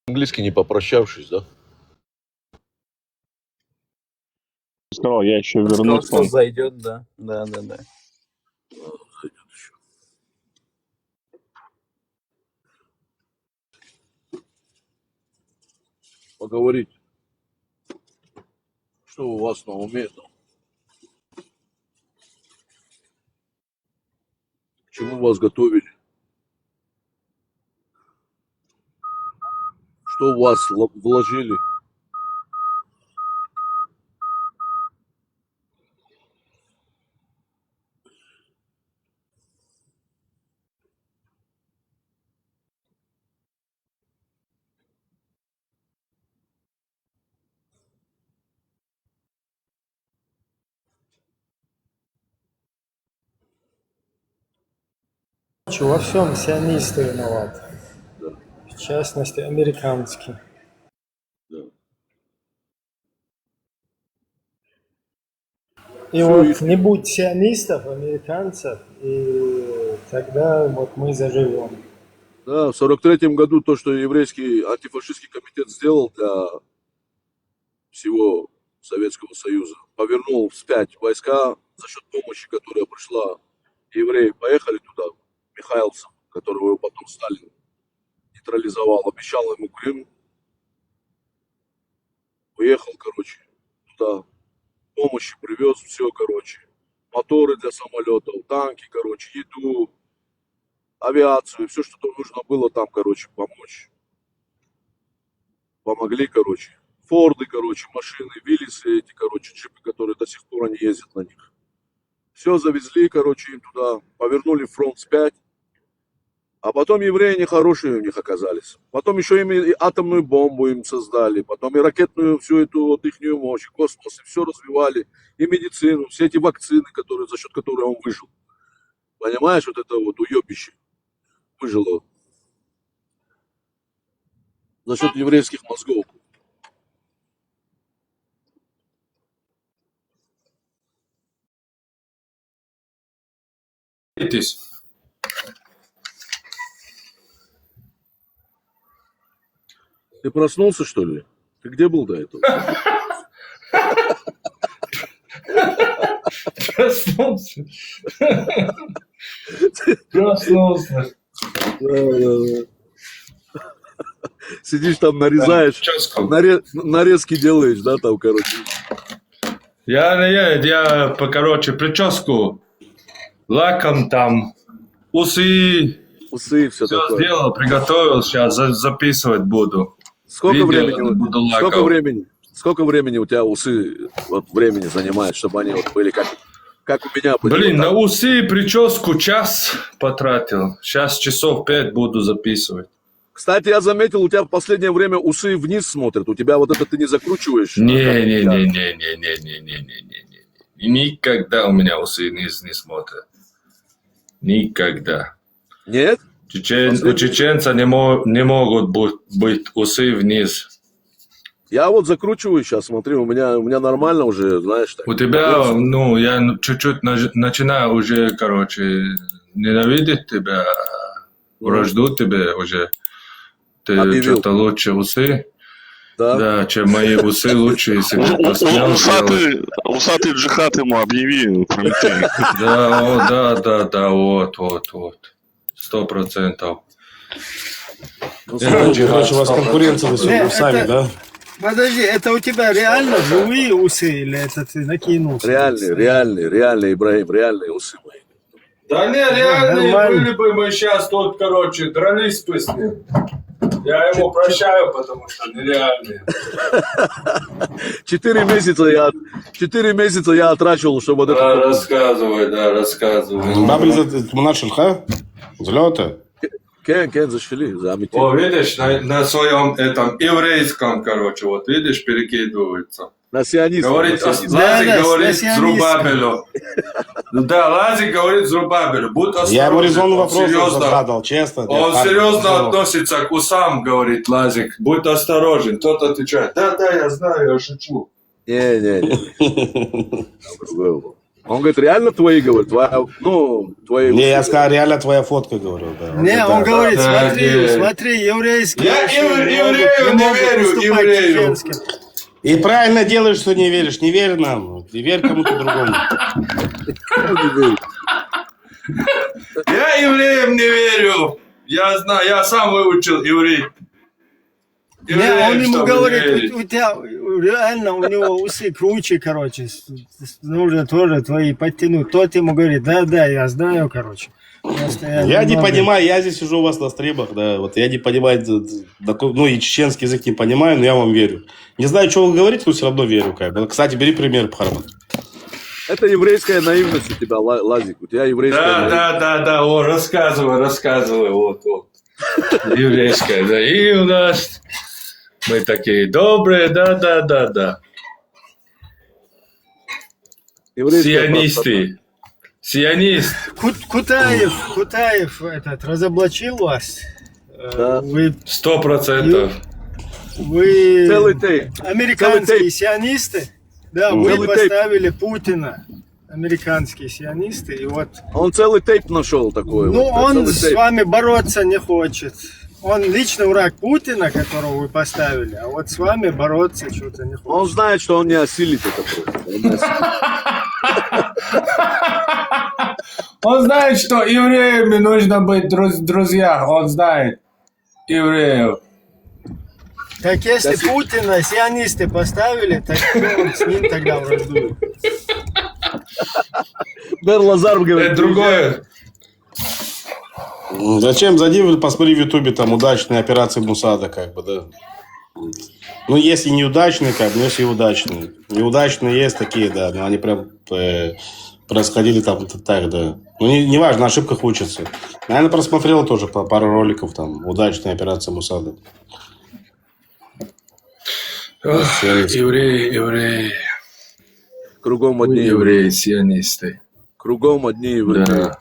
Английский не попрощавшись, да? Сказал, я еще Сказал, вернусь. что зайдет, да. Да. Зайдет еще. Поговорить. Что у вас на уме там? К чему вас готовили? Что в вас вложили? Во всем сионисты виноваты, Да, в частности, американские. да. И Всё вот их- не будь сионистов, американцев, и тогда вот мы заживем. Да, в 43-м году то, что еврейский антифашистский комитет сделал для всего Советского Союза, повернул вспять войска за счет помощи, которая пришла. Евреи поехали туда, Михайловцам, которого потом Сталин нейтрализовал, обещал ему Крым, уехал, короче, туда, помощи привез, все, короче, моторы для самолетов, танки, короче, еду, авиацию, все, что нужно было там, короче, помочь. Помогли, короче. Форды, короче, машины, Виллисы эти, короче, джипы, которые до сих пор они ездят на них. Все завезли, короче, им туда, повернули фронт вспять. А потом евреи нехорошие у них оказались. Потом еще им и атомную бомбу им создали, потом и ракетную всю эту вот ихнюю мощь, космос, и все развивали, и медицину, все эти вакцины, которые, за счет которых он выжил. Понимаешь, вот это вот уебище выжило за счет еврейских мозгов. Ты проснулся, что ли? Ты где был до этого? Проснулся. Проснулся. Да. Сидишь там, нарезаешь, Прическу. нарезки делаешь, да, там, короче. Я, короче, прическу, лаком там, усы, Усы, все все такое. сделал, приготовил, сейчас записывать буду. Сколько Видео времени, буду лаком. сколько времени у тебя усы вот времени занимают, чтобы они вот были как у меня были? Блин, вот на так? усы и прическу час потратил. Сейчас часов 5 буду записывать. Кстати, я заметил, у тебя в последнее время усы вниз смотрят. У тебя вот это ты не закручиваешь. Не. Никогда у меня усы вниз не смотрят. Никогда. Нет? У чеченца не могут быть усы вниз. Я вот закручиваю сейчас, смотри, у меня нормально уже, знаешь. Так. У тебя, ну, я чуть-чуть начинаю уже, короче, ненавидеть тебя, вражду тебе уже. Ты Объявил. что-то лучше усы. Да? Да, чем мои усы лучше, если бы посмел сделать. Усатый джихад ему объяви, Прометей. Да, вот. 100%. Короче, у вас конкуренция с усами, это- да? Подожди, это у тебя реально живые усы или это ты накинулся? Реальные, Ибрагим, реальные усы мои. Да не, реальные нормально. были бы мы сейчас тут, короче, дрались бы с ним. Я ему прощаю, потому что нереальные. 4 месяца я отрачивал, чтобы вот Да, это... рассказывай. Бабли тмунат шельха? Взлета? Кен, зашли, заметил. О, видишь, на своем этом еврейском, короче, вот видишь, перекидывается. На сионист. Говорит, Лазик говорит Зрубабелю. Да, Лазик говорит Зрубабелю, будь осторожен. Я ему резонный Он вопрос серьезно- задал, честно. Он серьезно относится к усам, говорит Лазик. Будь осторожен. Тот отвечает, да, я знаю, я шучу. Не. Там другое было. Он говорит, реально твои, говорит, твоя, ну, твои... Не, я сказал, реально твоя фотка, говорю, да. Не, Вот он это- говорит, Да, смотри, не. смотри, еврейские. Я вообще еврею не не могут верю, уступать еврею. чеченским. И правильно делаешь, что не веришь. Не верь нам. И верь кому-то другому. Я евреям не верю. Я знаю, я сам выучил еврей. Не, он ему чтобы говорит, верить. у тебя реально у него усы круче, короче, нужно тоже твои подтянуть. Тот ему говорит, да, я знаю, короче. Просто Я не немного- понимаю, я здесь сижу у вас на стримах, да, вот я не понимаю, ну и чеченский язык не понимаю, но я вам верю. Не знаю, что вы говорите, но все равно верю, как бы. Кстати, бери пример, Пхарман. Это еврейская наивность у тебя, Лазик. У тебя еврейская наивность. Да, о, рассказывай, вот. Еврейская, да, и у нас мы такие добрые, да. Еврейская Сионисты. Сионист. Кутаев этот разоблачил вас. Да. Вы 100%. Целый тейп. американские Целый тейп. сионисты. Да, вы Целый тейп. поставили Путина. Американские сионисты. И вот, Он целый тейп нашел такой. ну, вот, он целый с тейп. вами бороться не хочет. Он лично враг Путина, которого вы поставили, а вот с вами бороться что-то не хочет. Он знает, что он не осилит это просто. Он не осилит. Он знает, что евреями нужно быть друзья. Он знает евреев. Так если Путина сионисты поставили, так кто он с ним тогда враждует? Бер Лазаров говорит, Это другое. Зачем? Зайди, посмотри в Ютубе, там, удачные операции Мусада, как бы, да. Ну, есть и неудачные, как бы, но есть и удачные. Неудачные есть такие, да, но они прям происходили там так, да. Ну, не важно, на ошибках учатся. Наверное, просмотрел тоже пару роликов, там, удачные операции Мусада. Ох, евреи. Кругом одни евреи. Евреи, сионисты. Кругом одни евреи. Да.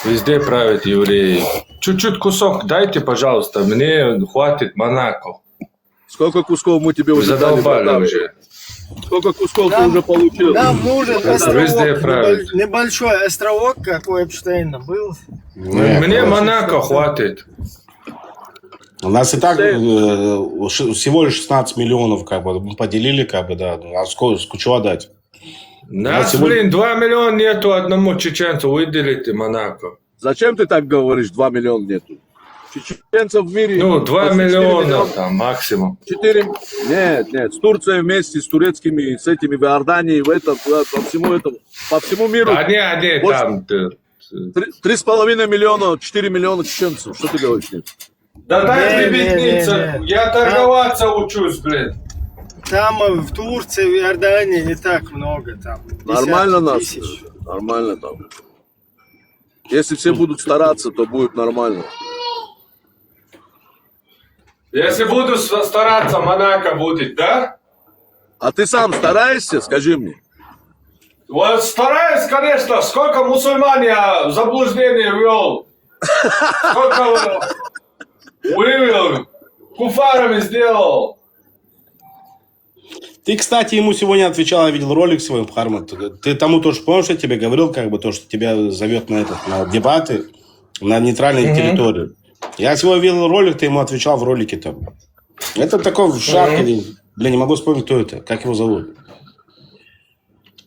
Везде правят евреи. Чуть-чуть кусок дайте, пожалуйста. Мне хватит Монако. Сколько кусков мы тебе Вы уже дали, задолбали братан? уже. Сколько кусков ты Нам- уже получил? Нам нужен Везде островок, правят. небольшой островок, как у Эпштейна был. Мне Монако хватит. У нас и так всего лишь 16 миллионов, как бы, мы поделили, как бы, да. А сколько, чего дать? Нас, сегодня- 2 миллиона нету одному чеченцу. Выделите Монако. Зачем ты так говоришь, 2 миллиона нету? Чеченцев в мире... Ну, 2 почти 4 миллиона там максимум. 4... Нет, с Турцией вместе, с турецкими, с этими в Иордании, в этом, по всему этому, по всему миру. Они Вот там. 3,5 миллиона, 4 миллиона чеченцев. Что ты говоришь? Нет? Да дай мне Не, бедниться. не. Я торговаться учусь, блин. Там в Турции, в Иордании не так много. Там Нормально нас? десятки тысяч. Нормально там. Если все будут стараться, то будет нормально. Если буду стараться, Монако будет, да? А ты сам стараешься, скажи мне? Вот стараюсь, конечно. Сколько мусульман я в заблуждение ввел. Сколько вывел. Куфарами сделал. Ты, кстати, ему сегодня отвечал, я видел ролик свой, Пхарман. Ты тому тоже, помнишь, я тебе говорил, как бы, то, что тебя зовет на дебаты на нейтральной территории. Я сегодня видел ролик, ты ему отвечал в ролике там. Это такой шаг, блин, не могу вспомнить, кто это, как его зовут.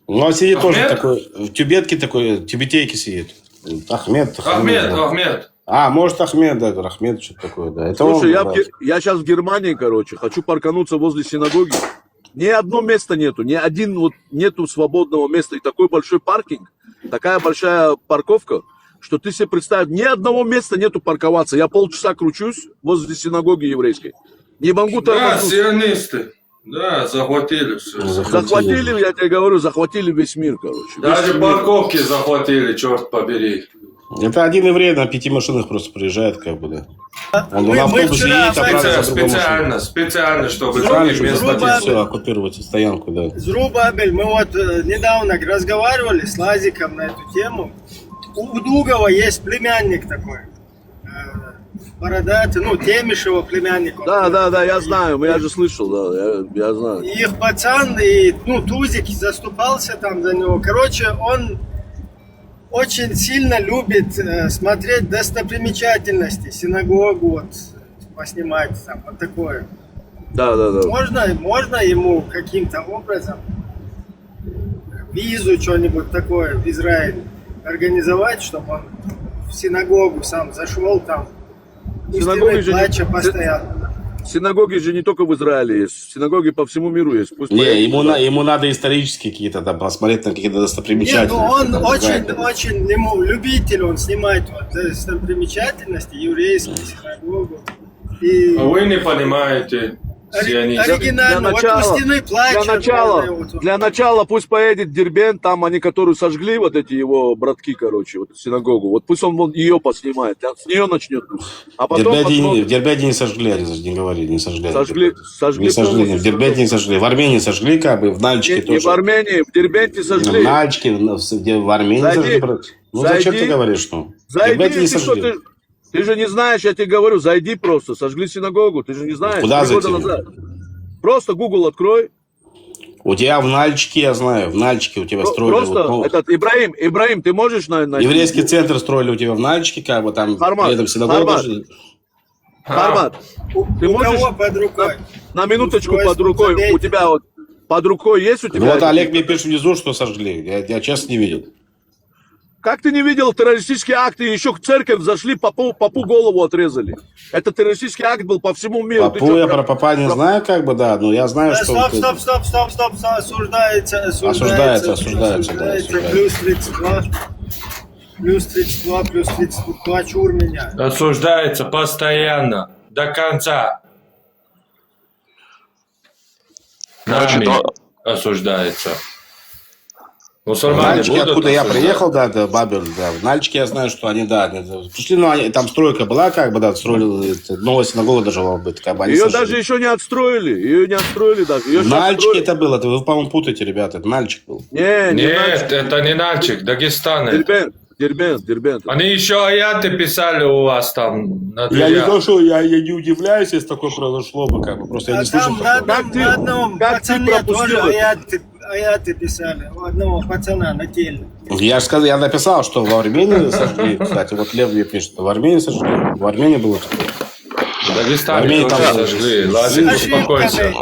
Ну, а сидит тоже Ахмед? такой, в тюбетке такой, тюбетейке сидит. Ахмед. Ахмед. А, может, Ахмед, да, Ахмед, что-то такое, да. Это Слушай, он, да. я сейчас в Германии, короче, хочу паркануться возле синагоги. Ни одно место нету, ни один вот нету свободного места. И такой большой паркинг, такая большая парковка, что ты себе представь, ни одного места нету парковаться. Я полчаса кручусь возле синагоги еврейской. Не могу Да, тормознуть. сионисты. Да, захватили все. Захватили, я тебе говорю, захватили весь мир, короче. Весь Даже мир. парковки захватили, черт побери. Это один еврей на 5 машинах просто приезжает, как бы, да. Он Мы на автобусе вчера едет, обратно за другой машиной. Специально, чтобы Специально, других чтобы мест Зрубан. хватить. все, оккупировать стоянку, да. Зрубабель, мы вот недавно разговаривали с Лазиком на эту тему. У Дугова есть племянник такой. бородатый, ну, Темишева племянник. он. Да, я знаю, я же слышал, да, я знаю. И их пацан, и, ну, Тузик заступался там за него. Короче, он очень сильно любит смотреть достопримечательности, синагогу вот поснимать там, вот такое. Да. Можно ему каким-то образом визу, что-нибудь такое в Израиль организовать, чтобы он в синагогу сам зашел там, Синагоги же не- плача постоянно. Синагоги же не только в Израиле есть, синагоги по всему миру есть. Пусть Не, поедет ему, туда. ему надо исторические какие-то там посмотреть на какие-то Нет, достопримечательности. ну он там, очень, да. очень ему любитель, он снимает вот достопримечательности, еврейские синагогу. И А вы не понимаете, сионизм. оригинально, вот у стены плача. Для начала пусть поедет в Дербент, там они, которую сожгли, вот эти его братки, короче, вот синагогу. Вот пусть он вот ее поснимает, с нее начнет. А В потом Дербяде, в Дербяде не сожгли, они же не говорили, не сожгли. сожгли Не сожгли, полностью в Дербяде не сожгли. В Армении сожгли, как бы, в Нальчике Не тоже. в Армении, в Дербенте В сожгли. Нальчике, в Армении Зайди. сожгли. Ну Зайди. зачем ты говоришь, ну? В Зайди, Дербяде не ты что, сожгли. ты же не знаешь, я тебе говорю, зайди просто, сожгли синагогу, ты же не знаешь. Куда 3 года зайти? назад. Просто Google открой. У тебя в Нальчике, я знаю, в Нальчике у тебя строили. Просто вот, ну, этот Ибраим, ты можешь на еврейский центр строили у тебя в Нальчике, как бы там Хармат, рядом синагога Хармат. даже. Хармат, ты У можешь кого под рукой? на минуточку Устройство под рукой, забейте. у тебя вот под рукой есть у тебя? Вот Олег мне пишет внизу, что сожгли. Я честно не видел. Как ты не видел террористические акты? Еще в церковь зашли, попу голову отрезали. Это террористический акт был по всему миру. Ты Папу что, я про папа не знаю, как бы, да, но я знаю, что... Стоп, осуждается. Осуждается. Плюс 32. Плюс 32, плюс 32, чур меня. Осуждается постоянно, до конца. Короче, Нами то- осуждается. В Мусульмане Нальчике, будут откуда я осуждать? приехал, да, до Бабель, да, в Нальчике я знаю, что они, да, пришли, но там стройка была, как бы, да, строили, новая синагога даже была быть, как бы, они Ее сожгли. даже еще не отстроили. Ее не отстроили даже. Ее В сейчас Нальчике строят. это было, вы, по-моему, путаете, ребята, это Нальчик был. Не Нет, Нальчик. это не Нальчик, Дагестан. это. Дербент. Они еще аяты писали у вас там на дверях. что, я не удивляюсь, если такое произошло бы, как бы, просто я А не слышал там на такого. одном, на одном как ты пацане пропустил тоже это? аяты писали. У одного пацана на теле. Я же сказал, я написал, что в Армении сожгли, кстати, вот Лев мне пишет, в Армении сожгли, в Армении было такое. В Дагестане Армении тоже там- сожгли. Ладно, успокойся.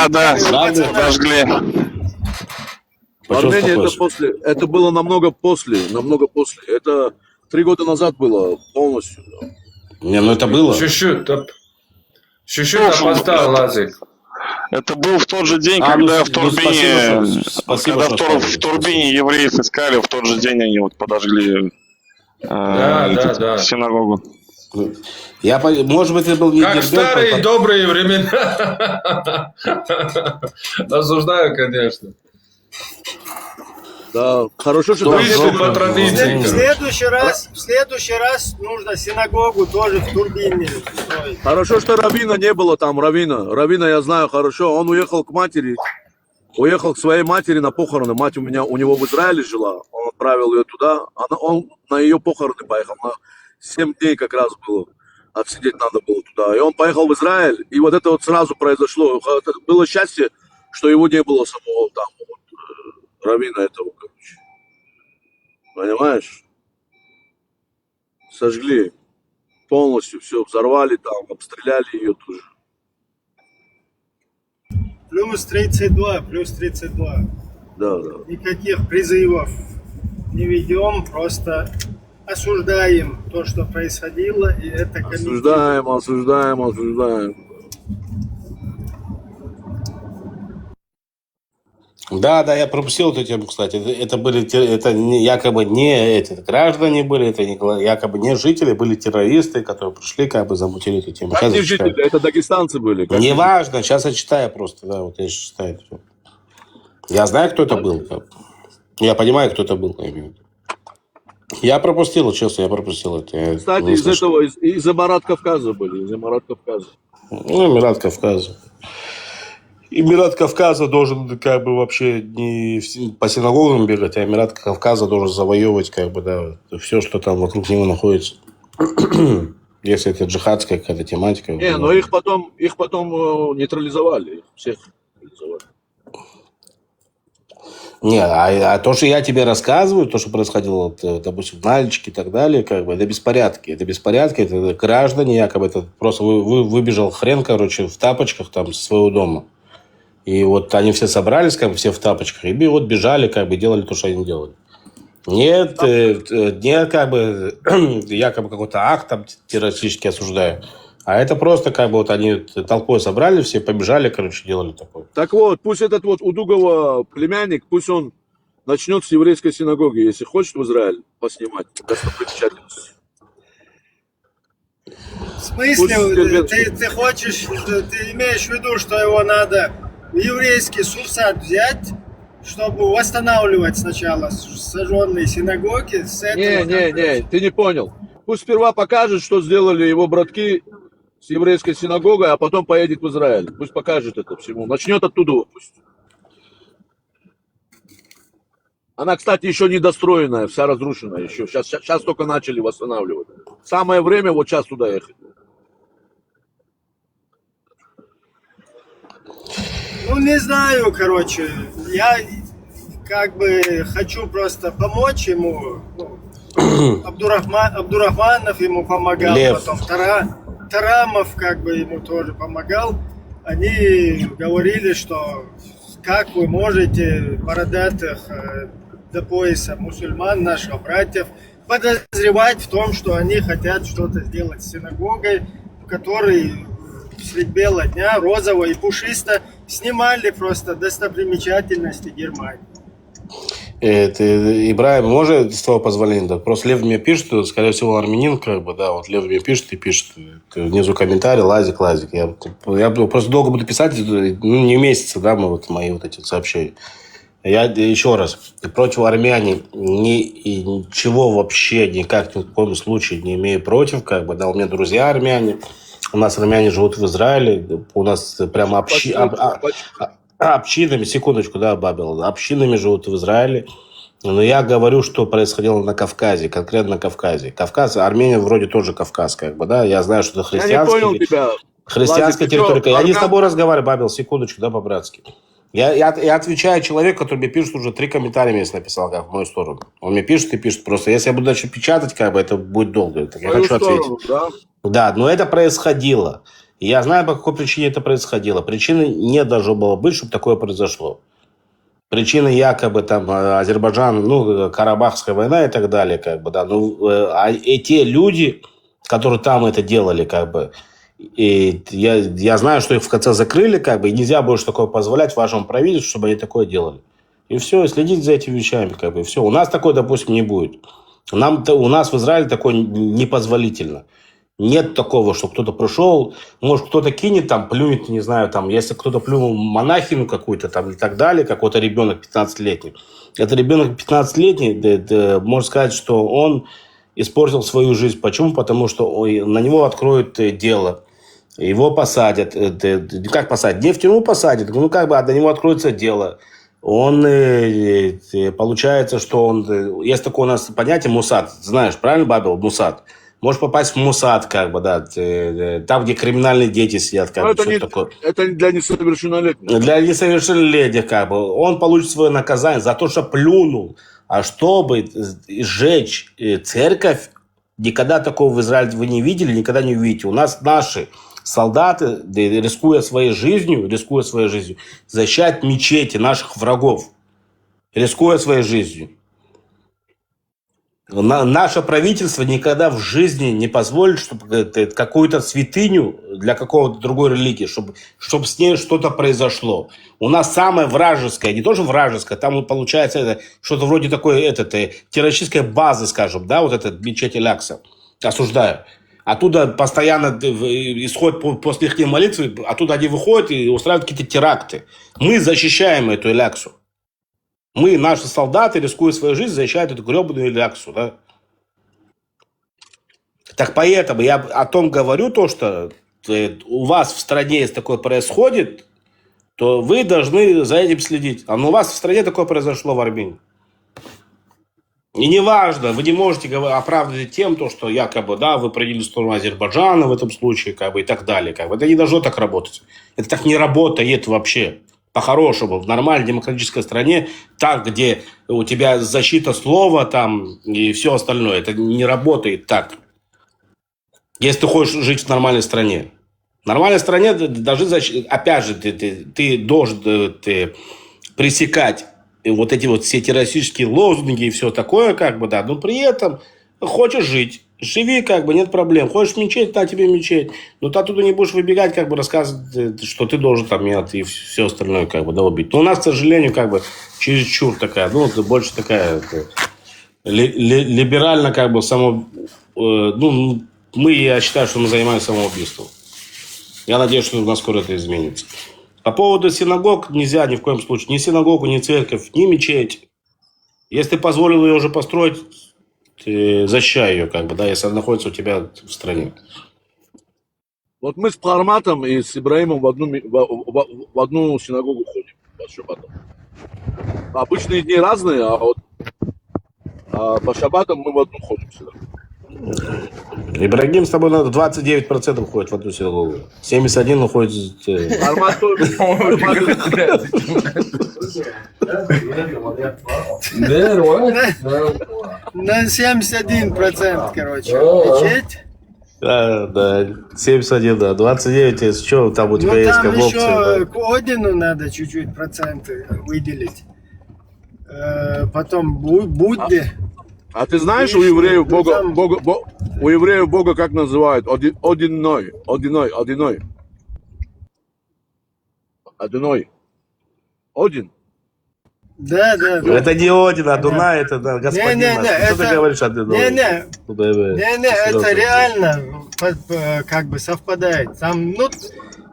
Да, Пацана. зажгли. В Почему Армении успокоишься? это было намного после. Это 3 года назад было полностью. Не, ну это было. Чуть-чуть опоздал, Лазик. Это был в тот же день, А, когда ну, в Турбине, спасибо, когда что в вспомнили. Турбине евреев искали, в тот же день они вот подожгли Да. синагогу. Может быть, это был не Как в Дербент, старые добрые времена. Осуждаю, конечно. Да, хорошо, что там не Вышли было. по традиции. В следующий раз нужно синагогу тоже в Турбине строить. Хорошо, что Равина не было там, Равина я знаю хорошо. Он уехал к матери, уехал к своей матери на похороны. Мать у него в Израиле жила. Он отправил ее туда. Он на ее похороны поехал. На 7 дней как раз было. Отсидеть надо было туда. И он поехал в Израиль. И вот это вот сразу произошло. Это было счастье, что его не было самого там. Вот, Равина этого, короче. Понимаешь? Сожгли. Полностью все взорвали там, обстреляли ее тоже. Плюс 32. Да. Никаких призывов не ведем, просто осуждаем то, что происходило, и это комментируем. Осуждаем. Да, я пропустил эту тему, кстати. Это якобы не эти граждане были, это якобы не жители, были террористы, которые пришли, как бы замутили эту тему. Как Сейчас не я читаю. жители, это дагестанцы были. как Неважно, сейчас я читаю просто, да, вот я сейчас читаю. Я знаю, кто это был. Я понимаю, кто это был. Я пропустил, честно, я пропустил это. Я Кстати, не из слышал. этого, из Эмират Кавказа были, из Эмират Кавказа. Ну, Эмират Кавказа. Эмират Кавказа должен как бы вообще не по синагогам бегать, а Эмират Кавказа должен завоевывать как бы, да, все, что там вокруг него находится. Если это джихадская какая-то тематика. Не, но их потом нейтрализовали, их всех нейтрализовали. Не, а то, что я тебе рассказываю, то, что происходило, вот, допустим, в Нальчике и так далее, как бы, это беспорядки. Это беспорядки, это граждане якобы, это просто выбежал хрен, короче, в тапочках там со своего дома. И вот они все собрались, как бы, все в тапочках, и вот бежали, как бы, делали то, что они делали. Нет, нет, как бы, якобы какой-то акт там террористически осуждаю. А это просто, как бы, вот они толпой собрали, все побежали, короче, делали такое. Так вот, пусть этот вот Удугова племянник, пусть он начнет с еврейской синагоги, если хочет в Израиль поснимать достопримечательности. В смысле, ты хочешь, ты имеешь в виду, что его надо в еврейский сусад взять, чтобы восстанавливать сначала сожженные синагоги? С этого Не, ты не понял. Пусть сперва покажет, что сделали его братки с еврейской синагогой, а потом поедет в Израиль. Пусть покажет это всему. Начнет оттуда пусть. Она, кстати, еще недостроенная, вся разрушенная еще. Сейчас только начали восстанавливать. Самое время вот сейчас туда ехать. Ну, не знаю, короче. Я как бы хочу просто помочь ему. Ну, Абдурахманов ему помогал, Лев. потом Тарамов как бы ему тоже помогал. Они говорили, что как вы можете бородатых до пояса мусульман, наших братьев, подозревать в том, что они хотят что-то сделать с синагогой, в которой средь бела дня розово и пушисто снимали просто достопримечательности Германии. Ибраим, может, с твоего позволения, да? Просто Лев мне пишет, скорее всего, армянин, как бы, да, вот Лев мне пишет и пишет. Внизу комментарий, лазик. Я просто долго буду писать, ну, не месяца, да, мои вот эти сообщения. Я еще раз, против армяне ничего вообще, никак, ни в коем случае не имею против, как бы, да, у меня друзья армяне, у нас армяне живут в Израиле, у нас прямо общинами, секундочку, да, Бабел, общинами живут в Израиле. Но я говорю, что происходило на Кавказе, конкретно на Кавказе. Кавказ, Армения вроде тоже Кавказ, как бы, да. Я знаю, что это Я не понял тебя. христианская Лазик, территория. ты Я не с армян? тобой разговариваю, Бабел, секундочку, да, по-братски. Я отвечаю человеку, который мне пишет, уже 3 комментария мне написал, как в мою сторону. Он мне пишет и пишет. Просто если я буду дальше печатать, как бы, это будет долго. Так я хочу ответить. Да? Да, но это происходило. И я знаю, по какой причине это происходило. Причины не должно было быть, чтобы такое произошло. Причины якобы там Азербайджан, ну, Карабахская война и так далее, как бы, да. Ну, и те люди, которые там это делали, как бы, и я знаю, что их в конце закрыли, как бы, и нельзя больше такое позволять вашему правительству, чтобы они такое делали. И все, следить за этими вещами, как бы, все. У нас такое, допустим, не будет. У нас в Израиле такое непозволительно. Нет такого, что кто-то пришел, может, кто-то кинет, там, плюнет, не знаю, там, если кто-то плюнул монахину какую-то, там, и так далее, какой-то ребенок 15-летний. Это ребенок 15-летний, можно сказать, что он испортил свою жизнь. Почему? Потому что на него откроют дело, его посадят. Как посадят? Не в тюрьму посадят, ну, как бы, на него откроется дело. Он, получается, что он... Есть такое у нас понятие Мусад. Знаешь, правильно, Бабел? Мусад. Можешь попасть в Мусад, как бы, да, там, где криминальные дети сидят, как бы, такое. Это для несовершеннолетних. Для несовершеннолетних, как бы. Он получит свое наказание за то, что плюнул. А чтобы сжечь церковь, никогда такого в Израиле вы не видели, никогда не увидите. У нас наши солдаты, рискуя своей жизнью, защищают мечети наших врагов. Рискуя своей жизнью. Наше правительство никогда в жизни не позволит, чтобы какую-то святыню для какого-то другой религии, чтобы с ней что-то произошло. У нас самое вражеское, не тоже вражеское, там получается это, что-то вроде такой террористической базы, скажем, да, вот этот мечеть Аль-Акса. Осуждаю. Оттуда постоянно исходят после их молитвы, оттуда они выходят и устраивают какие-то теракты. Мы защищаем эту Аль-Аксу. Мы, наши солдаты, рискуя свою жизнь, защищают эту гребаную Аль-Аксу, да? Так поэтому я о том говорю, то, что у вас в стране, если такое происходит, то вы должны за этим следить. А у вас в стране такое произошло в Армении. И неважно, вы не можете оправдывать тем, то, что якобы, да, вы приняли сторону Азербайджана в этом случае, как бы, и так далее. Как бы. Это не должно так работать. Это так не работает вообще. По-хорошему, в нормальной демократической стране, так, где у тебя защита слова там и все остальное, это не работает так. Если ты хочешь жить в нормальной стране. В нормальной стране даже, опять же, ты должен пресекать вот эти вот все террористические лозунги и все такое, как бы, да. Но при этом хочешь жить, живи, как бы, нет проблем. Хочешь в мечеть, на тебе мечеть. Но ты оттуда не будешь выбегать, как бы, рассказывать, что ты должен там нет, и все остальное, как бы, да, убить. Но у нас, к сожалению, как бы, чересчур такая, ну, больше такая либерально, как бы, ну, я считаю, что мы занимаемся самоубийством. Я надеюсь, что у нас скоро это изменится. По поводу синагог нельзя ни в коем случае. Ни синагогу, ни церковь, ни мечеть. Если ты позволил ее уже построить, ты защищай ее, как бы, да, если она находится у тебя в стране. Вот мы с Парматом и с Ибраимом в одну синагогу ходим по шаббатам. Обычные дни разные, а по шаббатам мы в одну ходим всегда. Ибрагим с тобой надо 29% ходит в одну синагогу. 71 уходит... Пармат тоже. На 71%, короче, мечеть. Да, 71, да. 29, если что, там у тебя Ну, есть там как еще опция. к Одину надо чуть-чуть проценты выделить. Потом Будде. А ты знаешь, у евреев Бога как называют? Одиной. Один. Да. Это не Один, а Дунай, это да, господин Не, наш. Что ты это- говоришь, Адыной? Не, это реально как бы совпадает. Там, ну,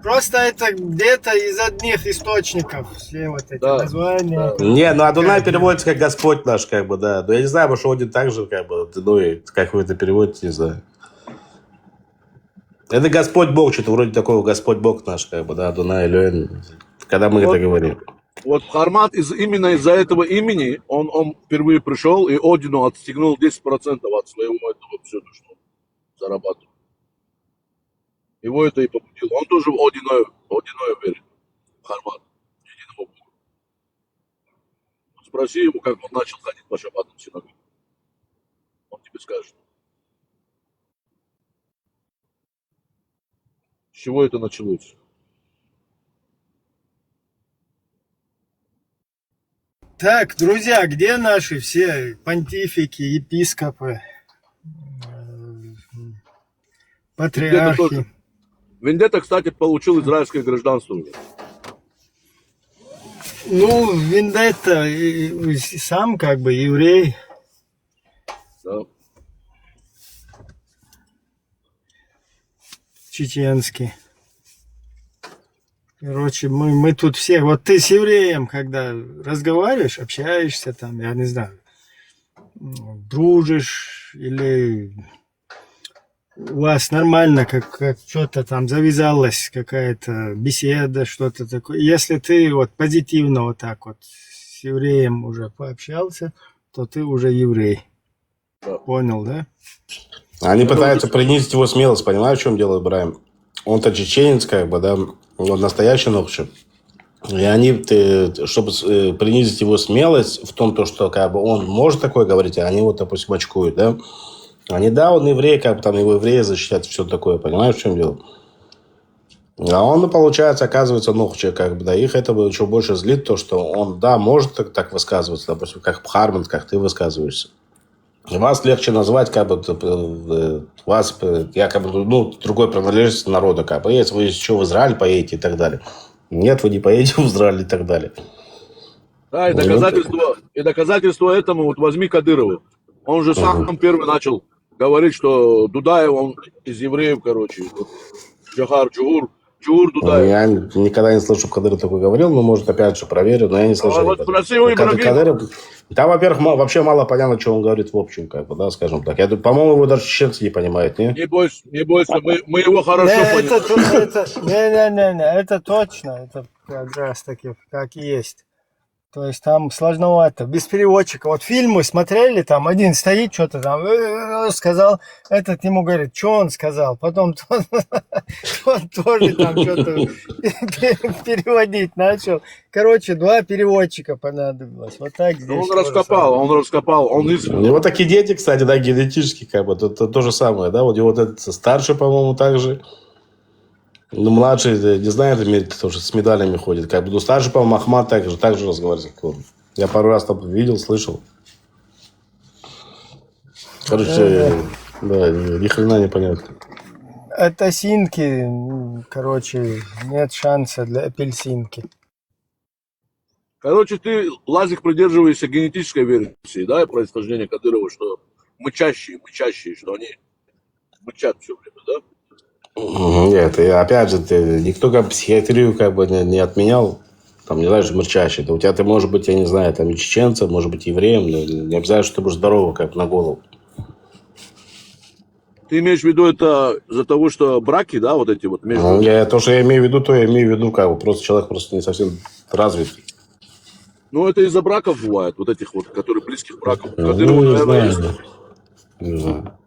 просто это где-то из одних источников все вот эти Да, названия. Не, ну Адунай переводится как Господь наш, как бы, да. Но я не знаю, может, Один так же, как бы, Адыной, как вы это переводите, не знаю. Это Господь Бог, что-то вроде такого Господь Бог наш, как бы, да, Адунай, Элёин. Когда мы Вот. это говорим. Вот Хармат именно из-за этого имени, он впервые пришел и Одину отстегнул 10% от своего этого всего, что он зарабатывал. Его это и побудило. Он тоже в Одиное верит. Хармат. Единого Бога. Спроси его, как он начал ходить по шаббатам в синагогу. Он тебе скажет. С чего это началось? Так, друзья, где наши все понтифики, епископы, патриархи? тоже. Вендетта, кстати, получил израильское гражданство уже. Ну, Вендетта сам как бы еврей. Да. Чеченский. Короче, мы тут все... Вот ты с евреем, когда разговариваешь, общаешься там, я не знаю, дружишь или у вас нормально, как что-то там завязалась какая-то беседа, что-то такое. Если ты вот позитивно вот так вот с евреем уже пообщался, то ты уже еврей. Да. Понял, да? Они пытаются принизить его смелость, понимаешь, в чем дело, Ибраим? Он-то чеченец, как бы, да, он настоящий нохчи. И они, чтобы принизить его смелость в том, то, что как бы он может такое говорить, а они вот, допустим, очкуют, да? Они, да, он еврей, как бы там его евреи защищают, все такое, понимаешь, в чем дело? А он, получается, оказывается нохчи, как бы, да, их это еще больше злит, то, что он, да, может так высказываться, допустим, как Пхарман, как ты высказываешься. Вас легче назвать, как бы, вас, якобы, ну, другой принадлежность народа, как бы, если вы еще в Израиль поедете и так далее. Нет, вы не поедете в Израиль и так далее. Да, и доказательство этому, вот возьми Кадырова. Он же сам первый начал говорить, что Дудаев, он из евреев, короче. Вот, Джугур Дудаев. Я никогда не слышал, Кадыров такой говорил, но, может, опять же, проверю, но я не слышал. Вот спроси у Ибрагима. Кадыров, там, во-первых, вообще мало понятно, что он говорит в общем, как бы, да, скажем так. По-моему, его даже чеченцы не понимают, не? Не бойся, мы его хорошо поняли. Не, это точно, это как раз таки как есть. То есть там сложновато, без переводчика. Вот фильмы смотрели, там один стоит, что-то там сказал, этот ему говорит, что он сказал. Потом тот тоже там что-то переводить начал. Короче, 2 переводчика понадобилось. Вот так здесь. Он раскопал, он из... У него такие дети, кстати, да, генетически, как бы, то же самое, да, вот его вот этот старший, по-моему, также, ну, младший, не знаю, тоже с медалями ходит, как бы, ну, старший, по-моему, Ахмат так же разговаривает, как он. Я пару раз там видел, слышал. Короче, да, ни хрена не понятно. Это синки, короче, нет шанса для апельсинки. Короче, ты, Лазик, придерживаешься генетической версии, да, происхождения Кадырова, что мычащие, что они мычат все время, да? Нет, и опять же, никто как психиатрию как бы не отменял. Там, не знаешь, мырчащий. Да у тебя ты, может быть, я не знаю, там, и чеченцем, может быть, евреем, но не обязательно, что ты будешь здоровый, как на голову. Ты имеешь в виду это из-за того, что браки, да, вот эти вот между... То, что я имею в виду, то я имею в виду, как бы, просто человек просто не совсем развитый. Ну, это из-за браков бывает, вот этих вот, которые близких браков. Ну, Кадырова, не наверное, знаю. есть. Не знаю.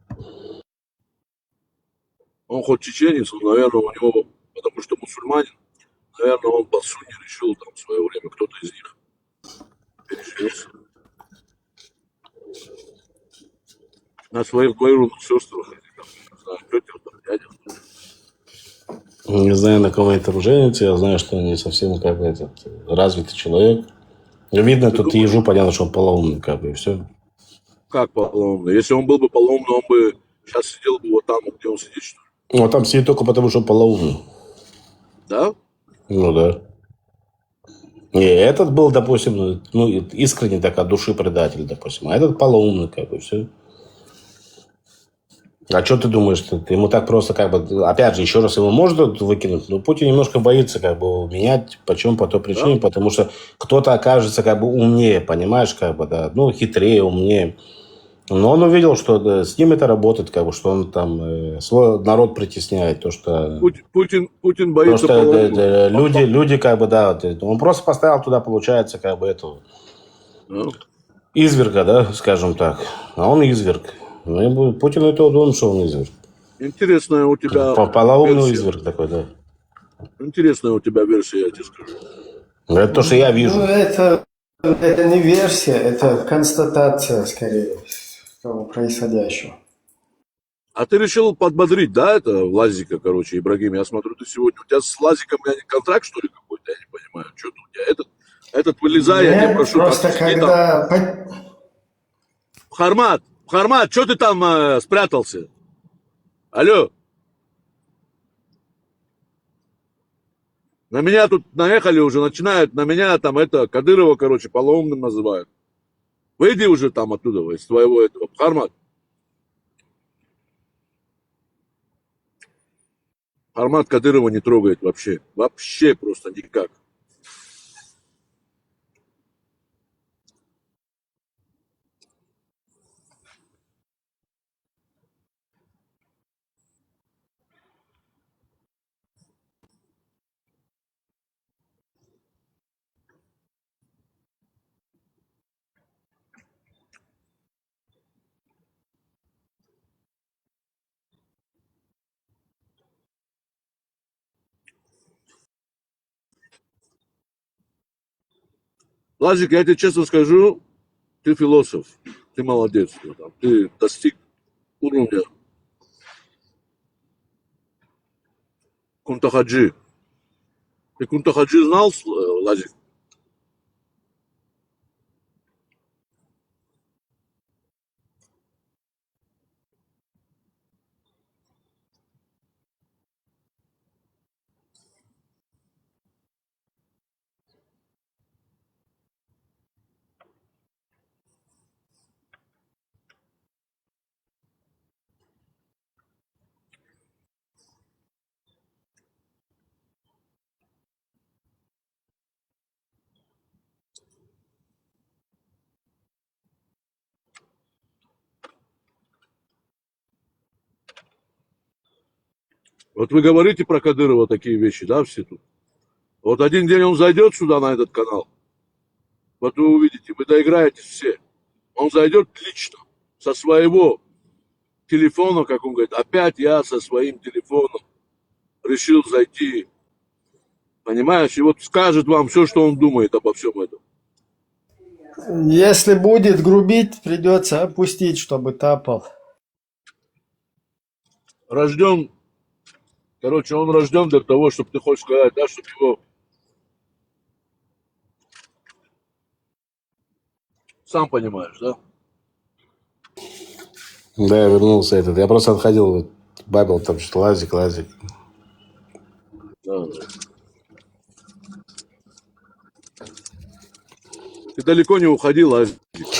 Он хоть чеченец, но, наверное, у него, потому что мусульманин, наверное, он под сунни решил там в свое время, кто-то из них перешелся. На своих двоюродных сестрах, или там, не знаю, тетях, там, дядях. Не знаю, на ком они там женятся. Я знаю, что он не совсем как бы этот развитый человек. Видно, тут ежу понятно, что он полоумный, как бы, и все. Как полоумный? Если он был бы полоумный, он бы сейчас сидел бы вот там, где он сидит, что ли? Ну, а там сидит только потому, что он полоумный. Да? Ну, да. Не, этот был, допустим, ну, искренне так от души предатель, допустим. А этот полоумный, как бы, все. А что ты думаешь? Ты ему так просто, как бы, опять же, еще раз его можно выкинуть, но Путин немножко боится, как бы, менять. Почему? По той причине, Да. потому что кто-то окажется, как бы, умнее, понимаешь, как бы, да, ну, хитрее, умнее. Но он увидел, что с ним это работает, как бы, что он там свой народ притесняет, то, что... Путин Потому боится что полоумного. люди, как бы, да, он просто поставил туда, получается, как бы, эту Да. изверга, да, скажем так. А он изверг. Ну, и Путин это думает, что он изверг. Интересная у тебя Полоумный версия. изверг такой, да. Интересная у тебя версия, я тебе скажу. Это то, что я вижу. Ну, это не версия, это констатация, скорее, того происходящего. А ты решил подбодрить, да, это Лазика, короче, Ибрагим? Я смотрю, ты сегодня... У тебя с Лазиком контракт, что ли, какой-то? Я не понимаю. Что тут у тебя? Этот вылезай, я тебя Нет, прошу. просто там, сиди когда... там. Хармат, что ты там спрятался? Алло. На меня тут наехали уже, начинают на меня там это, Кадырова, короче, полоумным называют. Выйди уже там оттуда, из твоего этого. Хармат. Хармат Кадырова не трогает вообще. Вообще просто никак. Лазик, я тебе честно скажу, ты философ, ты молодец. Ты достиг уровня Кунтахаджи. Ты Кунтахаджи знал, Лазик? Вот вы говорите про Кадырова такие вещи, да, все тут? Вот один день он зайдет сюда, на этот канал, Вот вы увидите, вы доиграетесь все. Он зайдет лично, со своего телефона, как он говорит, опять я со своим телефоном решил зайти. Понимаешь? И вот скажет вам все, что он думает обо всем этом. Если будет грубить, придется опустить, чтобы тапал. Рожден, короче, он рожден для того, чтобы ты хочешь сказать, да, чтобы его сам понимаешь, да? Да, я вернулся этот. Я просто отходил, вот, бабил там что-то, лазик. Да. Ты далеко не уходил, а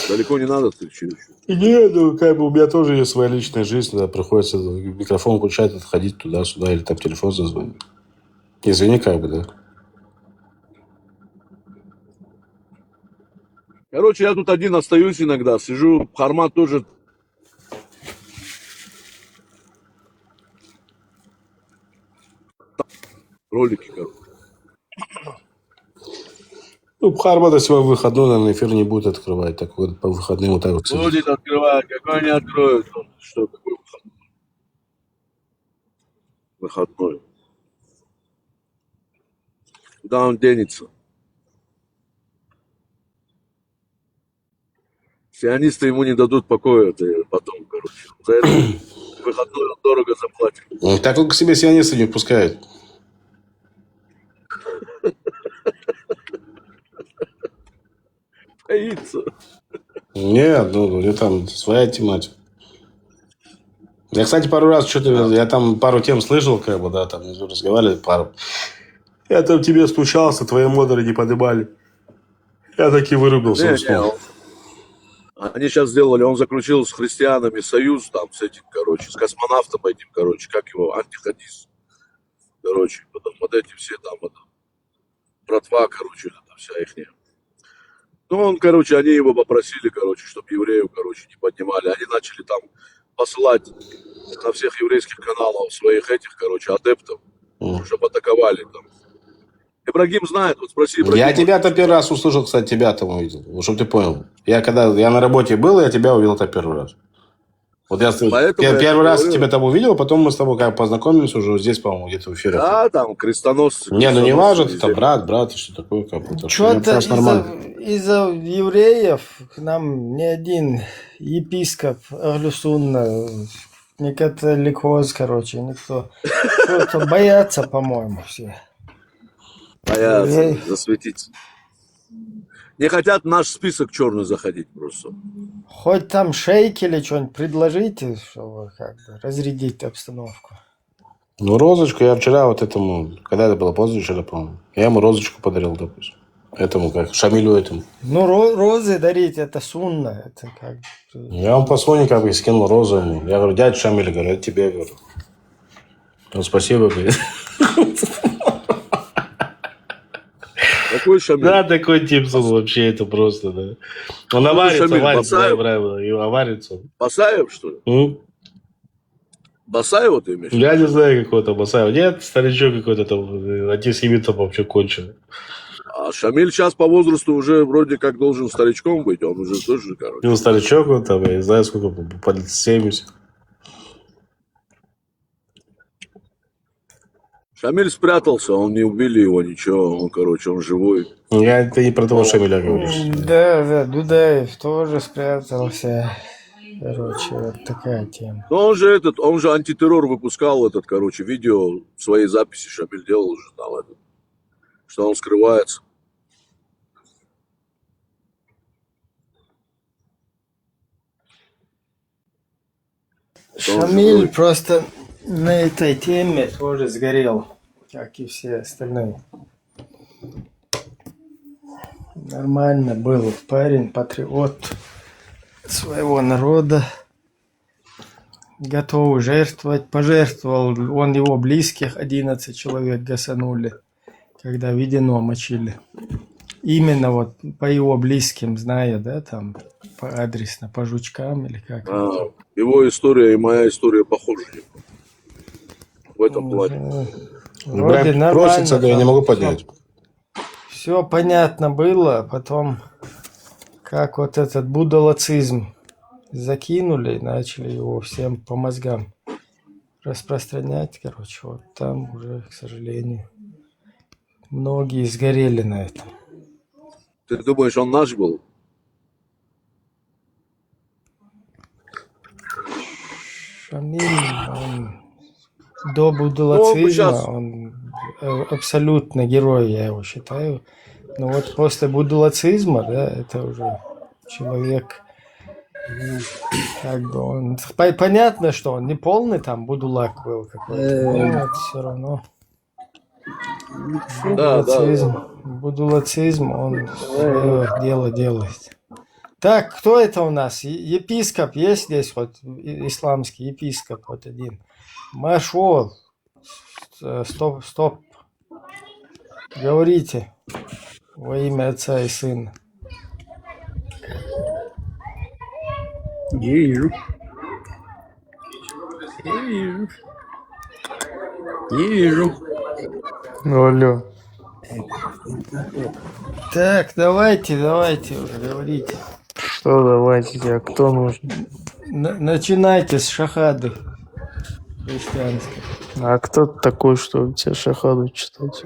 далеко не надо, ты че еще? Не, ну как бы у меня тоже есть своя личная жизнь, да, приходится микрофон включать, отходить туда-сюда, или там телефон зазвонить. Извини, как бы, да. Короче, я тут один остаюсь иногда, сижу, Хармат тоже. Ролики, короче. Ну, Хармада сегодня выходной, наверное, эфир не будет открывать, так вот по выходным вот так вот. Будет открывать, какой не откроет он. Что такое выходной? Выходной. Куда он денется? Сионисты ему не дадут покоя, это потом, короче. За это выходной он дорого заплатит. Ну, так он к себе сионисты не впускает. Боится. Нет, ну, у него там своя тематика. Я, кстати, пару раз что-то, я там пару тем слышал, как бы, да, там разговаривали пару. Я там тебе стучался, твои модеры не поднимали. Я таки вырубился. Они сейчас сделали, он заключил с христианами союз, там, с этим, короче, с космонавтом этим, короче, как его, антихадис. Короче, потом вот эти все там, это, братва, короче, это вся ихняя. Ну, он, короче, они его попросили, короче, чтобы евреев, короче, не поднимали. Они начали там посылать на всех еврейских каналах своих этих, короче, адептов, чтобы атаковали там. Ибрагим знает, вот спроси Ибрагима. Я тебя-то первый раз услышал, кстати, тебя там увидел. Вот, чтобы ты понял. Я на работе был, я тебя увидел-то первый раз. Вот я первый раз тебя там увидел, потом мы с тобой как познакомились уже здесь, по-моему, где-то в эфире. Да, там крестоносцы. Не, ну не важно, ты там брат, что такое, как бы. Что-то из-за евреев к нам ни один епископ Аглюсунна, не католикоз, короче, никто. Что-то боятся, по-моему, все. Боятся засветиться. Не хотят в наш список черный заходить просто. Хоть там шейк или что-нибудь предложите, чтобы как бы разрядить обстановку. Ну, розочку я вчера вот этому, когда это было, позавчера, по-моему, я ему розочку подарил, допустим. Этому, как, Шамилю этому. Ну, розы дарить, это сунна, это как... Я вам по Соне как бы скинул розу ему. Я говорю, дядя Шамиль, говорю, это тебе, говорю. Ну, спасибо, говорит. Какой Шамиль? Да, такой тип вообще, это просто, да. Он аварится, аварится. Басаев, что ли? Басаева ты имеешь? Я не знаю, какого-то Басаева. Нет, старичок какой-то там, антисемит там вообще конченый. А Шамиль сейчас по возрасту уже вроде как должен старичком быть, он уже тоже, короче. Ну, старичок он там, я не знаю, сколько, по 70. Шамиль спрятался, он не убили его, ничего, он, короче, он живой. Ты не про того Шамиля говоришь. Да, Дудаев тоже спрятался. Короче, вот такая тема. Но он же антитеррор выпускал этот, короче, видео, свои записи Шамиль делал уже там, что он скрывается. Шамиль просто на этой теме тоже сгорел, как и все остальные. Нормально был парень, патриот своего народа, готов жертвовать, пожертвовал, он его близких 11 человек гасанули, когда Ведено мочили. Именно вот по его близким, зная, да, там, по адресно, по жучкам или как. Его история и моя история похожи. В этом плане. Вроде нормально. Просится, да, я не могу поднять. Все понятно было, потом как вот этот будолацизм закинули, начали его всем по мозгам распространять, короче, вот там уже, к сожалению, многие сгорели на этом. Ты думаешь, он наш был? Шамиль, он до Ну, будулацизма, сейчас, он абсолютно герой, я его считаю. Но вот после будулацизма, да, это уже человек, как бы он... Понятно, что он не полный там будулак был какой-то, но вот все равно да, будулацизм, он свое дело делает. Так, кто это у нас? Епископ есть здесь, вот исламский епископ, вот один. Машол. Стоп. Говорите во имя Отца и Сына. Не вижу. Не вижу. Не вижу. Алло. Так, давайте уже говорите. Что давайте, тебе кто нужен? Начинайте с шахады христианской. А кто ты такой, что тебе шахаду читать?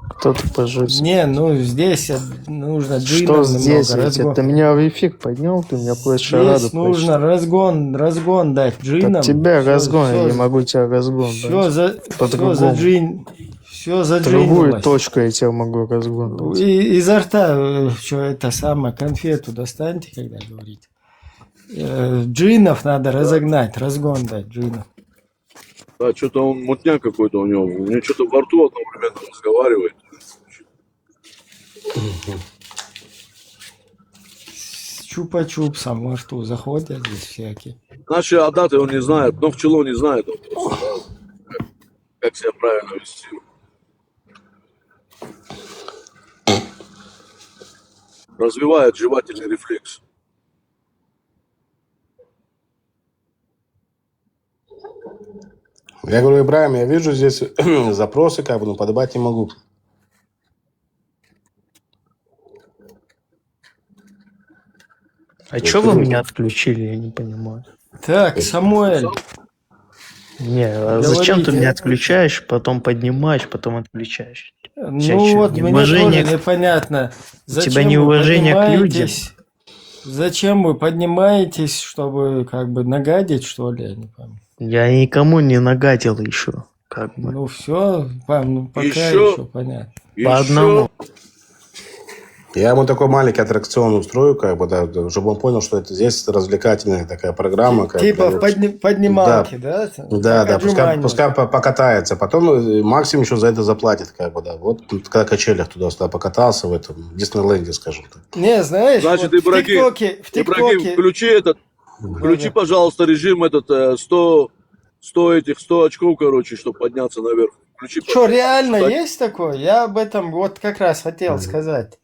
Кто ты по жизни? Не, ну здесь нужно Что джинов здесь? немного. Ведь ты меня в эфик поднял, ты меня плыть шараду. Здесь нужно разгон дать джинам. Тебя разгон, я не все, могу тебя разгон все дать. за джин. Все Другую заджинилось. точку я тебе могу разгон дать. Изо рта, что это самое, конфету достаньте, когда говорите. Джинов надо разогнать, разгон дать джинов. да, что-то он мутняк какой-то у него что-то во рту одновременно разговаривает. С чупа-чупсом во рту заходят здесь всякие. Наши адаты он не знает, но в чело не знает он просто, да, как себя правильно вести. Развивает жевательный рефлекс. Я говорю, Ибраим, я вижу здесь запросы, как бы, но подобать не могу. А чё вы меня отключили, я не понимаю. Так, Самуэль, Не, а зачем ты говорите. меня отключаешь, потом поднимаешь, потом отключаешь? Ну Чё, вот мне неуважение тоже непонятно. тебя неуважение к людям? Зачем вы поднимаетесь, чтобы как бы нагадить, что ли? Я не пойму. Я никому не нагадил еще, как бы. Ну все, пока Еще- еще понятно. По одному. Я ему такой маленький аттракцион устрою, как бы, да, чтобы он понял, что это здесь развлекательная такая программа. Как Типа бы, в поднималке, да? Да, Как пускай, отжимания. покатается. Потом максимум еще за это заплатит, как бы, да. Вот когда качелях туда-сюда покатался в этом Диснейленде, скажем так. Не, знаешь, Значит, вот в Ибрагим, ТикТоке... включи, пожалуйста, режим этот 100 очков, короче, чтобы подняться наверх. Включи, Что, пожалуйста. реально Кстати, есть такое? Я об этом вот как раз хотел сказать.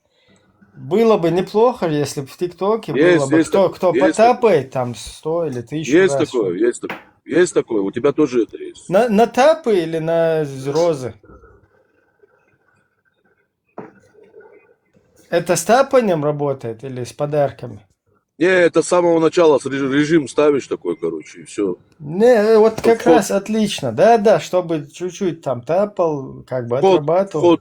Было бы неплохо, если бы в ТикТоке Есть, было бы, есть кто такое, есть потапает там 100 или 1000 Есть раз. такое, есть такое. Есть такое, у тебя тоже это есть. На тапы или на розы? Это с тапанием работает или с подарками? Не, это с самого начала режим ставишь такой, короче, и все. Не, вот как Вход. раз отлично. Да, чтобы чуть-чуть там тапал, как бы отрабатывал.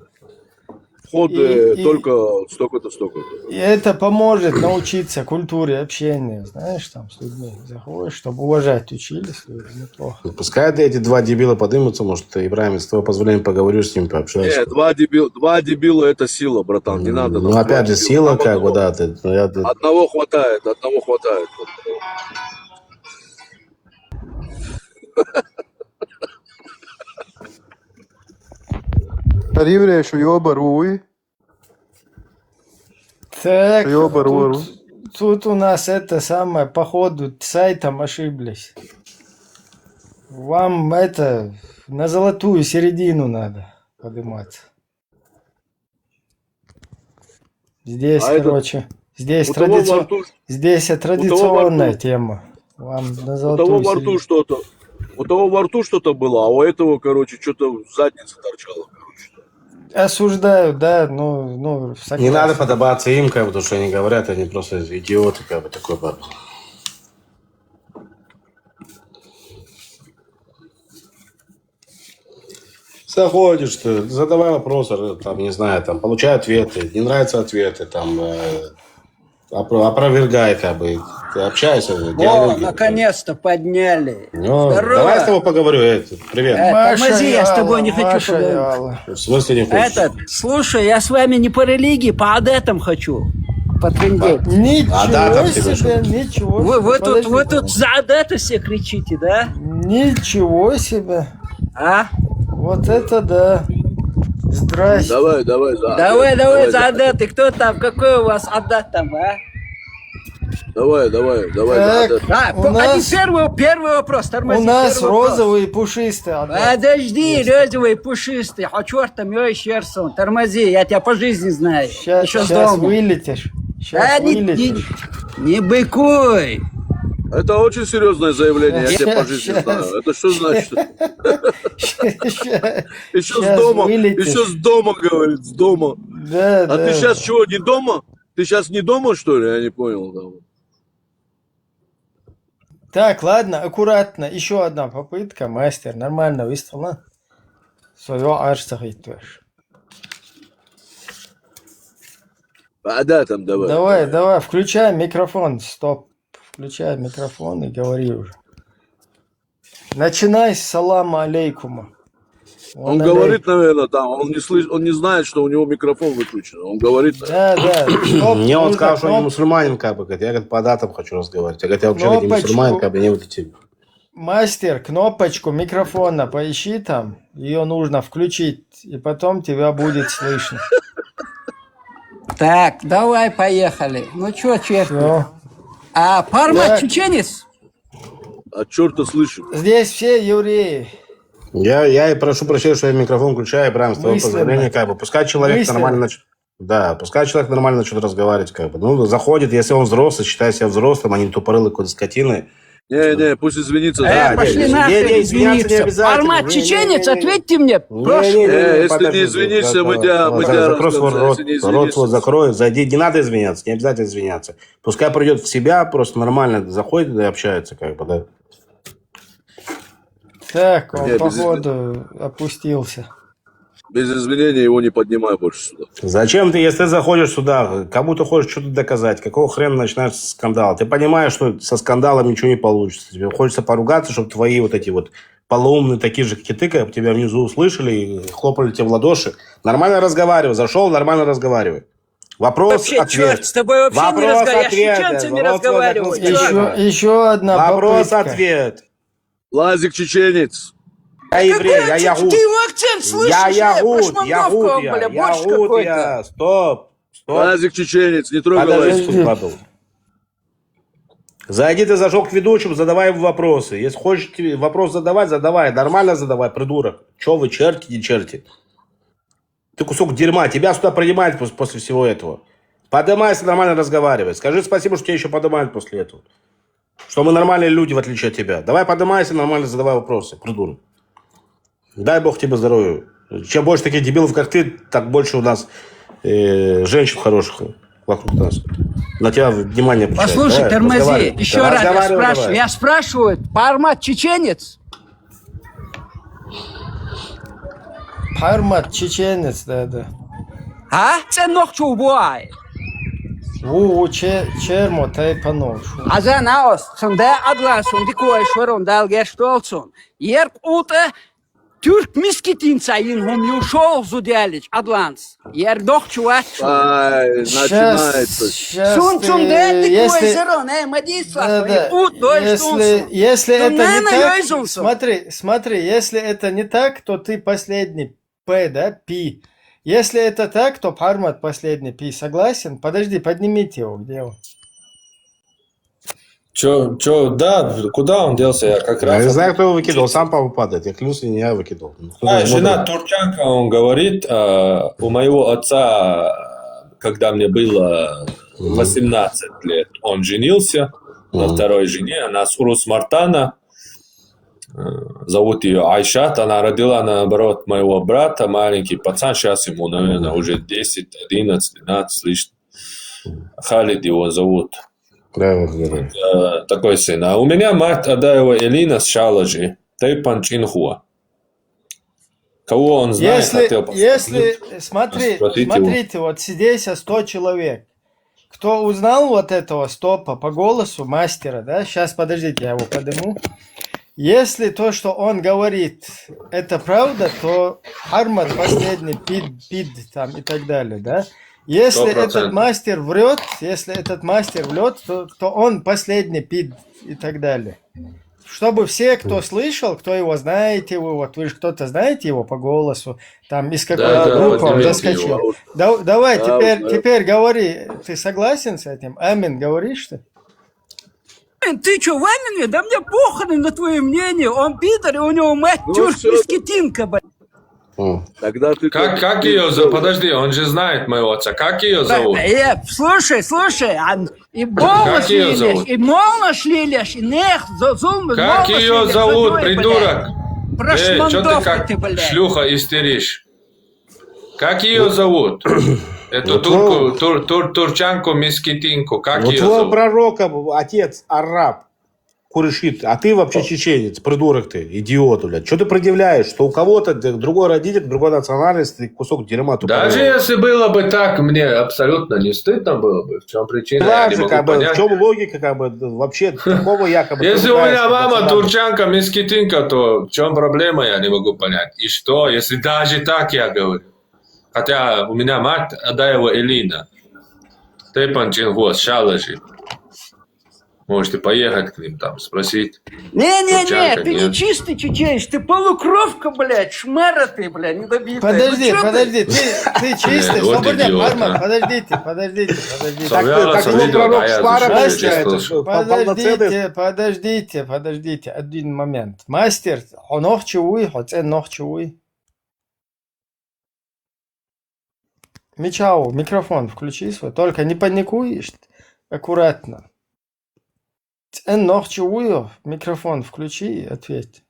Вход И- только столько-то, столько-то. И это поможет научиться культуре общения, знаешь, там с людьми заходишь, чтобы уважать учились люди, неплохо. Пускай эти два дебила поднимутся, может, Ибраим, с твоего позволения поговорю с ним, пообщаюсь. Не, два дебила это сила, братан, не надо. Ну, нам опять два же, дебила. сила, Нам как бы, одного- да. Одного хватает. Arrivederci, Йобаруй. Так, Ёбару. тут у нас это самое, походу, сайтом ошиблись. Вам это, на золотую середину надо подниматься. Здесь, А короче, здесь, У того во рту, здесь традиционная тема. Вам на у золотую того во середину. рту что-то. У того во рту что-то было, а у этого, короче, что-то в заднице торчало, короче. Осуждаю, да, ну, согласен. Не надо подобаться им, как бы, то, что они говорят, они просто идиоты, как бы, такой пап. Заходишь ты, задавай вопросы, там, не знаю, там, получай ответы, не нравятся ответы, там, опровергай, как бы, ты общайся, О, диалоги. наконец-то подняли. Ну, Здорово. давай с тобой поговорю, привет. Тормози, я с тобой не хочу Маша поговорить. Яла. В смысле не хочешь? Слушай, я с вами не по религии, по адетам хочу. Потрындеть. Ничего А да, там тебе себе, ничего Вы себе. вы Подожди. тут за адеты все кричите, да? Ничего себе. А? Вот это да. Здрасте. Давай, Давай за адеты. Кто там? Какой у вас адет там, а? Давай, Так, да. у нас, Первый вопрос, тормози. у нас первый вопрос. розовый и пушистый. отдать. Подожди, розовый, пушистый. А чертом, ой, Щерсон, тормози, я тебя по жизни знаю. Сейчас, Еще с сейчас дома. вылетишь. Да Сейчас не вылетишь. быкуй. Это очень серьезное заявление, я тебя по жизни Щас. знаю. Это что значит? Еще Щас с дома, вылетишь. еще с дома, говорит, с дома. Да, А да. ты сейчас чего, не дома? Ты сейчас не дома, что ли? Я не понял. Да. Так, ладно, аккуратно. Еще одна попытка, мастер. Нормально выставила. Свое арсахитвеш. А да, там давай. Давай, включай микрофон. Стоп. Включай микрофон и говори уже. Начинай с салама алейкума. Он говорит, наверное, там, он не слышит, он не знает, что у него микрофон выключен. Он говорит, Да. Стоп, Мне он нужно сказал, что он не кноп- мусульманин, как бы, говорит, я говорит, по датам хочу разговаривать. Я говорю, я вообще не Кнопочку. мусульманин, как бы, не вот эти. Мастер, кнопочку микрофона поищи там. Ее нужно включить, и потом тебя будет слышно. Так, давай, поехали. Ну чё, черт? Всё. А Парма Так. чеченец? от черта слышим. Здесь все евреи. Я и прошу прощения, что я микрофон включаю, прям с твоего Мысленно. позволения, как бы, пускай человек Мысленно. нормально начнет. Да, пускай человек нормально начнет разговаривать, как бы. Ну, заходит, если он взрослый, считает себя взрослым, а не тупорылый какой-то скотины. Не, пусть извинится. Да, Пошли не, нахрен извиняться не извиниться. обязательно. Формат Не-не-не-не. чеченец, ответьте мне. Прошу. если подожди, не извинишься, да, мы да, тебя да, закрой свой раскатаем, рот, если не рот извинишься. свой закрой, зайди, не надо извиняться, не обязательно извиняться. Пускай придет в себя, просто нормально заходит и общается, как бы, да. Так, он, Не, без походу, опустился. Без извинений его не поднимай больше сюда. Зачем ты, если ты заходишь сюда, кому ты хочешь что-то доказать, какого хрена начинается скандал? Ты понимаешь, что со скандалом ничего не получится. Тебе хочется поругаться, чтобы твои вот эти вот полоумные, такие же, как и ты, как бы тебя внизу услышали и хлопали тебе в ладоши. Нормально разговаривай, зашел, нормально разговаривай. Вопрос, Вообще, ответ. черт, с тобой вообще не Вопрос, разговариваю. Я с ответ, чеченцами вопрос, разговариваю. ответ. Чёрт. Еще одна Вопрос, попытка. ответ. Лазик чеченец. Я еврей, я ягут. Ты его акцент слышишь? Я ягут, пошмандовка, ягут бля, я, борщ ягут какой-то. я. Стоп, стоп. Лазик чеченец, не трогай Подожди, Лазик. секунду, Павел. Зайди, ты зашел к ведущему, задавай ему вопросы. Если хочешь вопрос задавать, задавай. Нормально задавай, придурок. Че вы, черти, не черти? Ты кусок дерьма. Тебя сюда принимают после всего этого. Подымайся, нормально разговаривай. Скажи спасибо, что тебя еще подымают после этого. Что мы нормальные люди, в отличие от тебя. Давай подымайся, нормально задавай вопросы, придурок. Дай бог тебе здоровья. Чем больше таких дебилов, как ты, так больше у нас женщин хороших вокруг нас. На тебя внимание обращают. Послушай, Давай, тормози, разговаривай. еще раз я Разговаривай, спрашиваю. давай. Я спрашиваю, Пармат чеченец? Пармат чеченец, да. А? Це ногчу буває. Чермо, тай паношу. Азан аос, сонда adlansın, dikoy şorum dalgeç olsun. Yerp uta Türk miskitin sayın hum yuşol zudeliç adlans. Yer dokçu atçu. Ай, начинается. Сейчас Сун сун де дикой если, зерон, мадисла. да, Ут дой если То это не на так, Йойзунсу. смотри, если это не так, то ты последний П, да, Пи. Если это так, то Пармат последний Пи. Согласен? Подожди, поднимите его, где он? Да, куда он делся? Я как Я раз... не знаю, кто его выкидывал. Сам папа падает. Я клянусь, не я выкидывал. жена турчанка, он говорит, у моего отца, когда мне было 18 лет, он женился на второй жене, она с Урус Мартана. Зовут ее Айшат, она родила, наоборот, моего брата, маленький пацан, сейчас ему, наверное, уже 10, 11, 12 лишь. Халид его зовут. Такой сын. А у меня мать Адаева Элина с Шалажи, Тейпан Чинхуа. Кого он знает, Если смотрите, вот здесь 100 человек. Кто узнал вот этого стопа по голосу, мастера, да? Сейчас, подождите, я его подниму. Если то, что он говорит, это правда, то Хармат последний, пид там и так далее, да? Если 100%. этот мастер врет, то он последний пид и так далее. Чтобы все, кто слышал, кто его знаете, вот вы же кто-то знаете его по голосу, там из какой-то группы он заскочил. Давай, теперь говори, ты согласен с этим? Амин, говоришь ты? Ты что, в Амине? Да мне похрен на твое мнение. Он пидор, и у него мать тюрк-мискетинка, блядь. Тогда ты... Как ее зовут? Подожди, он же знает моего отца. Как ее зовут? Слушай, и молнаш лилеш, и молнаш лилеш, и нех, Как ее зовут, придурок? Что ты как ты, блядь. шлюха истеришь? Как ее зовут? Эту турчанку Мискитинку. Как Вот ее твой зовут? пророк, отец араб, Курышит, а ты вообще чеченец, придурок ты, идиот, блядь. Что ты предъявляешь? Что у кого-то другой родитель, другой национальности, кусок дерьма тупого. Даже если было бы так, мне абсолютно не стыдно было бы. В чем причина, я не могу понять. В чем логика, вообще, такого якобы... Если у меня мама турчанка, Мискитинка, то в чем проблема, я не могу понять. И что, если даже так я говорю? Хотя у меня мать Адаева Элина. Тейпан Чинхуа, Шалажи. Можете поехать к ним там, спросить. Не, Турчанка, ты нет. не чистый чеченец, ты полукровка, блядь, шмара ты, блядь, недобитая. Подожди, ты чистый, Вот свободен, идиот, Харман, а. подождите. Совялся его видео, пророк да, я Шпара слушаю. Подождите, один момент. Мастер, он нохчевый, хотя нохчевый. Мичау, микрофон включи свой, только не паникуешь, аккуратно. Нохчевую, микрофон включи и ответь.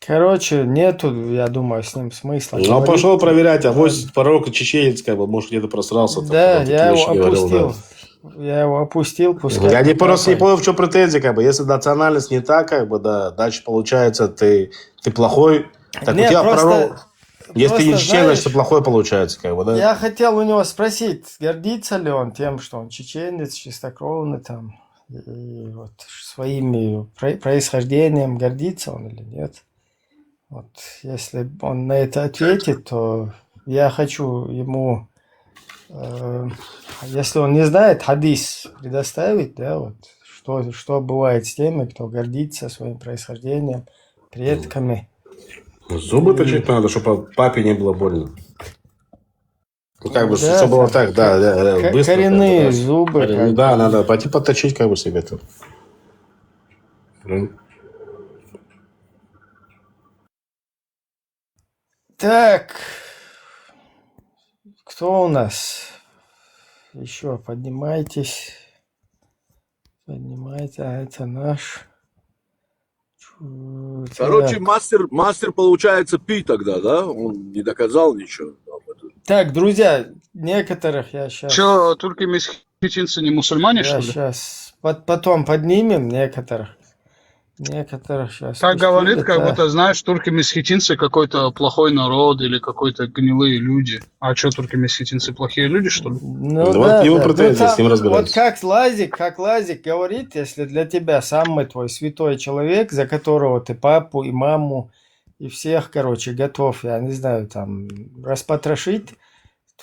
Короче, нету, я думаю, с ним смысла. Ну, говорить. пошел проверять, а вот пророк чеченец, может, где-то просрался. Да, там, я его вещи говорил, опустил. да. Я его опустил, пускай. Я просто не понял. понял, в чем претензия, Если национальность не так, да, дальше получается, ты плохой. Так Нет, у тебя просто- пророк... Если ты не просто, чечен, значит, ты знаешь, плохой получается, да? Я хотел у него спросить, гордится ли он тем, что он чеченец, чистокровный там, и вот своими происхождением гордится он или нет. Вот, если он на это ответит, то я хочу ему, если он не знает, хадис предоставить, да, вот, что бывает с теми, кто гордится своим происхождением, предками. Зубы точить надо, чтобы папе не было больно. Ну, Да, чтобы было так, да, быстро. коренные да, зубы. как Да, бы. надо пойти подточить себе там. Так, кто у нас? Еще поднимайтесь. Поднимайте, а это наш. Короче, Так. мастер получается пи тогда, да? Он не доказал ничего. Так, друзья, некоторых я сейчас... Че, турки-месхетинцы не мусульмане, что Я ли? сейчас потом поднимем некоторых. Некоторых сейчас... Так говорит, как будто, знаешь, турки-месхетинцы какой-то плохой народ или какой-то гнилые люди. А что, турки-месхетинцы плохие люди, что ли? Ну, Вот да, его да. претензии, там с ним разбирайтесь. Вот как Лазик говорит, если для тебя самый твой святой человек, за которого ты папу и маму и всех, короче, готов, я не знаю, там, распотрошить,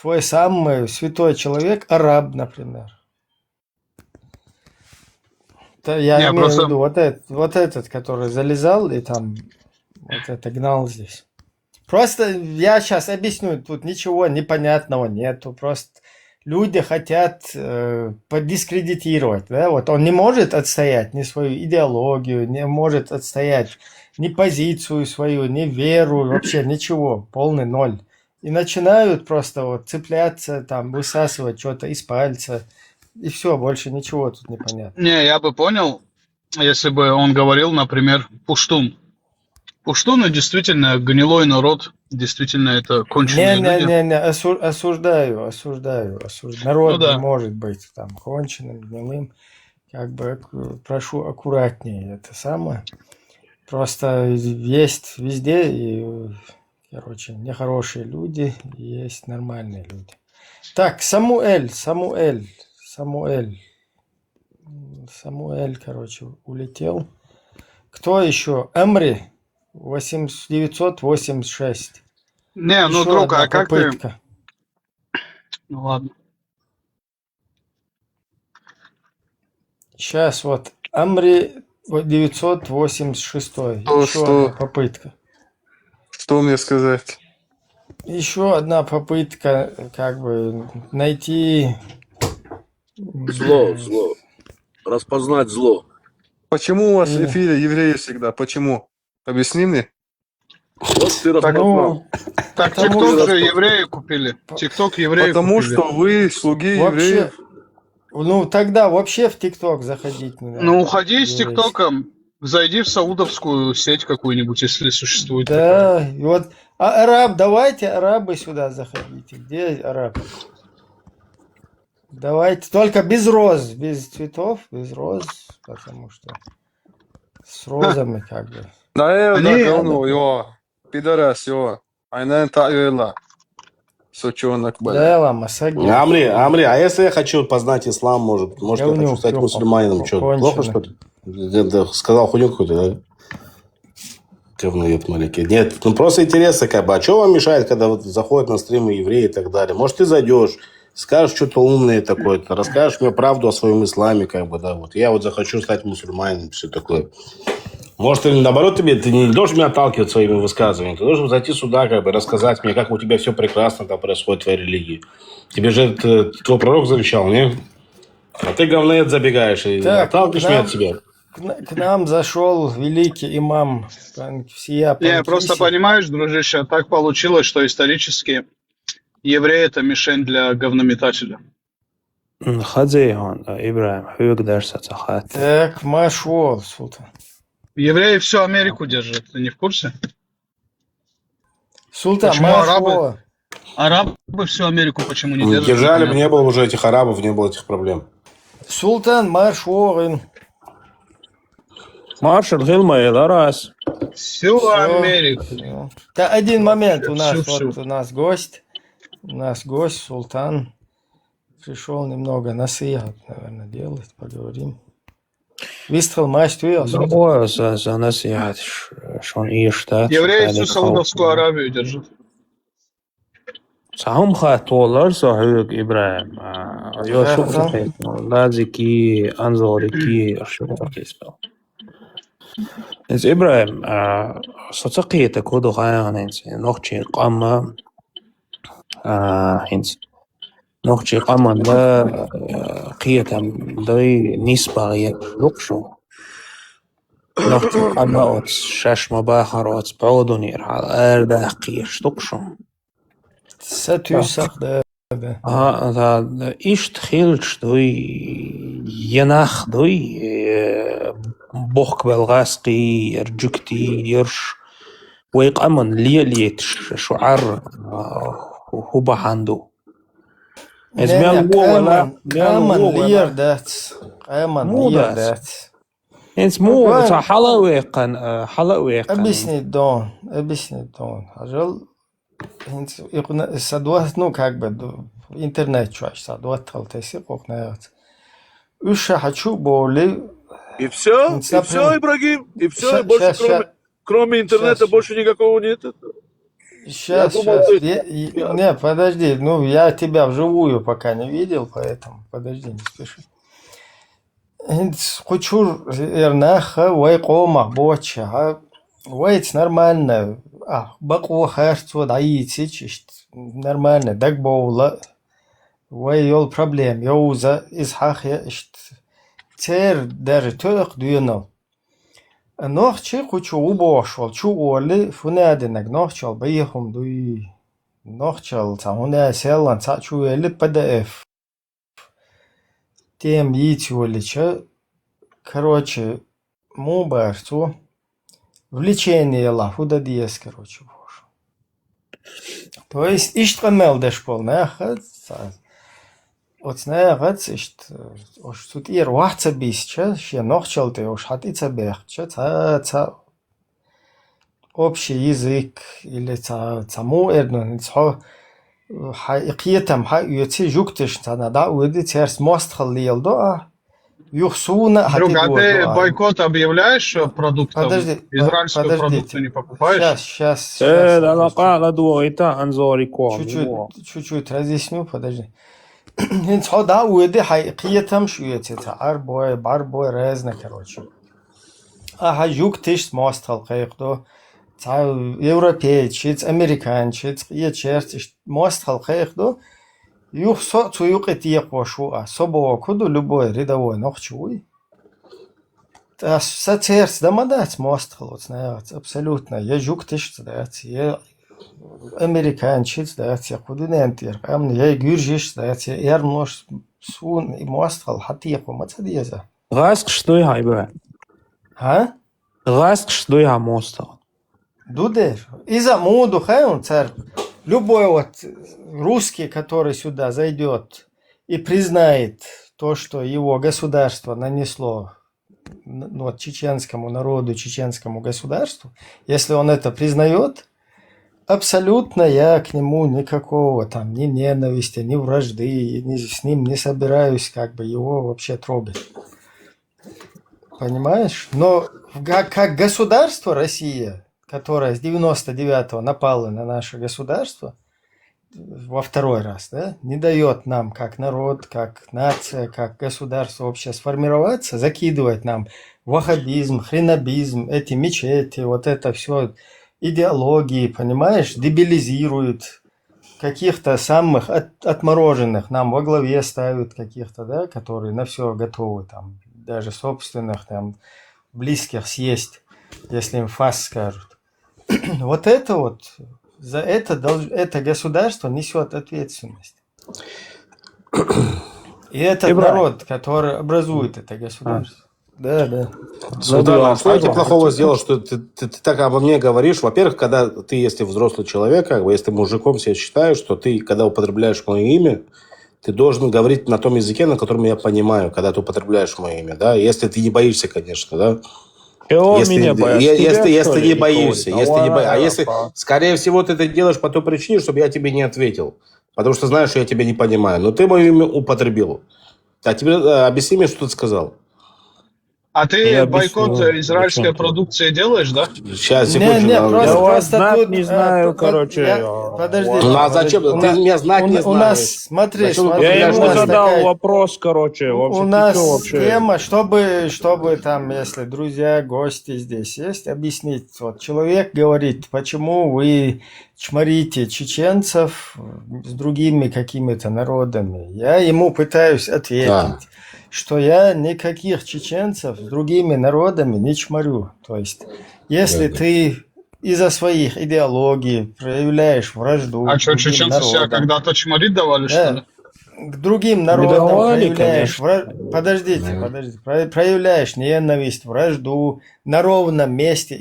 твой самый святой человек араб, например. Я Не, имею просто- в виду вот этот, который залезал и там вот это гнал здесь. Просто я сейчас объясню, тут ничего непонятного нету, просто люди хотят подискредитировать, да, вот он не может отстоять ни свою идеологию, не может отстоять ни позицию свою, ни веру, вообще ничего, полный ноль. и начинают просто вот цепляться, там, высасывать что-то из пальца. И все, больше ничего тут не понятно. Не, я бы понял, если бы он говорил, например, пуштун. Пуштуны действительно гнилой народ, действительно это конченые люди. Не-не-не, осуждаю. Народ Ну да. не может быть там конченым, гнилым. Как бы прошу аккуратнее это самое. Просто есть везде, и, короче, нехорошие люди, и есть нормальные люди. Так, Самуэль, короче, улетел. Кто еще? Эмри, 986. Не, ну, Еще друг, одна а как ты... попытка. Ну, ладно. Сейчас вот Амри 986. Еще одна попытка. Что мне сказать? Еще одна попытка, как бы, найти... Зло. Распознать зло. Почему у вас в Или- эфире евреи всегда? Почему? Объясни мне. Вот ты Так, распознал. Так, Потому ТикТок что- же евреи купили. ТикТок евреи Потому купили. что вы слуги Вообще, евреев. ну тогда вообще в ТикТок заходить не надо. Ну, уходи с Еврейский. ТикТоком, зайди в саудовскую сеть какую-нибудь, если существует такая. Да, и вот, давайте арабы сюда заходите. Где араб? Давайте, только без роз, без цветов, без роз, потому что с розами как бы. Да, Они- говно, йо. Пидорас, йо. Айнен та'юэла. Сучонок, блядь. Да, масаги. Амри, а если я хочу познать ислам, может я Говнюк, хочу стать ёпа, мусульманином, что, конченый. плохо, что ли? Я сказал хуйню какую-то, да? Говно, еб маленький. Нет, ну просто интересно, как бы, а что вам мешает, когда вот заходят на стримы евреи и так далее? Может, ты зайдешь, скажешь что-то умное такое-то, расскажешь мне правду о своем исламе, как бы, да, вот. Я вот захочу стать мусульманином, все такое. Может, или наоборот, ты не должен меня отталкивать своими высказываниями. Ты должен зайти сюда, как бы, рассказать мне, как у тебя все прекрасно там происходит в твоей религии. Тебе же это твой пророк завещал, не? А ты, говноед, забегаешь и Так, отталкиваешь к меня нам- от себя. К нам зашел великий имам всея Не, просто Панкиси. понимаешь, дружище, так получилось, что исторически евреи это мишень для говнометателя. خزيهون إبراهيم حيوك درس تخات Так, Машуол, Султан. Евреи всю Америку держат, ты не в курсе? Султан, Почему арабы? Машуол. Арабы всю Америку почему не Не держат? держали бы, непонятно. не было уже этих арабов, не было этих проблем. Султан Машуол. مارشال غيلما إلى راس Всю Всё. Америку. Да, один момент, у нас Всю. вот у нас гость, Султан. Пришел немного насыгат, наверное, делать, поговорим. Вистрел мастер. هو نصيحة شون إيشتات Евреи всю Саудовскую Аравию держат. هم خاطولر صحيح إبراهيم يو شو Хорошо. لازكي أنظركي شو اسمه إز إبراهيم صدقية كودو خاين نوختي قامة هنس نوختي قامة لا قية داي نسبة يقشو نوختي قامة أوت شاش مباخر أوت بعودوني على أردا قيش تقشو Сатюсах, да. هذا إيش تخيلش دوي يناخ دوي بوخك بالغاسقي يرجكتي يرش ويقامن ليتش شعر هو بحاندو إزميل هو ولا Каман лир дат. Каман مو лир دات. дат. إنت مو Правильно. حلوة Объяснить Дон. Ажал, садуат, ну, как бы, интернет чуаш, садуат талтеси, кохнаят. Уша хочу боли. И все, Например, Ибрагим, и все, ща- и больше ща- кроме интернета щас. больше никакого нет. Сейчас. думал, Не, подожди, ну, я тебя вживую пока не видел, поэтому подожди, не спеши. Хочу эрнаха, вайкома, боча, вайц нормально. Баку харцу, даитич, нормально, так боула. Вай йол проблем, йоуза исхах я тер даже тök дюнал. Нохчи хочу убошвал, чу оли фунадинак нохчал бейхум дуи нохчал, он селан, цачу или PDF. Тем яйцо короче, мубарцу, влечение лахуда диес, короче, боже. То есть, иштрамел дешпол, вот знаешь, уж тут и руахца бисча, ще нохчал ты уж хатица бехча, общий язык или цаму эрну, حقيقة يتي جوكتش أنا دا ودي تيرس мост خليل دا يخصونا Друг, а ты هتدور бойкот объявляешь продуктам? подожди Израильскую продукцию не покупаешь? сейчас العلاقة غدوة أنزوري كوام чуть-чуть разъясню подожди انت دا ودي حقيقة شو يتي барбой разно короче جوكتش мост خليل دا европеец, американец, ечерц, мост халкехдо, юх соцу юкет якошуа, собо куду любой рядовой нохчуй. Сацерц дамадать мост халот, знаете, абсолютно. Я жуктиш, знаете, я американец, знаете, я куду нентир, я гюржиш, знаете, я множ сун и мост хал хатиеху, мацадеза. غاسق شتوي هاي بقى غاسق شتوي ها موستر Дудер. Из-за моду он царь. Любой вот русский, который сюда зайдет и признает то, что его государство нанесло вот, чеченскому народу, чеченскому государству, если он это признает, абсолютно я к нему никакого там ни ненависти, ни вражды, с ним не собираюсь как бы его вообще трогать. Понимаешь? Но как государство Россия, которая с 99-го напала на наше государство во второй раз, да, не дает нам как народ, как нация, как государство вообще сформироваться, закидывает нам ваххабизм, хренобизм, эти мечети, вот это все идеологии, понимаешь, дебилизирует каких-то самых отмороженных, нам во главе ставят каких-то, да, которые на все готовы, там, даже собственных, там, близких съесть, если им фас скажут. Вот это вот, за это государство несет ответственность. И этот народ, который образует это государство. Да. Султан, что я тебе плохого сделал, что ты так обо мне говоришь? Во-первых, когда ты, если взрослый человек, как бы, если ты мужиком себя считаешь, что ты, когда употребляешь мое имя, ты должен говорить на том языке, на котором я понимаю, когда ты употребляешь мое имя, да? Если ты не боишься, конечно, да? Если не боишься, а если, скорее всего, ты это делаешь по той причине, чтобы я тебе не ответил, потому что знаешь, что я тебя не понимаю, но ты мое имя употребил. А тебе объясни мне, что ты сказал. А ты бойкот израильской продукции делаешь, да? Сейчас, секундочку. Не, просто тут... не знаю, короче. Подожди. Ну, а зачем? Ты меня знать не знаешь. У нас, смотри. Я ему задал вопрос, короче. У нас тема, чтобы там, если друзья, гости здесь есть, объяснить. Вот человек говорит, почему вы чморите чеченцев с другими какими-то народами. Я ему пытаюсь ответить. Что я никаких чеченцев с другими народами не чморю. То есть, если ты из-за своих идеологий проявляешь вражду... А что, чеченцы себя когда-то чморить давали, что ли? К другим народам проявляешь... Подождите. Проявляешь ненависть, вражду на ровном месте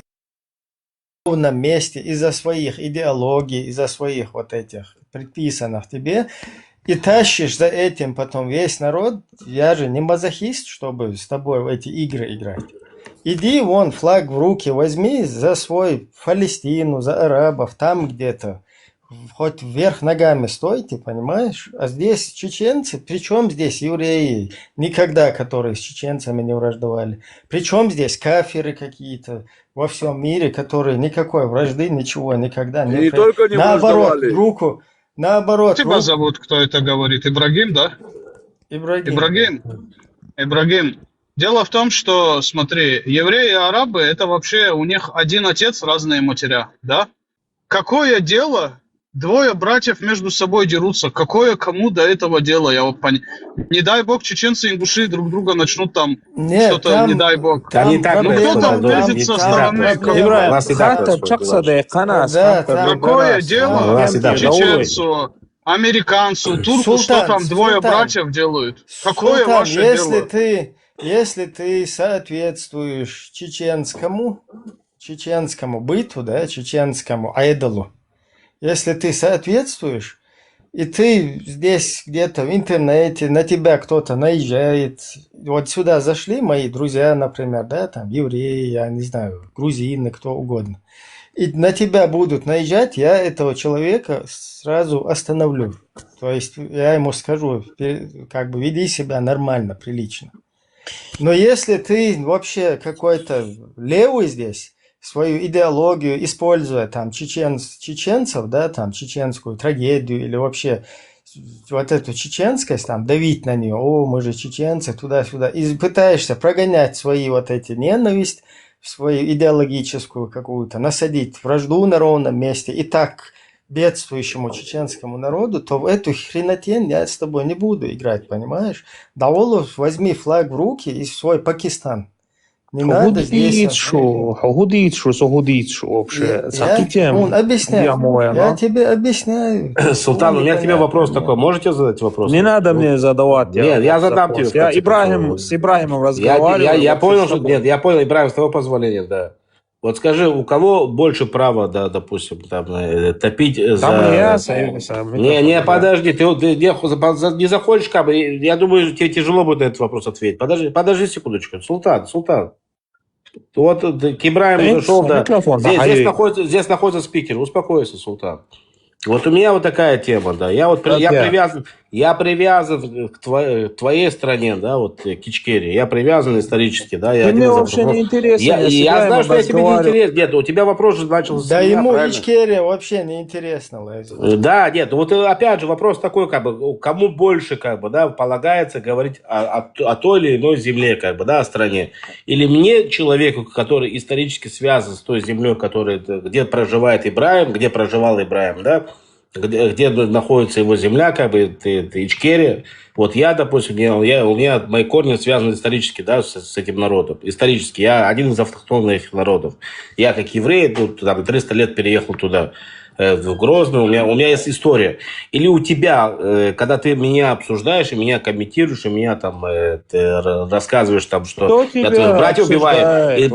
из-за своих идеологий, из-за своих вот этих предписанных тебе... И тащишь за этим потом весь народ. Я же не мазохист, чтобы с тобой в эти игры играть. Иди вон, флаг в руки возьми за свой Палестину, за арабов, там где-то. Хоть вверх ногами стойте, понимаешь? А здесь чеченцы, причем здесь евреи, никогда которые с чеченцами не враждовали. Причем здесь кафиры какие-то во всем мире, которые никакой вражды, ничего никогда не... Не только не наоборот, враждовали. Наоборот. Тебя зовут, кто это говорит? Ибрагим, да? Ибрагим. Дело в том, что, смотри, евреи и арабы, это вообще у них один отец, разные матеря, да? Какое дело двое братьев между собой дерутся. Какое кому до этого дело? Я вот Не дай бог, чеченцы и ингуши друг друга начнут там Нет, что-то, не дай бог. Там не так Ну происходит, кто там да, влезет не со так стороны? происходит. Кого? Ибраим, У нас не так хата происходит, чаксаде канас, Да, хата там Какое раз, У дело нас не так. чеченцу, американцу, турку, что Султан, там двое Султан. братьев делают? Какое Султан, ваше дело? если ты соответствуешь чеченскому быту, да, чеченскому айдолу, если ты соответствуешь, и ты здесь где-то в интернете, на тебя кто-то наезжает. Вот сюда зашли мои друзья, например, да, там евреи, я не знаю, грузины, кто угодно. И на тебя будут наезжать, я этого человека сразу остановлю. То есть я ему скажу, как бы веди себя нормально, прилично. Но если ты вообще какой-то левый здесь, свою идеологию используя там чеченцев, да, там чеченскую трагедию или вообще вот эту чеченскость, там давить на нее, о, мы же чеченцы, туда-сюда, и пытаешься прогонять свои вот эти ненависть, свою идеологическую какую-то, насадить вражду на ровном месте и так бедствующему чеченскому народу, то в эту хренотень я с тобой не буду играть, понимаешь? Даолов, возьми флаг в руки и свой Пакистан. Не надо здесь... Гудицшу вообще. Он объясняет. Я тебе объясняю. Султан, у меня к тебе вопрос такой. Можете задать вопрос? Не надо мне задавать. Нет, я задам тебе. Я с Ибрагимом разговариваю. Я понял, что... Нет, я понял, Ибрагим, с твоего позволения, да. Вот скажи, у кого больше права, да, допустим, там, топить за... Там я, Не, подожди, ты не захочешь, как бы, я думаю, тебе тяжело будет на этот вопрос ответить. Подожди секундочку. Султан. Вот к Ибрагиму зашел, да. Здесь находится спикер. Успокойся, Султан. Вот у меня вот такая тема, да. Я привязан к твоей стране, да, вот к Ичкерии. Я привязан исторически, да. Ты мне вообще не интересен. Я знаю, что я тебе не интересен. Нет, у тебя вопрос же начался. Да ему Ичкерия вообще не интересно. Да, нет, вот опять же вопрос такой, как бы, кому больше, как бы, да, полагается говорить о той или иной земле, как бы, да, о стране. Или мне, человеку, который исторически связан с той землей, где проживает Ибрагим, где проживал Ибрагим, да, где находится его земля, как бы, Ичкерия. Вот я, допустим, у меня мои корни связаны исторически, да, с этим народом. Исторически. Я один из автохтонных народов. Я, как еврей, тут, там, 300 лет переехал туда, в Грозный. У меня есть история. Или у тебя, когда ты меня обсуждаешь, и меня комментируешь, и меня там рассказываешь, там, что я твоих братьев убиваю.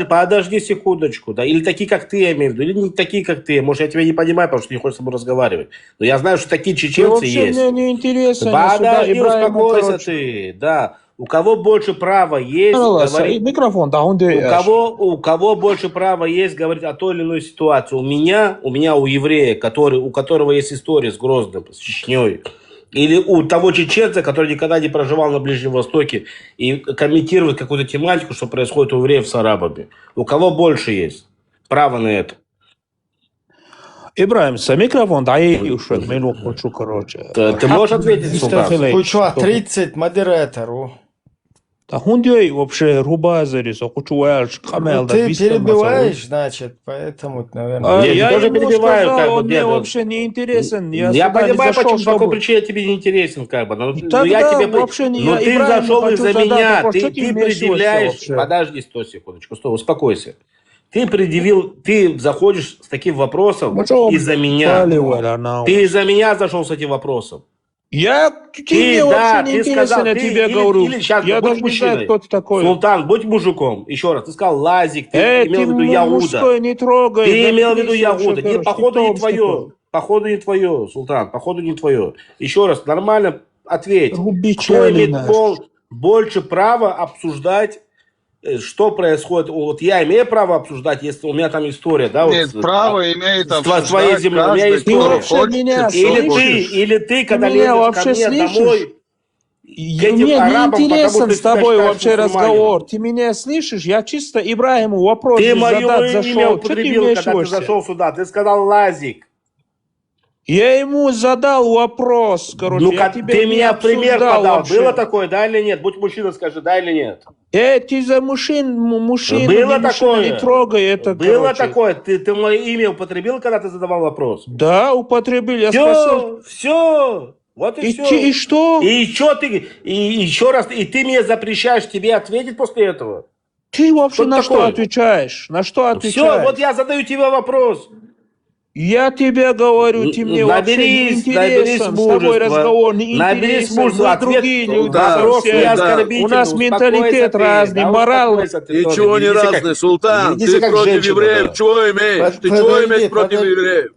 Подожди секундочку. Да? Или такие, как ты, я имею в виду. Или не такие, как ты. Может, я тебя не понимаю, потому что не хочешь с собой разговаривать. Но я знаю, что такие чеченцы есть. Мне не интересно. Подожди, успокойся ты. Да. У кого больше права есть говорить... Микрофон, да, он у кого больше права есть говорить о той или иной ситуации? У меня, у еврея, у которого есть история с Грозным, с Чечней, или у того чеченца, который никогда не проживал на Ближнем Востоке и комментирует какую-то тематику, что происходит у евреев с арабами. У кого больше есть право на это? Ибрагим, микрофон, да, я ушел, минут хочу, короче. Ты можешь ответить, Султан? Куча, 30 модератору. Да хундей вообще рубазерис, хочу уэлш, камел, да, ты перебиваешь, значит, поэтому, наверное... Я тоже перебиваю, сказал, как бы. Он мне вообще не интересен. Я понимаю, по какой причине я тебе не интересен, как бы. Но я тебе... вообще не... Но ты зашел из-за меня, ты предъявляешь... Вообще? Подожди, 100 секундочку, успокойся. Ты заходишь с таким вопросом из-за меня. Ты из-за меня зашел с этим вопросом. Ты мне вообще не интересен, я тебе говорю. Я даже не знаю, кто ты такой. Султан, будь мужиком. Еще раз, ты сказал Лазик, ты имел в виду Яуда. Не трогай. Ты имел в виду Яуда. Нет, походу не твое. Походу не твое, Султан, походу не твое. Еще раз, нормально ответь. Кто имеет больше права обсуждать, что происходит? Вот я имею право обсуждать, если у меня там история, да? Нет, вот, право имеет обсуждать твоей земли, у меня история. Или ты, когда лезешь ко мне домой, мне не интересен с тобой вообще разговор. Ты меня слышишь? Я чисто Ибрагиму вопрос ты задать мое имя зашел. употребил, когда ты зашел сюда. Ты сказал Лазик. Я ему задал вопрос, короче, я Ну-ка, тебе ты не меня пример обсуждал подал. вообще. Было такое, да или нет? Будь мужчина, скажи, да или нет? Эти за мужчину, Было не такое? трогай это, Было короче. такое? Ты мое имя употребил, когда ты задавал вопрос? Да, употребил, я спросил. Все. Вот и все. И что? И что ты, и еще раз, и ты мне запрещаешь тебе ответить после этого? Ты вообще Что на что такое? отвечаешь? На что Все, отвечаешь? вот я задаю тебе вопрос. Я тебе говорю, ты мне вообще не Наберись интересен, с тобой мужества. разговор не Наберись интересен. мужества. Мы Ответ, другие люди вопрос совсем. не да. оскорбительный. У нас Успокойся менталитет ты, разный, да, мораль. успокойся ты тоже. Ничего не Веди себя разный, как- Султан. веди Ты себя как против женщина, евреев да. что имеешь? Ты что Подожди, имеешь против подожди. евреев?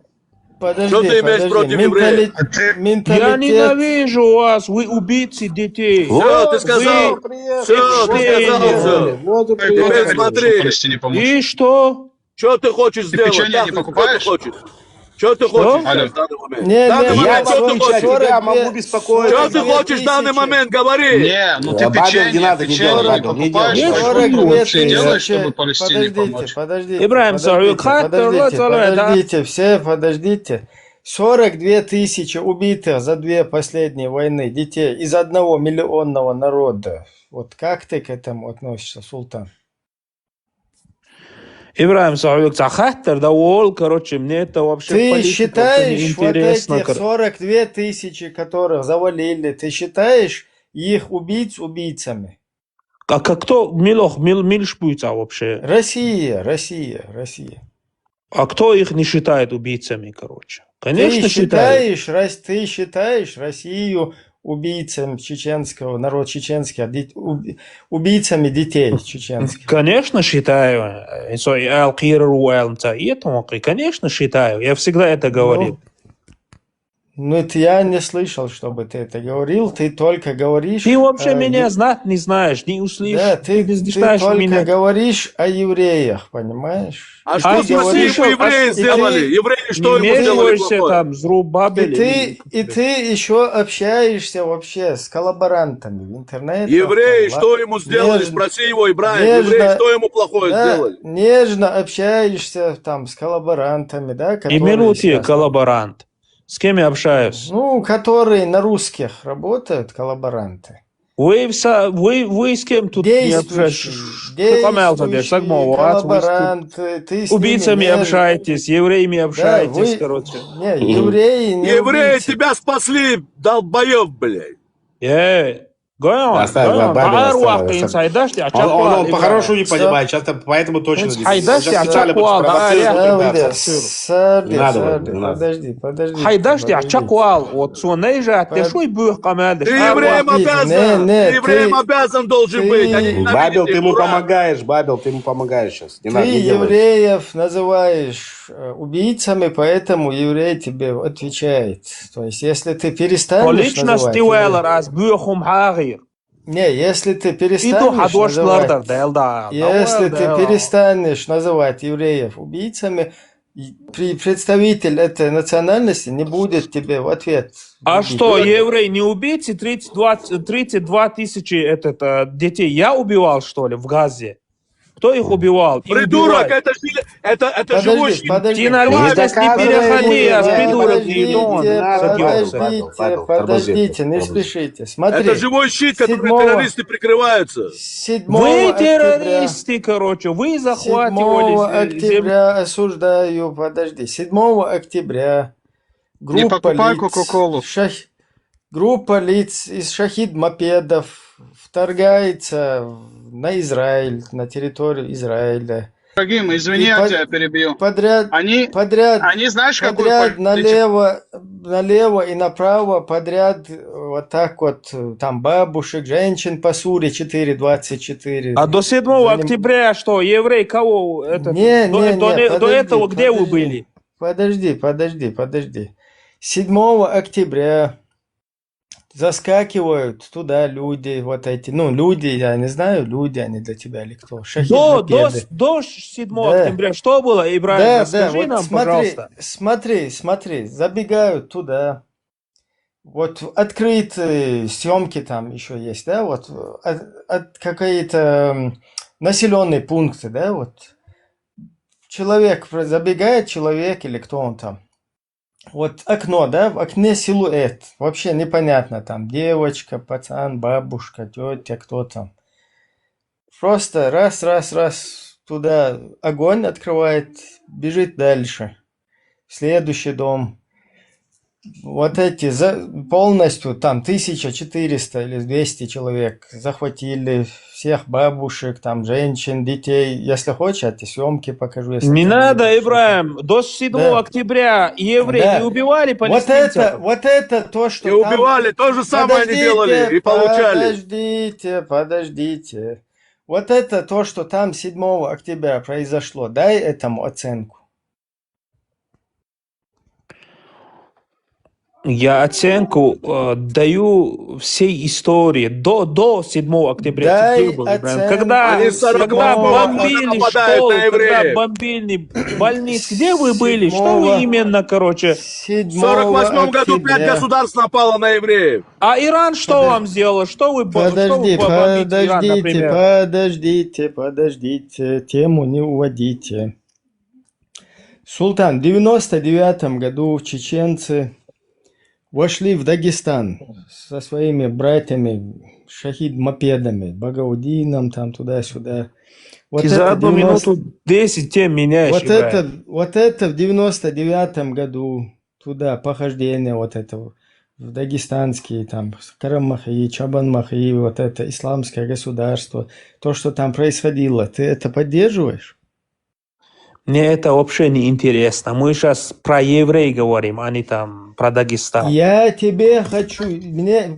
Подожди, Что ты имеешь против евреев? Я Менталитет. ненавижу вас, вы убийцы детей. Все, ты сказал. Вы Все, ты сказал все. Вот и Теперь приехали. смотри. Чтобы Палестине помочь. И что? Что ты хочешь сделать? печенье не Что ты покупаешь? хочешь? Что ты хочешь Алло. сделать в данный момент? Не, В данный не, момент Я, в что ты отличие от хочешь? тебя, могу беспокоиться. Что ты 42 хочешь в данный тысячи. момент? Говори. Не, ну ты Бабел не печенье, надо, не печенье делай, не Бабел, не покупаешь, делай. а что 42 ты вообще делаешь, тысячи. чтобы Палестине помочь? Подождите, все подождите. 42 тысячи убитых за две последние войны детей из 1 миллионного народа. Вот как ты к этому относишься, Султан? Ибраим Саулюк Захаттер, да ол, короче, мне это вообще Ты политика считаешь вот неинтересно. этих 42 тысячи, которых завалили, ты считаешь их убийц убийцами? А как кто мильшпуйца вообще? Россия. А кто их не считает убийцами, короче? Конечно, Ты считает. считаешь Россию убийцами чеченского, народ чеченский, убийцами детей чеченских? Конечно, считаю. Конечно, считаю. Я всегда это говорил. Ну, это я не слышал, чтобы ты это говорил. Ты только говоришь... Ты вообще меня не- знать не знаешь, не услышишь. Да, ты не знаешь только меня. говоришь о евреях, понимаешь? А И что ты с Россией говоришь- бы евреи и сделали? ты- Евреи что ему Не сделали вмешивайся плохое? там с Рубабелем. И ты еще общаешься вообще с коллаборантами в интернете. Евреи там, что ему сделали? нежно- Спроси его, Ибраим. нежно- Евреи что ему плохое да, сделали? нежно общаешься там с коллаборантами, да, И которые минуте сейчас- коллаборант. С кем я общаюсь? Ну, которые на русских работают, коллаборанты. Вы с кем тут не общаетесь? Коллаборанты. Ты с Убийцами ними не- общаетесь, евреями общаетесь, вы- короче. Не, евреи не Евреи убийцы. тебя спасли, долбоев, блядь. Оставь, Бабеля, оставь. Он по-хорошему не понимает, сейчас поэтому точно... Хайдашти, Сейчас специально будет Ачакуал, да, спровоцировать, я- ребята. Сади, Не надо, Сади, не надо. подожди. Хайдашти, подожди. Ачакуал. Вот сонейжа, ты Под- шуй бух командыш. Ты евреем Вахид, обязан. не, Ты евреем ты- обязан должен ты- быть. Они ненавидят Бабел, ты их, ему дурак. помогаешь, Бабел, ты ему помогаешь сейчас. Не надо, Ты не делай. евреев называешь убийцами, поэтому еврей тебе отвечает. То есть, если ты перестанешь Личность называть Тивелер, аз бюхум хагир. Не, если ты Иду перестанешь хадошлардер, называть... делда. Если ты перестанешь называть евреев убийцами, представитель этой национальности не будет тебе в ответ. А любить. что, еврей не убийцы? 32 тысячи детей я убивал, что ли, в Газе? Кто их убивал? И Придурок, убивает. это живущий. Подожди. Ты нормальность не переходи, а с придурок не Подождите, не спешите. Смотри, Это живой щит, которым 7 террористы прикрываются. 7 Вы октября, террористы, короче, вы 7 захватывали землю. октября осуждаю, подожди, 7 октября Не покупай лиц, Кока-Колу. группа лиц из шахид-мопедов вторгается на Израиль, на территорию Израиля. Дорогим, извини, И я под- тебя перебью. Подряд, Они знаешь, какой подряд политик- налево и направо, подряд вот так вот, там бабушек, женщин по Суре 4:24. А до 7 октября что, еврей кого? До подожди, этого где вы подожди. были? Подожди. 7 октября заскакивают туда люди, вот эти, люди, я не знаю, люди они для тебя или кто, шахид-мопеды. До 7 Да. октября что было, Ибраим? Да, Расскажи вот нам, пожалуйста. смотри, забегают туда. Вот открытые съемки там еще есть, да, вот от какие-то населенные пункты, да, вот. Забегает человек или кто он там. Вот окно, да, в окне силуэт. Вообще непонятно, там девочка, пацан, бабушка, тетя, кто там. Просто раз, туда огонь открывает, бежит дальше. Следующий дом. Вот эти полностью там 1400 или 200 человек захватили всех бабушек, там женщин, детей. Если хочешь, я тебе съемки покажу. Если Не ты надо, видишь, что там. Ибраим. До 7 Да. октября евреи не Да. убивали палестинцев. Вот это то, что И там... убивали, то же самое они делали и получали. Подождите. Вот это то, что там 7 октября произошло. Дай этому оценку. Я оценку даю всей истории до 7 октября. Ты Дай где был, Ибраим? оценку Когда, Они с 47 когда года бомбили нападают школы, на когда евреев. бомбили больницы, где вы были? Что вы 7 именно, короче? В 48 году 5 октября. государств напало на евреев. А Иран что вам сделал? Что вы бомбите Иран, например? Подождите, тему не уводите. Султан, в 99 году чеченцы вошли в Дагестан со своими братьями, шахид-мопедами, Багаудином, там туда-сюда. Вот Ты это за одну 90 минуту 10 тем меняешь, Ибраим. вот это в 99 году туда похождение вот этого в дагестанские там Карамахи, Чабанмахи, вот это исламское государство, то, что там происходило, ты это поддерживаешь? Мне это вообще не интересно. Мы сейчас про евреев говорим, а не там про Дагестан. Я тебе хочу,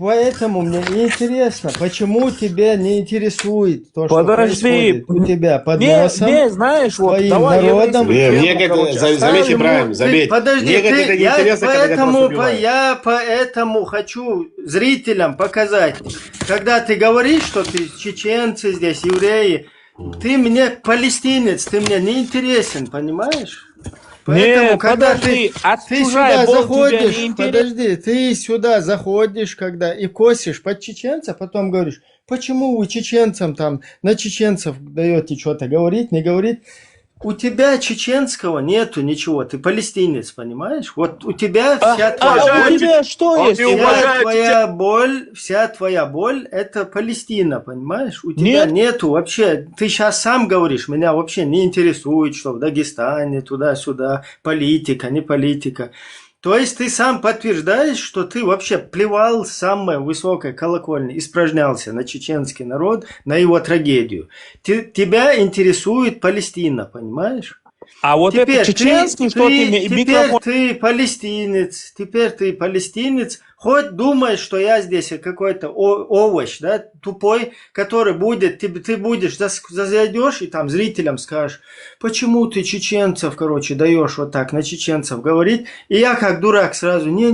поэтому мне не интересно, почему тебя не интересует то, что Подожди. происходит у тебя под Не, носом, знаешь, вот твоим давай народом. еврейскую Мне тему, как-то, короче, заметь, Ибраим, Ты- заметь. Подожди, Мне как это не я интересно, когда тебя просто убивают. я поэтому хочу зрителям показать, когда ты говоришь, что ты чеченцы здесь, евреи, ты мне палестинец, ты мне не интересен, понимаешь? Не, когда подожди, от ты чужая сюда боль тебя заходишь, не интересна. подожди, ты сюда заходишь, когда и косишь под чеченца, потом говоришь, почему вы чеченцам там, на чеченцев даете что-то говорить, не говорить. У тебя чеченского нету ничего, ты палестинец, понимаешь? Вот у тебя вся твоя А у боль, тебя что Он есть? не Ибраим? уважает вся твоя боль это Палестина, понимаешь? У тебя Нет. нету вообще, ты сейчас сам говоришь, меня вообще не интересует, что в Дагестане, туда-сюда, политика, не политика. То есть ты сам подтверждаешь, что ты вообще плевал с самой высокой колокольни, испражнялся на чеченский народ, на его трагедию. Тебя интересует Палестина, понимаешь? А вот это чеченский, что ты микрофон... Теперь ты палестинец, хоть думаешь, что я здесь какой-то овощ, да, тупой, который будет, ты будешь, зайдешь и там зрителям скажешь, почему ты чеченцев, короче, даешь вот так на чеченцев говорить, и я как дурак сразу, не,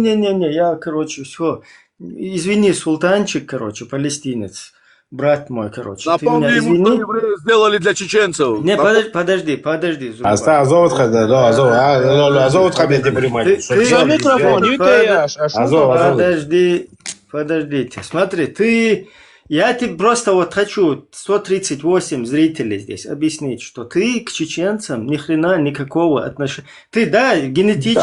я, короче, все, извини, султанчик, короче, палестинец. Брат мой, короче, Напомни ты меня ему, извини. что евреи сделали для чеченцев. Не, подожди, Зубар. Азов тебя не понимает. Что Ты- делать, За микрофон, делать? ютеяш. А что Азов, там? Азов. Подождите. Смотри, я тебе просто вот хочу 138 зрителей здесь объяснить, что ты к чеченцам ни хрена никакого отношения. Ты, да, генетически,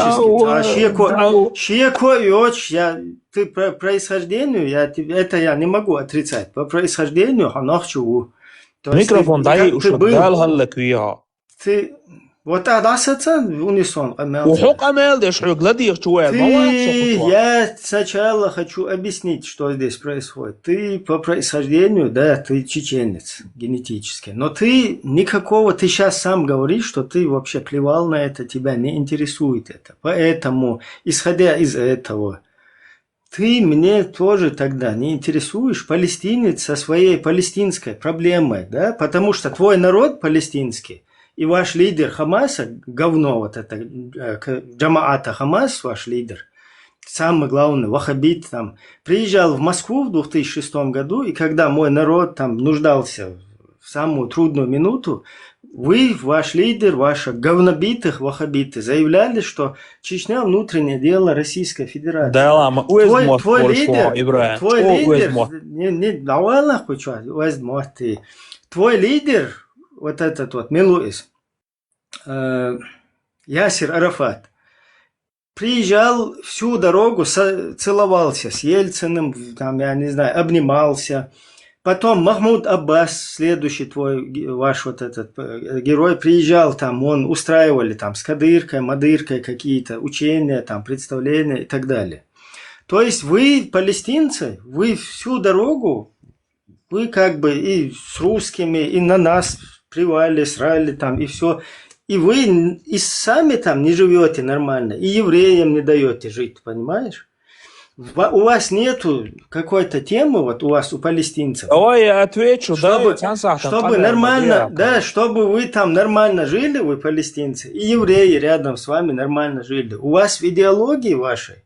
щеко и очень, ты по происхождению, это я не могу отрицать. По происхождению, ханахчу. Микрофон дай ушок, дал هلك وياها. Ты, вот унисон. وحق امال ديش حق لا دير شوال ما Я сначала хочу объяснить, что здесь происходит. Ты по происхождению, да, ты чеченец генетически, но ты ты сейчас сам говоришь, что ты вообще плевал на это, тебя не интересует это. Поэтому, исходя из этого, ты мне тоже тогда не интересуешь, палестинец со своей палестинской проблемой, да, потому что твой народ палестинский, и ваш лидер Хамаса, говно вот это, Джамаата Хамас, ваш лидер, самый главный, ваххабит, там, приезжал в Москву в 2006 году, и когда мой народ там нуждался в самую трудную минуту, вы, ваш лидер, ваши говнобитых ваххабиты заявляли, что Чечня внутреннее дело Российской Федерации. Да ладно, Твой лидер, твой лидер, вот этот вот Мелуис, Ясир Арафат, приезжал всю дорогу, целовался с Ельциным, там, я не знаю, обнимался. Потом Махмуд Аббас, следующий ваш вот этот герой, приезжал там, он устраивали там с Кадыркой, Мадыркой какие-то учения, там, представления и так далее. То есть вы, палестинцы, вы всю дорогу, вы как бы и с русскими, и на нас плевали, срали там, и все. И вы и сами там не живете нормально, и евреям не даете жить, понимаешь? У вас нету какой-то темы, вот у вас, у палестинцев, Давай я отвечу, чтобы, да, чтобы нормально, да, чтобы вы там нормально жили, вы палестинцы, и евреи рядом с вами нормально жили. У вас в идеологии вашей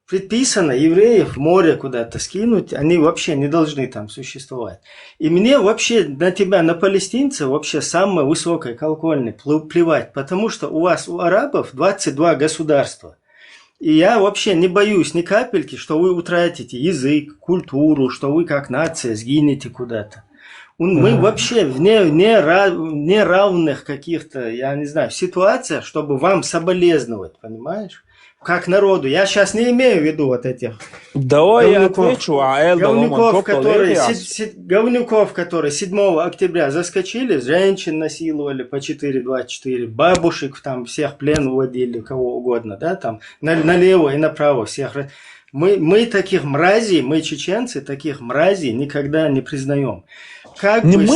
предписано евреев в море куда-то скинуть, они вообще не должны там существовать. И мне вообще на тебя, на палестинцев, вообще самой высокой колокольни плевать, потому что у вас, у арабов, 22 государства. И я вообще не боюсь ни капельки, что вы утратите язык, культуру, что вы как нация сгинете куда-то. Мы вообще в неравных каких-то, я не знаю, ситуациях, чтобы вам соболезновать, понимаешь? Как народу. Я сейчас не имею в виду вот этих Давай я отвечу, говнюков, которые 7 октября заскочили, женщин насиловали по 4-24, бабушек там всех в плен уводили, кого угодно, да, там налево и направо всех. Мы таких мразей, мы чеченцы, таких мразей никогда не признаем. Как бы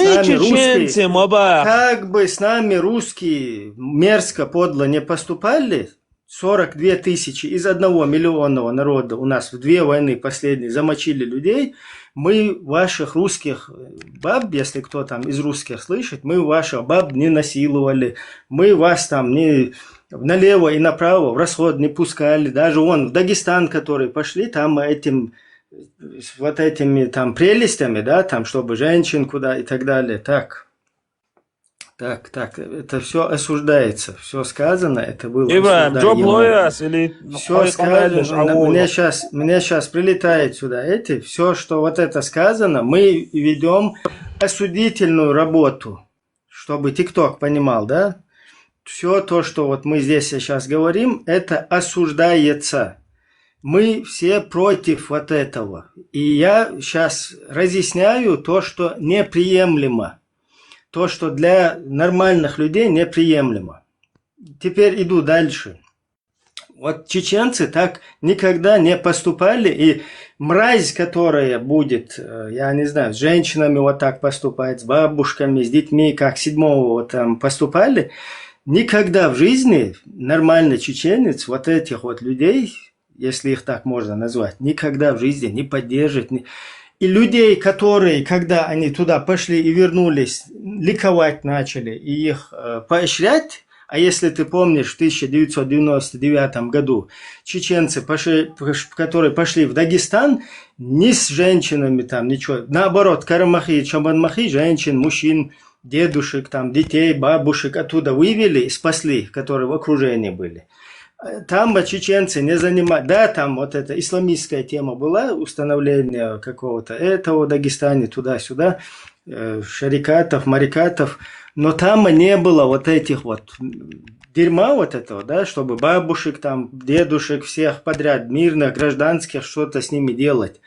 с нами русские мерзко, подло не поступали, 42 тысячи из 1 миллионного народа у нас в 2 войны последние замочили людей. Мы ваших русских баб, если кто там из русских слышит, мы ваших баб не насиловали, мы вас там не налево и направо в расход не пускали. Даже в Дагестан, который пошли, там вот этими там прелестями, да, там, чтобы женщин куда и так далее. Так, это все осуждается, все сказано, это было осуждаемо. Все сказано, мне сейчас прилетает сюда все, что вот это сказано, мы ведем осудительную работу, чтобы ТикТок понимал, да? Все то, что вот мы здесь сейчас говорим, это осуждается. Мы все против вот этого. И я сейчас разъясняю то, что неприемлемо. То, что для нормальных людей неприемлемо. Теперь иду дальше. Вот чеченцы так никогда не поступали, и мразь, которая будет, я не знаю, с женщинами вот так поступать, с бабушками, с детьми, как 7-го вот там поступали, никогда в жизни нормальный чеченец вот этих вот людей, если их так можно назвать, никогда в жизни не поддержит. И людей, которые, когда они туда пошли и вернулись, ликовать начали и их поощрять, а если ты помнишь, в 1999 году чеченцы, которые пошли в Дагестан, ни с женщинами там ничего, наоборот, карамахи, чабанмахи, женщин, мужчин, дедушек, там, детей, бабушек оттуда вывели и спасли, которые в окружении были. Там чеченцы не занимались, да, там вот эта исламистская тема была, установление какого-то этого в Дагестане, туда-сюда, шарикатов, марикатов, но там не было вот этих вот дерьма вот этого, да, чтобы бабушек, там, дедушек, всех подряд, мирных, гражданских, что-то с ними делать.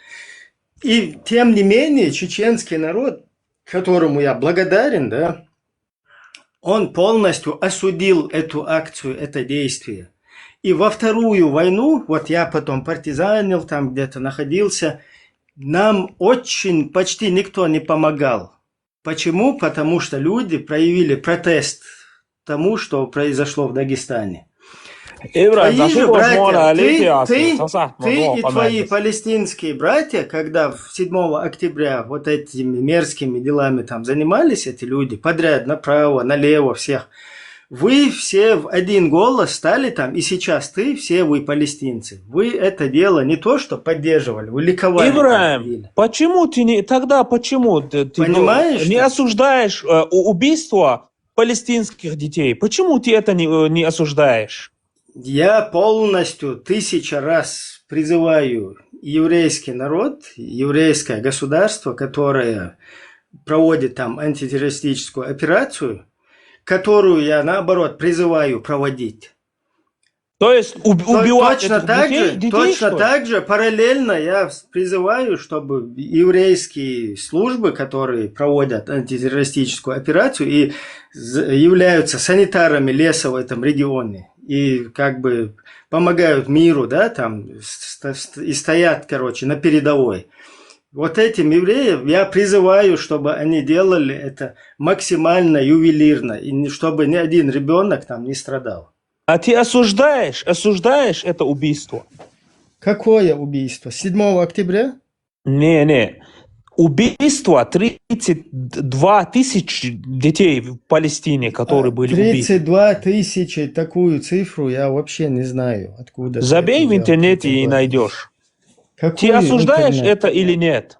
И тем не менее, чеченский народ, которому я благодарен, да, он полностью осудил эту акцию, это действие. И во Вторую войну, вот я потом партизанил, там где-то находился, нам очень, почти никто не помогал. Почему? Потому что люди проявили протест тому, что произошло в Дагестане. Твои же братья, ты и твои палестинские братья, когда 7 октября вот этими мерзкими делами там занимались, эти люди, подряд, направо, налево, всех, вы все в один голос стали там, и сейчас все вы палестинцы. Вы это дело не то, что поддерживали, вы ликовали. Ибраим, почему ты не осуждаешь убийство палестинских детей? Почему ты это не осуждаешь? Я полностью 1000 раз призываю еврейский народ, еврейское государство, которое проводит там антитеррористическую операцию, которую я, наоборот, призываю проводить. То есть убивать Точно этих так детей, же, детей, точно что ли? так же, параллельно я призываю, чтобы еврейские службы, которые проводят антитеррористическую операцию и являются санитарами леса в этом регионе, и как бы помогают миру, да, там, и стоят, короче, на передовой. Вот этим евреям я призываю, чтобы они делали это максимально ювелирно, и чтобы ни один ребенок там не страдал. А ты осуждаешь это убийство? Какое убийство? 7 октября? Не. Убийство 32 тысячи детей в Палестине, которые были убиты. 32 тысячи, такую цифру я вообще не знаю, откуда. ты Забей это в взял, интернете и 32 найдешь. Ты Какую осуждаешь интернет? это или нет?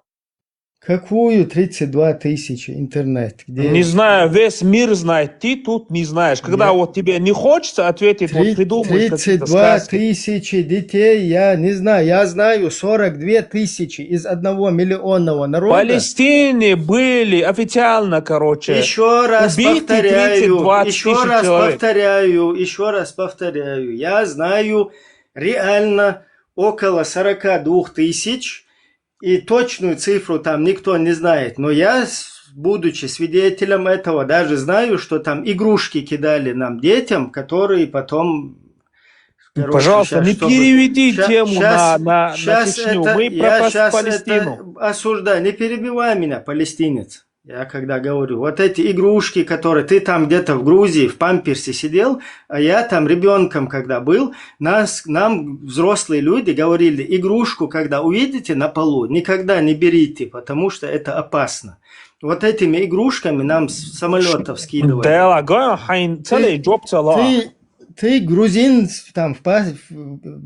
Какую 32 тысячи интернет? Где? Не знаю, весь мир знает, ты тут не знаешь. Когда Я- вот тебе не хочется ответить, вот придумаешь какие-то 32 сказки. тысячи детей, я не знаю. Я знаю 42 тысячи из 1 миллионного народа. В Палестине были официально, короче, Еще раз убиты повторяю, 30-20 еще тысяч раз человек. повторяю. Я знаю реально около 42 тысяч, и точную цифру там никто не знает. Но я, будучи свидетелем этого, даже знаю, что там игрушки кидали нам детям, которые потом... короче, Пожалуйста, щас, не чтобы- переведи ща- тему щас- на щас Чечню. это- Мы я про щас Палестину. это осуждаю. Не перебивай меня, палестинец. Я когда говорю, вот эти игрушки, которые ты там где-то в Грузии в памперсе сидел, а я там ребенком когда был, нам взрослые люди говорили, игрушку, когда увидите на полу, никогда не берите, потому что это опасно. Вот этими игрушками нам с самолетов скидывали. Дорогой, хайн, целый джоб цела. Ты грузин, там,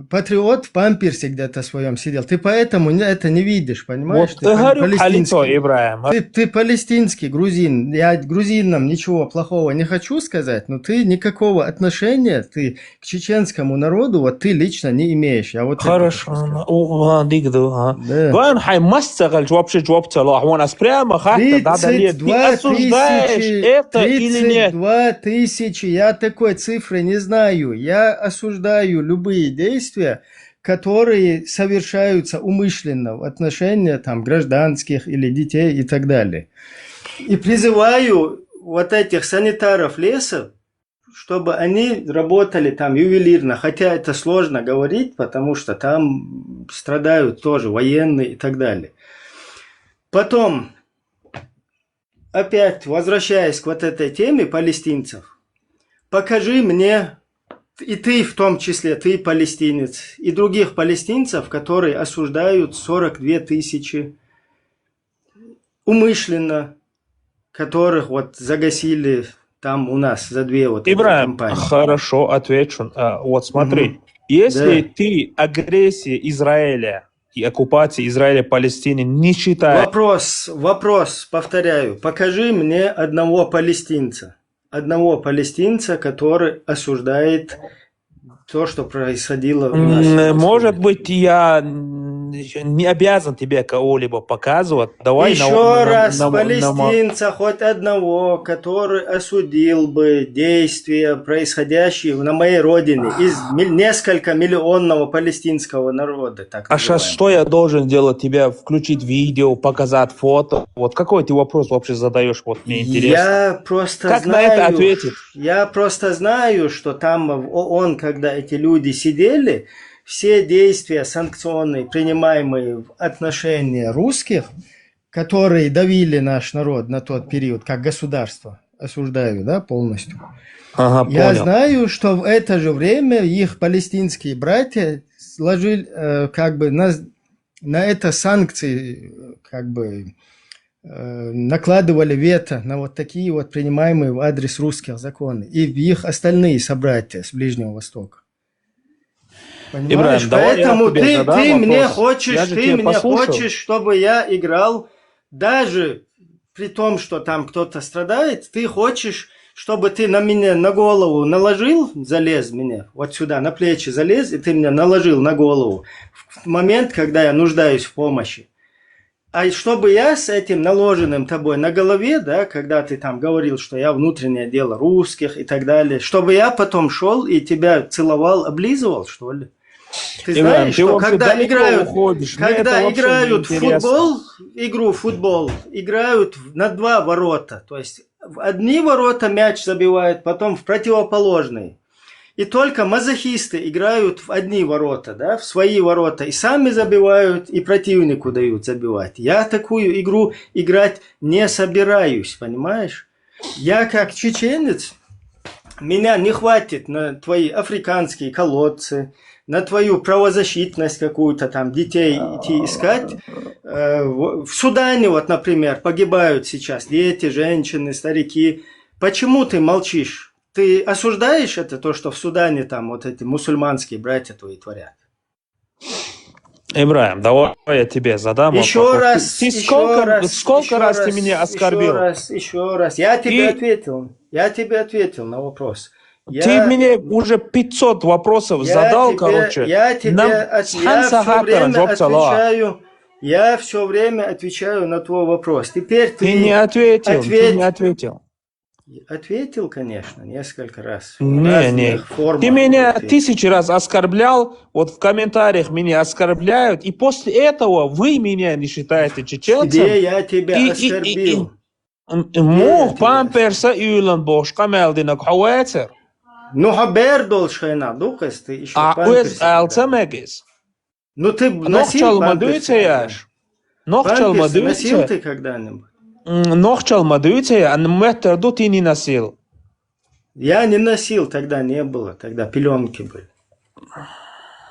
патриот в памперсе где-то своем сидел. Ты поэтому это не видишь, понимаешь? Вот Ты ты говорю, палестинский. Халито, Ибраим. Ты палестинский грузин. Я грузинам ничего плохого не хочу сказать, но ты никакого отношения ты к чеченскому народу вот ты лично не имеешь. Я вот это Хорошо. хочу сказать. Дик, да. Да. Ван хай мастагал джоб цела. Он нас прямо хата дада лет. Ты 32 осуждаешь это или нет? 32 тысячи, я такой цифры не знаю. Я осуждаю любые действия, которые совершаются умышленно в отношении там, гражданских или детей и так далее. И призываю вот этих санитаров леса, чтобы они работали там ювелирно, хотя это сложно говорить, потому что там страдают тоже военные и так далее. Потом, опять возвращаясь к вот этой теме палестинцев, покажи мне, и ты в том числе, ты палестинец, и других палестинцев, которые осуждают 42 тысячи умышленно, которых вот загасили там у нас за 2 вот эти Ибраим, компании. хорошо, отвечу. Вот смотри, Мгм. если Да. ты агрессия Израиля и оккупация Израиля Палестины не считаешь, Вопрос, повторяю, покажи мне одного палестинца, который осуждает то, что происходило у нас. может быть, я не обязан тебе кого-либо показывать. Давай Еще раз, палестинца хоть одного, который осудил бы действия, происходящие на моей родине, из несколько миллионного палестинского народа. Так А сейчас называемого. что я должен делать? Тебе включить видео, показать фото? Вот какой ты вопрос вообще задаешь? Вот мне интересно. Я просто Как знаю, на это ответить? Я просто знаю, что там в ООН, когда эти люди сидели, все действия санкционные, принимаемые в отношении русских, которые давили наш народ на тот период, как государство, осуждаю, да, полностью. Ага, Я понял. знаю, что в это же время их палестинские братья сложили как бы на это санкции, как бы накладывали вето на вот такие вот принимаемые в адрес русских законы и в их остальные собратья с Ближнего Востока. Понимаешь? Ибраим, давай я Поэтому тебе задам ты мне вопрос. хочешь, Я же ты тебя мне послушал. хочешь, чтобы я играл, даже при том, что там кто-то страдает, ты хочешь, чтобы ты на меня на голову наложил, залез мне, вот сюда, на плечи залез, и ты меня наложил на голову в момент, когда я нуждаюсь в помощи. А чтобы я с этим наложенным тобой на голове, да, когда ты там говорил, что я внутреннее дело русских и так далее, чтобы я потом шел и тебя целовал, облизывал, что ли? Ты Иван, знаешь, ты что вообще когда далеко играют, уходишь. Мне это когда вообще играют в неинтересно. футбол, играют на 2 ворота. То есть в одни ворота мяч забивают, потом в противоположные. И только мазохисты играют в одни ворота, да, в свои ворота, и сами забивают, и противнику дают забивать. Я такую игру играть не собираюсь, понимаешь? Я как чеченец, меня не хватит на твои африканские колодцы, на твою правозащитность какую-то там, детей идти искать. В Судане, вот, например, погибают сейчас дети, женщины, старики. Почему ты молчишь? Ты осуждаешь это, то, что в Судане там вот эти мусульманские братья твои творят? Ибраим, давай я тебе задам Еще вопрос. раз, Ты еще сколько раз ты меня оскорбил? Еще раз. Я тебе ответил. Я тебе ответил на вопрос. Ты мне уже 500 вопросов задал, короче. Я все время отвечаю на твой вопрос. Теперь Ты не ответил, ты не ответил. Ответил, конечно, несколько раз. Не. Ты меня 1000 раз оскорблял, вот в комментариях меня оскорбляют, и после этого вы меня не считаете чеченцем. Где я тебя оскорбил? Мух памперса юлан бошка мелдинок хауэцер. Ну, хабер должна, духас ты еще Уэз алцамегис. Ну, ты носил памперсы? Памперсы носил ты когда-нибудь? Нохчал мадуйте, а метр ты не носил. Я не носил, тогда не было, тогда пеленки были.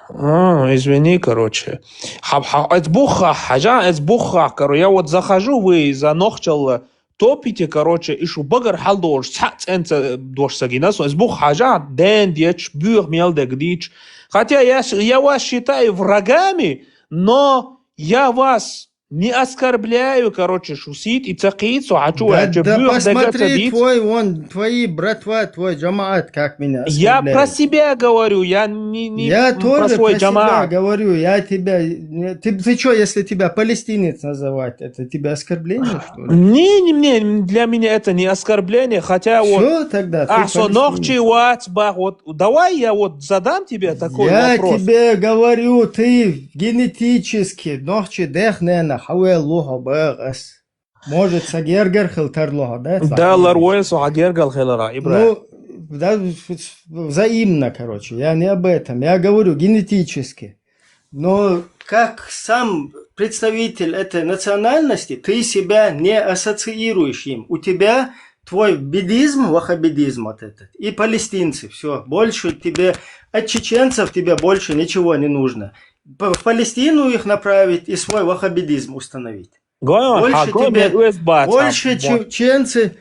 Извини, короче. Короче, я вот захожу, вы за нохчал топите, короче, и шу багар халдош, ценца дош сагинас, эсбух хажа, ден, дьеч, бюр, мелдек, дич. Хотя я вас считаю врагами, но я вас не оскорбляю, короче, шусит и цакицу, да посмотри, твои братва, твой джамаат, как меня оскорбляют. Я про себя говорю, я не я про тоже свой про джамаат. себя говорю, я тебя... Ты что, если тебя палестинец называть, это тебе оскорбление, что ли? Не, для меня это не оскорбление, хотя Все, вот... тогда ты вот, давай я вот задам тебе такой вопрос. Я тебе говорю, ты генетически, нохчи дехнена, хауэллуха бэгас. Может, сагергер хилтарлуха, да? Да, ларуэлсу агергал хилара, Ибраим. Ну, да, взаимно, короче, я не об этом. Я говорю генетически. Но как сам представитель этой национальности, ты себя не ассоциируешь им. У тебя твой бедизм, ваххабидизм вот этот, и палестинцы, все. Больше тебе, от чеченцев тебе больше ничего не нужно. В Палестину их направить и свой ваххабидизм установить. Больше чеченцы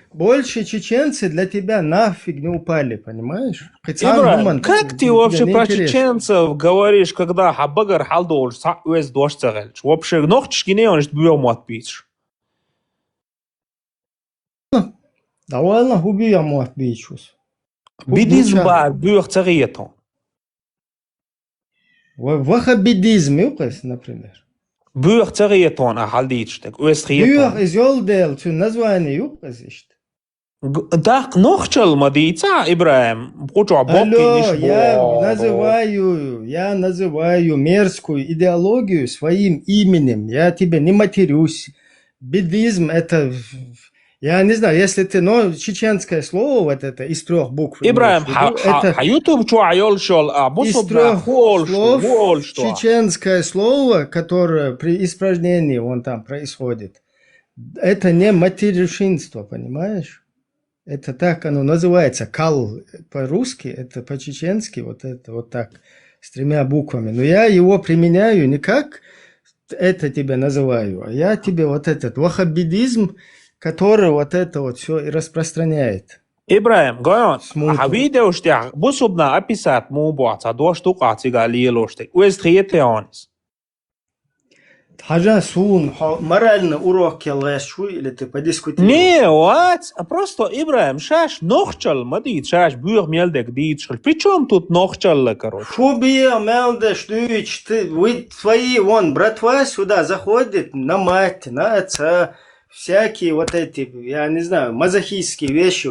для тебя нафиг не упали, понимаешь? Ибраим, как ты вообще про чеченцев говоришь, когда хабагар халдош уэс дошцагальч? Вообще, нохчки не он бьем отпишешь. Да ладно, губи я мой отпишусь. Бидизм бар, бьёх цагиетон. Ваххабидизм, например. Бьёх цагиетон, а халдичтек, уэс Бюр риетон. из Йолдел, что название юпазишь. Так, нохчал мадица, Ибраим. Алло, я называю мерзкую идеологию своим именем. Я тебе не матерюсь. Бедизм это... Я не знаю, если ты, но чеченское слово вот это из 3 букв. Ибраим, YouTube чуайол шол, а из 3 слов чеченское слово, которое при испражнении вон там происходит, это не матершинство, понимаешь? Это так оно называется. Кал по-русски, это по-чеченски, вот это вот так, с 3 буквами. Но я его применяю не как это тебя называю, а я тебе вот этот ваххабидизм, который вот это вот все и распространяет. Ибраим, гойон, а видео штях, бусубна описать мубуаца, 2 штук ацигали елоштек. Уэс триетлеонис. Хажа сун, моральный урок келгеш шу или ты подискутируешь? Не, вот, просто Ибраим, шаш нохчал, мадит, шаш бюр мелдек дитшл. Причем тут нохчал, короче? Шубия, Мелдеш, Дыч, вы твои, вон, братва сюда заходит на мать, на отца, всякие вот эти, я не знаю, мазохистские вещи.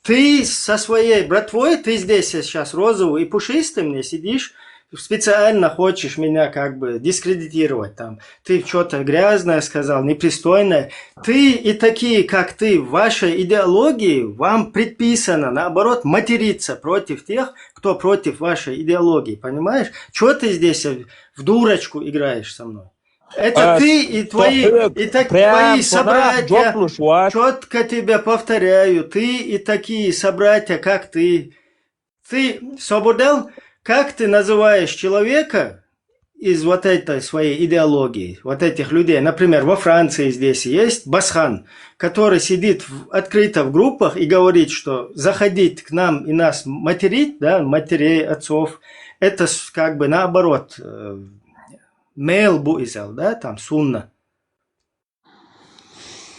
Ты со своей братвой, ты здесь сейчас розовый и пушистый мне сидишь, специально хочешь меня как бы дискредитировать там. Ты что-то грязное сказал, непристойное. Ты и такие, как ты, в вашей идеологии, вам предписано, наоборот, материться против тех, кто против вашей идеологии, понимаешь? Чего ты здесь в дурочку играешь со мной? Это ты и твои, твои собратья, четко тебя повторяю, ты и такие собратья, как ты. Ты, Сободел, как ты называешь человека из вот этой своей идеологии, вот этих людей? Например, во Франции здесь есть Басхан, который сидит открыто в группах и говорит, что заходить к нам и нас материть, да, матерей, отцов, это как бы наоборот, мейл буизел, да, там сунна.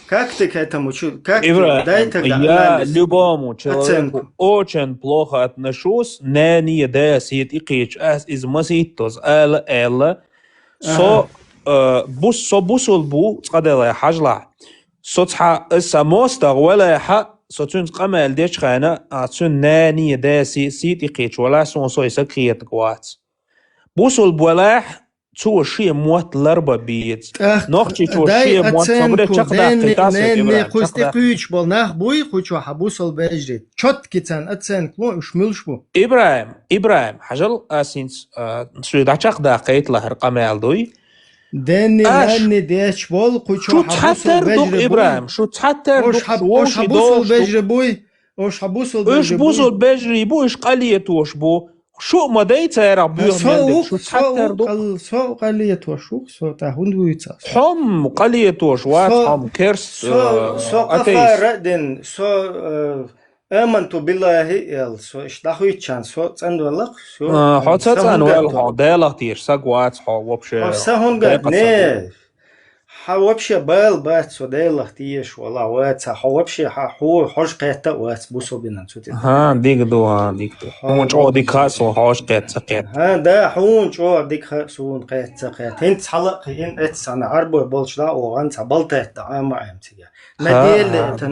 Как ты к этому чувствуешь? Дай тогда я анализ, любому человеку оценку. очень плохо отношусь, не десит икич ас из маситос элла со бусул бу цадела хажла соцха самоста ولا حق соцун قمل ديش خانه اتسون ناني داسي سيت икич ولا سون سوي سكيت قوات بوصل بولاح شو شيء موت لربا بيت نوختي شو شيء موت صبري чакда китасы не хустыкыч бол нах буй хучу хабусол бежри чоткицан оценку шмилшбу Ибраим حجل اسينس شو دا чакда قيت له قمال دوي دني ناني ديش بول خучу شو تحتر دوق إبراهيم شو تحتر اوش حبوسل بجري بوي اوش بوصل بجري بو ايش قليت وش بو شو ما ديتا يا ربي شو تحتر دوق سو قليت وشو سو تاهون ويتسا حم قليت وش وات حم كرس سو قفا ردن سو آمنت بالله سو اشتاخويتشان سو تندولق سو حوتسان والحو ديلاتير ساقوات حو وبشي سهونغا نه вообще был бат содела тиеш вала ваца вообще хош кета вац бусобинан сути дигду хун чо дикасо хош кета да хун чо дикасун кета хинт халак ин этсана арбо болчла оган сабалта ама амтига надели это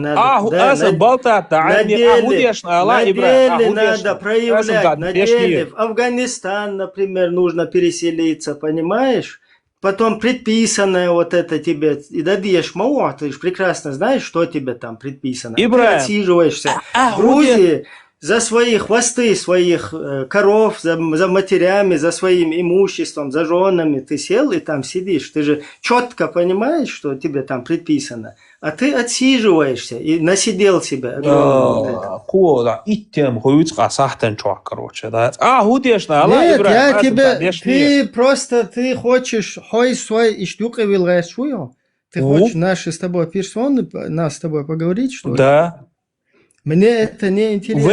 аса балта таани ахудеш ала Ибраим надо проявлять надели в Афганистан, например, нужно переселиться, понимаешь? Потом предписанное вот это тебе, и дадешь мау, ты же прекрасно знаешь, что тебе там предписано. Ибраим. Ты отсиживаешься в Грузии за свои хвосты, своих коров, за матерями, за своим имуществом, за женами. Ты сел и там сидишь. Ты же четко понимаешь, что тебе там предписано. А ты отсиживаешься и насидел себя. Кода, иттем хуйцка сахтен чуак, короче, да. Худешна, ала Нет, Ибраим. я тебе, ты просто, ты хочешь, хой свой и штука вилгаешь шую. Ты хочешь наши с тобой персоны, нас с тобой поговорить, что ли? Да. Мне это не интересно.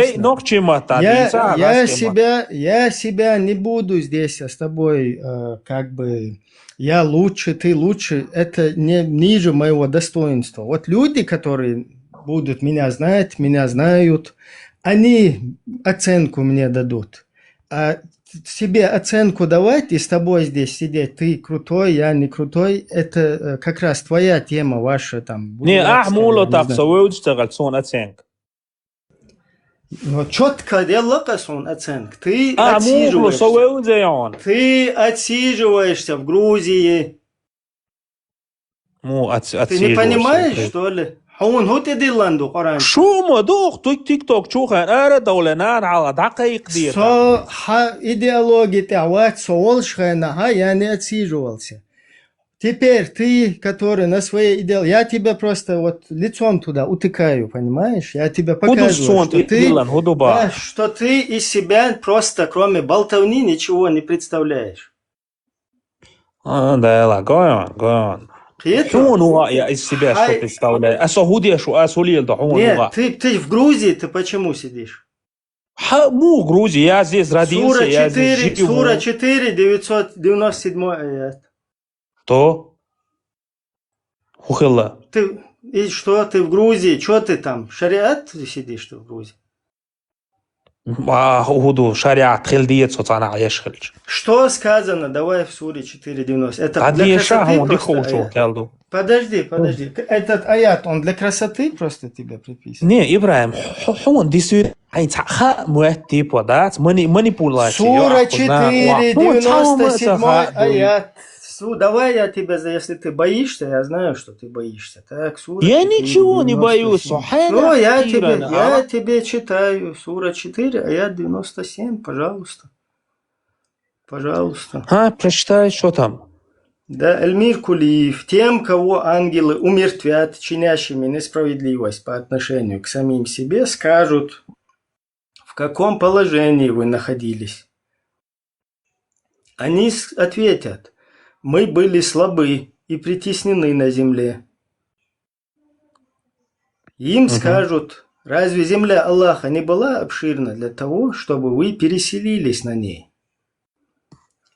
Я себя не буду здесь с тобой, как бы, я лучше, ты лучше, это не ниже моего достоинства. Вот люди, которые будут меня знать, меня знают, они оценку мне дадут. А себе оценку давать и с тобой здесь сидеть, ты крутой, я не крутой, это как раз твоя тема, ваша там. Не, ахмуло так, совой сон оценка. Но четко делакасон оценка. Ты отсиживаешься. Ты отсиживаешься в Грузии. Ты не понимаешь, что ли? شو ما دوخ تيك توك شو خان ارى دولنان على دقيق دير идеология تعوات солш хана, я не отсиживался. Теперь ты, который на своей идеологии, я тебя просто вот лицом туда утыкаю, понимаешь? Я тебя показываю, что ты из себя просто кроме болтовни ничего не представляешь. Да, ла, go on. حون هو يا себя что представляет. Асахудия шо асулил да хун. Нет, ты в Грузии, ты почему сидишь? Му в Грузии, я здесь родился, я здесь живу. Сура 4, 997 аят. Что? Хухилла. И что, ты в Грузии? Что ты там? Шариат сидишь ты в Грузии? هودو شريعة خلدية صوتانا عايش خلج. Что сказано? Давай в суре 4.90. Это Тадли для шаху красоты диху просто шо аят. келду. Подожди. Этот аят, он для красоты просто тебе приписан? Не, Ибраим, хун дисур айн ха муэт типа дат манипуляция. Сура 4, 97 аят. Давай я тебя, если ты боишься, я знаю, что ты боишься. Так, сура Я 4, ничего не 97. боюсь. Ну, я тебе читаю. Сура 4, аят 97, пожалуйста. Пожалуйста. Прочитай, что там. Да, Эльмир Кулиев. Тем, кого ангелы умертвят, чинящими несправедливость по отношению к самим себе, скажут, в каком положении вы находились. Они ответят, мы были слабы и притеснены на земле. Им скажут, разве земля Аллаха не была обширна для того, чтобы вы переселились на ней?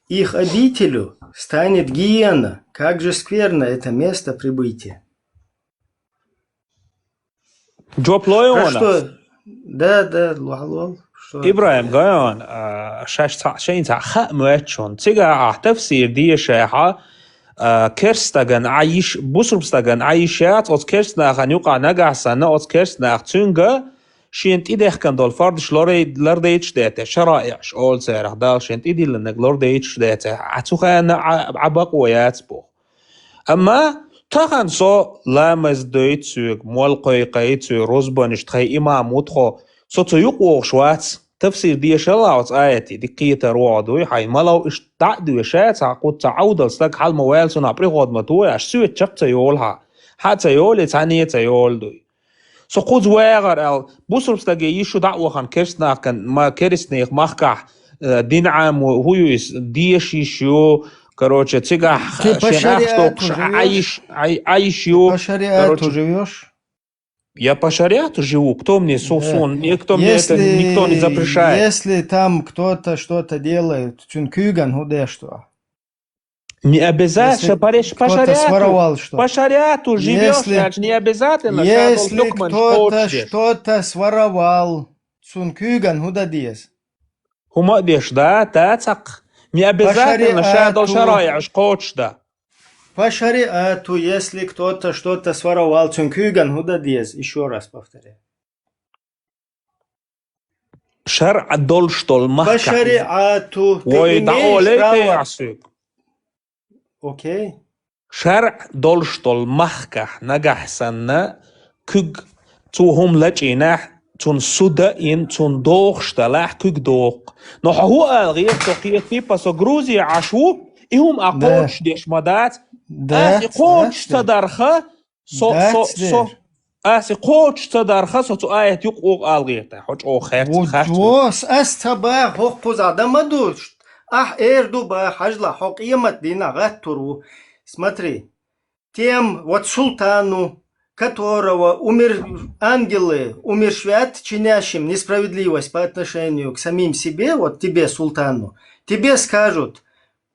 Их обителю станет гиена. Как же скверно это место прибытия. Джоп А лойона. что? Да, луалол. إبراهيم قايون شاش شين ها موتشون تيجا تفسير دي شاحة كرستاغن عايش بوسربستاغن عايشات أو كرستنا غن يقع نجع سنة أو كرستنا تونجا شين تيدخ كان دول فرد شلوري لرديتش داتا شرائعش أول سعر دال شين تيدي لنك لرديتش داتا عتوخان عبق ويات بو أما تاخن صو لامز دويتسوغ مولقوي قايتسوغ روزبانش تخي إمام وتخو صو تيقوغ شوات تفسير دي شلاوت آياتي دي قيتا روعدوي حي ملو اشتعدو يشات عقود تعودل ستاك حال موال سنع بريغود متوي عش سويت شبتا يولها حتى يولي تانيتا يولدوي سو قود واغر ال بوسرب ستاقي يشو دعوة خان كرسنا كان ما كرسنيخ مخكح دين عام وهويس ديشي شو короче تيجا عايش يو По шариату живешь? Я по шариату живу, кто мне сосун, никто мне это никто не запрещает. Если там кто-то что-то делает, цюнкюган, худе что? Не обязательно по Кто-то своровал что? по шариату живешь, значит не обязательно. Если кто-то что-то своровал, цюнкюган, худа диес? Хума деш, да, тацак. Не обязательно шадал шарая, шкоч, да. По шариату, если кто-то что-то своровал, цюнкюган, худа диес? Еще раз повторяю. شرع دولشتول По محكح шариату ты ويدعو имеешь ليك право... يعصيك Окей. شرع دولشتول محكح نجح سنة كج توهم لجيناح تون سودا إن تون دوخشتلاح كج دوق نحو غير تقية في بس جروزي عشو إهم أقوش ديش مدات أقوش تدرخة سو أقوش تدرخة سو آية يقوق ألغيته حج أو خيرت ووس أستبا حق بزادة مدوش эрду ба хажла хок иемат дина гаттуру. Смотри, тем вот султану, которого ангелы умерщвят, чинящим несправедливость по отношению к самим себе, вот тебе, султану, тебе скажут,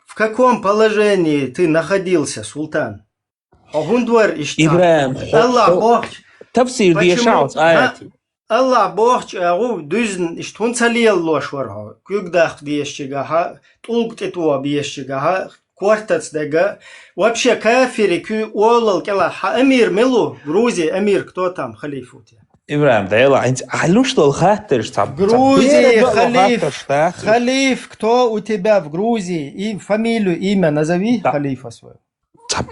в каком положении ты находился, султан. Ибраим, تفسير دي شعوت آياتي Allah boğç ağu düzün işte hunsaliyal loş var ha. Kügdaq diyeşçiga ha. Tulgt etuva biyeşçiga ha. Квартац дега. Вообще кафири кю олал кела ха эмир мелу. Грузия эмир кто там халиф у тебя? Ибраим, да ела, алю что хаттер там. Грузия халиф. Халиф кто у тебя в Грузии? И фамилию, имя назови халифа своего.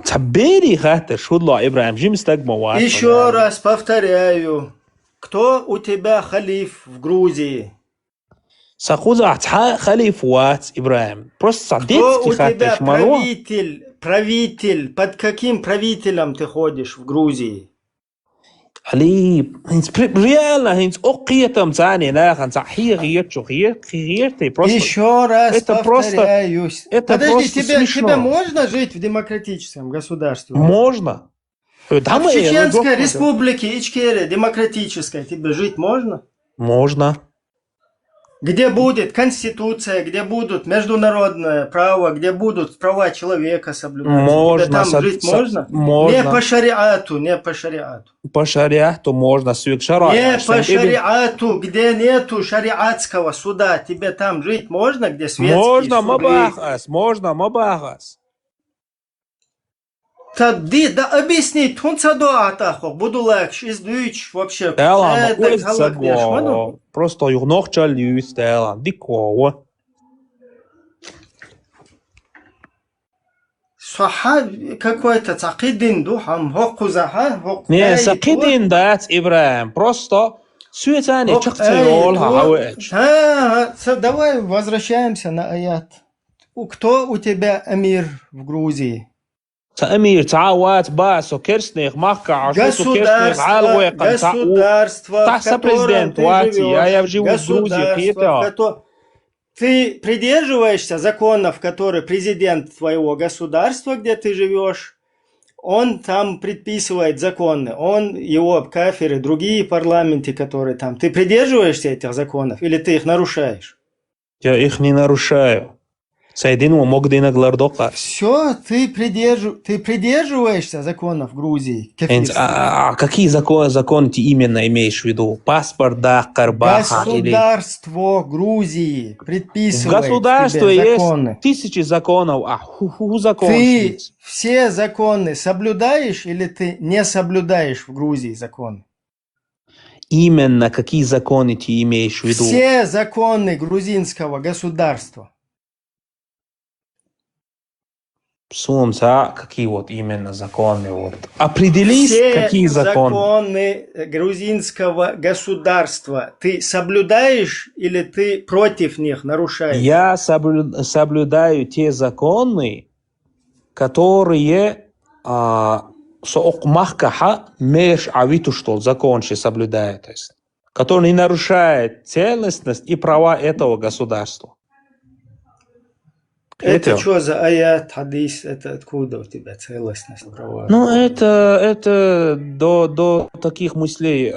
Табери хаттер шудло Ибраим, жим стагма. Еще раз повторяю. Кто у тебя халиф в Грузии? Сахуза халиф ват, Ибраим. Просто кто у тебя правитель? Под каким правителем ты ходишь в Грузии? علي реально هنس أقيتم ثاني ناخن صحيح غيرت شو غيرتي просто. Еще раз это повторяюсь. Это подожди, просто тебе можно жить в демократическом государстве? Можно. В Чеченской республике Ичкерия демократической тебе жить можно? Можно. где будет конституция, где будут международное право, где будут права человека соблюдаться. Можно, Тебе там жить можно? можно. Не по шариату, не по шариату. По шариату можно. Сюк шарай. Не по шариату, где нету шариатского суда. Тебе там жить можно, где светские Можно, суды? мабахас. Можно, мабахас. Тогда да объясни, тунца дуатахо, буду лакш, издуич вообще. Тэлам, Это уэс галакнеш, ману? цаго. Просто югнохчал юс тэлам. Дикова. Саха какой-то цакидин духам, хокузаха, хок. Не, сакидин дат, Ибраим. Просто сюэтани чахцайолха хауэч. Давай возвращаемся на аят. Кто у тебя эмир в Грузии? Амир, Цаават, Басо, Керстних, Махка, Ашуту, Керстних, Алвеқан, Государство, Та сопрезидент Латвии, а я живу в Грузии, Петя. Ты придерживаешься законов, которые президент твоего государства, где ты живешь, он там предписывает законы, он, его кафиры, другие парламенты, которые там. Ты придерживаешься этих законов или ты их нарушаешь? Я их не нарушаю. Сайдину Магдина Глардока. Все, ты придерживаешься законов Грузии. Какие законы ты именно имеешь в виду? Паспорт, да, Карбаха или... Государство Грузии предписывает В государстве тебе законы. есть тысячи законов, а закон Ты есть. все законы соблюдаешь или ты не соблюдаешь в Грузии законы? Именно какие законы ты имеешь в виду? Все законы грузинского государства. Сумца, какие вот именно законы? Вот. Определись, Все какие законы. законы грузинского государства ты соблюдаешь или ты против них нарушаешь? Я соблюдаю те законы, которые соокмахкаха меж авиту что закон соблюдает, то есть, который не нарушает целостность и права этого государства. Это что за аят, хадис, это откуда у тебя целостность права? Ну, это до таких мыслей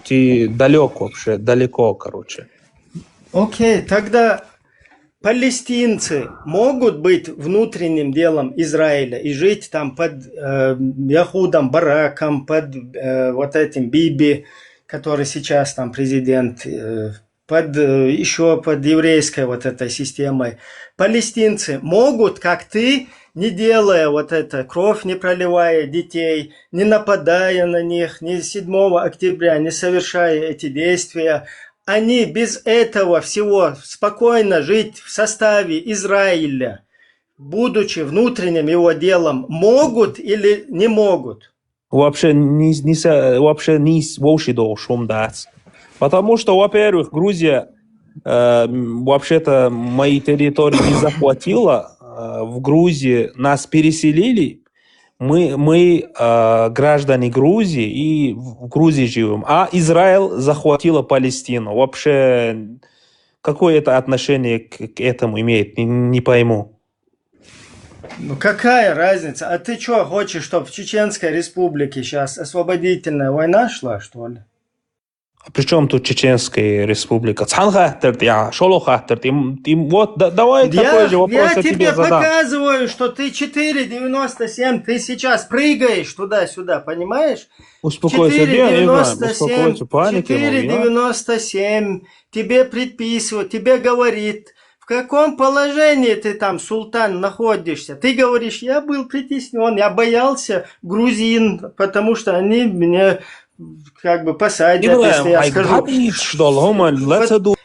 ты далеко, короче. Окей, тогда палестинцы могут быть внутренним делом Израиля и жить там под Яхудом Бараком, под вот этим Биби, который сейчас там президент, еще под еврейской вот этой системой. Палестинцы могут, как ты, не делая вот это, кровь не проливая детей, не нападая на них, не 7 октября, не совершая эти действия, они без этого всего спокойно жить в составе Израиля, будучи внутренним его делом, могут или не могут? Вообще не должен дать. Потому что, во-первых, Грузия вообще-то мои территории не захватила. В Грузии нас переселили. Мы граждане Грузии и в Грузии живем. А Израиль захватила Палестину. Вообще, какое это отношение к этому имеет? Не пойму. Ну какая разница? А ты что, хочешь, чтобы в Чеченской республике сейчас освободительная война шла, что ли? Причем тут Чеченская республика? Вот, давай такой же вопрос я тебе задам. Показываю, что ты 4,97, ты сейчас прыгаешь туда-сюда, понимаешь? Успокойся, 4,97, 4,97, тебе предписывают, тебе говорит, в каком положении ты там, султан, находишься. Ты говоришь, я был притеснен, я боялся грузин, потому что они меня... как бы посадят, если я скажу.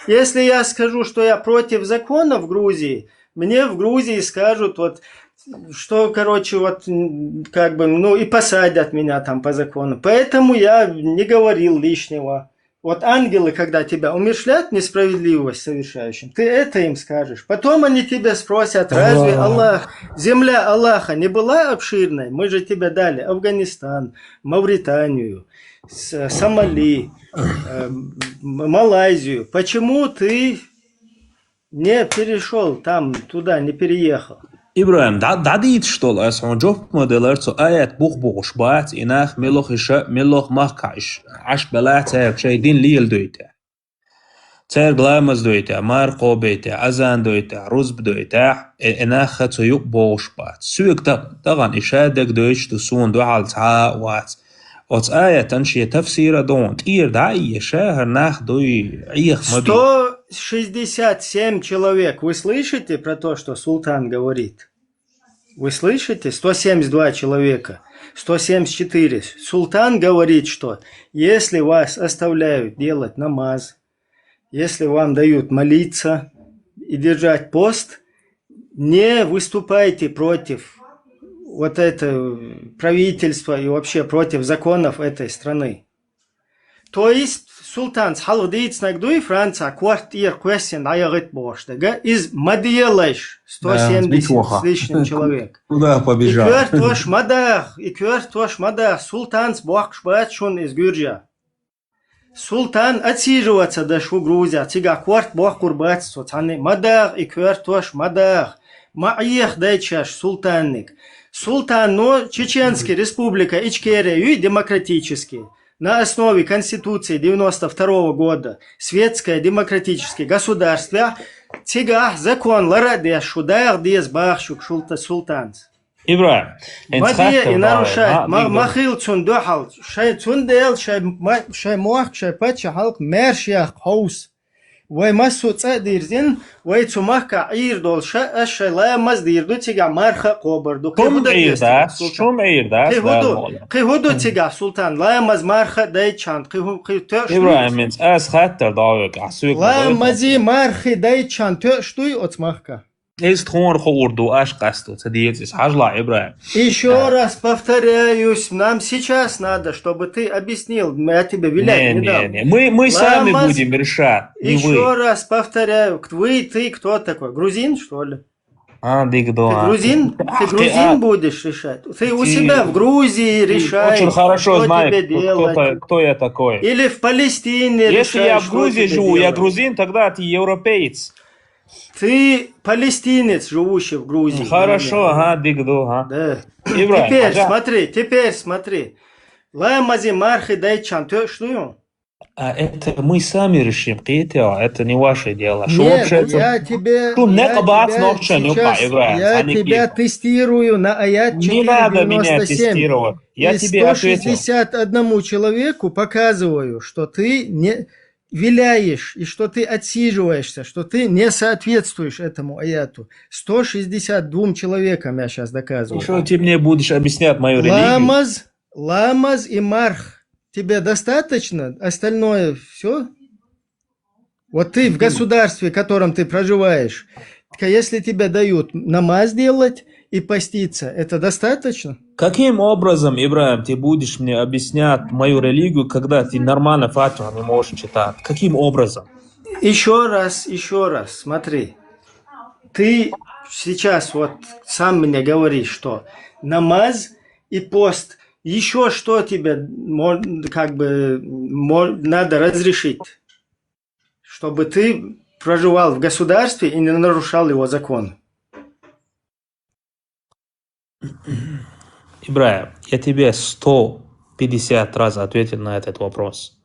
Если я скажу, что я против закона в Грузии, мне в Грузии скажут, вот, что, короче, вот, как бы, ну, и посадят меня там по закону. Поэтому я не говорил лишнего. Вот ангелы, когда тебя умерщвлят несправедливость совершающим, ты это им скажешь. Потом они тебя спросят, разве земля Аллаха не была обширной? Мы же тебе дали Афганистан, Мавританию, Сомали, Малайзию. Почему ты не перешел там, туда, не переехал? Ибраим, да дит что ли? Он джоб моделер цо аят бух баат инах мелох махкаш аш балат шайдин лил дуйте. تير غلامز دويتا مارقو بيتا أزان دويتا رزب دويتا إناخة تيوق بوش بات سويق طغن إشادك دويش تسون دوحال تعاء وات وات آية تنشي تفسير دون تير دعي شهر ناخ دوي عيخ مبي 167 человек. Вы слышите про то, что султан говорит? Вы слышите? 172 человека. 174. Султан говорит, что если вас оставляют делать намаз, если вам дают молиться и держать пост, не выступайте против вот этого правительства и вообще против законов этой страны. То есть султан халдиц нагдуй Франция квартир квесен аягит боштага из маделаш 170 с лишним человек. Куда побежал? И квертош мадах султанс бахшбат шон из Гюрджа. Султан отсиживаться дошу Грузия, тига кварт бах курбат султаны мадах и квертош мадах. Маих дайчаш султанник. Султан, но Чеченский республика Ичкерия и демократический. На основе Конституции 92 года светское демократическое государство тига закон ларадеш шудах дес бахшук шулта султанс. Ибраим, Мадия и нарушает махил цундухал шай цундел шай муах шай пача халк мершях хаус. Вай масу цадирзин вай цумахка ирдол шай лая маздирду тига марха кобарду. شوم عير ده قيهودو تيجا سلطان لا يمز مارخة داي چاند إبراهيم من أس خطر داوك عسوك لا يمزي مارخي داي چاند تشتوي отмахка. إيش تخون خورду аж قصدو تديتس حاجلا إبراهيم. Еще раз повторяюсь, нам сейчас надо, чтобы ты объяснил, я тебе вилять не дам. Мы сами будем решать, не вы. Еще раз повторяю, ты кто такой? Грузин, что ли? Ты грузин? Ты грузин будешь решать? Ты у себя в Грузии решаешь, очень хорошо что знаю, тебе делать. кто я такой. Или в Палестине решаешь, Если я в Грузии живу, я делать. грузин, тогда ты европеец. Ты палестинец, живущий в Грузии. Хорошо, ага, дигду, ага. Да. Ибраим, Теперь смотри. Лаймази мархи дайчан, ты что? А это мы сами решим, это не ваше дело. Нет, я тебя тестирую на аят 497. Не надо меня тестировать. Я и тебе 161 человеку показываю, что ты не виляешь, и что ты отсиживаешься, что ты не соответствуешь этому аяту. 162 человекам я сейчас доказываю. Что ты мне будешь объяснять мою религию? Ламаз и марх. Тебе достаточно? Остальное все? Вот ты в государстве, в котором ты проживаешь, если тебе дают намаз делать и поститься, это достаточно? Каким образом, Ибраим, ты будешь мне объяснять мою религию, когда ты нормально фатиху не можешь читать? Каким образом? Еще раз, смотри. Ты сейчас вот сам мне говоришь, что намаз и пост, еще что тебе надо разрешить, чтобы ты проживал в государстве и не нарушал его закон. Ибраим, я тебе 150 раз ответил на этот вопрос.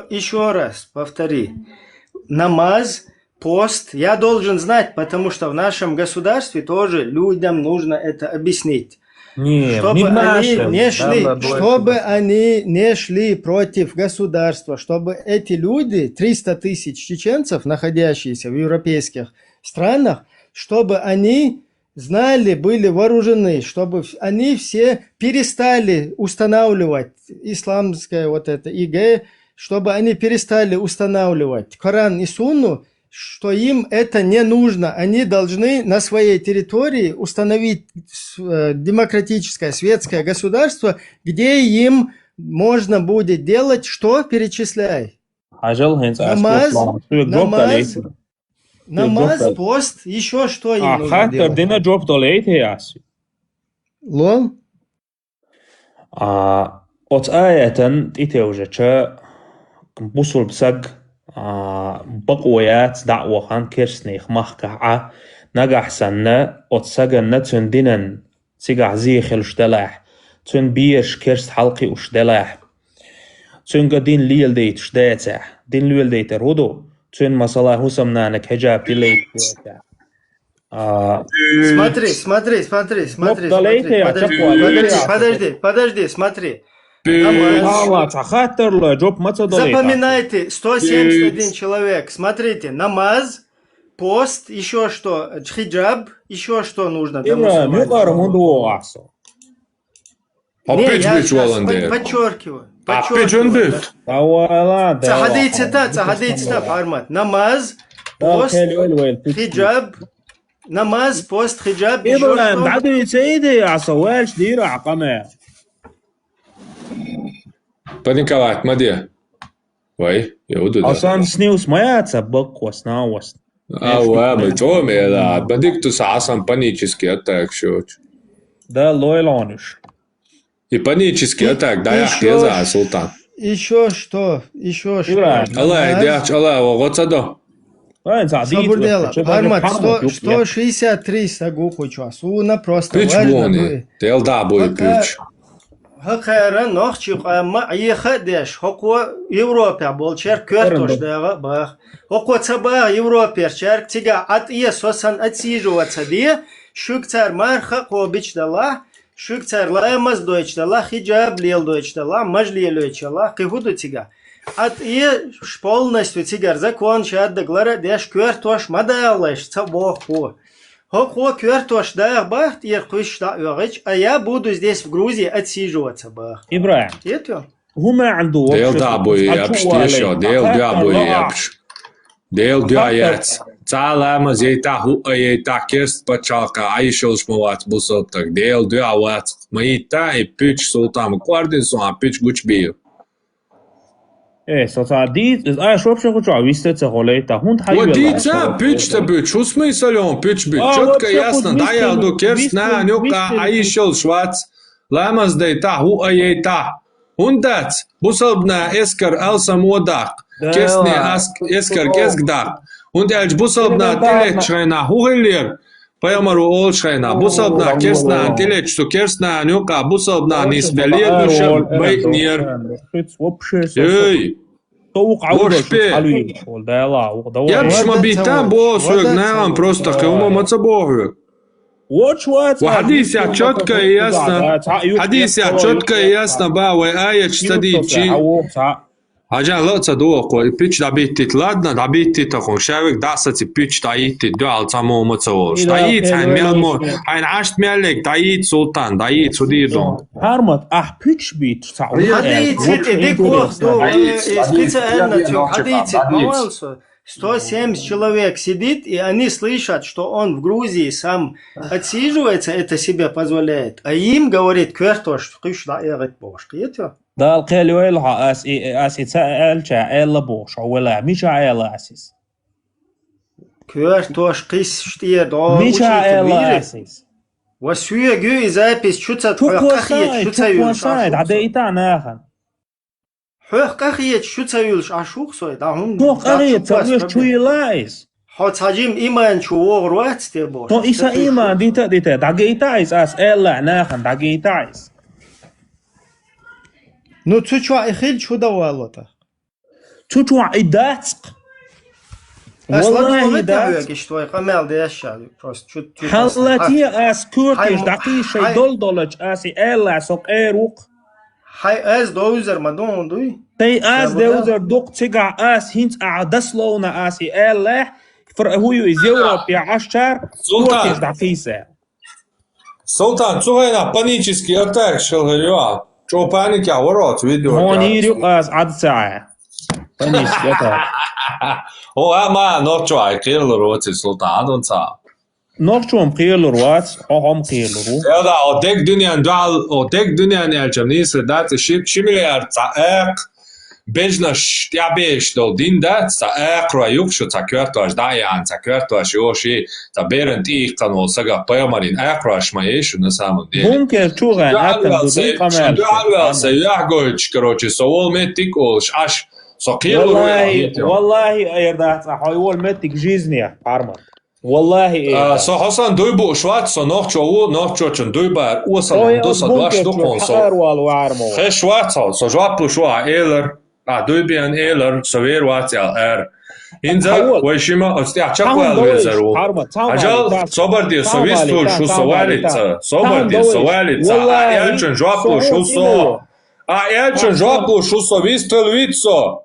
Еще раз повтори. Намаз, пост я должен знать, потому что в нашем государстве тоже людям нужно это объяснить. Нет, чтобы они не шли против государства, чтобы эти люди, 300 тысяч чеченцев, находящиеся в европейских странах, чтобы они знали, были вооружены, чтобы они все перестали устанавливать исламское вот это ИГ, чтобы они перестали устанавливать Коран и Сунну, что им это не нужно. Они должны на своей территории установить демократическое светское государство, где им можно будет делать, что перечисляй. Намаз, пост, еще что им нужно делать. Лол? От аятан ите уже че бусул бсаг بقويات دعوة خان كيرسنيخ مخكعة نجح سنة أتسجن تندنن سجع زيخ الشدلاح تن بيش كيرس حلقي وشدلاح Çünkü din liyel deyt şdeyse. Din liyel deyt rudu. Çünkü masala husamnanek hijab dileyt deyse. Смотри. Далейте, я Подожди, смотри. Allah çahatırlı job maça daleyt. Запоминайте, 171 человек. Смотрите, намаз, пост, еще что, хиджаб, еще что нужно для İbrahim мусульман. yukarı mundu o aksı. Не, Опять я бить сейчас Воландер. подчеркиваю. Опять он бит. Tavala da. Hadith формат. Намаз, пост, хиджаб, намаз, пост, хиджаб, еще İbrahim что. بعد سيدي يا صوالش ديرة عقمة. Паниковать, Мадия. Ой, я уйду. Hasan snius маятся бокос на ост. Что мне Бандик тут сам панический атак щёч. Да лойлониш. И панический атак, да я хеза, Султан. Еще что? Ибрahim. Allah, дяч, Allah, вот садо. Свободела. Формат 163 сагуху часу на просто. Пич бони. Тел да бой пич. Хакара нохчик ама ехадеш. Хоко Европа болчер кертош дага бах. Хоко цаба Европа чер тига от сосан отсиживаться де. Шукцар марха кобич дала. Шукцар лаймаз дойч дала. Хиджаб лел дойч дала. Мажли лойч дала. Кигуду тига. От полностью тигар закон чад глара деш кертош мадалеш цабоху. Хоко кертош да бахт ир куш да юрич, а я буду здесь в Грузии отсиживаться бах. إبراهيم Это? هو ما عنده Дел да бой япш тешо, дел да бой япш. Дел да яц. Цалама зейта ху ейта керст пачалка айшолш моват бусоптак. Дел да ват. Маита и пич Султан квардин сон пич гучбио. إيه صديق شو بشكل شو عويسته تقوليته هون حيوان Водица, пич-то бить, что смысл он, пич бить, четко ясно, да я до керст на нюка, а еще швац, ламаз дейта, ху аейта, ундац, бусалбна эскар алса модак, керстне эскар кескдак, ундальч бусалбна телеч шайна, хугелер, Паямару ол шайна, бусалбна керстна телеч, что керстна нюка, бусалбна нисбелер, нюшем бейнир. Ей! Я б шмабита бо суегнам просто кому мацабогу. وحديث четко и ясно. حديث четко и ясно ба وي آية штадичи. Ажан лоца дуоко и пич да битит ладно да битит такон шавик дасати пич да ити дуал само мацаво. Штаит сан мелмо айн ашт мелек да ит султан да ит судирон. Хармат pitch бит. Hadith, иди кохту, специально, hadith, 170 человек сидит, и они слышат, что он в Грузии сам отсиживается, это себе позволяет. А им говорит, квертош, кыш да эрет бошки. Это? ده القيل يلها أسي تسأل شعيل بوش ولا مش عيل أسيس Квертош, кыс штир, да, مش عيل أسيس وسوية جو запись, شوتسا تقوى سايد عديتا ناخن حوخ قخيت شوتسا يولش عشوق سوي دا هم توق أغيت تغير شوي لايس حوت هجيم إيمان شو وغروات ستير بوش تو إيسا إيمان ديتا دقيتايس أس إلا ناخن دقيتايس Ну, ты что, эхиль, что давало-то? تشوى إداتق والله إداتق что я камел дешал, просто حلتي أس كورتيش دقيشة دولدولج أسي إلا سوق إيروق هاي أز دوزر مدون دوي تي أس دوزر دوق تيقع أس هينت أعدسلونا أسي إلا هو يزيورو في عشر كورتيش دقيسة Султан, цугайна панический атак шелгерюа. Чо паники, а ворот видео. هون يريق أس عد ساعة فنيس يتها О, ама, но чо, кил роти Султан, он са. نوشوم قيلو روات هم قيلو Ja da, o tek dünyanın elçamnisi dat şimiler taaq bejna ştiabeş do din dat taaq rayuk şu takörtaş dayan takörtaş yoshi ta berent ihtan olsaga payamarin aqraş mayeş na samon diye. ممكن تشوغان أكتم بدون قمال Дуалвелся, ягоч, короче, совол метик олш аш сокилу. والله أيردات حيول متك جيزني عرمر والله So Hasan duybu şvat so nohçoçun duybar usalan dosa dvaş dokon so. He şvat so jvapu şva eler دوی بیان ایلر سویر واتیال اینجا حول. ویشیما استیا تهم چقوال دويش ویزرو حرمة تهم اجال علي صبر دي تهم سويستو علي شو تهم علي سواليتsa صبر تهم دي دويش سواليتsa والله ايلچن جوابو شو صعود سو إله ايلچن جوابو شو سويستو ويتسو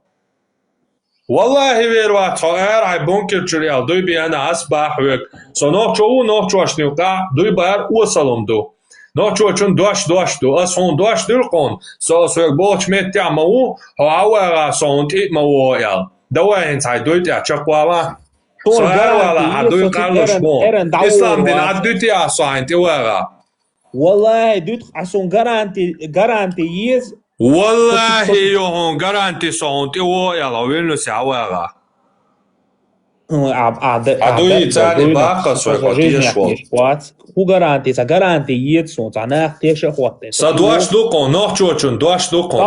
والله ويروات اي بونكر چريال دوی بیان اصبح وك سو نوچو اشنيوقا دوی بار وصلمدو نوچو چون دوش دو اسون دوش دلقون سو بوچ مت يعمو هو سونت مو يال دوين ساي دوی تاع چقوالا طول سوالة عدوي قرانتي قارلوش يسوت بون إرن دور إسلام دين وات عدوتي عصاين وغا والله دوت عشان قرانتي يز والله يوهون garanti صونتي يلا وينو سعوغا عدوي تاني باقة سوى هو قرانتي يد سون تعناح تيش اخواتي سادواش دوقون نوحشوچون دوش دوقون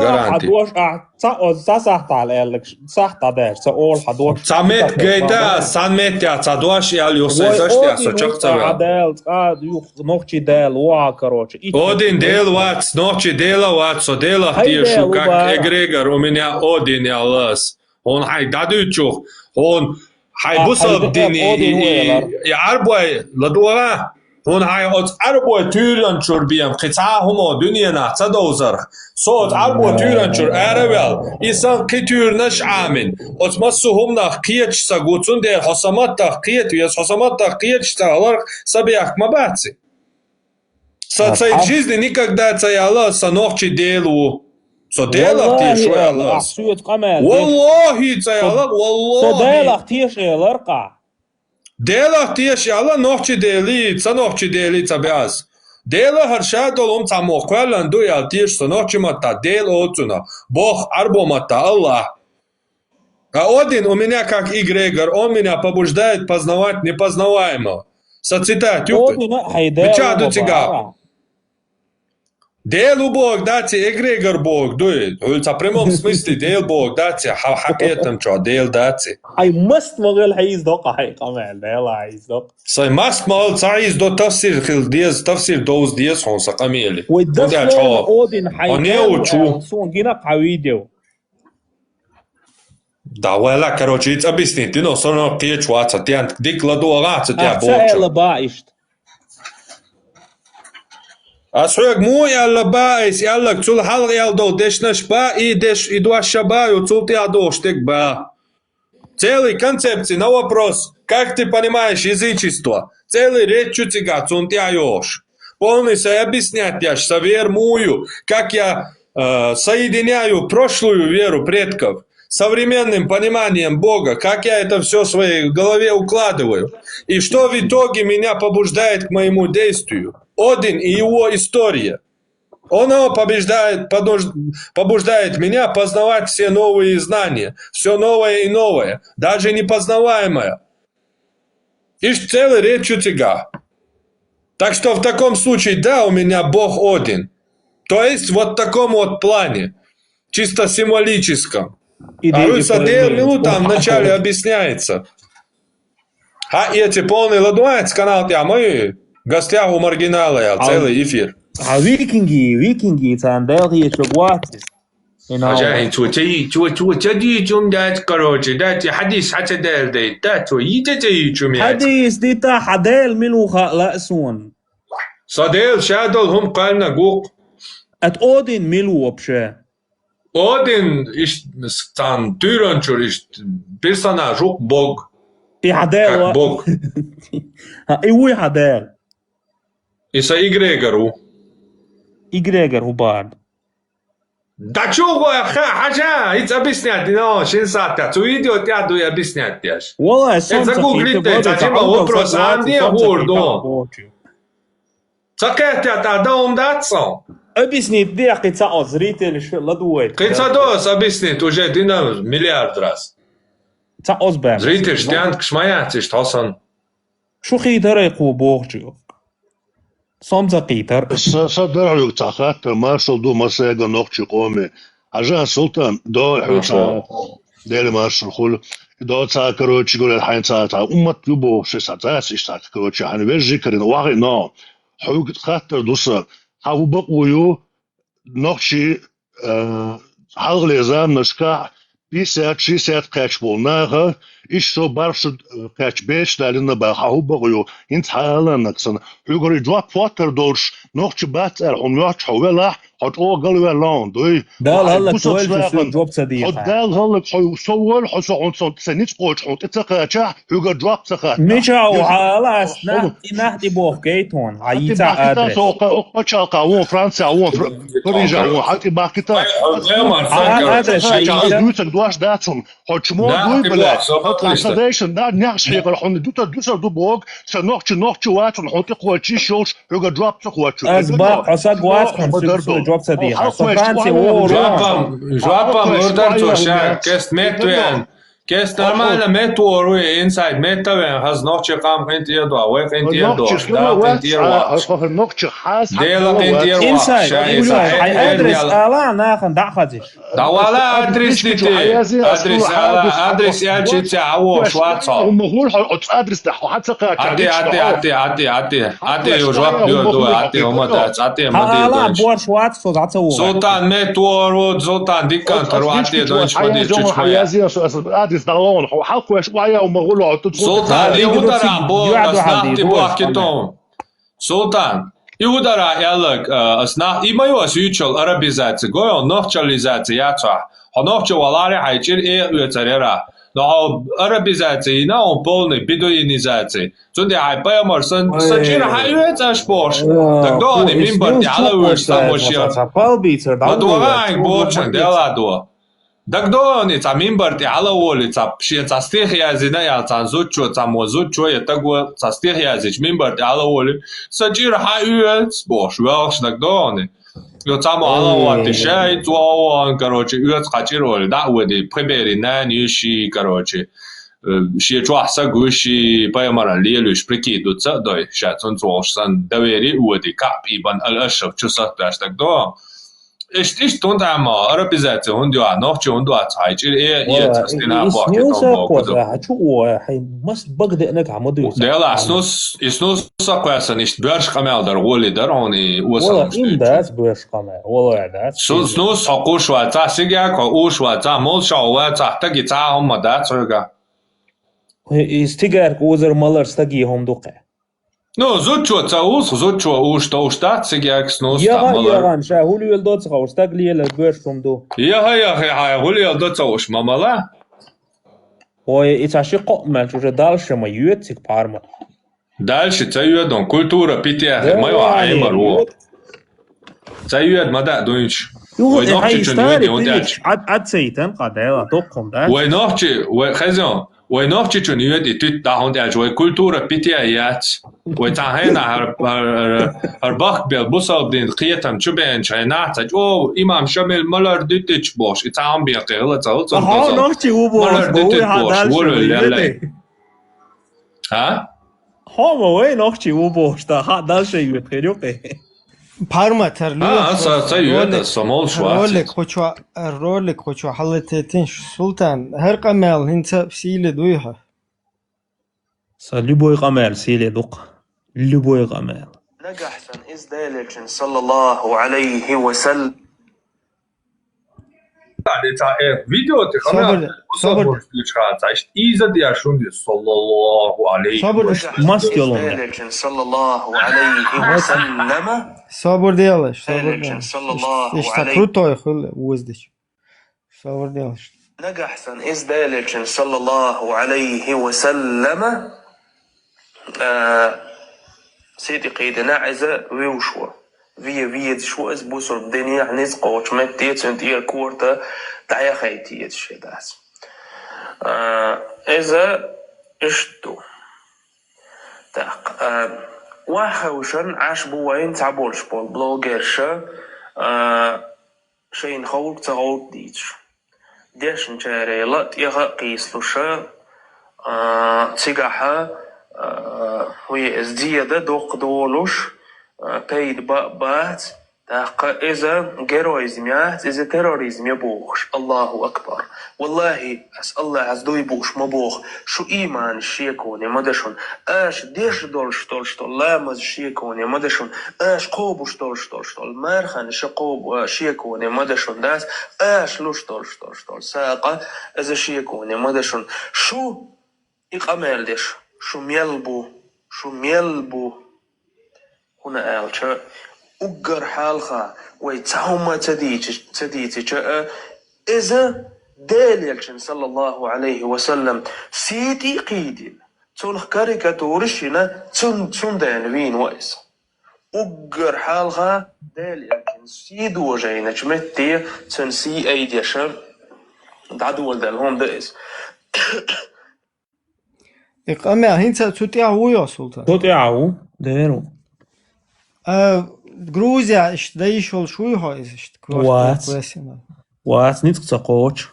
garanti حدوش صح على صح تعداش سأول حدوش سامت جيتا سامت يا سادواش يا اليوسيزاش يا سوچقتا عدال نوخشي دال وا короче Один дел ватс, ночи дела ватс, so дела тишу, как эгрегор у меня один я лас. Он хай дадучух, он хай бусал дини, и арбой ладуара, он хай от арбой тюрен чурбиям, хица хумо дуньяна, цадозар, so от арбой тюрен чур аревел, исан китюрнаш амин, от массу хумнах киечса гуцунде, хосаматтах киет, яс хосаматтах киечса, аларх сабиях мабаци. Со цей жизни никогда цаяла со ногчи делу. Со делах тиеш уялас. Wallohi цаяла, so wallohi. دالك تيش الارقع Делах тиеш яла ногчи дели, ца ногчи дели цабяз. Дела харшадол ца мохвалан дуял тиеш со ногчи мата дел отцуна. Бог арбо мата Аллах. А один у меня как эгрегор, он меня побуждает познавать непознаваемого. Со цитат Бичаду цигар. Дел у Бог дати, эгрегор Бог дует. В прямом смысле дел Бог дати, حقيقة что дел дати. هاي مست مغل هيصدق هاي قمال لا هيصدق Сай маст мал цаиз до тафсир хил диез, тафсир доуз диез хон сакамели. والدفن اودين не учу. سون جينا قويديو Да, вела, короче, it's объяснить. Ты, но все равно киечуаца, ты дикладу агаца, ты احسائل обочу. بايشت Асуяк мой алла баис, алла кцул хал ялдо, дешнаш ба, и деш, и дуаш шабаю, цул ты адоштек ба. Целый концепции на вопрос, как ты понимаешь язычество, целый речь чутига, цун ты аешь. Полностью объяснять я совермую, как я соединяю прошлую веру предков с современным пониманием Бога, как я это все в своей голове укладываю, и что в итоге меня побуждает к моему действию. Один и его история. Он побуждает меня познавать все новые знания, все новое и новое, даже непознаваемое. Ишь целый речь утяга. Так что в таком случае, да, у меня Бог один. То есть вот в таком вот плане, чисто символическом. А Русадейл минута в начале объясняется. А эти полные ладуанец канал, мы в гостях у маргинала, целый эфир. فيكنجي تاندال هي شغواتي عشان تو تدي جم دات كروجي دات حديث حتى دال دات يتجي جم حديث دي تا حدال منو لأسون صديل شادول هم قالنا جوق ات اودين ميلو وبشه اودين ايش تان تيرانشور ايش персонаж бог и حدال как бог اي وي حدال إسا إغريغرو إغريغر هو بعد Да чего, хажа, это объяснять, но, шинсата, tu идет, я дуй объяснять, яш. والله Это загуглите, зачем вопрос, а не гордо. Цакетя, да, да, он датся. объясни, где قطع зритель شو لدويت Кыцадос объяснит уже дина миллиард раз. قطع أزبام Зритель штян кшмаяциш, тосан. شو خيتر يقو بوغجو صمزة قيتر صدر عليك تاخات ما صدو مساجا نقش قومي عجان سلطان دو حوصا ديل ما صرخول دو تا كروتش يقول الحين تا أمت يبو سيساتاس إشتاك كروتش حاني بيجي كرين واغي نا حوك خاطر دوسا حاو بقويو نقشي حلقة زام نشكا 50-60 كاتش بولناها إيش سو برش كاتش بيش لأن بحاول بقولوا إنت حالا نكسن يقولي جواب فاتر دورش نوخش بات هم يوخش حوالح حط قالوا لون دوي دال هلا تويل شو جوب صديق حط دال هلا حو سوول حو سو سنيت قوش حط تسقى يقول جواب سقى مش هو خلاص نحدي بوكيتون عيتا ادرس أشاقة وون فرنسا وون فرنجا وون حتى باكتا دوتك دواش داتهم حط مو دوي بلا translation da nergens weer gewoon doet dat boek ze nog واتون حط قوتشي شوش يقول drop قوتشي أسباب عصا قواتهم جوب صديق فرنسي جوابم أردن توشا كست متوين كست نرمال متوروي إنسايد متوين هز نوتش قام انت يدوا ويق انت يدوا دا انت يدوا نوتش حاس ديلا انت يدوا إنسايد هاي أدرس آلا ناخن دعخدش دوالا أدرس ديتي أدرس يالشي تعوو شواتصا ومغول حط أدرس ده حتى عدي جواب دو عدي هما دات عدي ما آلا دي بور شواتصو دعتو سلطان متورو سلطان ديكان ترو عدي دوش بدي تشويا أدرس دالون حقوش ويا ومغول حط سلطان يودرا بو أسناقتي بو أكيتون سلطان يودرا يالك أسناق إما يو أسيوتشل أرابيزاتي غويو نوخشاليزاتي ياتوا هنوخشو والاري حيجير إيه يتريرا но арабизация на он полный бедуинизация. Тунде хай паямар сачир хайвец ашпош. Тогда они мимбар диалуешь самошья. Надугаин бочан деладуа. Тогда они за мимбар диалуоли за пши за стих язина я за зучо за мозучо я того за стих язич мимбар диалуоли. Сачир хайвец бош. Велш тогда они يوتامو على وقت شيء توان كروچه يوت خاطر دا ودي بريبيري نانيشي كروچه شي جوحسا غوشي بايمارا ليلوش بريكي دوتسا دوي شاتون توشسان دويري ودي كابي بان الاشف تشوسا داشتك دو ايش تونت اما عربيزاتي هونديو نوخچه هوندو اتايجير ايه تستينا باكتو شو هي مس بقد انك عمودي ديلا اسنوس ساقواسا نيشت بيرش قمال در غولي در اوني والله ان داس بيرش قمال والله داس سنوس حقوش واتا سيجاك اوش واتا مولشا واتا تاجي تا هم داتسوغا استيجار اوزر مالر ستاجي هم دوقه نو زوتشو تاوس زوتشو اوش توشتات سيجاك سنوس يا غان شا هولي يلدوت غوستاجلي لبيرشوم دو يا هولي يلدوت اوش مامالا Ой, иташи قمل уже дальше мы юетик парма. Дальше цаюедон культура питья моё аймару. Цаюед мада дуич. Ой, нахчи чунюеди ондяч. Ацейтен қадайла тоққом да. Ой нахчи, ой хазион. Ой нахчи чунюеди тит да ондяч. Ой культура питья яц. Ой тахена har bak bel busaldin qiyatam chubен chayna taj o imam shamil malar ditich bosh itam bi qila tal tal. Ha nahchi u bosh. Ha? Ha ma وين nahchi u bosh da ha dальше юет خيرюقе. Парматер цаюед самол швац. ролик хочу حلتين سلطان هر قمال انت سيله دويها любой قمال سيله دوق любой قمال نجح سن إزدالك صلى الله عليه وسلم Видео ты صبر включается. Иза диашунди саллаллаху алейхи. صلى الله عليه وسلم. صبر ديالش. صلى الله عليه. إيش كروتوي خل وزدش. صبر ديالش. نجح سن إزدالك صلى الله عليه وسلم. سيدي قيدنا عزة ويوشوا. ويا شو اسبوسر الدنيا نزقة وشمتيت سنتير كورتا تعيا خيتيت شداس إذا اشتو تاق واحوشن عاش بوين تعبولش بول بلوغيرشا شين خولك تغوط ديتش ديشن شاري لط يغا قيسلوشا تيقاحا ويا ازديادة دوق دولوش بيد بات إذا جيرويزم إذا تيروريزم يبوخش الله أكبر والله أس الله عز دو يبوش مبوخ شو إيمان الشيكون يمدشون أش ديش دول شتول لامز الشيكون يمدشون أش قوب شتول مارخن شقوب شيكون يمدشون داس أش لو شتول ساقة إذا شيكون يمدشون شو إقامل ديش شو ميلبو هنا ألش أجر حالها ويتعوم تديتش إذا داليلشن صلى الله عليه وسلم سيدي قيدين تون كاريكاتورشنا تون دانوين وإس أجر حالها داليلشن سيد وجينا جمتي تون سي أيديشن دعدول دالهم دائس إقامة هنسا تتعو يا سلطان تطيعه ديرو Грузия да ишол шуй хойзишт. وات نيتك تقوش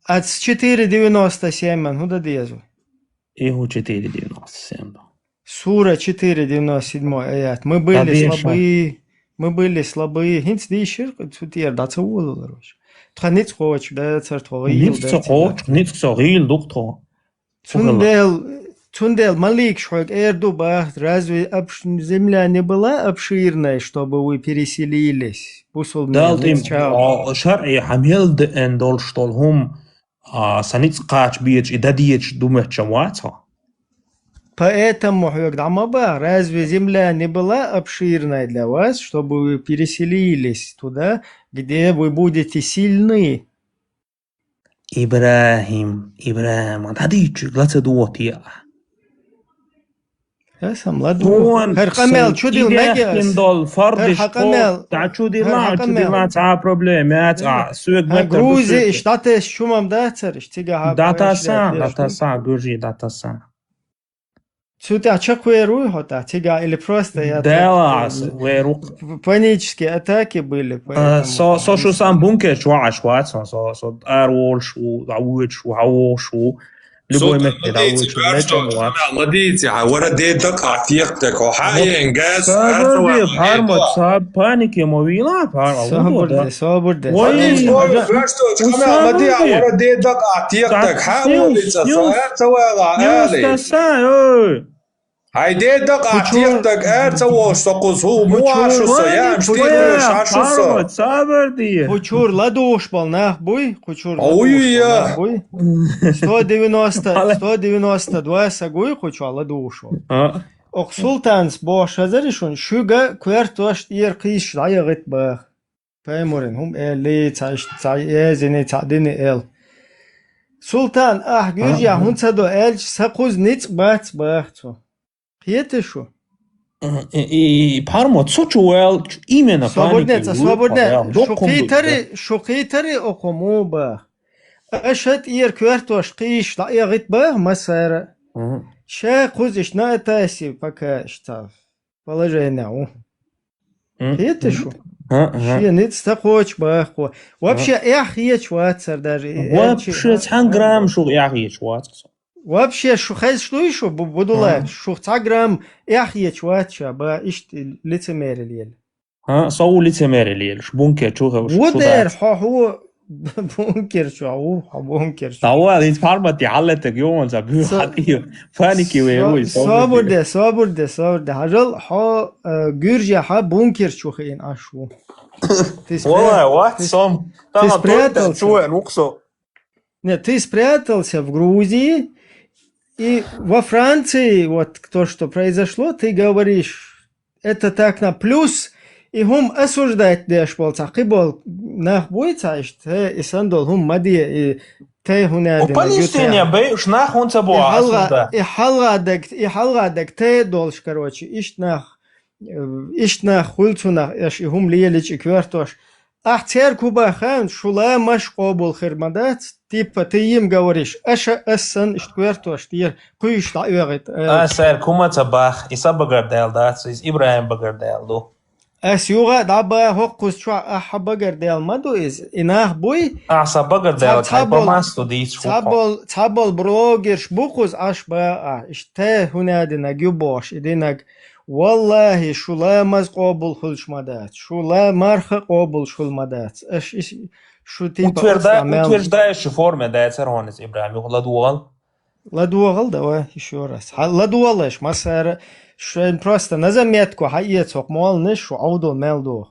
От 4.97 man, худа дезу. ايه هو 4.97 Сура 4.97 аят. Мы были слабые. Хинц дишир, цутер, да цаулу, короче. Тханиц хоч, да цартвоил. نيتك صغير دكتور Тундел Малик шхойк Эрдуба, разве земля не была обширной, чтобы вы переселились? دالت им شرعي حميل ان دول شتولهم سنيت قاч بيج идадиеч думать чамвата. Поэтому, разве земля не была обширной для вас, чтобы вы переселились туда, где вы будете сильны? إبراهيم هذيك لا تدوتي يا سام لا دو هرقمل شو دي المجلس دول فرد تعشو دي ما تاع بروبليمات سوق Грузия штаты شو مام داتر اشتيغا дата са гужи дата са Что ты очакуешь, хота? Тига или просто я да панические атаки были. со шо сам бункер швац со арвол шо дауч шо хао шо любой метод дауч مديتي ورا ديدك عتيقتك وحقي انجاز هرمت صاب بانيكي مويلا صابر ورا ديدك عتيقتك حاول هاي ديدك عتيقتك ارتوش سقوس هو مو عشو صيام شتير عشو صابر دي Хучур ладуш был нахбуй, хучур ладуш 192 сагуй хучур ладушу. Ок султанс бош азаришун шуга квертош ир киш лайгит бах. Пайморин хум эли езини тадини эл. Султан гюржа хунцадо элч сакуз ниц бахцо. Пьетешу. И пармо цучуэл именно свободне. Шукитари окому бах. Ашат ир квертош киш лайгит бах масара. Ша кузиш на этаси пока штав. Положение. Пьетешу. Ши ниц такоч бахко. Вообще ячвацар даже. Вообще 100 грамм шо ячвацар. Вообще шухайс что еще будулай шухтаграм ячвача ба ишт лицемерил. Сау лицемерил. Бункер чуга. Водер хо бункер чу бункер. Тауа из фармати халлетек يوم забю хатио. Фаники веуй. صابر هجل ح гюржа ха бункер чухин ашу. Ой, вот сам. Ты спрятался. Нет, ты спрятался в Грузии. И во Франции, вот то, что произошло, ты говоришь, это так на плюс, и хум осуждать дешполца, кибол нахбуйца, и сандол хум мади, и те хунядин. У Палестине бейш нахунца буа осужда. И халгадек те долш, короче, ишт нах хульцу нах, и хум лиелич и квертош. Ахтер кубахан шула маш кобул хирмадат, типа ты им говоришь, аша ассан штвертош, тир куиш лайгит. Сэр кумаца бах, иса багардел дат, из Ибраим багардел ду. Асюга даба хокус чуа аха багардел маду из инах буй. Аса багардел кайпамасту дич. Цабол брогер шбукус аш ба, иште хунадина гюбош, идинаг والله شو لا مز قابل خلش مدات شو لا مرخ قابل شو المدات ايش شو تيبا استعمال Утверждаешь в форме, да, цервонец, Ибрахим, ладуал. لا دوغل دوا еще раз لا دوغلش مسار شو просто на заметку حقيقة مال نش وعودوا مال دو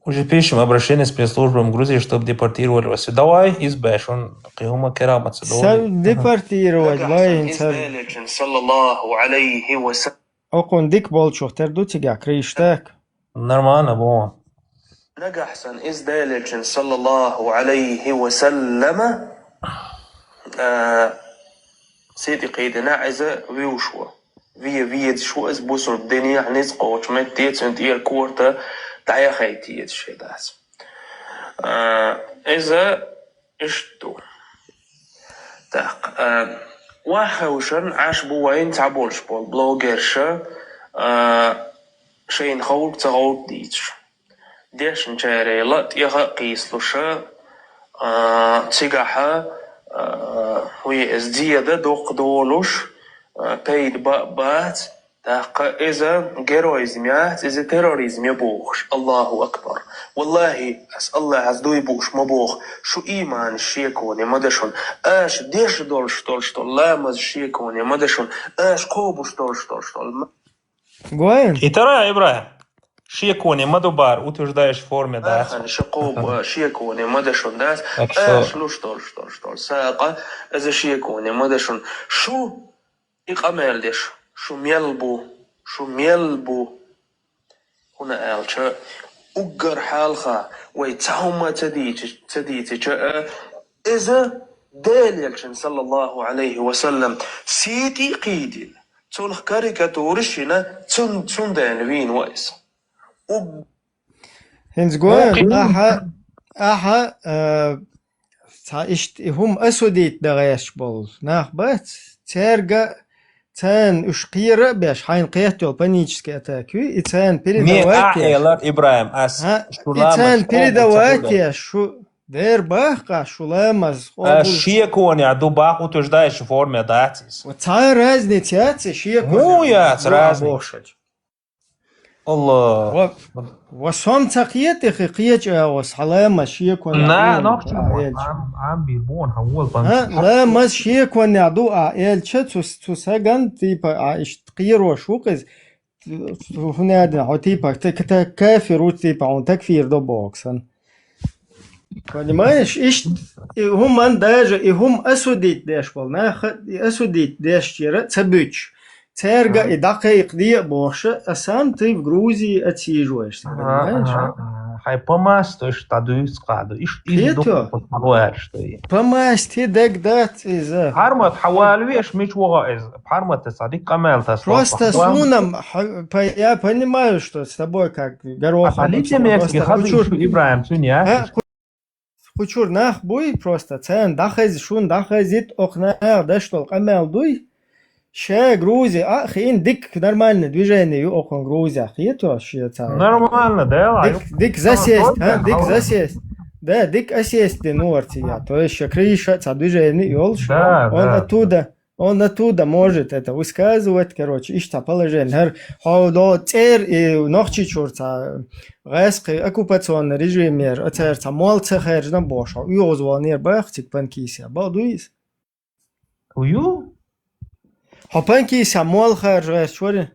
Уже пишем обращение с пресс-службой Грузии, чтобы депортировали вас. Давай, избавишь, он قيومة كرامة سب ديبارتيروات باين سب إزدالج صلى الله عليه وسلم أقول ديك بولشوخ تردو تيجا كريشتاك Нормально, бо. نجح سن إزدالج صلى الله عليه وسلم سيدي قيدنا عزة ويوشوا فيد شو اس بوسر الدنيا نيز قوش متيت سنت إير كورتا تعيا خيتي الشيء داس إذا إشتو تاق واحوشن عاش بوين تعبولش بول بلوغرشة شين خولك تغول ديتش ديش نشاري لط يغا قيسلوشة تيجاحة وي ازديادة دوق دولوش بيد بات تاق إذا جيرويزميات إذا تيروريزم يبوخش الله أكبر والله أسأل الله عزدو يبوخش مبوخ شو إيمان الشيكوني مدشون آش ديش دولش دولشتول لا مز الشيكوني مدشون آش قوبوش دولشتول Гоин? И вторая, Ибрахим. Шиекони, Мадубар, утверждаешь в форме, да. آخر شقوب شيكوني مدشون داس Так что- آش لوش دولشتول ساقة إذا شيكوني مدشون شو إقامل ديش شو ميلبو هنا قال شا أجر حالخا ويتهما تديتي إذا داليلشن صلى الله عليه وسلم سيتي قيدين تولخ كاريكاتورشنا تون دانوين ويس هنز جوين أها إشت هم أسوديت دغيش بول ناخ بات ترجع تان اشقيرة باش حين قيتو панический атаки и тан Не аэлар, Ибрахим, ас إتان передавайте شو دير باقة شو لامز Шиекони, а дубах утверждаешь в форме, да. وتاي разница яцы شيء Ну, я разница. Allah. وصوم تقيت قيج أوس حلام شيء كون نا نقش عم بيربون هول لا مز شيء كون يعدو عائل تو سجن تيبا عايش تقير وشوقز هنا هذا تيبا كافر وتيبا عن تكفير دو بوكسن понимаешь إيش هم من داج هم أسوديت داش والله أسوديت داش تيرا تبيش ترجع دقائق دي بوشة أسام ты в Грузии отсиживаешься, понимаешь? Хай помасть, то есть таду скаду. Иш подмалуешь, что и. Помасть ты дегдат из. Хармат хавальвеш мич из. Хармат ты садик камел ты. Просто сунам, я понимаю, что с тобой как горохом. Алите мекски хачур Ибрахим суня. Хучур нах буй просто цен дахез шун дахезит окнар даштол камел дуй. Ща Грузия, хин дик нормально движение окон Грузия, хито ща. Нормально, да? Дик засесть, дик засесть. Да, дик осесть ты нортия, то есть крыша, движение ёлш. Он оттуда может это высказывать, короче, ишта положение. Хо цер и ночи чурца. Гайск оккупационный режим, церца молца хержна боша. Юозвонер бахтик панкися, бадуис. Ую? Хопанки самол харжает, что ли?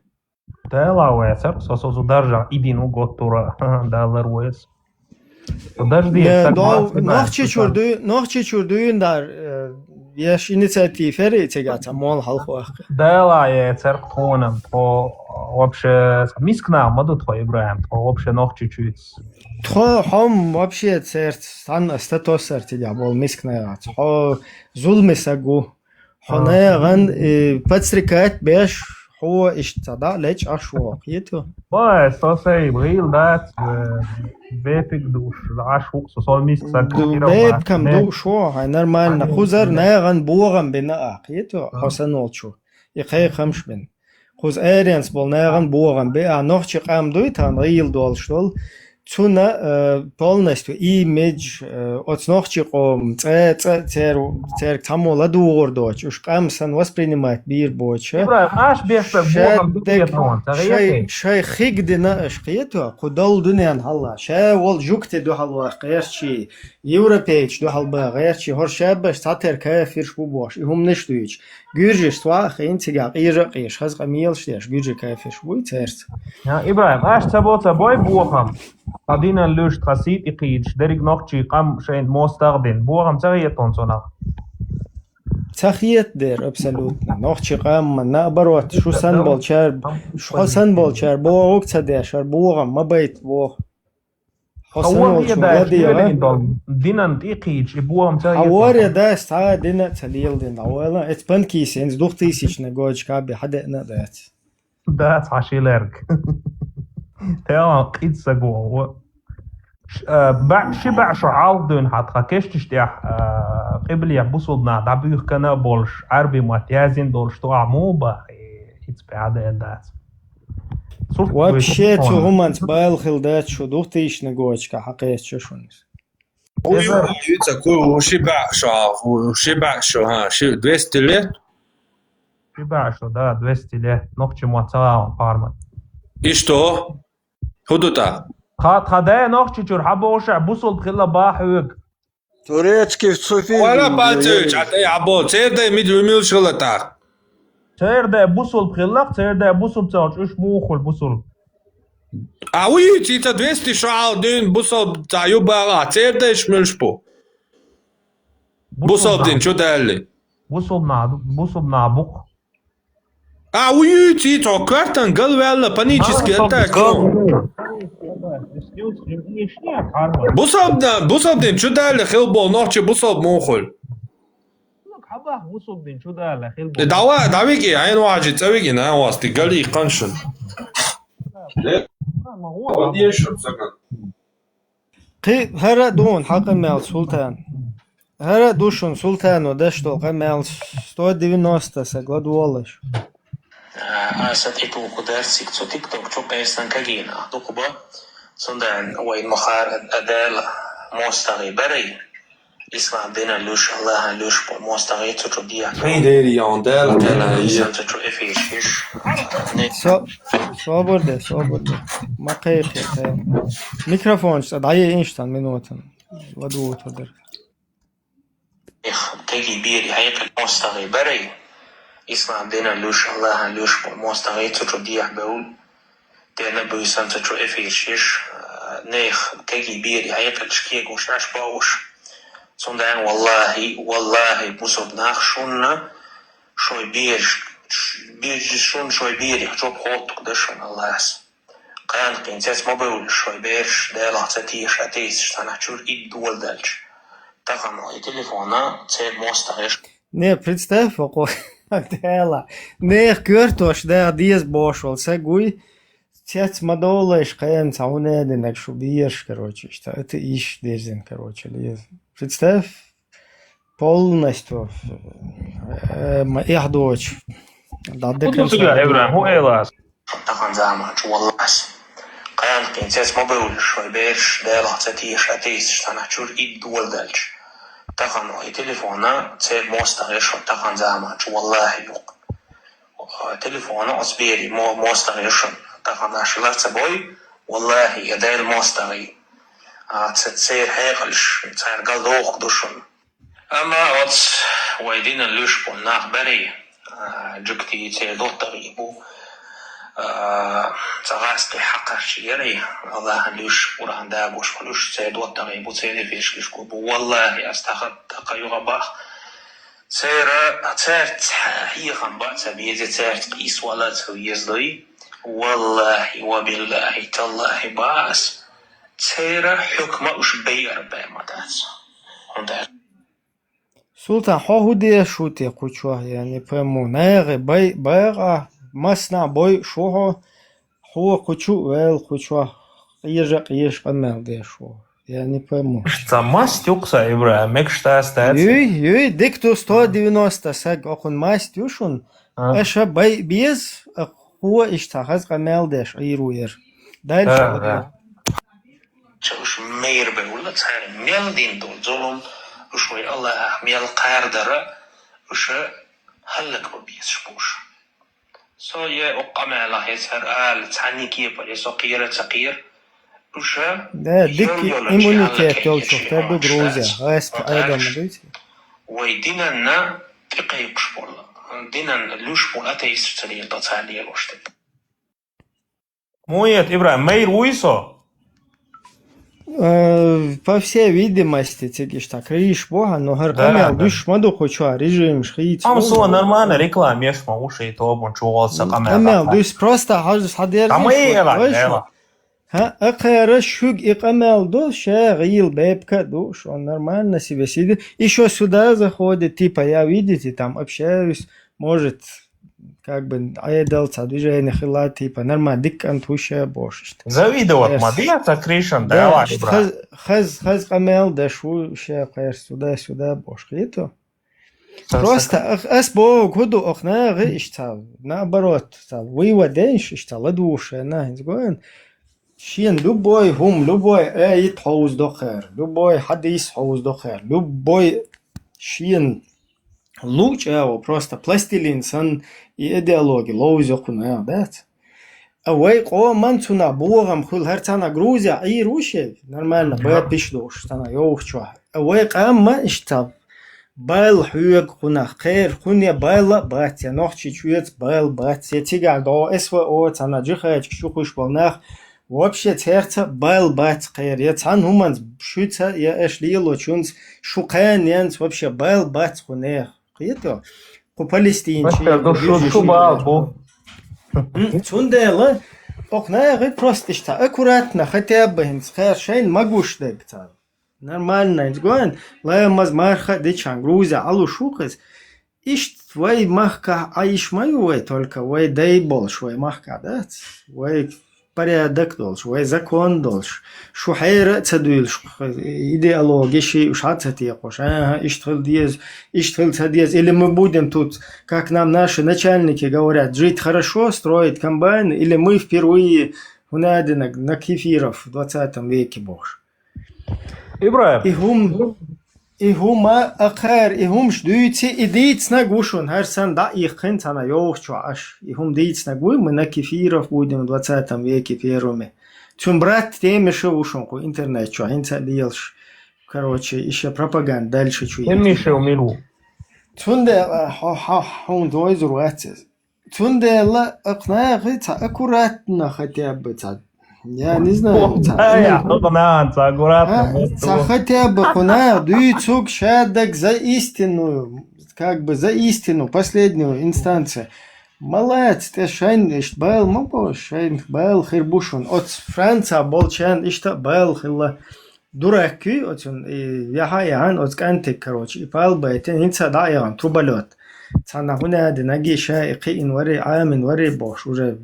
Да, лавэцер, сосозу даржа идину готтура, да, ларуэс. Подожди, нохчи чурдуин дар, яш инициативы тягаться, мол, халхуах. Да, лавэцер, тонам, то вообще, мискна, маду твой Ибрахим, то вообще нохчи чуть. То хом вообще церц, сан статусер тебя был мискна, то зулмисагу. هنا غن подстрекать беш هو اشتدا ليش أشواق يتو بس توصي بغيل دات بيبك دوش عشوق سوال ميسك ساكو بيب كم دو شو هاي نرمال نخوزر ناغن بوغن بنا يتو حسن ولشو يخي خمش بن خوز ايرينس بول ناغن بوغن بي نوخشي قام دوي تان غيل دول شتول цуна полностью имидж оцнохчиком цер тому ладуордоч уж камсан воспринимать бир боча ибраим аш бешбек шай хигдина ашқиету кудал дунян халла шай вол жукте ду халва қерчи европейч ду халба қерчи хор шабаш сатер кафир шбуboш ихум нештуич гүржиш твах интига қирақиш хаз қамил штеш гүржи кафир шбуй церц ибраим аш цабота бой бухам قدينا لوش تخسيت إقيدش دريق نقشي قام شين مستخدم بوغم تغييتون صنع تخيت دير ابسولوتنا نوخشي قام نابروت شو سنبول شار شو سنبول شار بو وقت ديشار بوغم ما بيت بو هو يدا دينا إقيدش بوغم تغييتون هواري دا استعا دينا تليل دين اولا اتبنكي سينز دوختيسيش نقوج كابي حدقنا دات دات عشيلرك تمام قيد سجوا شبع شعال دون حد خكش تشتيح قبل يبصدنا دبيخ كنا بولش عربي متيازين دولش تو عموبة يتبعد دات вообще цугуманс байл хилдат шо духтиш нагочка хакес чошунис شبع شو ها 200 лет? شبع شو да 200 лет ногчи муацаа пармат И что? Худута. خدايا نقشي شور حبوش بوصل خلا باحوك турецкий в Софии ولا باتش عطي عبو سيردا ميل شغلتا سيردا بوصل خلا سيردا بوصل تاج ايش موخل بوصل وي تيتا 200 شعال دين بوصل تاع يوبا سيردا ايش ملشبو بوصل دين شو دالي بوصل نابوق وي تيتا كارتن قال ولا панический атак بوصل دين شو دالي خلبو نوحشي بوصل موخل دعويكي عين واجد تسويكي نا واستي قال لي قنشن قي هرا دون حق مال سلطان هرا دوشون سلطان ودشتو قمال 190 sagladuolish Asat itu kudarsik co TikTok čo pestan kagina dokuba sundan wain mahar adal mostari bari islam dina lush Allah lush po mostari co dia ديري يوندال islam co efish صابرده ما قيق ميكروفون ضعيه انشتان منوتن ودو تقدر kagi biri hayq mostari bari islam dina lush Allah lush po mostari co dia baul dina buisan co efish نيخ كي بيري هيقل شكيك وش ناش باوش صندان والله بوصب ناخ شونا شوي شوي بيري جوب خوتك دشون الله قيان قينتات مبول شوي بيرش دالا تاتيش اتيس شتانا чур и дول дальч тахано и телефона цел мостаеш Не, представь, Дела. Не, кертош, да, диес бошвал, сегуй. Тец мадолаешь, каен цаунедин, так шубиешь, короче, что это ищ дезин, короче, лез. Представь, полностью их дочь. тахан замач والله قيان قينتات مبول شوي بيرش دالا تاتيش اتيس شتانا чур и дول дальч تاخن اي تليفونا تسير موستغيش تاخن زعماش والله يوق تليفونا اصبيري موستغيش تاخن عشلات سبوي والله يداي الموستغي تسير هيقلش تسير قلدوق دوشن اما واتس ويدين اللوش بوناخ بري جكتي تسير دوتغي بو تغاستي حقا شيري الله لوش وران دابوش فلوش سيدوت تغيبو سيدي فيش كشكو والله استخد تقيوغ باخ تسيرت هي غنبات سبيزي تسيرت قيس ولا تسويزدي والله وبالله تالله باس تسير حكمة وش بير بامدات سلطان هو دي شوتي قوچوه يعني пойму ناغي بايغا масна бой шого хо хочу вел хочу ежек памел де шо я не пойму масть юкса ибра мекшта стат ей дикту 190 саг охун масть юшун аша бай без хо иштахаз памел деш ируер дальше وش مير بقول لك صار ميل دين دول ظلم وشوي الله ميل قاردر وش هلك ببيس شبوش سو يه أقام الله يسهر تعني كيف بل يسقير تقير وش ده ديك إيمونيتيت دول شفتها بجروزيا غاسب أيضا مدريد ويدينا نا تقيق شبول دينا لوش بول أتيس تلي تتعلي الوشتي Моет, Ибрахим, Мейр Уисо. По всей видимости, цигиш так, риш бога, но гаркамел душ маду хоча, режим шхиц. Амсуа нормально реклама, ешма уши и то, он чувался камел. Душ просто хажис хадер. Камела. ها أقرأ شوق إقامل دوش غيل بيبكا دوش он нормально себе сидит. Еще сюда заходит, типа я видите, там общаюсь, может как бы айдалца движение хила типа нормально диккант уше бош. Завидовать модица Кришан, да, хаз камел дашу уше кайр сюда бош. Это просто асбо году окна гыштал. Наоборот, выводенш штал душе на изгоен. شين لبوي هم لبوي آية حوز دخير لبوي حديث حوز دخير لبوي شين لوچ أو просто пластилин сан и идеологи лоуз يقولون ده أوي قوة من تنا بوغم خل هرتنا غروزيا أي روشة نورمالنا بيت بيشلوش تنا يوخ شو أوي قام ما اشتاب بايل حيوق خنا خير خنيا بايلا بات يا نوخشي شويت بايل بات يتيجا دو اسوا أو تنا جخاج شو خوش بالناخ вообще терца байл бат қайр я цан хуманс шуца я эшлило чунс шукан янс вообще байл бат хуне қито по палестинчи шу бал цундела окна гы просто что аккуратно хотя бы инс қайр шайн магуш деп цан нормально изгоен ла мазмарха дичан грузия алу шукас иш твой махка аиш мою вай только вай дай бол швай махка да вай порядок должен, вай закон должен. Шо хайра цадуил, идеология, уж ацатиякош, иштхил цадиез. Или мы будем тут, как нам наши начальники говорят, жить хорошо, строить комбайны, или мы впервые на кефиров в 20 веке, боже. Ибрахим. هما أخر هم شدوتي إديت نجوشون هرسان دقيق كنت أنا يوش عش هم ديت نجوي من كفيرة في ودم 20 веке первыми تون брат теми шевушон ко интернет чё инца дилш короче еще пропаганда дальше чё Эмише умилу تونده هون دوي زرواتس تونده لا أقناع غيت أكوراتنا хотя бы я не знаю. Хотя бы куна дуйцук шадак за истинную, как бы за истину, последнюю инстанцию. Молодец, ты шайн был мабо шайн был хирбушун. От Франция болчан ишта был хилла дураки, от он яхаян от кантик короче. И пал байтен инца даян трубалет. Цана хуна днаги шайқин вари амин вари бош уже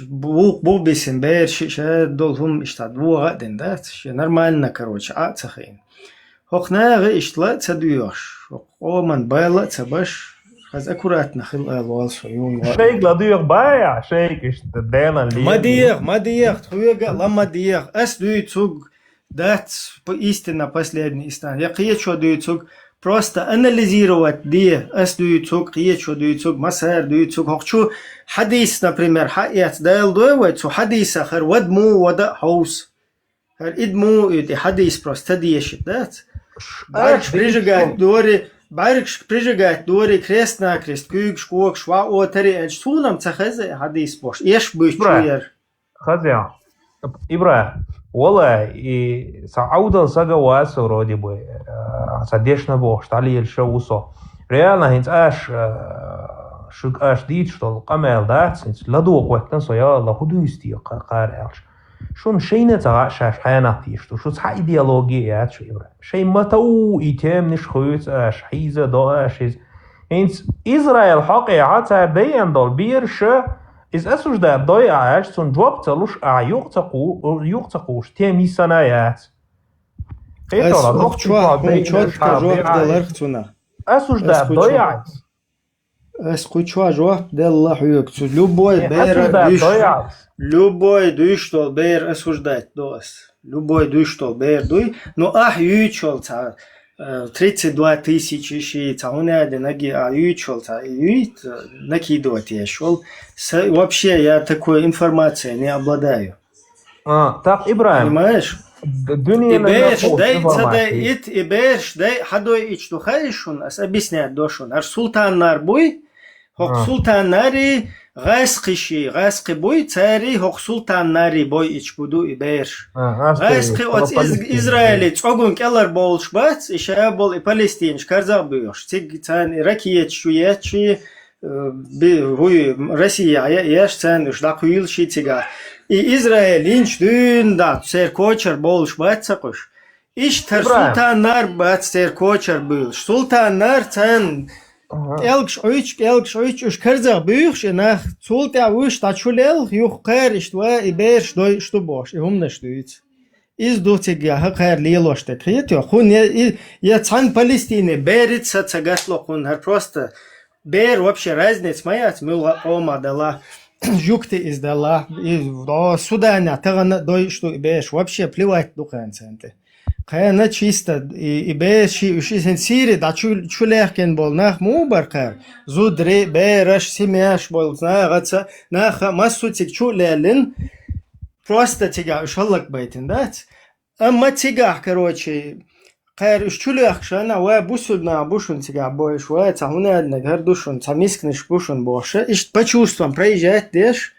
бу бисен бер ша долхум иштадву гаден да нормально короче ацахин хохнага иштла цадуёш оман байла цабаш хаз аккуратно хил алвал союн шейк ладуёх бая шейк иштдэлан ли мадиях хуега ламадиях ас дуйцуг дат истина последний истан я киечо дуйцуг просто анализировать где дуйцуг киечо дуйцуг масар дуйцуг хохчу حديث например حقيقة دايل دويت سو حديث آخر ودمو ودا حوس هر إدمو يدي حديث просто ديشت دات بعركش بريجاقات دوري كريست نا كريست كوك شكوك شوا او تري انش سونام تخزي حديث بوش ايش بوش شوير خزيا إبراهيم والله и сауда сага васо вроде бы садешна бог штали шоусо реально хинц شق أشديد شتول قمال داتس لدوق وقتن صيا الله هدوستي قارعش شون شينة تعاش حياناتيش تو شو صح إيديولوجيات شو إبراهيم شيء متو إيتام نش خويت أش حيزة داش إنس إسرائيل حقي عتا بيان دول بيرش إز أسوش ده ضيعش سون جواب تلوش يقتقوش تيمي سنايات أسوش ده ضيعش Escuchó yo de la juventud. Любой дуй, что бер осуждать dos. Любой дуй, что бер дуй. Но ючел 32 тысячи ши, цауняды ноги, ючел, накидывать я шел. Вообще я такой информацией не обладаю. Так, Ибраим. Понимаешь? Дөньяның Ибеш, дай, хадой ич тухайшун, объясняет дошун. Ар султаннар буй, хок султаннари гайскиши, гайски буй, цари хок султаннари буй ич буду ибеш. Гайски от Израиле, цогун келар болш бац, иша бол и палестинч, карзак буйош. Циг цан ракиет шуячи, Россия, яш цан, шдакуил ши цига. И Израиль инч дюнда, цер кочер болш бацакуш. Иш тар султаннар бац цер кочер был. Султаннар цан элгш ойч уж карзак буйш, и нах султа уж тачулел, юх кэр иштва и берш дой что бош, и умна штуиц. Из дотига хакэр лилош текрет, хун я цан Палестине берется цагасло хун, просто бер вообще разниц моя, мыла ома дала. Жукты издала, до Судана, тагана дой что беш, вообще плевать духан центы. Каяна чисто, и беш, и сенсири, да чулехкен бол, нах мубаркар, зудре, бераш, семяш бол, знагаца, нах массу тик чулелин, просто тига, шаллак байтин, да? Амма тига, короче, Кайр чулях шана, ва бусудна бушун тига боиш, ва цахуна нагар душун, цамискнеш бушун боша, ишт по чувствам проезжает деш,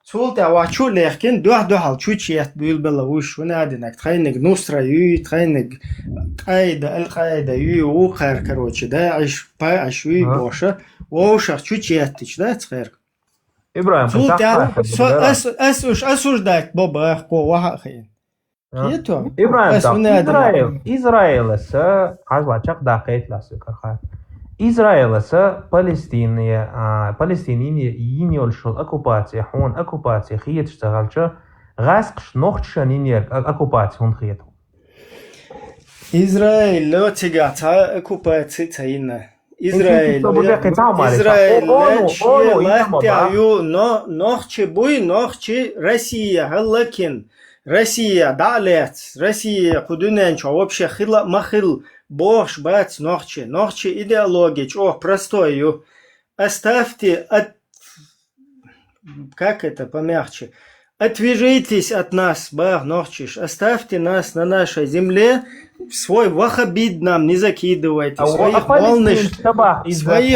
цулта ва чулехкен, дуахал чучият билбела уш, ванадинак, тхайник нусра ю, тхайник кайда, аль-кайда ю, ухар, короче, да, аш па аш ю боша, ошах чучият тич, да, цхайр. Ибраим, цулта, осуждать боба, ко вахахин. Ибраим, Израиль ise azvacaq daqiqlası qarxa. İsrail ise Palestiniye yeni oluşul okupasiya, hon okupasiya xiyet iştiğalçı, gazqış noxçan iner okupasiya hon xiyet. İsrail lo tigata okupasiya tayina. İsrail noxçı buy noxçı Россия halakin. Россия далец, Россия кудуненчо, вообще хила махил, бош, бац, нохче идеология, чё, простою. Оставьте как это помягче, отвяжитесь от нас, бах, нохчиш, оставьте нас на нашей земле, свой вахабид нам не закидывайте, своих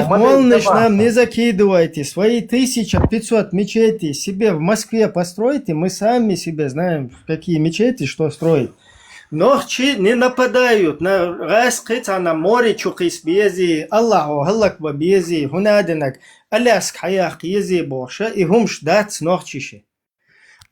волныш нам не закидывайте, свои 1500 мечетей себе в Москве постройте, мы сами себе знаем, какие мечети, что строить. Нохчи не нападают на раскрыться на море чукис бези, Аллаху халлакба бези, хунадинак, аляск хаях ези боша, и хумш дац нохчиши.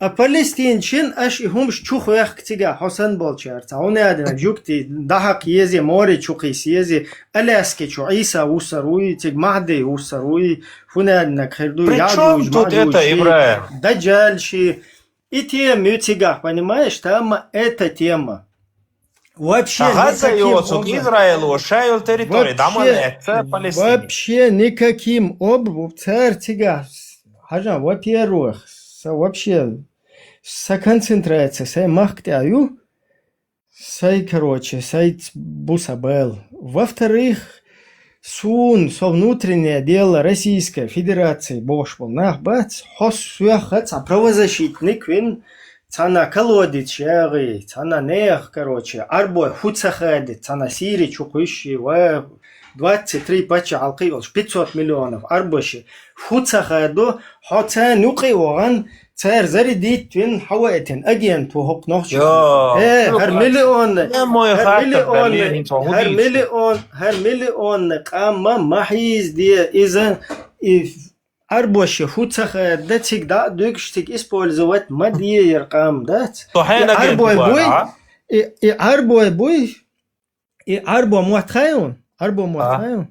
А палестинчин аш и хумш чухуях ктига Хосан болчарца. Он ядина жукти дахак ези море чукис ези, аляски чу Иса усаруи, тиг Махди усаруи, хунадина кхирду Причем тут это, Ибраим? Даджальши. И тема тига, понимаешь, там эта тема. Вообще вообще никаким образом царь тига. Хажа, во-первых, вообще концентрация, сай махтяю, сай, короче, сай бусабел. Во-вторых, со внутреннее дело Российской Федерации бошбол нах бац, хос суяхаца правозащитник вин, цана колодец яги, цана нех, короче, арбой хуцахади, цана сири чукуши, 23 пача алқи олш 500 миллионов арбоши хуцахаду хоца нуқи оған цар заридит вин хаваетин агент вохок нохчи هر مليون قام محيز دي إذا арбоши хуцахади цигда дукштик использовать мадье рقام дат арбой буй и арбо муатхайон Арбо муатхайон.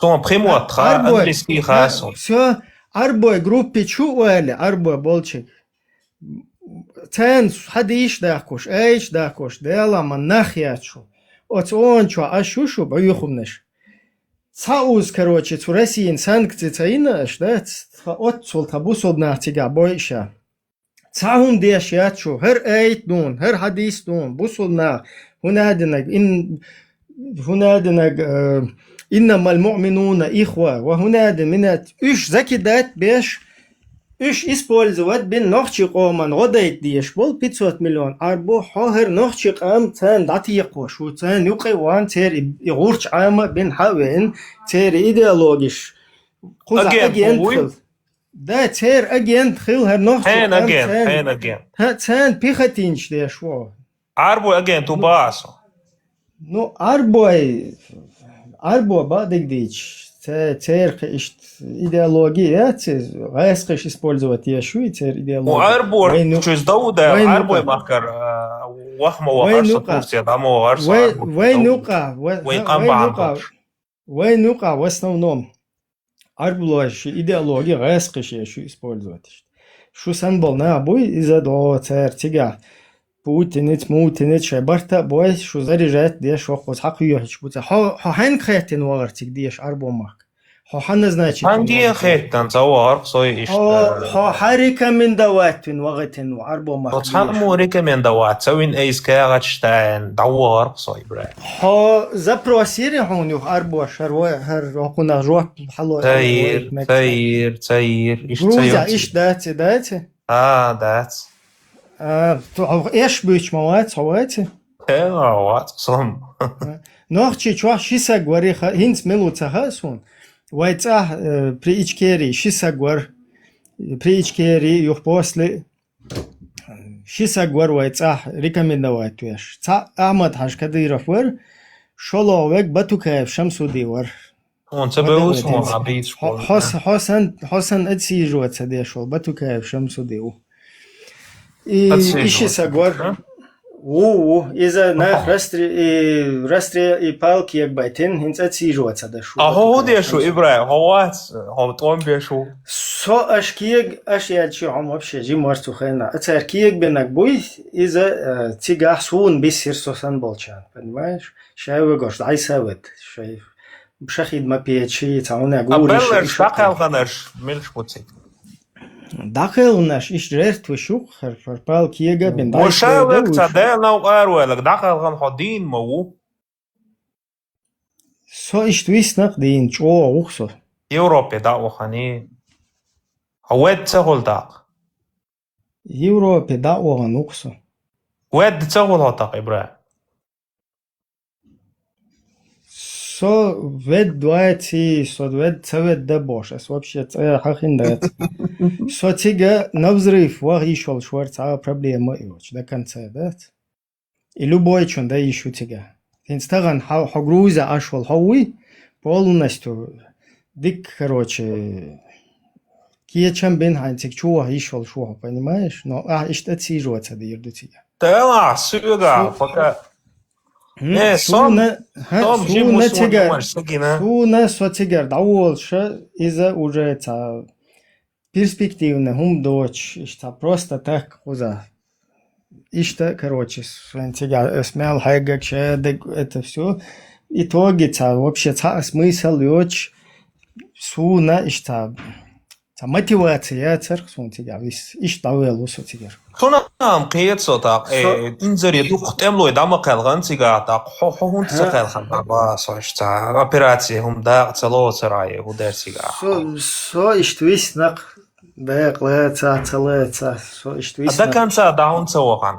Son примуатха английский хасон. Все арбой группе чуэле, арбой болчик. Цен хадиш дахкош, эйч дахкош, дела манахячу. От он чу ашушу баюхумнеш. Цауз, короче, цу России санкции цаинаш, да, отцул табусол нахтига бойша. Цаун деш ячу, хер эйт дун, хер хадис дун, бусол на, هنادنك إنما المؤمنون إخوة وهناد منات إيش زكدات بيش إيش использовать بين نخشي قومن غدايت ديش بول 500 مليون أربو حاهر نخشي قام تان داتي يقوش وتان يقي وان تير يغورش عامة بين حاوين تير إيديولوجيش قوزا أجين تخل دا تير أجين تخل هر نخشي حين قام again, تان حين again. ها تان بيختينش ديش وو Arbu again to baso. Ну, Арбо бадыгдич, церк ишт идеология, гайскаш использовать яшу и цер идеология. Arbu чуз Daуда, Arbu makar wahma وغرس Турция, дамо غرس войнука в основном Арблош идеология гайскаш яшу использовать. Шу сан был на обой из-за до цер тига. Путинец, шайбарта бой, шо заряжает деш охоз хак юхич буца. Хан хэтен вагартик деш арбомак. Хан значит. Анди хэттан завар сой ишт. Рекомендовать вагатен арбомак. Тцаму рекомендовать, савин эйскагачтайн давар сой бра. Запросили хоню арбош хар охуна жок хало. Таир. Ишт Грузия иш дати. Дат. Эш бич мават, хавати. Вот, сам. Нохчи чуа шиса гвари хинц мелуца хасун. Вайца приичкери шиса гвар. Приичкери юх после. Шиса гвар вайца рекомендовать туяш. Ца Ахмад Хашкадыров вар. Шоловек батукаев шамсудивар. Он тебе усмо абит. Хосан отсиживаться дешел. Батукаев шамсудиву. Ищи сагвар. Из-за на растре и палки як байтен хинц отсиживаться дешу. А хо дешу Ибрай, ховат, хом дешу. Со ашкиек ашячи хом вообще жимарцу хайна. Ацаркиек бенак буй из-за тигах сун бисир сосан болчан, понимаешь? Шайвы гош айсавет, шай бшахид мапиечи цауна гуриш. Абеллер шакал ханаш мельш пуцик. داخل ناش إيش جرت وشوق فربال كيجا بين دايس مشاوك تدانا وقاروالك داخل غن حدين مو سو إيش تويس نقدين شو وخسو يوروبي داو خاني هواد تسهل داق يوروبي داو غن وخسو واد تسهل هطاق إبراهيم سو вед дуайти со вед цвет да бош es вообще хахин дает со тига на взрыв вагишол шварца проблема иоч до конца да и любой чон да ищу тига инстаграм хагруза ашвал хауи полностью дик короче киечам бен хантик чуа ищол шуа понимаешь но ишта цижуаться да ирду тига да сюда пока Суна сотигар даволша из-за уже это перспективно хум дочь, что просто так куза. И что, короче, сотигар смел хайгак это все. Итоги это вообще смысл очень суна и что мотивация церковь сотигар. И что вело сотигар. خنام قيت صوتاق انزري دوق تملو دام قلغن سيغاتا خون تسقلخن با صاشتا операциям да цело сарае удар сига со иштвис нак бэклэца целэца со иштвис да конца даун цооган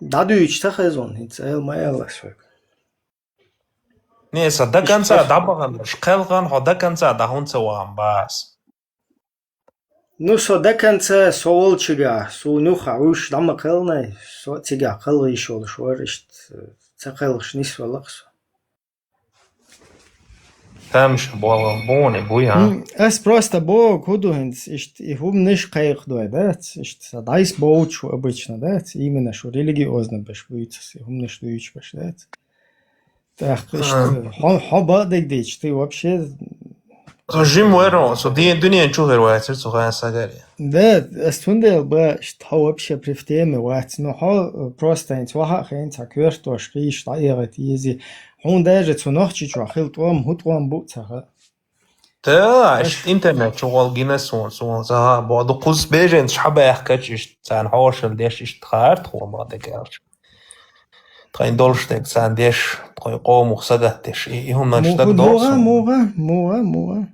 дадуич тахазон ицэл маяласвек не са да конца дабаган шкалган хода конца даун цооган бас Ну, со до конца солчига, сунуха, уж там акалнай, со тига, кал еще шваришт, цакалш не свалакс. Там же было боне, буя. Es просто бо кудуинс, и хум ниш кайх дуэ, да, что дайс боучу обычно, да, именно что религиозно беш будет, и хум ниш дуич беш, да. Так, что хоба дэгдич, ты вообще So Jim Wero, so Dunyan Chuher White, so Sagari. Да, стундел ба что вообще при теме вот, но ха просто ин цва хен та кверто шри штаерет изи. Он даже цу ночи чу хил том хутом бутса. تا انترنت شغل جينيسون سون زها بعد قوس بيجن شحبة يحكيش سان حوشل ديش اشتخارت هو ما دكارش تخين دولشتك سان ديش تخين قوم وخسدتش هم نشتك دولسون موغا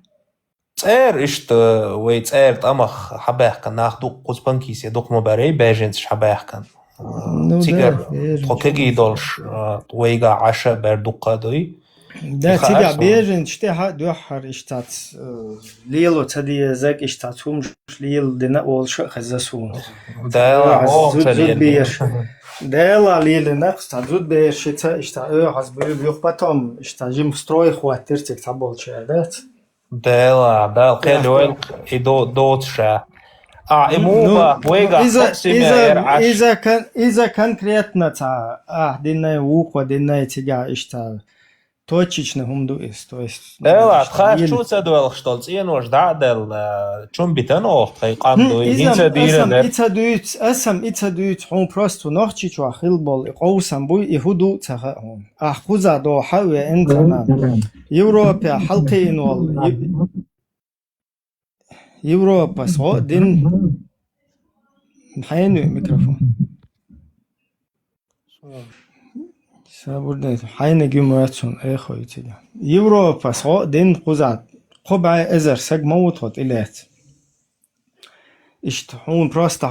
تسير اشت وي تسير تأمخ حبة يحكن ناخدو قوس بانكيسي دوك مباري بيجن شحبة يحكن تيجر تخوكي دولش ويغا عشا بردوقا دوي Да, тебя бежен, что ха духар иштат лило цади зак иштат хум лил дена олша хазасун. Да, Да, лил на стадут бешица иштат хазбил потом иштат жим строй хватер тек таболча, да? Да, келойл и дотша. Имува вега иза конкретно та дена ухва дена тебя иштат точечно хумдуис, то есть. Да, тхар чуца дуэл штолц, инош дадел чумбитано, тхайқамду, ица дуит, он просто нохчи чуа хилбол, қоусам буй, и худу цаха он. Хуза до хауе энтана. Европа халқи инвал. Европа со дин. Хайну микрофон. Burada hayne gümrütsun ehoytiga. Европа со дин хузат. Қоба эзер саг моутот илет. Ишт хун просто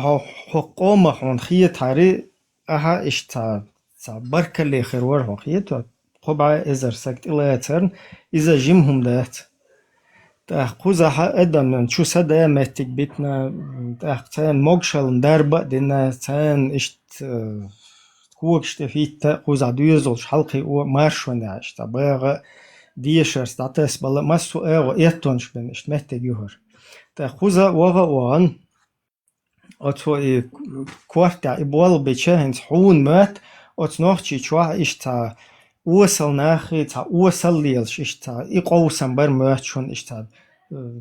حقومه хун خيتاري اها اشت بركلي خيرور هو خيتو. قوبا ازر سag iletsern إذا جيمهم دات. قوزها ادم شو سدا متك بيتنا تاختان موغشل دربا دينا تان اشت كوكشت فيت قوزا دوزل حلقي او مارشون اشت باغ ديشر ستاتس بلا مسو او اتونش بن اشت متك يهر تا قوزا وغا وان اتو كوارتا يبول بيچهنس حون مات ات نوخشي چوا اشت وصل ناخي تا وصل ليلش اشت يقوسن بر مات شون اشت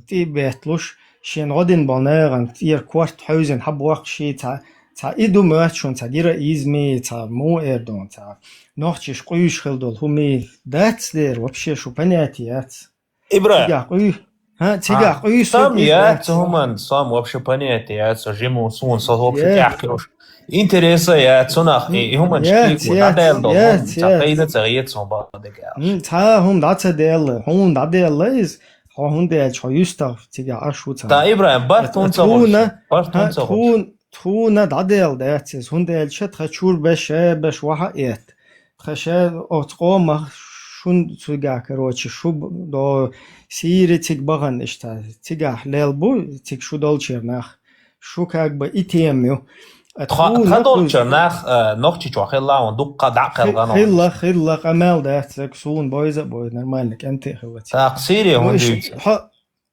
تي بيتلوش شين غدن بانيرن تير كوارت حوزن حب وقت شي تا ایدو مرد شون تا دیره ایزمی تا مو اردون تا نوخچش قویش خلدول همی دات دیر وبشه شو پنیاتیات إبراهيم تيجا قوي سام يات همان سام وبشه پنیاتیات سو جيمو سون صوب تحكيوش انتريسا يات سوناخي همان شكيكو دادل دول تا قيدة تغيير سون بعدك تا هم دات ديل هم دات ديل ليز هم ديل شو يستاف تيجا عشو تا إبراهيم بارتون صغير تخونا دادل داتس هندل شت خشور بش وها ات خشه اتقوم شون تيجا كروتش شو دو سيري تيك بغن اشتا تيجا حلال بو تيك شو دولشرناخ شو كاك با اتيميو خدولشرناخ نوخشي شو خلا دقة دعقل غنو خلا قمال داتس سون بويزا بوي نورمالك انت خوتي تقصيري هندي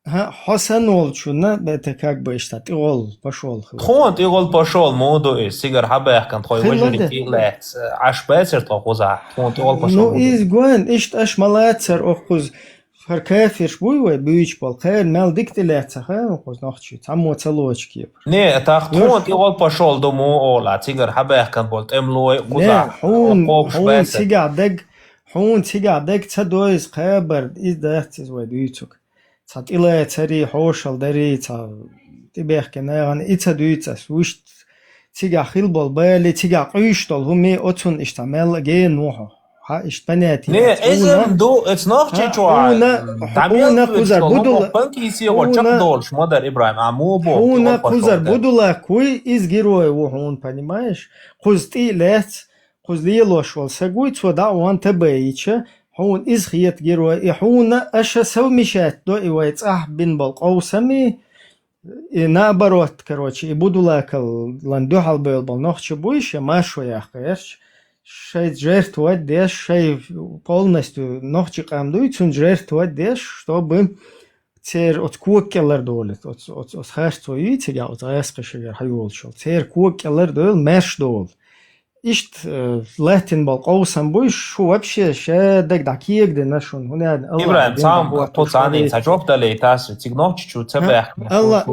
حسن ولشونا بتكاك بيشتات يقول بشول خونت يقول بشول مودو سيجر حبه كان خوي وجري لات عش باسر تخوزا خونت يقول بشول نو إز جوان إشت أش ملاتسر أخوز فركافير شوي بيوش بالخير مال ديكت لاتسر خير أخوز نختشي تعمو تلوش كيبر نه تاخت خونت يقول بشول دو مو أولا سيجر حبه كان بولت إملوي خوزا حون سيجا دق تدويز خبر إز داتس ويدويتوك تات إلا تري حوشل دري تا تبيخ كناغن إتا دويتا سوشت تيجا خلبال بالي تيجا قيشتل همي أتون اشتمال جي نوحو ها اشتبناتي نه إذن دو اتناخشي چوان حونا قزر بدولا بانكيسي وچق دولش مادر إبراهيم عمو بو حونا قزر بدولا كوي إز герои وحون понимаешь قز تيلات قز ليلوش والساقوي تو دعوان تبايتش هون إز خيات جيروا إحونا أشا سو مشات دو إيوات بين بالقوسمي نابروت كروتشي يبودو لاكل لندو حالبيل بالنوخش بويش ما شوية خيرش شاي جرت وديش شاي полностью نوخشي قامدوي تون جرت وديش чтобы تير от كوكلر دولت от خاشتوي تيجا от غاسقشير حيولشل تير كوكلر دول ماش دول ишт латин бал قوسم بوش شو вообще شادك دقيق ده نشون هنا Ibrahim, sám pocánīts, a žopdalī tās, cik nošķiču cebēh.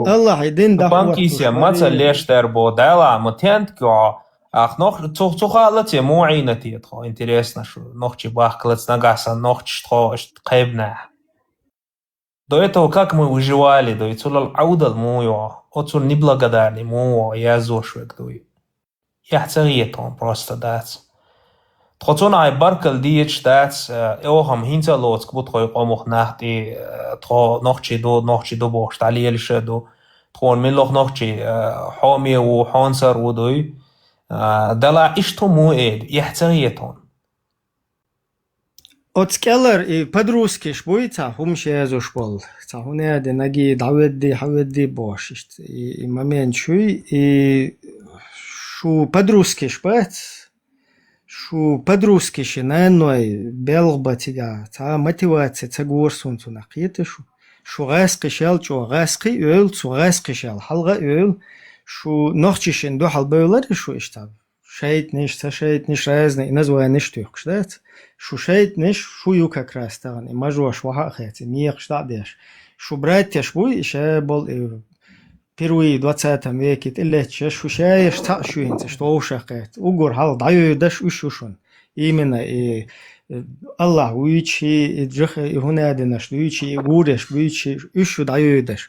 الله يدين ده Bankīsie maca liešterbo dēlā, matent, ko ах нох цухалати муина тиетхо интересно что нохчи бахклац нагаса нохчи что қайбна. До этого как мы выживали, до этого аудал муё, отцул неблагодарный муё, я зошвек дуй. Я цариетон просто дац. Тхоцон ай баркал диеч дац, эохам хинцалоц кбутхой омох нахти, тхо нохчи до бошт алиелше до, тхон милох нохчи хоми у хонсар удуй. دلا اشتو موئد يحتريتون Отскеллер и подрускиш буйца хумшезуш бол. Ца хуне де наги даведди хаведди бош. И момент чуй и шу подрускиш бац. Шу подрускиш на ной белгба тига. Ца мотивация ца гурсунцу нахиетешу. Шу гасқишал чо гасқи öl цу гасқишал халга öl. شو نخشين دو حال بولر شو اشتاب شايت نش رازني نزوى نشتوخ شدات شو شايت نش شو يوكا كراستان ما جوش وها خيتي ميق شداديش شو برات يشبوي شابل بيروي 20 веке إلا شو شايش تا شو انت شتو شقيت وقر حال ضايو دش وشوشون именно и الله ويشي جخ هنا دنش ويشي غورش ويشي وشو ضايو دش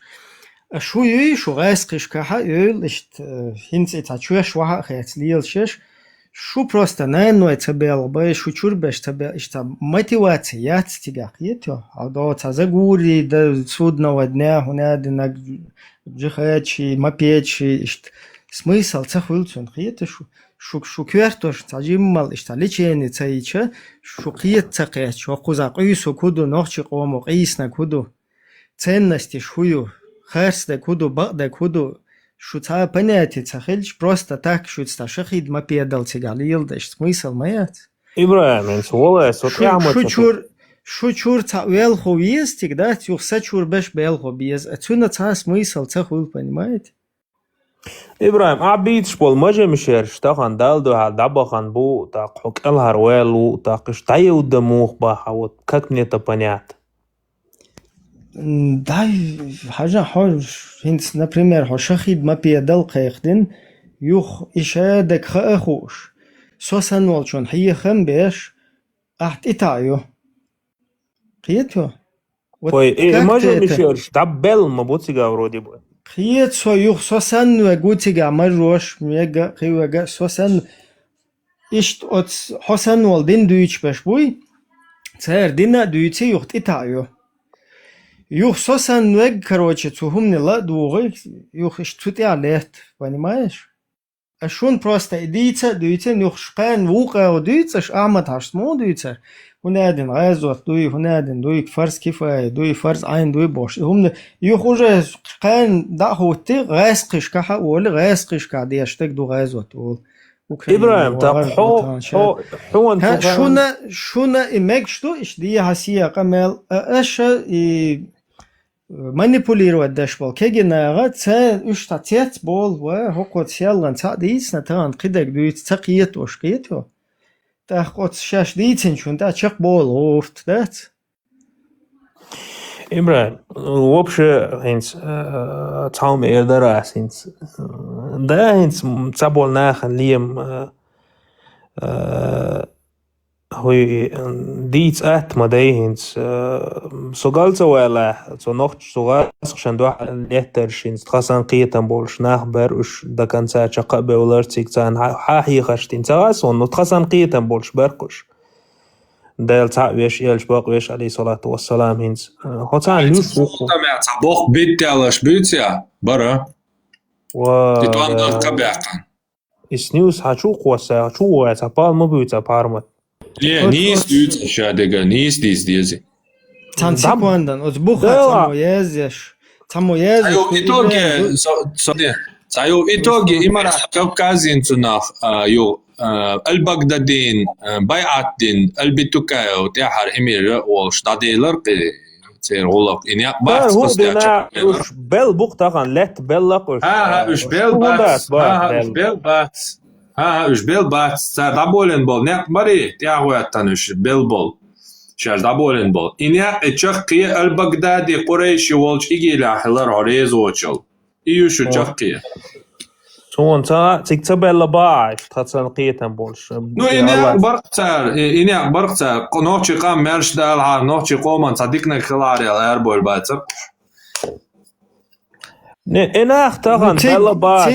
شو يي شو غاسقش كها يل اشت هنس اتشوه شوها خيت ليلشش شو просто نانو اتبل باي شو чурбеш тебе اشتا мотивация тигахието а до цазагури да судного дня хунадина джихачи мапечи ишт смысл цахулцун хието шо квертош цажиммал ишта личени цаича шо хиет цакет шо кузакуйсу куду нохчи qomo qisna kudu ценности шую خرسده куду бада куду шуца понятие цахельч просто так шуца шахид мапедал цигалил даш смысл маят Ибраим, сволес, вот я шучур ца вел ховистик, да, тюхса чур беш бел хобиез. Отсюда ца смысл цахул, понимаете? Ибраим, عبيد شبول مجا مشير شتاخن دالدو دабахан бу так хокел харвелу так штаю дымух баха вот как мне это понять? Да, حاجة حاج هنس например حشخيد ما بيدل قيخدن يخ إشادك خأخوش سوسن والشون حي خم بيش أحت إتايو قيتو Ой, مجا مشير شتابل مبوتيغا вроде бы. قيت سو يخ سوسن وغوتيغا مروش ميغا قيوغا سوسن إشت أتس حسن والدين دويش باش بوي цер дина дуйце юхт إتايو Юх сосан нуэг, короче, цухумни ладугы, юх иш цутя лет, понимаешь? А шун просто идица, дуйце, юх шпен, вука, дуйце, шамат хашмо дуйце. Хунадин газот, дуй, хунадин, дуй, фарс кифай, дуй, фарс айн, дуй, бош. Юх уже шпен, да, хути, гайскиш каха, оли, гайскиш ка, дештек ду газот, ол. Ибраим, так шуна имег, что иш дия хасия камел, аша и манипулировать дашбол. Кегина ца уж татец бол, хокот сяллан ца дийсна тан кидек дуйт ца киет ош кието. Так хот шаш дийцен шун та чак бол офт дац. Ибраим, вообще хинц цауме эрдарас хинц. Да хинц ца бол нахан лием هوي ديتس ما دايهنس سوغال سوالا سو نوخ سوغال سخشن دو ليترشين تخسن قيتن بولش نخبر اش دكان سا چقا بولرتيك تان حاحي خشتين تغاسون نتخسن قيتن بولش برقش دال تعويش يلش باقويش عليه الصلاة والسلام هنس خوتان لوس وقو بوخ بيتالش بيتيا برا تتوان دار كبعتان اسنيوس هاچو قوسا چو ويتا بال مبيوتا بارمت Niist üldse šādega, niist izdiezi. Tam sekundan, uz buha tamo jezieš. Tamo jezieš. Sajo itogi imara Kavkazincu nach jo al-Baghdadin, Bay'addin, al-Bitukayo, tehar emir ol ştadeler ser olak inya bats postya. Uş bel buqtagan let bellaq uş. Uş bel bats. ها ايش بيل بات صار دابولن بول نق بري تاعواتن ايش بيل بول شاش دابولن بول إنيا تشقي البغدادي قريشي والش إيجي لحلر عريز وشل إيوشو تشقي شون تا تكتب باعش تاتسن قيتن بولش نو إنيا برقتار نوتشي قام مرش دالها نوتشي قومان صديقنا خلاري الأربول باتر انا اختغن بلا باعش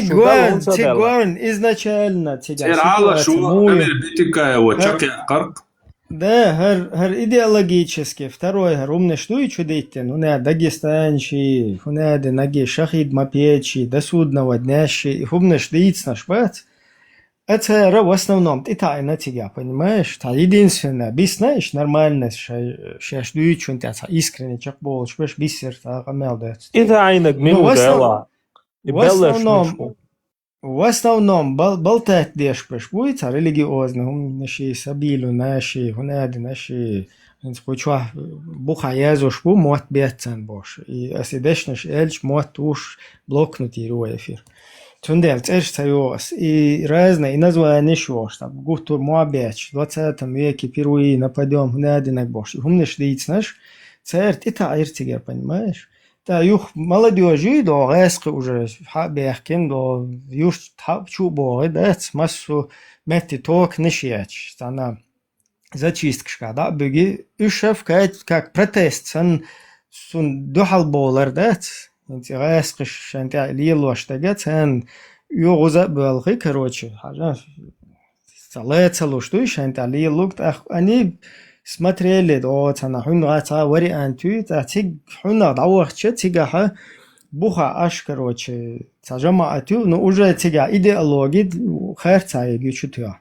Тигуан изначально إرعالا شو أمير بيتك وتشقي قرق Да, هر идеологически. Второй, умный что и чудите. Ну, не, дагестанчи, фунады, ноги, шахид, мапечи, до судного днящи, умный что наш бат. Это в основном и та и на тебя, понимаешь? Та единственное, бис знаешь, нормально, шаш дуючун, та искренне чак бол, шпеш бисер, та гамел дает. اذا عينك منو دلا يبلش В основном болтать дешь будет, а религиозно, наши сабилу, наши, гунады, наши, хоча буха язуш бу мот бетцен бош. И оседешнеш эльч мот уж блокнутый руй эфир. Тундел церш цайос и разные, и название шош, там гуту моабеч, в 20 веке Перуи нападем гунады на бош. Умнеш дийц наш, церт и та иртигер, понимаешь? Та юх молодежи до гаск уже бехкен до юш чу боги дац массу мети ток нишияч. Тана зачисткшка да беги ишев как протест сун духал болар дац. انت гаск انت лило штагат сан югуза балгы короче. Хажа салецало что еще انت лило они смотрели до цана хунгаца варианты тиг хуна давахча тигаха буха аш короче цажамаату но уже тига идеологии харцая гючутя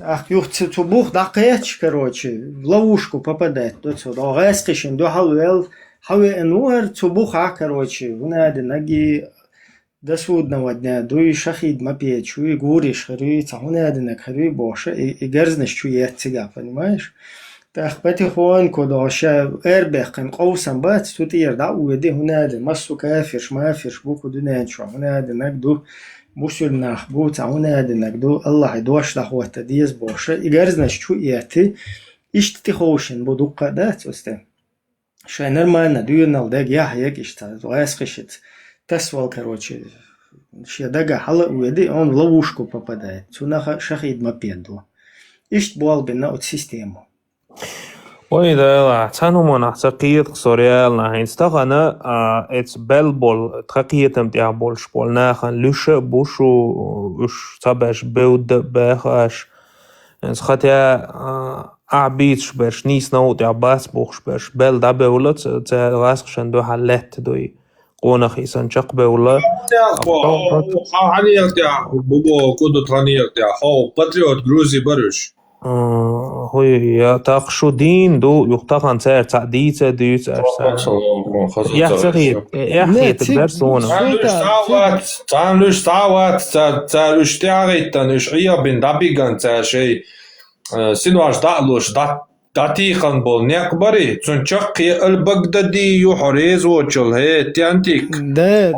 ах юхцу бух дакеч короче в ловушку попадает до сюда гаскишин до хавел хаве энуэр цубуха короче вунады наги до судного дня до шахид мапечу и гуриш хри цахунады на хри боша и герзнеш чует тига понимаешь تخبتي خوان كداشة إربخن قوسم بات ستير دعوة دي هناده مسو كافرش مافرش بوكو دنانشو هناده نقدو بوسل نخبو تا هناده نقدو الله يدوش لحوة تديز باشا إجارزنش شو إياتي إشتتي خوشن بو دوقة دات وستن شاي نرمالنا دويرنال داق يحيك إشتا واسقشت تسوال كروچي شي داقا حلق ويدي он в ловушку попадает цунаха шахид мапедо إشت بوال بنا от систему Ой, да, цану нахсакиет ксориал на инстагана эц белбол тракиетам тя больш полнахан люше бушу уж цабеш беуд бехаш энс хотя абич беш нис наут я бас бухш беш бел да беулат ца расхшан до халет дой قونخ إنسان شق بولا حاليا تاع بوبو كودو ترانيا تاع هو باتريوت جروزي برش هو يا تاخشودين دو يختارن سعر تعديت ديوت يحتقي البرسونة تعملوش ساوات تعملوش تعريتن إيش عيا بن دابيغان تاع شيء سينواش دعلوش داتيخن بول نيكبري تنشقي البغدادي يحرز وجل هي تيانتيك ده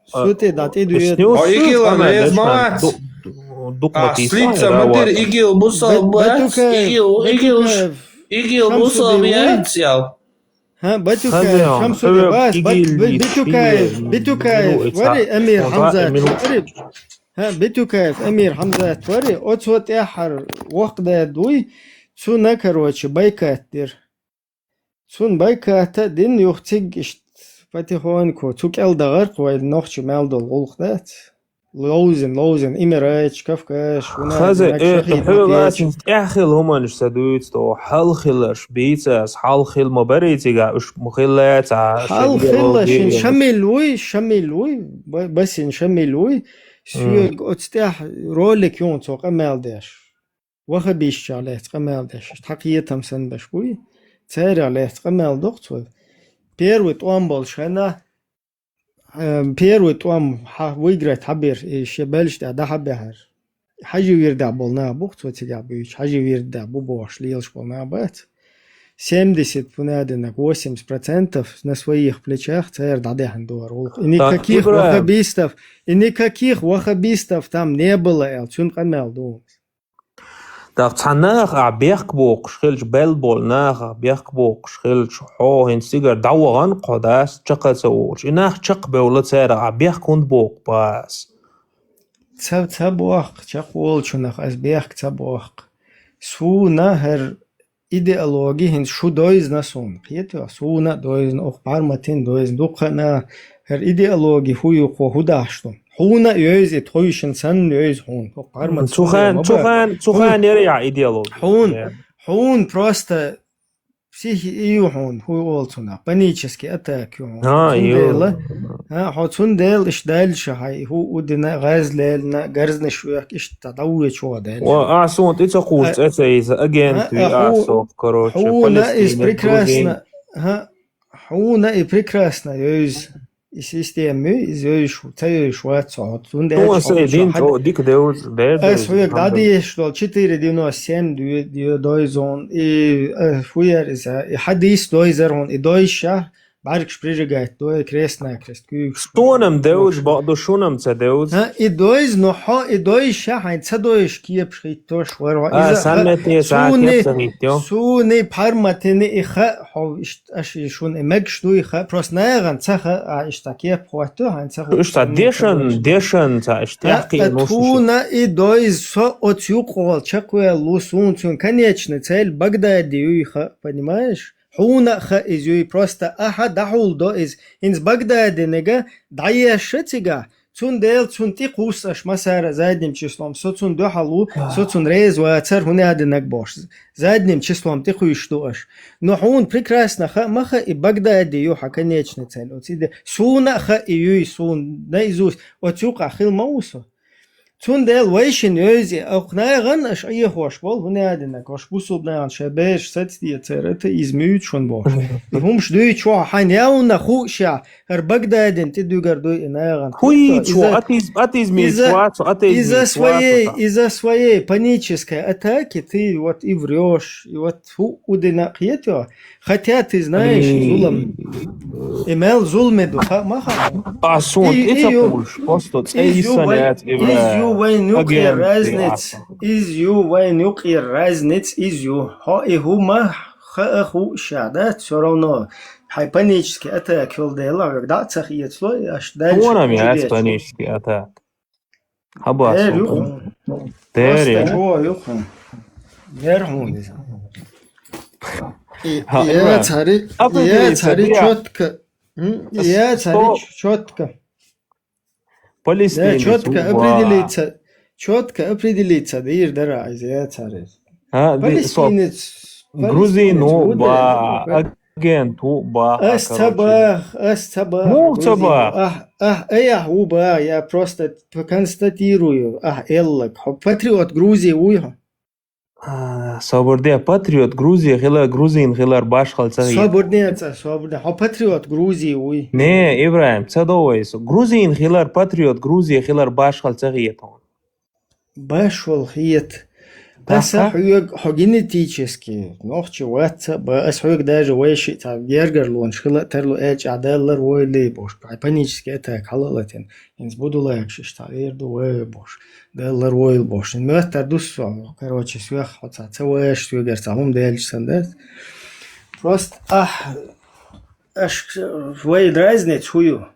سوتي داتي دويت إيجيل أنا إزمات أصليتها مدير إيجيل مصابات إيجيل مصابات يا ها باتوكايف خمسة لباس باتوكايف وري أمير حمزة ها باتوكايف أمير حمزة وري أتصوت أحر وقت دوي سونا كروتش بايكات دير سون بايكات دين يختيج فتيخون كو توك الدغر قوي نوخش مالدو الغلقات لوزن إمراج كفكاش خازن أخيل هما نشتدوت تو حال خلش بيتس حال خل مبريتيجا إش مخلات حال خلش شملوي بس شملوي سو أتستح رولك يوم تو قمال داش وخبيش عليه قمال داش حقيقة سن بشوي تاري عليه قمال دكتور بيروت أمبل شنا بيروت أم ويجرت حبير شبالش ده حبهر حاجة ويرد بولنا بوقت وتجا بيش حاجة ويرد بوبوش ليلش بولنا بات 80% на своих плечах царь дадехандор. И никаких ваххабистов там не было. Элчун камел думал. Так цанах абех бок шхилж белбол нах абех бок шхилж хо инстигар давган قداس чакацауч инах чак беула цара абех кунд бок бас Цабуах чаколчунах азбех цабуах. Суна хер ideologi hin şu doiz na son. Qiyetwa suna doiz och parmatin doiz dukhana her ideologi huyu ko hudashtum. Huna yüz toyşun san yüz hun. Och parmat Цухан я идеолог. Hun просто психи hun hu olsuna. Панический атак. Хотун дел иш дал шахай hu udina gazlelna garzna шуyak иш тадауе чо дал. Асунт это курс, это из агенты асов, короче. Хуна из прекрасно. Хуна и прекрасно yüz sistemi izliyor tabii şu an son дик деуз Fuyak dadi yeşil 497 diyor doizon fuyer ise hadis doizerhon doisha bark sprijigat doi kresna krest Стонам деуз бадо шунам ца деуз doiz no ha doisha hain ца doish kiep schrit to shwar саннете саатьё Суни парматини иха аши шун эмэг шту иха просто наяган цаха иштакиеп хвату hain цаха Ишта дешан ца иштяки Туна и доиз со отюкол чакуя лусун конечная цель Багдадию иха, понимаешь? Хуна ха изюй просто аха дахул до из инс Багдаде нега даяшетига цун дел цун ти кусаш масара задним числом соцун дохалу соцун рез ва цар хунадинак бош задним числом ти хуйштуаш но хун прекрасно ха маха и Багдаде юха конечная цель отсиде суна ха июй сун наизусть отюка хил маусо Цун дел вайшин юзи ахнаган аш ай хош бол хунадинак хош бусубнаган шабеш сатди церете измют шон бош хум шдуй чо ханяуна хуша ар Багдаден ти дугар дуй инаган Хуи чо атиз мисват атиз из-за своей панической атаки ты вот и врешь и вот удина қието хотя ты знаешь зулам имел зулмеду маха Асунт это пуш просто цейсанят Is you when nuclear разниц is you ха и хума ха ху шада все равно панический атак колдела когда цахиет слой аж дальше Она меня панический атак Хаба Терри Я цари четко четко определиться, да ир дара из я царь. Палестинец, грузину ба агенту ба Астабах. Ну цабах. Уба, я просто констатирую. Эллак, патриот Грузии уйха. Соборде патриот Грузия хила грузин хилар башхал цаги. Соборде, патриот Грузии уй. Не, Ибраим, цадовайс. Грузин хилар патриот Грузия хилар башхал цагиетон. Башхал хиет. Генетически, чего-то, даже вещи, гергер лонш, терло аделлер войли бош, панически это халалатин, инс буду легче, что верду вой бош, деллер войл бош, инвестор дусо, короче, сверх, целое, что гер самым дельчсан, да? Просто, вой разниц хую.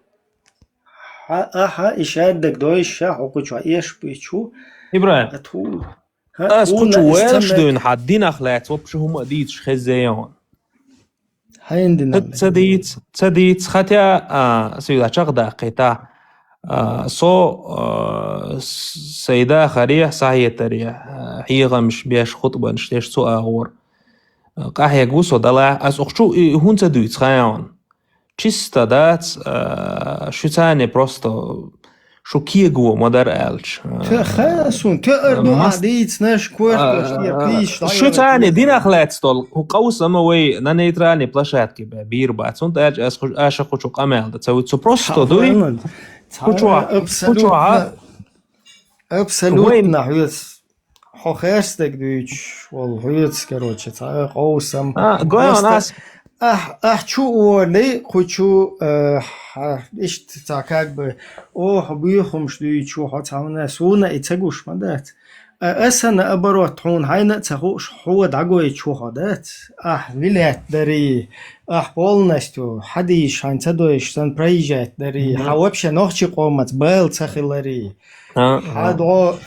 Ишаддак дойша, окучу, еш пичу. Ибраим. Скучу اشدون حدين اخلاق وبشو ما ديتش خزيون هايندنا تديت خاتيا سيدا شغدا قيتا سيدا خريح صحيح تريح حيغا مش بيش خطبة نشتيش سو اغور قاحيا قوسو دلا اس اخشو هون تدويت خيون чисто дать شو تاني просто شو كيجو مدار ألش خاسون تأردو عديت ناش كورت شو تاني دين أخلاق طول هو قوس أما وي نانيتراني بلاشات كبا بير بعد سون تاج أش خوشو قامل تسوي تسو بروستو دوي خوشو أبسلوت نحوس хохерстек дүйч ол хуйц, короче, қоусам. قوي ناس Чу оли, хочу, ишт, как бы, бьюхом штуйчу, хотя суна и цегуш, мадат. أصلا наоборот, он хайна цахуш хуа дагой чухадат. Вилет дари, полностью хадиш хайн цадоиш сан проезжает дари. Вообще нохчи комат был цахилари. до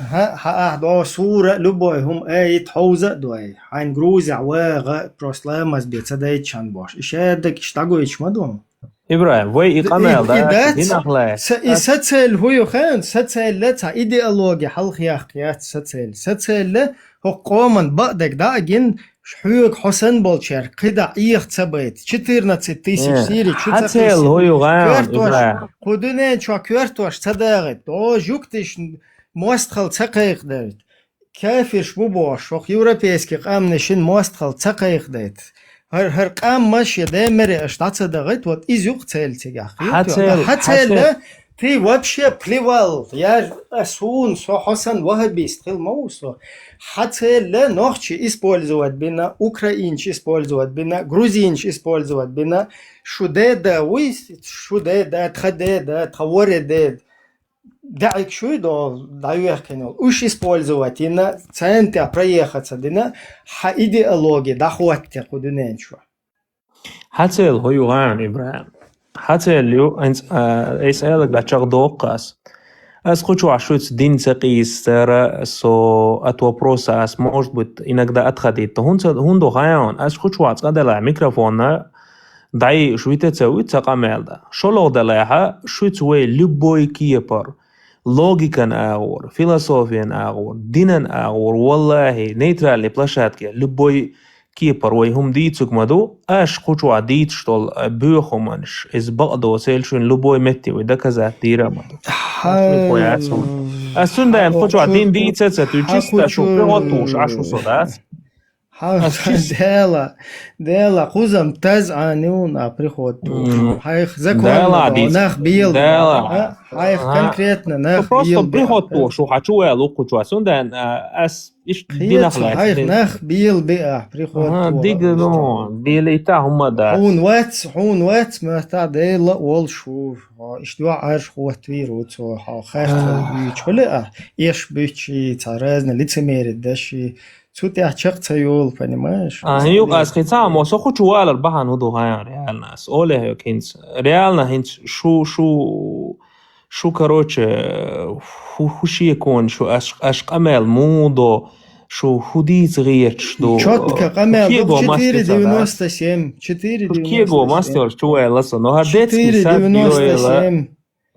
сура любой хум тхоуза дуай. Хайн Грузия вага прослемас бецадает чанбош. Ишедек штагоич мадом. ابراهيم وي قمال ده دينخلا ستسل هو خان ستسل لا تا ايديولوجي حلق ياخيات ستسل لا هو قومن بعدك دا جن حيوك حسن بولشر قدا ايخ تبيت 14000 سيري حتى هو يغان ابراهيم خدنا شو كورتوش صدقت دو جوكتش مستخل تقيق دارت كافرش بوبوش وخ يوروبيسكي قامنشين مستخل تقيق دارت هر قام ماشي دمر اشتاца дагыт вот изюк цельтига хацел ты вообще плевал я сун со Хасан Вахабист хил маусо хацел нохчи использовать бина украинч использовать бина грузинч использовать бина шудеда уис шудеда тхадеда тхавореда дайк шуй до даюхкенол уж использовать и на центре проехаться дина идеология дахуатте кудуненчу حتى هو يغان ابراهيم حتى اليو انت اسالك لا تشغدوقاس اس хочу اشوت دين تقيس ترى سو اتو بروساس может быть иногда отходит то он до гаян اس хочу ацадала микрофона дай шуйте цауит цакамелда шолог далаха шуйт وي любой кипр لوجيكا اغور فيلسوفيا اغور دينا اغور والله نيترالي بلاشاتكي لبوي كيبر ويهم ديتسوك مدو اش خوشو عديت شتول بيوخومانش از بقدو سيلشون لبوي متي ودا كذا ديرا مدو اسون دايم خوشو عدين ديتسا تجيستا شو بيغطوش عشو صدات дела хузам таз анюна приход хайх закон нах бил хайх конкретно нах просто приход то шо хочу я луку чу асун дан ас иш динахла хайх нах бил беа приход дигно билита хума да хун ватс мата дела ол шу иштва арш хватвир уцо хайх бичоле еш бичи царазна лицемерие даши Тут я чакцаюл, понимаешь? Юг асхица, мосо хочу алар бахан уду гаян реал нас. Оле хинц реально хинц шо короче хуши يكون شو اش قمل مودو شو худиц речь до четко قمل 497 Кего мастер чуэласа, но гадецкий сабиоэла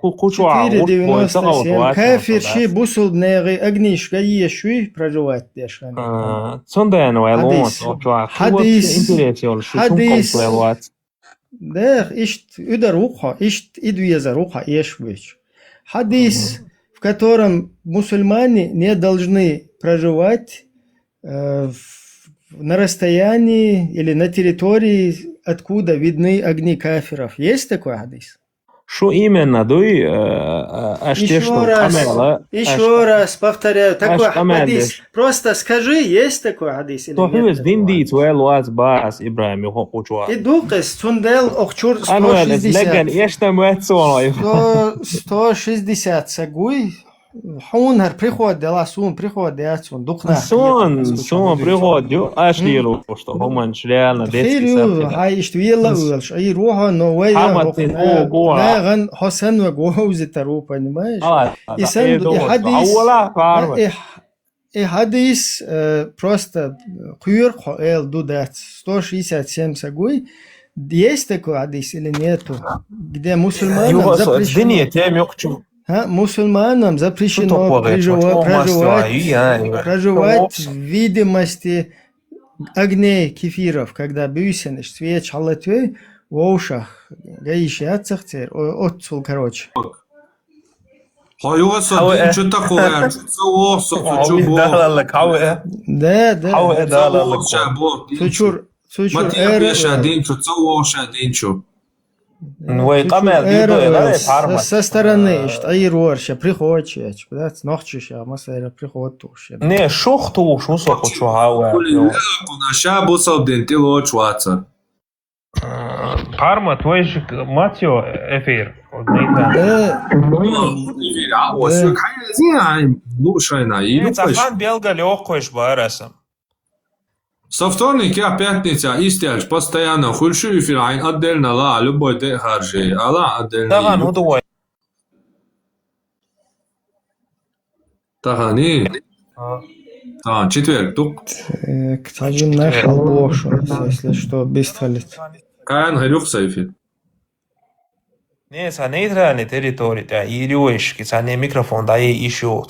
497 كافر شي بوصل بناغي أغنيش قاية شوي проживать ديش صندان ويلون حديث ده ишт ударуха ишт идвезаруха ешвич حديث в котором мусульмане не должны проживать на расстоянии или на территории откуда видны огни кафиров есть такой حديث Что именно, дуй, еще раз повторяю, такой хадис. Просто скажи, есть такой хадис или нет? Диндит, уэлуаз бас, Ибрахим, его хочуа. Идукас, цундел, охчур 160 сагуй. حونهر приход дела сун приход дяцун духна сон приход ё ашлиру что хоманш реально детский сад хай иштвила улш ай руха но вай наган хасан ва гоуз тару понимаешь и сан хадис просто куйр хэл дудат 167 сагуй есть такой хадис или нету где мусульманам запрещено мусульманам запрещено проживать в видимости огней кефиров, когда бюсенеш свеч халатвей в ушах, гаиши цер отцул, короче. Что такое? Да. Сучур, Ну и камер со стороны, что Ирорща, приходче, да, ночища, масера приход туше. Не, шухту, шусоху, чугауэ. Наша бусал дентило чуаца. Парма, твой же матьо эфир. Захан белга легкой шбарасом. Со вторника, пятница, истяж, постоянно хульшу эфирайн отдельно ла, любой день харжи, ала отдельно. Таган удовой. Тагани. Четверг, тук. Один нашел больше, если что, быстролет. Каян гарюх сайфи. Не, са нейтральной территории, да, и рюшки, са не микрофон, да, и еще.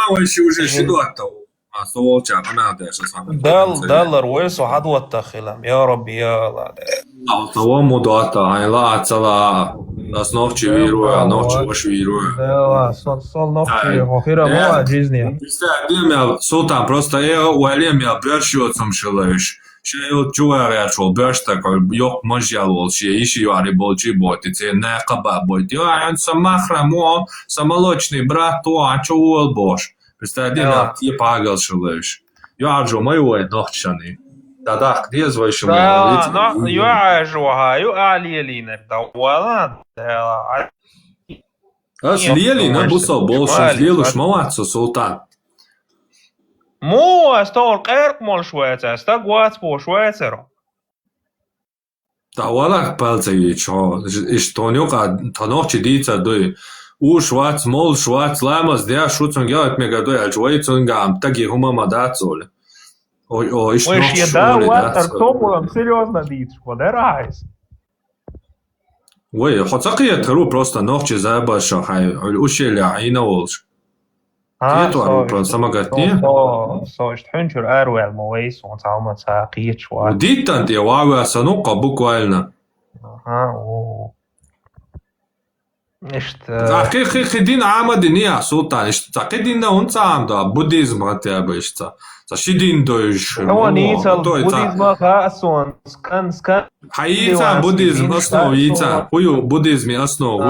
Вообще уже ситуация. دال رويس وحد واتخلم يا ربي يا الله того мудата, айла цала, нас ночи вируя, ночи ваш вируя. Да, сол ночи, хохира моя жизнь. Представь, султан просто уалем я бёршиот сумшилаеш. Шейл чуаря чул бёрш такой, ёк можял волчи, ищи юари болчи боти, це не каба боти. А самахра мо, самолочный брат, то а чуал бош. Представь, я пагал шилаеш. Юаджу мою ноччаны. Да, где звоишь ему? Да, но юажуха, юали линер, да, вала, да. Аш лели на бусал больше, лелуш молодцу султан. مو استول قيرك مول شويتر استقوات بو شويتر Да вала палцы чё, что нюка, танох чидица дой. У швац мол швац ламас der шуцун гелт мега дой альчвейцун гам, таги хума мадацоль. Ой, что да, ватер топулам серьезно дит, подерайс. Ой, хоцакия тру просто ночи забаша, хай, ушеля ина волш. Tieto просто самогатни. So ist Hüncher Erwel Mois und Salma Saqiyat شوي. Дитан те вава санука буквально. Ага, о. Nicht. Хидин амадиния султан, такидин унцам да буддизм хотя бы что. Зашидин дойш. Онийца буддизма хасон скан. Хаица буддизм основица. Хую буддизме основу.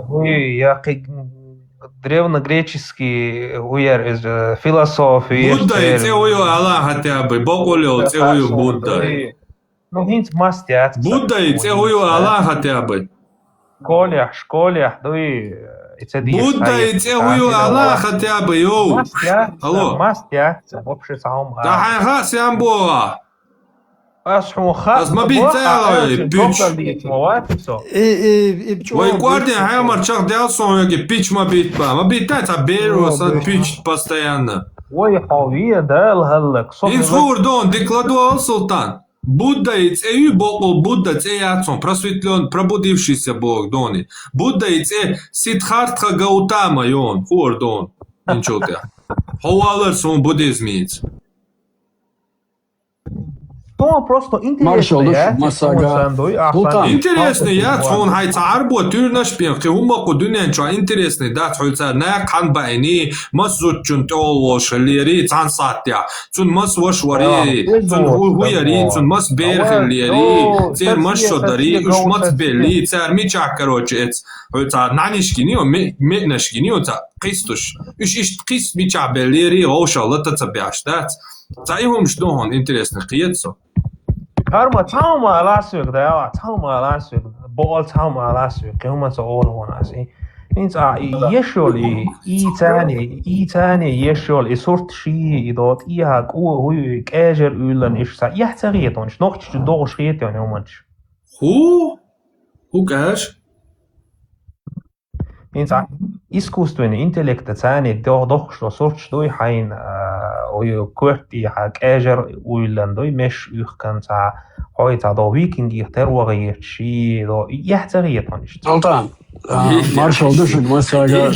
Хую я древнегреческий уер из философии. Будда и цеую Аллах хотя бы, Бог улил цеую Будда. Ну, хинт мастят. Будда и цеую Аллах хотя бы. Школях, ну и... Будда и цеую Аллах хотя бы, йоу. Алло. Мастят, вообще сам. Да хайха сямбоа. Аз ма битала, пич. Ой, гвардия хаймар чак делсон, яги пич ма битба. Ма битать, а беру, сан пич постоянно. Ой, хавия дал халлак. Инсхур дон, декладуал султан. Будда и цею Бог, Будда цеяцон, просветлен, пробудившийся Бог, дони. Будда и це Сиддхартха Гаутама, йон, хур дон. Ничего ты. Хауалар сон буддизмиц. Ну, просто интересно, интересный, я цон хайца арбо тюрнаш пенхи хумаку дунен чо интересный, да цойца на кан байни масзут чун тол шалери цан сатя цун мас вашвари цун хуяри цун мас берхлери цер мас шодари уш мас бели цер мича короче эц цойца нанишкини о метнашкини о ца қистуш иш қист мича белери ошалла та цабяш да цаихум штохон интересный қиетсо Karma tama alasuk da tama alasuk ball tama alasuk kuma so all one asi means yesholi itani yeshol isort shi idot iha hu kajer ulan is sa yahtariet on noch do schriet ja nomans Who cares? means искусственный интеллект цани doch что сорт что hain كورتي حق اجر ويلاندو مش يخكن تاع هايتا دو ويكينج تروغي شي دو يحتري طنش سلطان مارشال دشك مساجا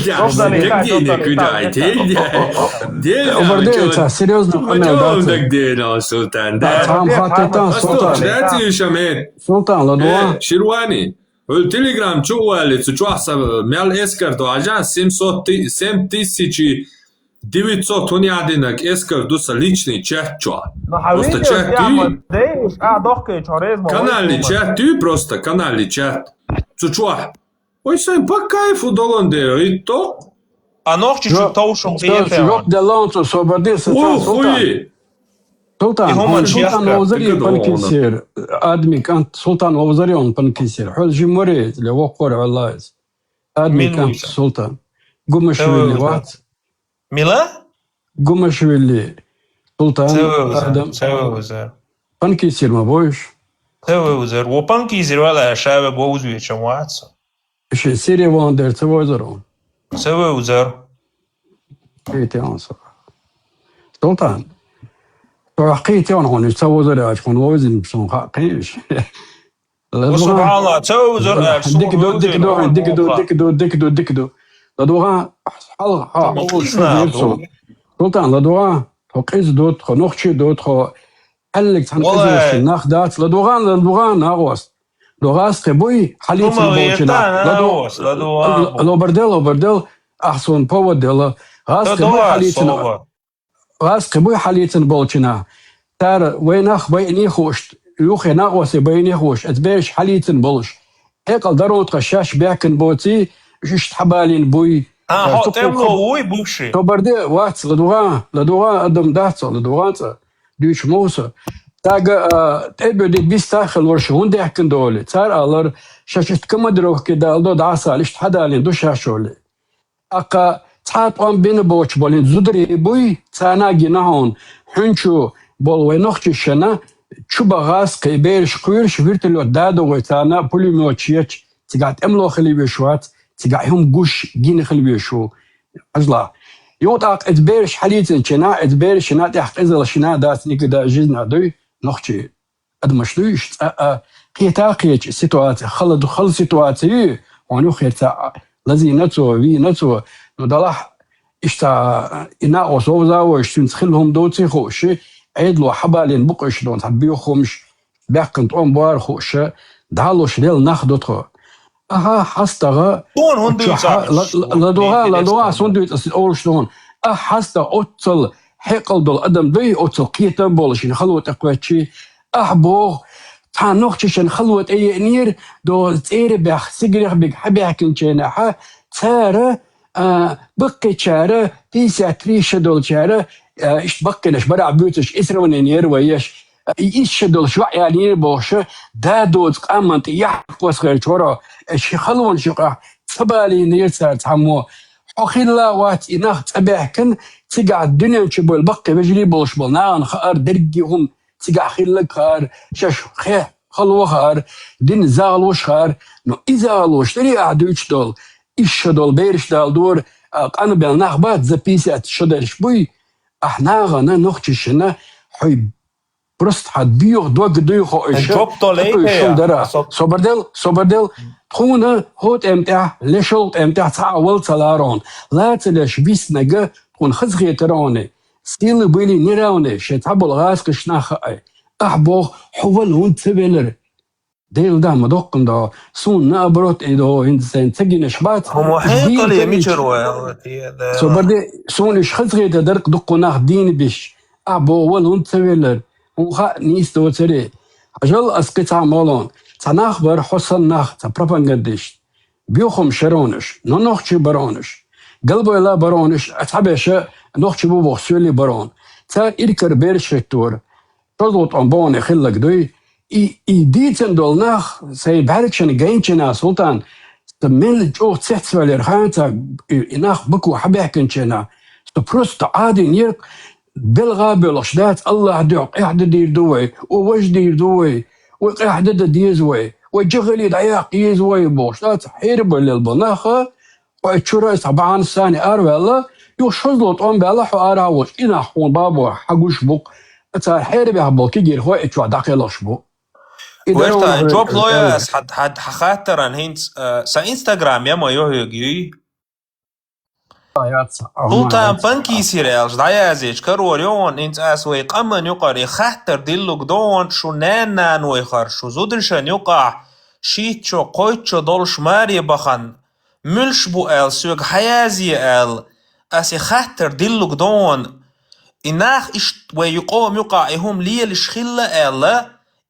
وبرديتا سيريوزно دينا سلطان там хатетан سلطان لدوا شيرواني التليجرام شو قالت شو حسب مال اسكرتو عجان 7000 900 1 эскер дуса личный чат чё. Ну, Просто видео чат прямо, ты. да, уж, дохкой, чорезмо. Канальный чат ты просто, канальный чат. Чучуа. Ой, сам по кайфу долонде, и то. А нох чуть-чуть таушом Что, жоп деланцу, свободы, О, Султан. хуи. Султан, هم он الشيخ Султан وزري كده بنكسر آدمي كانت سلطان وزريون بنكسر حول جمهورية اللي وقور على آدمي مين كانت ويسا؟ سلطان قمشويلي وات ميلا؟ قمشويلي سلطان آدم سوي وزر بنكسر ما بوش سوي وزر وبانكي زر ولا شاب بوزوي شمواتس إيش سيري واندر توزرون سوي وزر حقيقي أنصر سلطان حقيقي أنا هون يسوي زري عشان وزن بسون حقيقيش وسبحان الله سوي وزر ديكدو لدوغا سلطان لدوغا قيس دوت خو نوخشي دوت خو حلك تنقزوش ناخ دات لدوغان ناغوست لغاس قبوي حليت البوشنا لو بردل احسن بو دل غاس قبوي حليت البوشنا تار ويناخ بيني خوش يوخي ناغوس بيني خوش اتبيش حليت بولش هيك الدرو تقشاش بيكن بوتي شش حبالين بوي حط وي بوشي تو بردي وات لدوغا ادم داتو لدوغا ديش موسى تاغا تبدي بيستاخل ورشون دي حكن دولي تار الر شاشت كما دروخ كده الدو دعسا ليش حدالين دو شاشولي اقا تحط وان بين بوش بولين زدري بوي تاناجي نهون حنشو بول وينوخشي شنا تشوبا غاس كيبيرش قويرش فيرتلو دادو ويتانا بوليموتشيتش تقعد املو خلي بيشوات تقعهم قوش جين خلي بيشو أجلا يوطاق اتبيرش حليتن شنا اتبيرش شنا تحق ازل شنا دات نيكدا جزنا دوي نوخشي ادمشلوش قيتاقيش سيتواتي خل سيتواتي وانو خيرتا لازي نتو في نتو ندلح اشتا إنا أصوزا واشتون تخلهم دوتي خوشي عيدلو حبالين بقش دون تبيو خمش باقنت أم بوار خوشي دعالوش ليل ناخدوتو أها حستغا دون هندوش لدوغا سندوت أولشتون حستا أوتل حقل دول أدم دوي أوتل قيتا بولشين خلوة أقواتشي أحبوغ تانوخشن خلوة أي نير دو تيري بيخ سيجريخ بيك حبيحكن جيناحا تارا بقي تشارة تيسا تريشة دول تشارة إيش بقيناش برع بيوتش إسرون نير ويش إيش دول شو يعني بوشة دادوت قامنت يحقوس غير شورا إيش خلون شقا تبالي نير سار تحمو حخيلا وات إناخ تباحكن تقع الدنيا وشبو البقي بجري بوش بلنان خار درقيهم تقع خيلك خار شاش خير خلو خار دين زالوش خار نو إزالوش تري أعدوش دول إيش دول بيرش دال دور قانو بيلناخ بات زبيسات شدرش بوي احنا غانا نوخشنا حي برست حد بيوغ دوغ دوغ الجوب طولي صبردل تخونا هوت امتاع لشلت امتاع تعاول تلارون لا تلاش بيس نجا تكون خزغي تروني ستيل بيلي نيراوني شتعبو الغاز كشنا خاي احبوغ حول هون تبلر ديل دا مدوقن دا سون نابروت ايدو انسان تجي نشبات هم حيقل يميشروا صبردي سون اش خزغي درق دقو ناخ دين بيش ابو ولون تبلر وخا نيستو تري اجل اسقطع مالون تناخبر حسن ناخ تبروباغانديش بيوخم شرونش نوخشي برونش قلبو لا برونش اتحبش نوخشي بو بوخسولي برون تا إركر بيرشتور تضغط أنبوني خلق دوي ديتن دول ناخ سيبهاركشن جاينشنا سلطان تميل جو تسحت والإرخانتا إناخ بكو حبيحكنشنا تبروست عادي نيرك بلغا بلشدات الله دوق إحدى دير دوي ووش دير دوي وإحدى ديزوي وجغلي دعياق يزوي بوشدات حيرب للبناخة وإتشورا طبعا الثاني أرولا يوشزلط أم بلح وأراوش إنا حون بابو حقوش بوك أتا حيرب يحبوكي جير هو إتشوا داقيلوش بو ويرتا جوب لوياس حد خاطران هينت سا انستغرام يا ما يوهيجي سلطان بانكي سيريالش دايازيش كروريون انت اسوي قمن يقر خاطر ديلوك دون شو نان ويخر شو زودرشن يقع شيتشو قويتشو دولش ماري بخن ملش بو ال سوق حيازي ال أسي خاطر دلوك دون إناخ إشت ويقوم يقعهم لي الشخلة إلا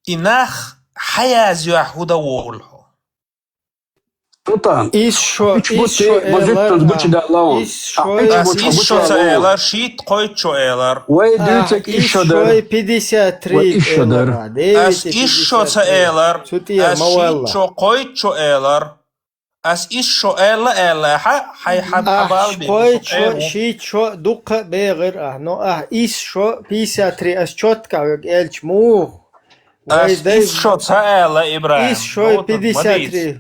إناخ حياز يحودا وولحو Sultan. İşşo, Hiç bu işşo te vaziften bu çida laon. İşşo, أس إشو تأيلر شيت قويتشو إيلر Ve düğütek işodur. İşşo 53 وإيشودر. أس إشو تأيلر أس شيتشو قويتشو إيلر أس إشو إيلا إيلا حي حب حبال Şo, şiço, duka beğir no işşo 53 as çotka elç mu. أس إشو تأيلا إبراهيم İşşo 53.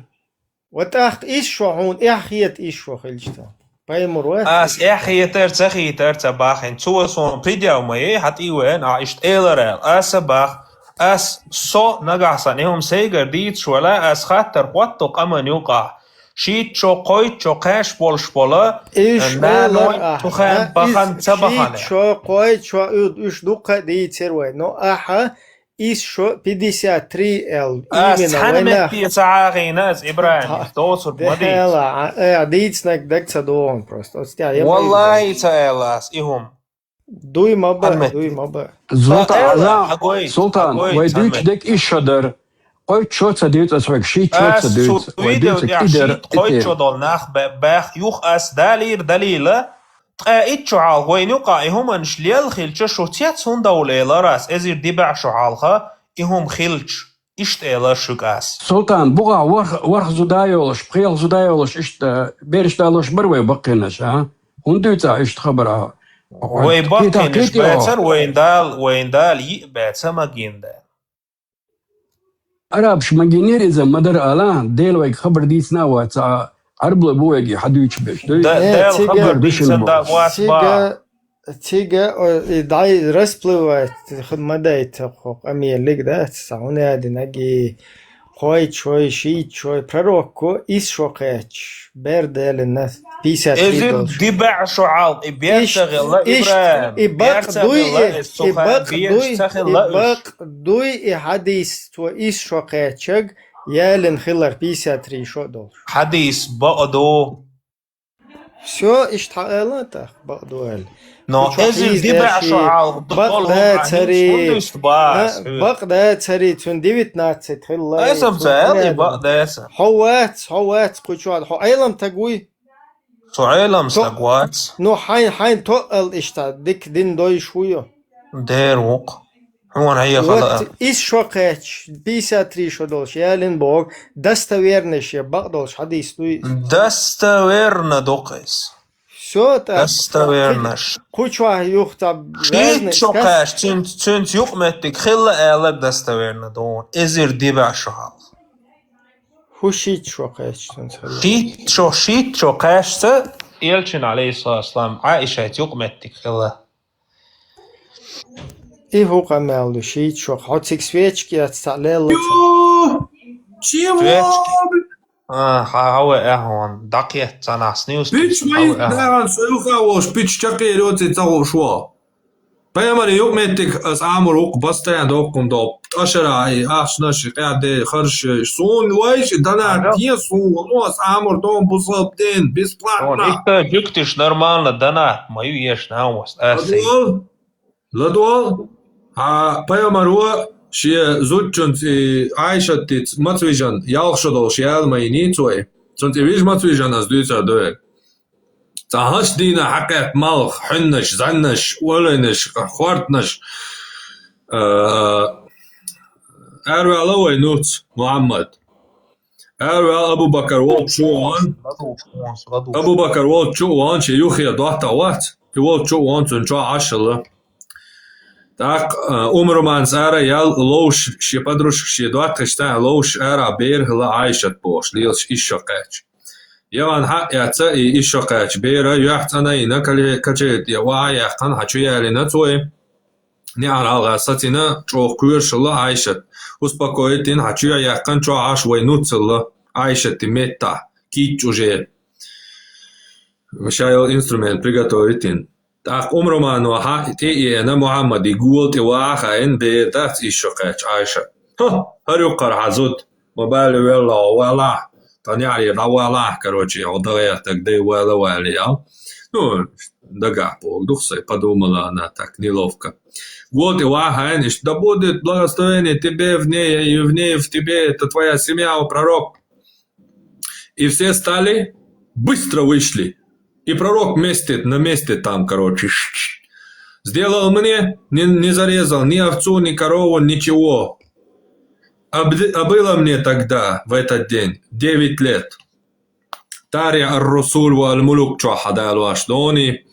وتأخ إيشو هون إحيت إيشو خلجتا بايمر واحد أس إحيي ترتخي ترتباخن تو صون بريديا ومي حتى وين عشت إيلرال أس باخ أس صو نجحسن يوم سيجر ديت شولا أس خاطر واتو قمن يوقع شيت شو قويت شو قاش بولش بولا إيش نانوي تخان بخن تبخن شو قوي شو إيش دوقة دي تسروي نو أحا إيشو 53 ال أس حنمت بي تعاغي ناس إبراهيم دوسر مديت هلا ديتسنك دكتا دون بروست والله تأيلاس إهم دوي مبا Sultan. Ve düğütek işodur. Koy çotsa düğüt asvak şi çotsa düğüt. Ve düğütek ider قويتشو دول ناخ باخ يوخ أس دالير دليلة تقايتشو عال وين يقع إهم أنش ليال خيلش شو تيات سون دول إيلاراس إزير ديبع شو عالخا إهم خيلش إشت إيلا شوك أس Sultan buğa var zuday oluş, pıyal zuday oluş işte beriş dalış bir ve bakınış ha. Hun düğütsa işte haber ويبقينش باتر وين دال يقبات ما جيندا Arab şmaginir izem madar alan del ve haber diyisna ve ta arbla bu ve hadu üç beş. دال خبر بيسن دا وات با تيجا داي رسبلوات مدايت خو امي ليك ده ساونه هذه نجي خوي شوي شي شوي بروكو إيش شو قاتش برد الناس بيسات إزير ديبع شو عال بيرتغل لا إبراهيم إباق بيرتغل دوي حديث تو إيش شو قاتشق يالن خلر بيسات ري شو دول حديث بقدو شو إيش تعالى بقدو هل نو إزير ديبع شو عال بق ده تري تون ديفيت ناتس خلر اسم زال بق داسا حوات قشواد حو أيلم تقوي شو عالم استقوات نو حين تقل إشتا ديك دين دوي شوية دير وق هون هي خلق إيش شو قاتش بيسا تري شو دولش يالين بوغ دستويرنش يبق دولش حديث دوي دستويرنا دوقيس شو دستويرنش قشوا يخطب شيت شو قاش تنت يقمتك خلا آلك دستويرنا دون إزير ديبع شو عال هو شيت شو قاتش شيت شو قاش يلشن عليه الصلاة والسلام عائشة يقمتك خلا إيه هو قمالو شيت شو حوتسك سويتشكي هتستعليل هو هون دقيقة أنا سنيوس Pič mají dávan sluchavoš, pič čakaj roci calo šlo. Pajamari yukmetik as amur uk bastayan dokum do ashara ashnash qade kharsh sun ويش dana tie sun no as amur dom buzab den бесплатно. إنت جكتش нормально донат мою ешь на вас. Ладуал а паяmarua шie зутчунт Айшатит Матвижан ялшодол шиал майницой. Цунт виж Матвижан as дуйца доек. Tahas dina hakat malch hunnish zannish wolinish khwartnish Arwal away nuts Muhammad Arwal Abu Bakr wal chuan Abu Bakr wal chuan she yukhia dohta wat he wal chuan tun cha ashalla Tak umroman zara yal losh she padrush she dohta shta losh ara beer hla Aishat bosh lil ishaqach يوان حق يعتقي إشقاش بيرا يحتنا ينكالي كجيت يواعي يحقن حجوية لنتوي نعر الغاستنا جو كويرش الله عايشت وسبقويتين حجوية يحقن جو عاش وينوت الله عايشت ميتا كي جوجي مشايل انسترومنت приготовитин так умроман ва ти انا محمد يقول تواخا ان بيتات إشقاش عايشة هريقر حزود مبالي والله ولا تاني على دوالا كروتشي أو دغيا تقدي ولا واليا Ну, дага полдухса, подумала она так неловко. Вот и Вахайниш, да будет благословение тебе в ней, и в ней в тебе, это твоя семья, о пророк. И все стали, быстро вышли. И пророк на месте там, короче, сделал мне, не зарезал ни овцу, ни корову, ничего. А было мне тогда, в этот день, 9 лет. تارع الرسول والملوك شو حدا الواشدوني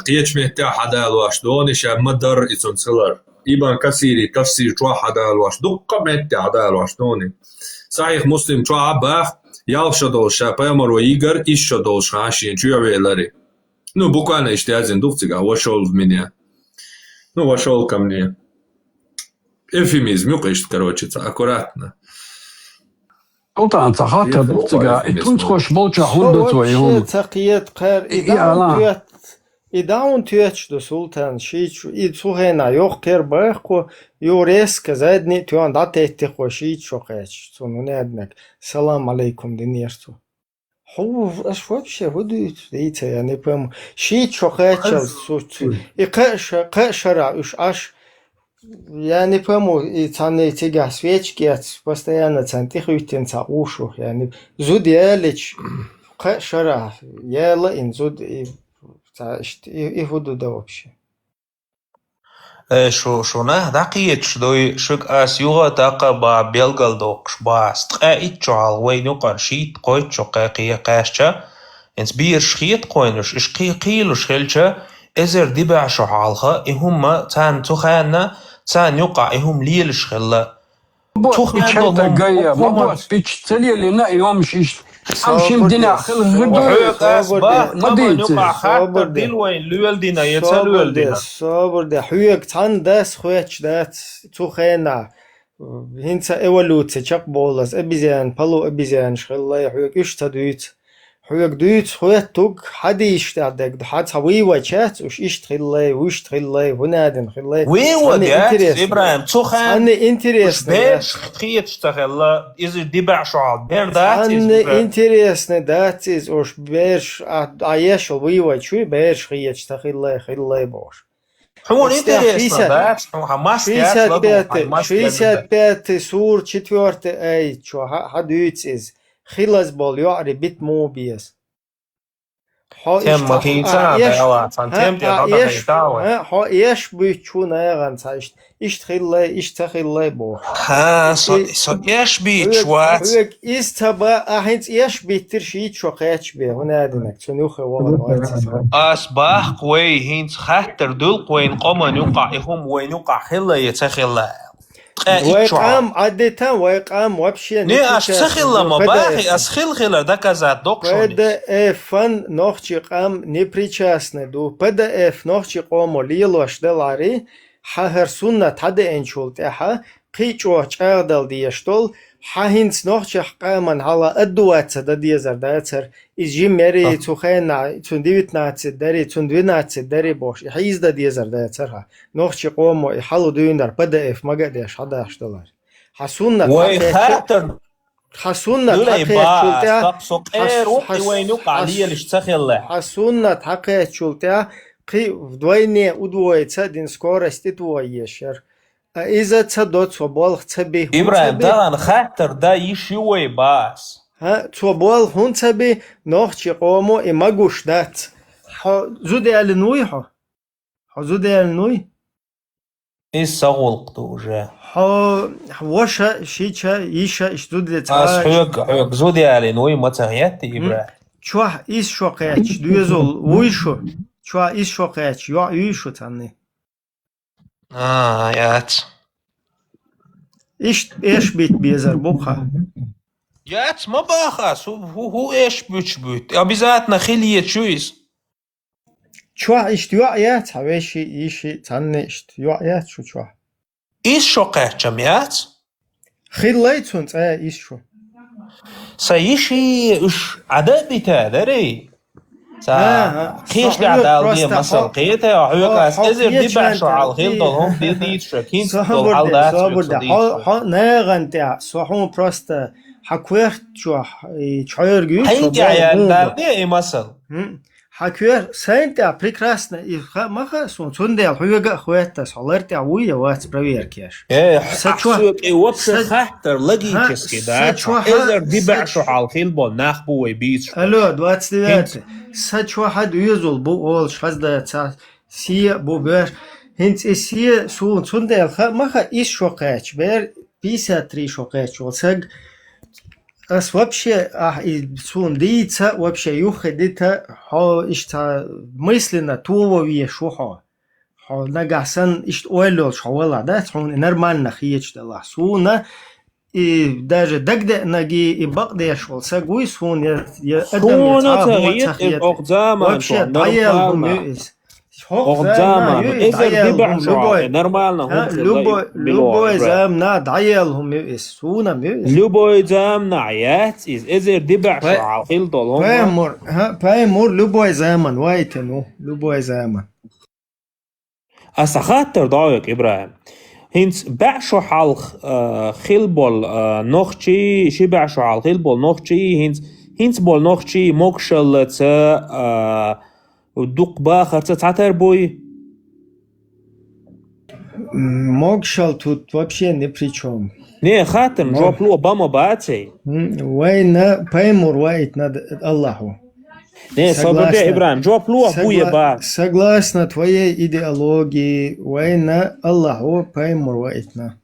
قيش مهتا حدا الواشدوني شاب مدر إسون سلر إيبان كثيري تفسير شو حدا الواش دقة مهتا حدا الواشدوني صحيح مسلم شو عباخ يالشدول شابامر ويجر إيشدول شاشين شو يعملري ну буквально иштязин духцига вошел в меня ну вошел ко мне эвфемизм короче аккуратно سلطان صحات دكتور تون خوش بولش هندو تويهم تقيت قر إداون تيتش دو سلطان شيء إدسوهنا يوق قر باخو يوريس كزادني تيون داتي خوشيت شو قيتش سنونادنك سلام عليكم دنيرتو هو اش вообще وديت ديتا يعني بهم شيء شو قيتش قشرا уж аж я не пойму, и цаны тига свечки, постоянно цантих уйденца ушу, я не зуд елич, шара, ела ин зуд и худу да вообще. شونه دقيقة شدوي شك أسيوغا تقبع بيلغل دوقش باس تقايت شعال وينو قرشيت قويت شقاقية قاشة انس بير شخيت قوينوش اشقي قيلوش خلشة ازر دبع شعالها اهما تان تخانا تان يقع اهم ليلش خلا تخانا جاية مبوس بيتش تلي لنا يوم شيش أمشي دينا خل حيوك أسباح طبعا يقع حتى ديل وين لول دينا يتسلول دينا صابر دي حيوك تان داس خويتش دات تخانا هنسا اولوتسي چاق بولس ابيزيان پلو ابيزيان شخلا حيوك اشتا دويت حيوك دويت خويت توك حدي اشتادك حد سويوا چات وش اشتخلا وش تخلا ونادن خلا ويوا ديات ابراهيم تخان أنا انتريس بيش خيت اشتغل إذا دبع شعال بير دات أنا انتريس دات إز وش بيش عايش ويوا شوي بيش خيت اشتخلا خلا باش هو انتريس دات حماس دات 65 سور 4 اي شو حدويت إز خلاص بول يعري بيت موبيس تم كينسان دعوات تم ها ايش بيتشو ناغن سايشت اشتخلا اشتخلا بو ها سو ايش بيتشوات استبا اهنس ايش بيتر شيت شو قيتش بي هنا دينك تنوخ والله اصباح قوي هينس خاطر دول قوين قوم يقع هم وين يقع خلا يتخلا ويقام عدتا ويقام وابشي ني اشتخلا مباخي اسخلخلا доказать докшони PDF نوخчи قام непричастны ду PDF نوخчи قوмо лилош делари хахер сунна таде энчулт эха қичо чагдал диештол хахинц нохчи қаман хала адуаца да диезар дацер из жимери цухена цун 19 дари цун 12 дари бош хиз да диезар дацер нохчи قوмо халу дуиндар PDF магадеш хадашдалар хасунна وي خاطر حسونة تحقيق شلتها وين يقع لي الاشتخلا حسونة تحقيق شلتها قي вдвойне удвоится дин скорости твоешер إذا تصدق صبال تبي إبراهيم ده خاطر ده يشوي باس ها صبال هون تبي نوخشي قومو إماغوش دات زود النوي زود النوي السغول قدوجة وشا شيشا يشا اشتود لتعاش حيوك زودي النوي ما تغياتي إبراهيم شو إيش شو قيتش دويزول ويشو شو إيش شو قيتش يشو تاني يات إيش بيت بيزر بوخا يات ما باخاس هو إيش بيت أبيزاتنا خلية شويس شو إيش يات هوايشي إيش تاني إيش يات شو إيش شو قيتش يات خليتون إيش شو سايشي إيش عدد بتادري كيش قاعد دي مثلا قيته حيوكاس ازر دبع شعال غيل دولهم دي شكين دول حالات ناغن تاع صحون بروستا حكوير شو чайер гюй Hangi ayarlar ne emasın? حكوير سنتя прекрасно и маха сонде хуйга хуэта солерте уя вац проверкеш حسوك وبس خاطر логически, да? إذا دبع شو على الخيل ناخبو ويبيت. الو 29 سچ واحد يزول بو اول شفزدا تا سي بو بر هنت سي сонде маха из шокач бер 53 шокач олсаг ас вообще сундица вообще юхедита хо ишта мысленно тувовие шухо хо нагасан ишт ойлол шовала да сон нормально хиечдала суна и даже дагде наги и багде шолса гуй сун я адам تغيير أقدام вообще даял мюис أقدام إذا دبع شو نورمالنا любой замна даял мюис суна мюис любой зам наят إذا دبع شو على الخيل ضلهم. паймур любой zaman вайтену любой zaman أسخاطر ضايق إبراهيم. هنس بعشو حال خيلبول نوخشي شي بعشو حال خيلبول نوخشي هنس بول نوخشي موكشل تا ودق باخر تعتر بوي Мокшал тут вообще ни при чем. Не خاطر جواب لو بما باتي وين паймур вайт надо Аллаху. Не صبر إبراهيم جواب لو بويا با. Согласно твоей идеологии, война Аллаху паймур вайтна.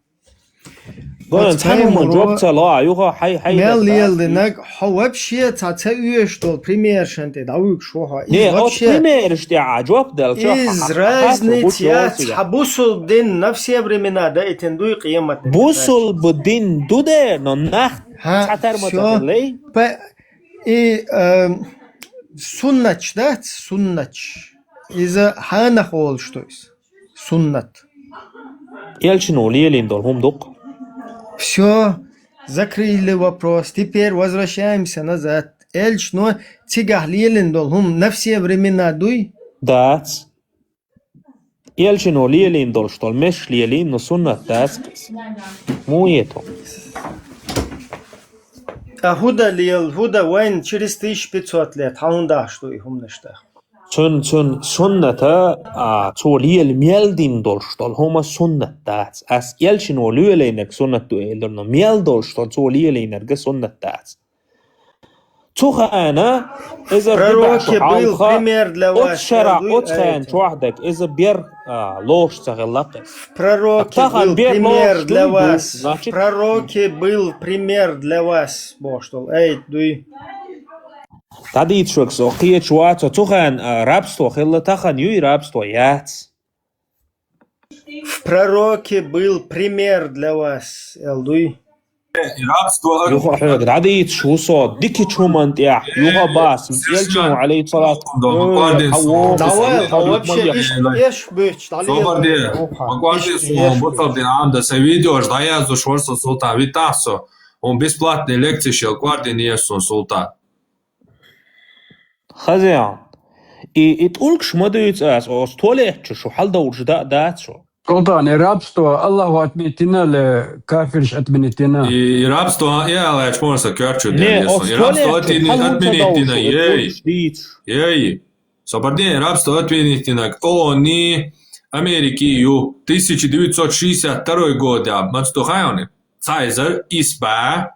قلنا تحمل جواب تلا يوها حي Мел линак вообще цацею что пример шанте даук шоха. Не вообще пример что جواب дал из разницы حبوسل дин на все времена да этендуй قيامت. بوصل بالدين دوده но нах تعتر متلي. И суннач, да, суннач. Из-за ханах ол что есть. Суннат. Елчину лиелин долхом док. Все, закрыли вопрос. Теперь возвращаемся назад. Эльч, но тигах лиелин долхом на все времена дуй. Да. Елчину лиелин дол что меш лиелин но суннат дас. Муето. А худа лиел, худа вайн через 1500 лет. Хаунда что их умнештах. سنة تولي الميل دولشتال هما سنة دات أس يلشين ولي لينك سنة دويلرنا ميل دولشتال تولي لينك سنة دات توخا أنا إذا Пророки был пример для вас. أتشرع أتخان توحدك إذا بير لوش تغلقس Пророки был пример для вас. Пророки был пример для вас. Боштол. Эй, дуй. تادي تشوكس أخيه شوات توخان رابستو خلا تخان يوي رابستو يات. В пророке был пример для вас. Элдуй. يوخا حلق تادي تشوسو ديكي تشومانت يا يوخا باس يلجنو عليه صلاة. Давай, вообще ешь бич. Соборди. Покажи свой бутылки нам да се видео, да я за шорсо султан витасо. Он бесплатные лекции шел квартин есть он султан. خزيان يتقولك شو ما دويت أس أو استولي شو حال دور جدا دات شو سلطان رابستو الله أتمنتنا لكافرش أتمنتنا رابستو يا الله يشمرسا كارتشو دي رابستو أتمنتنا ياي Собордение рабства ответственность они Америки 1962 года Мацтухайоны Цайзер Испа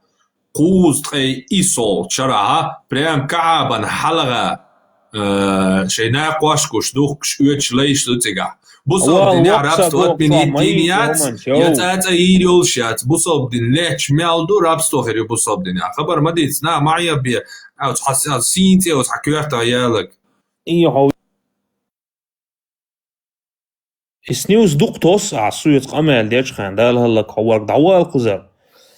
قوزقي إيصول شرعها بريم كعبا حلقة شينا قواشكوش دوخش ويتش ليش لتقع بصوب دين رابستو من الدينيات يتأتى يريولشات بصوب دين ليش مالدو رابستو خيري بصوب دين خبر مديت نا معي بي أو تحسن سينتي أو تحكيوحتا يالك إيهو السنيوز دوقتوس عصويت قمال ديش خان دال هلك هوارك دعوال قزر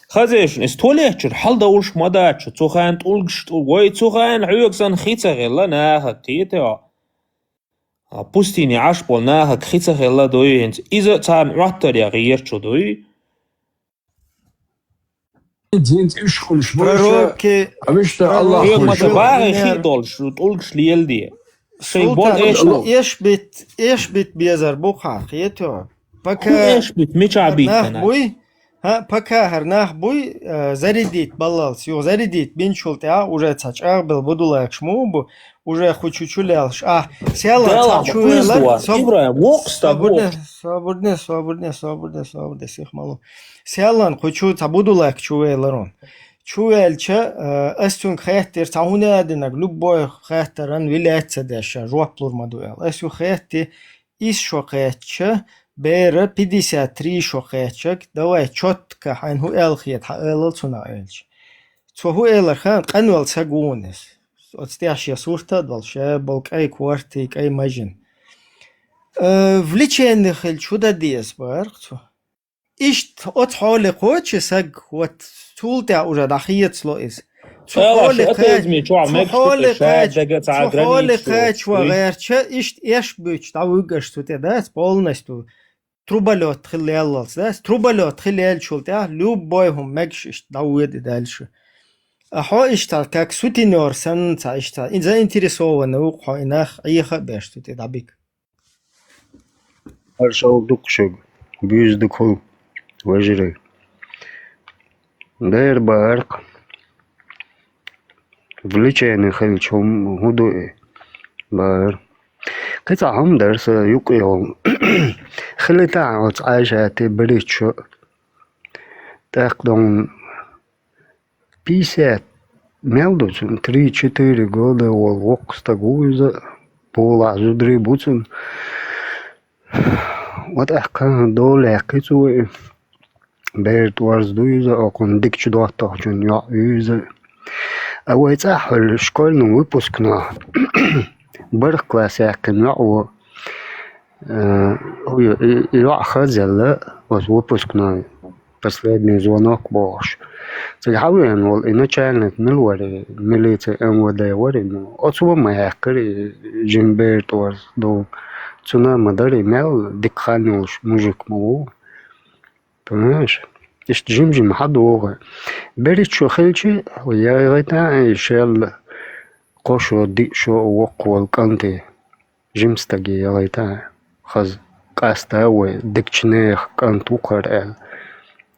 خازيش استوليتش حل دورش مداتش توخان تولقش وي توخان عيوكسان خيتا غيلا ناها كيتا بوستيني عشبول ناها خيتا غيلا دوي هنت إذا تان راتر يا غيرتشو دوي زينت إشخل شباشا Пророки. أبشتا الله يوك ما خلش تباغي خيدولش تولقش ليل دي Султан, إيش ешь бит безар бухах, ето. Пока إيش بتمشى بيتنا нахуй, пока гарнах буй зарядить балалс, его зарядить бинчул те, уже цачар был будулак шмубу, уже хочу чулялш. Сяла цачуэлар. Свободне, сих малу. Сялан хочу цабудулак чуэларон. Чуэлча астун хэтер цахунадинак любой хэттеран виляется дэша жуаплур мадуэл. Астун хэти из шокэтча бера 53 шокэтчак. Давай четко хайн хуэлхиет хаэлэл цуна элч. Цу хуэлэр хан канвал цагунес. Отстящая сурта дальше балк ай квартик ай мажин. Влечение хэл чуда диес барцу. Ишт от حال قوتش سگ وات طول تا اوجا دخیت سلو از حال قاچ و غیرچه اشت اش بیچ تاوگش تو تداس полностью труболет خلяллс дас труболет خلال шулта любой هم мэгшиш дауэд дальше ишта как сутинер санца ишта заинтересованы у хайнах иха беш тут дабик аршал дукшог бюздукол وجري داير بارق влечение خلشهم هدوء بار قطعهم درس يقيهم خلتا عوض عايشاتي بريتشو تاقدون بيسات مелдуцун 3-4 года волок стагуиза пола зудрибуцун вот ахкан доле кицуэ بيرت وارز دويزا أو كون ديكش دواتو جون يا يوزا أو يتأهل شكول نو ويبوسكنا برخ كلاس يحكم يعو هو يع خزل was выпускной последний звонок бош تجاوين وال начальник ملوري مилиция МВД وري отсюда моя кри Джимберт варз до цуна мадари мел дикхануш мужик мол понимаешь إيش جيم حدوغ بريت شو خلشي ويا غيتا إيشال قشو دي شو وقوال كانتي جيمستاجي يا غيتا خز قاستا وديكشنيخ كانت وقر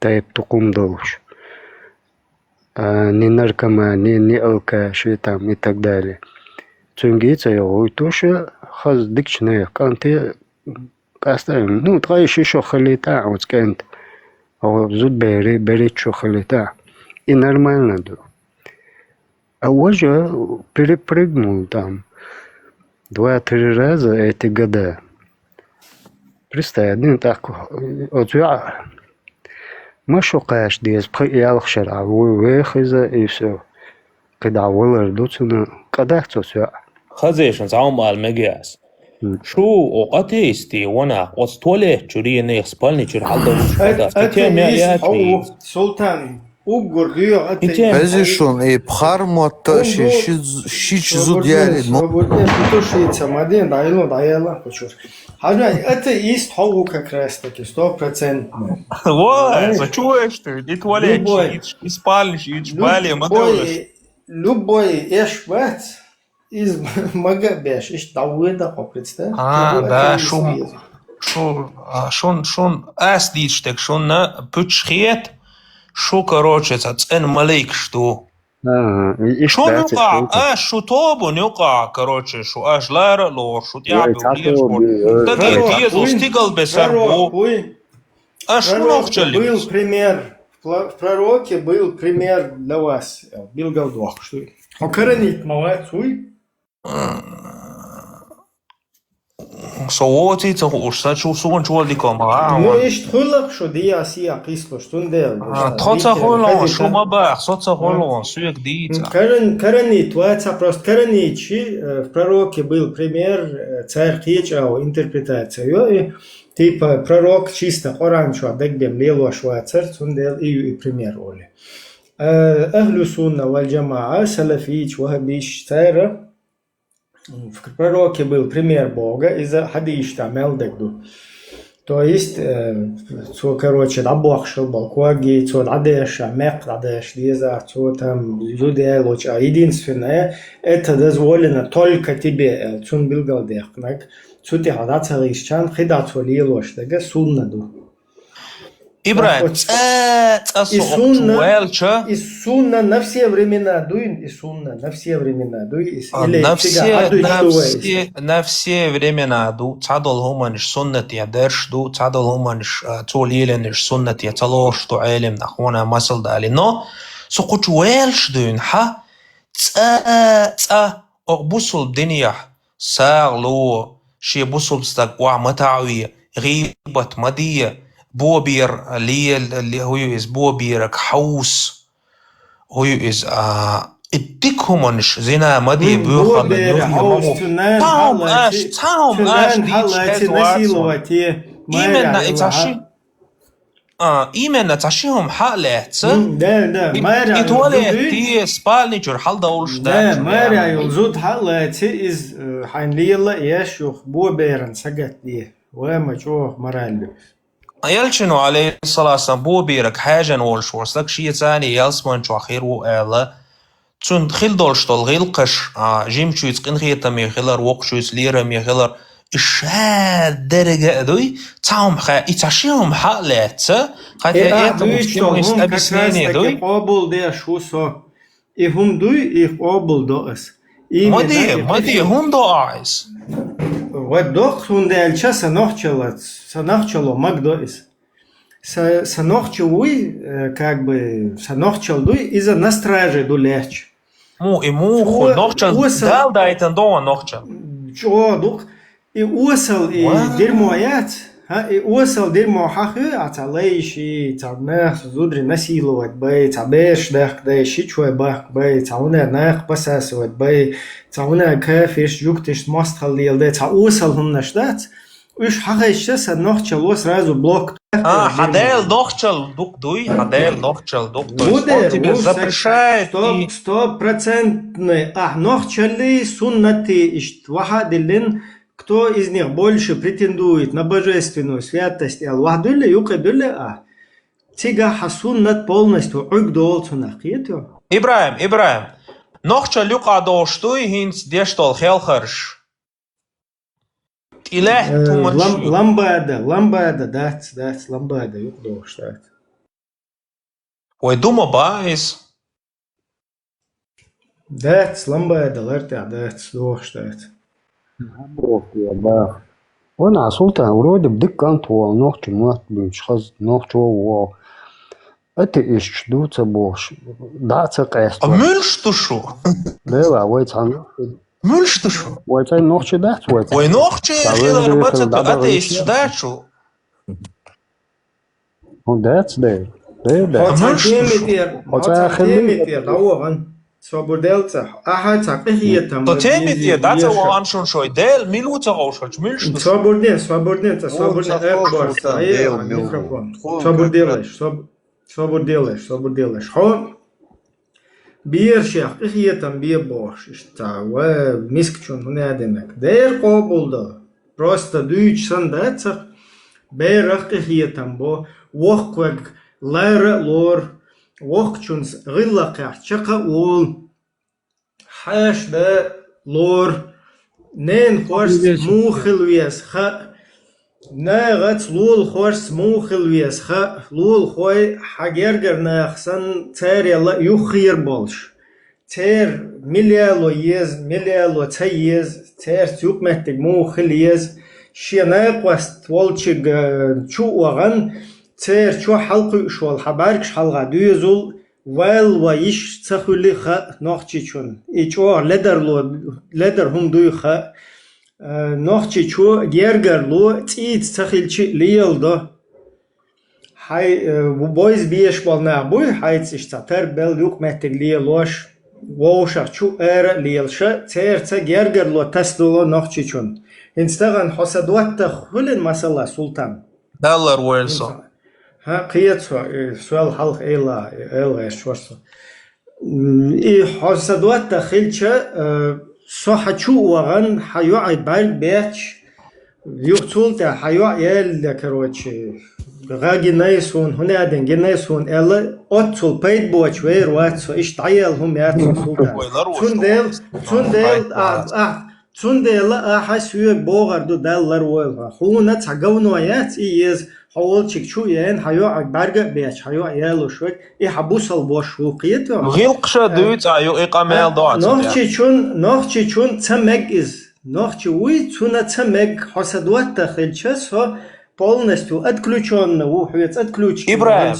تايب تقوم دوش نيناركما نيالكا شويتام и так далее تونجيتا يغوي توشا خز ديكشنيخ كانتي قاستا ну تغايش شو خليتا وتكنت زود берет что халита и нормально да. А уже перепрыгнул там 2-3 раза эти года. Представь, один так вот я ما шукаешь дес приехал вчера выехал и все. Когда вылез когда кто все. خزيش نزعم على المجاز شو وقتي استي وانا وصتولي تشوري نيخ سبالني تشور حلدو أو سلطان угор дıyor Ezişun pharmot şiç zudiyali свободне потушится маден дайла почур хажа это есть хау как раз таки 100%. Вот, зачуешь ты, и туалет, и спальнич, и чбали, любой эшват из магабеш, иш дауэда представь. Да, шон асдичтек, шон на пучхет, шо короче, цен малейк что. شو نوقع شو توبو نوقع كروتشي شو لارا لور شو تيابي وليش تاكي تيزو стигал бесарбо شو نوخчали был пример в пророке был пример для вас билгалдох что окаранит молодцуй صوتي تقولش شو سون شو اللي كم ну ايش تخلق شو دي اسيا قيسلو شتندل تخلص خلون شو ما باخ صوت خلون شو جديد каранит ваца просто караничи в пророке был пример царь Хичау интерпретация и типа пророк чисто Коран шо дэгбем лело швацар цундел и пример оли أهل السنة والجماعة سلفيش وهابيش царь в пророке был пример Бога из-за хадишта мелдегду. То есть, короче, да Бог шел балкоги, цо дадеша, мек дадеш, деза, цо там юдея лоча. Единственное, это дозволено только тебе, цун билгалдехнак, цу ти хадацаришчан, хидацу лилош, дега суннаду. Ибраим, И сунна на все времена дуин, и сунна на все времена дуин. на все времена ду, цадол хуманиш суннат я дерш ду, цадол хуманиш тол елениш суннат я талош ту алим нахона масал дали. Но سقط ويلش دون ح بوصل الدنيا ساغلو شي بوصل بستقوع متعوية غيبة مدية بوبير اللي هو يز بوبيرك حوس هو يز اتكهم انش زينا مدية بيوخل تاهم اش إيمنا اتعشي إيمنا تعشيهم حقلت Да, Мария. يتولي تي سبالنيجر حال دولش Да, Мария يلزود حقلت из حنليلا يشوخ بو بيرن سقط ليه وما جوه مرالو. يلشنو عليه الصلاة والسلام بو بيرك حاجة نولش ورسلك شيء ثاني يلسمن شو أخير وقال تون خيل دولش طول غيل قش جيم شو يتقن خيطة ميخلر وقشو يسليرة ميخلر الشاد درجة دوي تعهم يتعشيهم حقلات خاطر يتمشون يستبي سنيني دوي قابل ده شو صار هم دوي قابل داس مدي هم داعس ودوخ هم ده الچه سنخچلو مگ داس سنخچوي как бы سنخچل دوي из-за на страже до легче ему нохчал дал да это до нохчал чё дух и وصل درمويات ها وصل درمو حخي عتليشي تعمه زودري نسيلوت باي تعبيش داك داي شي شوي باك باي تعونا ناق بساسوت باي تعونا كافيش جوكتش ماستخل يلدي تا وصل هم نشدات وش حخيش سنخچلو сразу блок حدال нохчал дук дуй حدال нохчал дук то есть он тебе запрещает 100% нохчали суннати ишт вахадиллин. Кто из них больше претендует на божественную святость и Аллахдулли, юкадулли, тига хасуннат полностью угдолцунах. Ибраим, нохча люка доштуй хинс дештол хелхарш. Илех туманши. Ламбада, дац, ламбада, юкдоштат. Ой, дума байс. Дац, ламбада, лартя, дац, доштат. وانا سلطان ورود بدك انت ونوخت موت بيشخص نوخت و اتي ايش دو تبوش داعت قيس ملشت شو لا ويت عن ملشت شو ويت نوخت داعت ويت نوخت غير ربطت اتي ايش داعت شو هو داعت ده Свободелца, какие-то. То темите, дата ваншон шой, дел минута ошач, мильш. Свободен, микрофон. Свободелаешь. Хо биршах, какие-то бирбош, что мискчун хуняденек. Дер кобулда. Просто дүйч сандацах, берах какие-то бо, вохквек лайра лор. وقتشونس غلقة شقة أول حاش ده لور نين خورس مو خلويس خا ناغت لول خورس مو خلويس خا لول خوي حجرجر ناخسن تير يلا يخير بولش تير مليالو يز مليالو تيز تير تيوك محتاج مو خليز شي ناقوست والشيج شو وغن تير شو حلقة شو الحباركش حلقة دوزول ويش تخلي خا نوختشون إيشوا لدر هم دوي خا نوختشوا جيرجر لو تيت تخلشي ليل ده هاي بويز بيش بالنا بوي هاي تشتر بل يوك محتاج ليلوش ووشة شو ليلش تير جيرجر لو تسدلو نوختشون إنستغن حسدوات خل المسألة سلطان دولار ويلسو ها قيت سؤال حلق إيلا شورسو حسدوات داخلشة صح شو وغن حيوعي بيتش يقتل تا حيوعي يل كروتش غاجي نايسون هنا عدن جنايسون إلا أطول بيت بوش وير واتسو إيش تعيل هم ياتسو سلطان تندل أحس يو بوغر دو دالر ويل هو نتعجون ويات إيز حولتك شو يعني حيوعك برقة بيش حيوع يالو شوك حبوصل بوش وقيته غيلقشة دويت أيو إقامة دوات نوخشي چون تمك نوخشي وي تسونا تمك حسدوات تخلشس هو полностью отключенно вухуец отключки. إبراهيم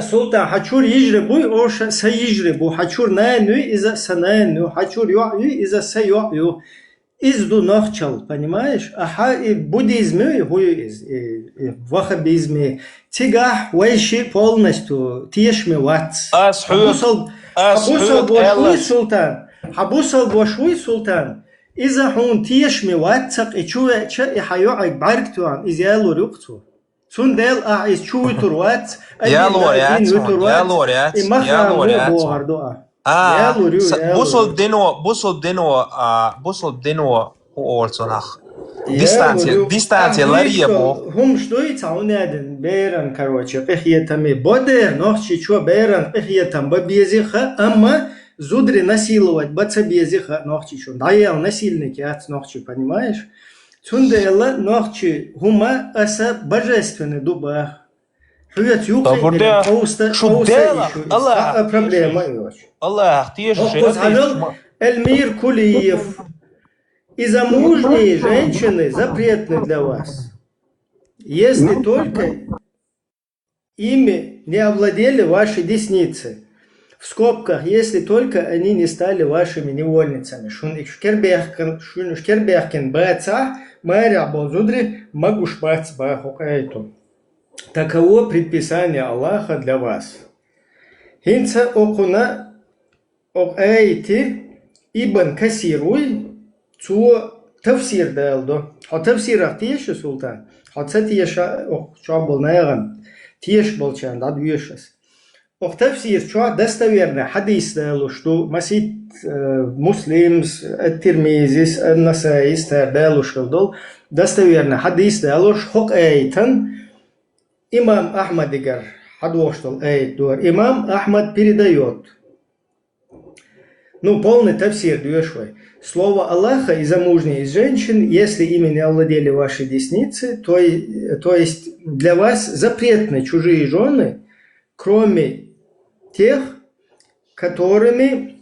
Султан хачур يجربوي أوش سيجربو حچور ناينو إذا سناينو حچور يوعيو إذا سيوعيو изду нохчал, понимаешь? Аха и буддизме, ваххабизме, тигах вайши полностью тиешме ватс. Хабусал бошуй султан. Иза хун тиешме ватсак и чуя ча и хайоак барктуан из ялу рюкту. Сундел из чуй турватс. Ялуриат. И махрам богардуа. Busol deno орцонах. Дистанция ларьебо. Хум что и цауняден бейран, короче, пехьетами бодер, нохчи чё бейран пехьетам бабезиха, ама зудри насиловать бацабезиха нохчи чё. Даял насильники от нохчи, понимаешь? Цундела нохчи хума аса божественный дубах. Проблема Allah Эльмир Кулиев. И замужние женщины запретны для вас. Если только ими не овладели ваши десницы. В скобках, если только они не стали вашими невольницами. Шуншкербехкен баца, мэря болзудри, магушбац бахукайту. Таково предписание Аллаха для вас. Хинца окуна окайти ибн Касируй цу тавсир дайлдо. Ха тавсирах тиеши султан. Ха ца тиеша чабл наяган. Тиеш болчан дад вешес. Ох тавсир чуа достоверный хадис дайло, что масид муслимс, ат-Тирмизис, ан-Насаис дайло шелдол. Достоверный хадис дайло шхок эйтан. Имам Ахмад игар, хадвоштал эйт дуар. Имам Ахмад передает. Ну, полный тавсир дуешвай. Слово Аллаха и замужние из женщин, если ими не овладели ваши десницы, то есть для вас запретны чужие жены, кроме тех, которыми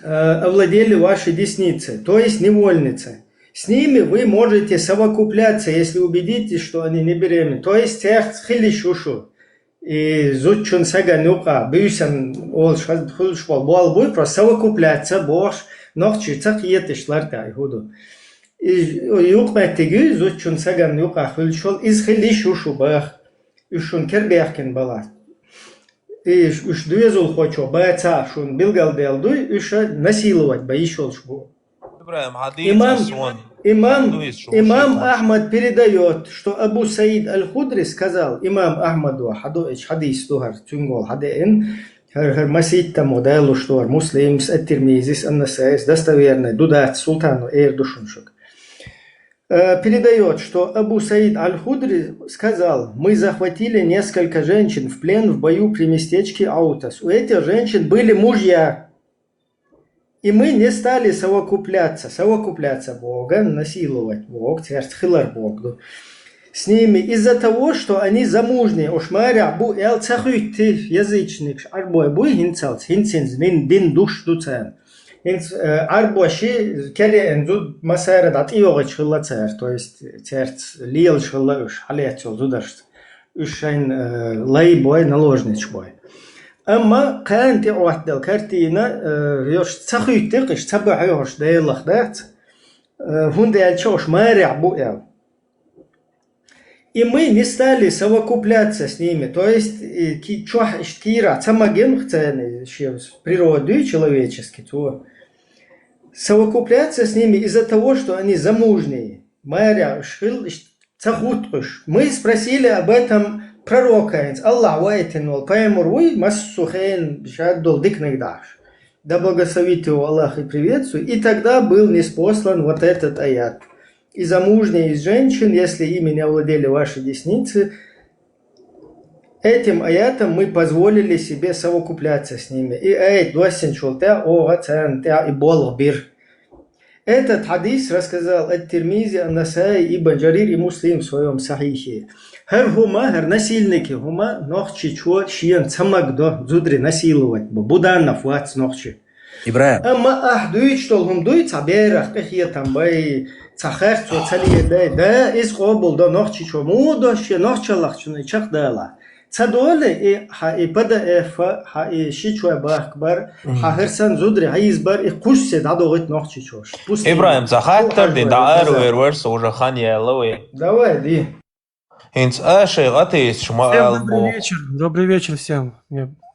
овладели ваши десницы, то есть невольницы. С ними вы можете совокупляться, если убедитесь, что они не беременны. То есть, хилишушу и зудчун саганука, бюсен олшхулшвал буалбуй, просто совокупляться, бош, нохчи цахиетиш лартай худу. И юкматтигü зудчун саганука хулшвал из хилишушу бах, ушун кербехкен бала. И уж дуезул хочу, баца, шун билгалделдуй, уша насиловать, боишол шбу. Имам Ахмад передает, что Абу Саид Аль-Худри сказал, имам Ахмаду, хадис тухар, тюнгол хадеин, масид тому дайлу, что муслимс, ат-Тирмизис, ан-Насаис, достоверный, дудат султану эйрдушуншук. Передает, что Абу Саид Аль-Худри сказал, мы захватили несколько женщин в плен в бою при местечке Аутас. У этих женщин были мужья. И мы не стали совокупляться Бога, насиловать Бог, хилар Бог. С ними из-за того, что они замужние. Ошмаря бу эл цахуйти язычник, арбой бу хинцалц, хинцинз бин душ дуцен. Арбоши кере энзу масайра дат иогач хилла цер, то есть церц лил хилла уш, халецел зудашт. Ушайн лай бой наложниц бой. أما كانت واحدة الكارتينا يوش تخيتقش تبع يوش دايلخ دات هون دايلчош мэря буэл. И мы не стали совокупляться с ними, то есть чох штира самоген хцены природой человеческий, то совокупляться с ними из-за того, что они замужние. Мэря шил цахутуш. Мы спросили об этом пророка, Аллах вайтинул, поэмуруй массухейн шаддул дикнагдаш. Да благословит его Аллах и приветствует. И тогда был ниспослан вот этот аят. И замужние из женщин, если ими не овладели ваши десницы, этим аятом мы позволили себе совокупляться с ними. И аят дуасин шултя ога цен тя и бол бир. Этот хадис рассказал ат-Тирмизи, ан-Насаи, Ибн Джарир и Муслим в своем сахихе. Хер хума, хер насильники хума, нохчи чуа шиен цамак до зудри насиловать, буданов вац нохчи. Ибраим. Амма ахдуич толхум дуйц аберах кахия тамбай цахар цо цали да из қобул до нохчи чуа мудо ши нохчалах чуна чак дала. Цадоле и ха и пада эфа ха и шичуа бахбар ха херсан зудри хаизбар и кушсе дадогит нохчи чуаш. Ибраим, захаттер дин да верс уже хан ялои. Давай, ди. Инц ашей атеист шмаал бог. Добрый вечер всем.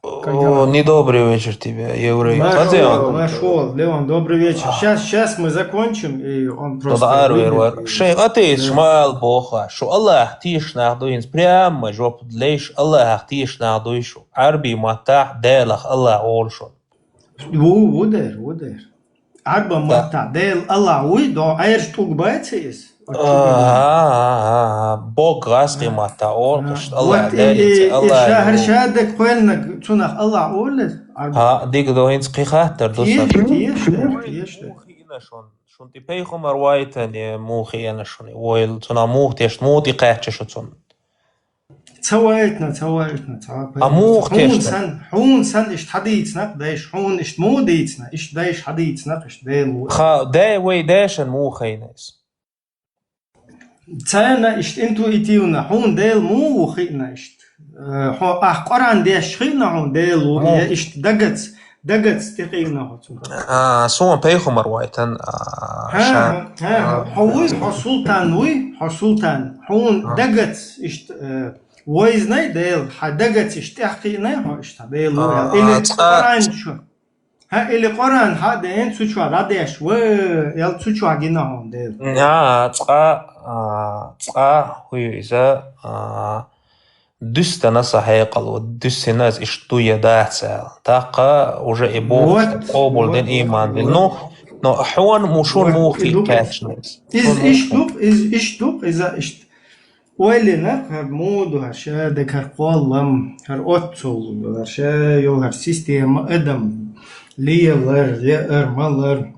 Недобрый вечер тебе, еврей. Нашел, Леон, добрый вечер. Сейчас мы закончим, и он просто... Шей атеист шмаал бога. Шо Аллах тиш нахдуинс прямо жоп длейш Аллах тиш нахдуишу. Арби мата делах Аллах олшон. Вудер. Арба мата дел Аллах уй, до айрш тугбайцис. Бог гаски мата олкаш Аллах делит Аллах. Шахр шадек хуэлнак цунах Аллах олес. Дик до инц қихаттер дуса. Тиеш. Шун ти пейхум арвайтан мухи янашуни. Войл цуна мух теш мути қахчашу цун. Цавайтна. Амух теш. Хун сан ишт хадийцнак, дайш хун ишт мудийцна, ишт дайш хадийцнак, ишт дейлу. Дай вей дайшан мухайнайс. Цана ишт интуитивна, хун дейл мухайна ишт. Қоран деш хина хун дейлу, ишт дагц тиқивна хун. Суан пейхум арвайтан. Хауиз хасултан, хун дагц ишт ويزناي ديل حدقت اشتحقي ناي اشتبيل اللي قران شو ها اللي قران هذا انت سوچوا راديش و يل سوچوا جينا ديل هويزا دستنا صحيقل ودسناز اشتويا داعسا تاقا وجا ابوخ قوبل دين ايمان ديل نو حوان موشون موخي كاتشنيز از اشتوب اذا اشت ويلنا هر مود و هر شادك هر قولم هر اوتسول هر شايو هر سيستيم ادم ليلر يأر مالر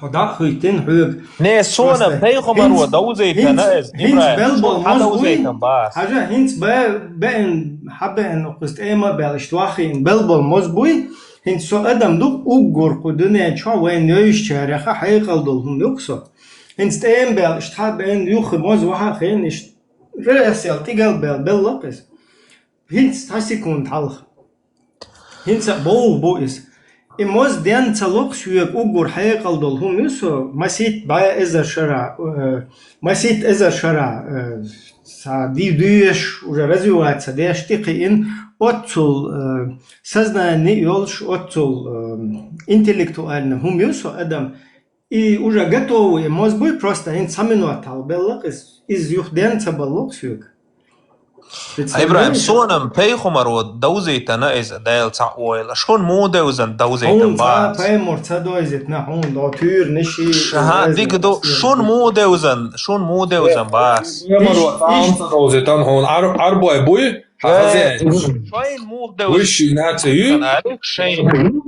خدا خيتين حوك نه سونا بيغمر ودوزيتا ناز إبراهيم حاجة هنس بين حبة انه قست ايما بالاشتواخي ان بلبل مزبوي هنس سو ادم دوك اوغور قدنيا چا وين يوش چارخا حيقل دلهم يوكسو هنس ايم بالاشتحاب ان يوخ مزوحا خين اشت رأسيال تيجال باللقس هنس تاسيكون تالخ هنس بو إس إموز ديان تلوك شوية أوجور حيقل دلهم يسو مسيت بايا إزر شرع سا ديش ورزيوات سديش تقي إن أوتول سزنا نيولش أوتول интеллектуально هم يسو أدم и уже готовы, может быть, просто они сами нуатал беллак из юхденца баллок сюк. Ибраим, сонам пейхумар вот доузейта на из дайл ца ойл. Шон модеузан доузейта ба. Он ца пеймор ца доузейт на он до тюр ниши. Ага, дигдо шон модеузан бас. Ямару таунца доузейтан он арбой буй. Шайн модеузан. Выши нации. Шайн.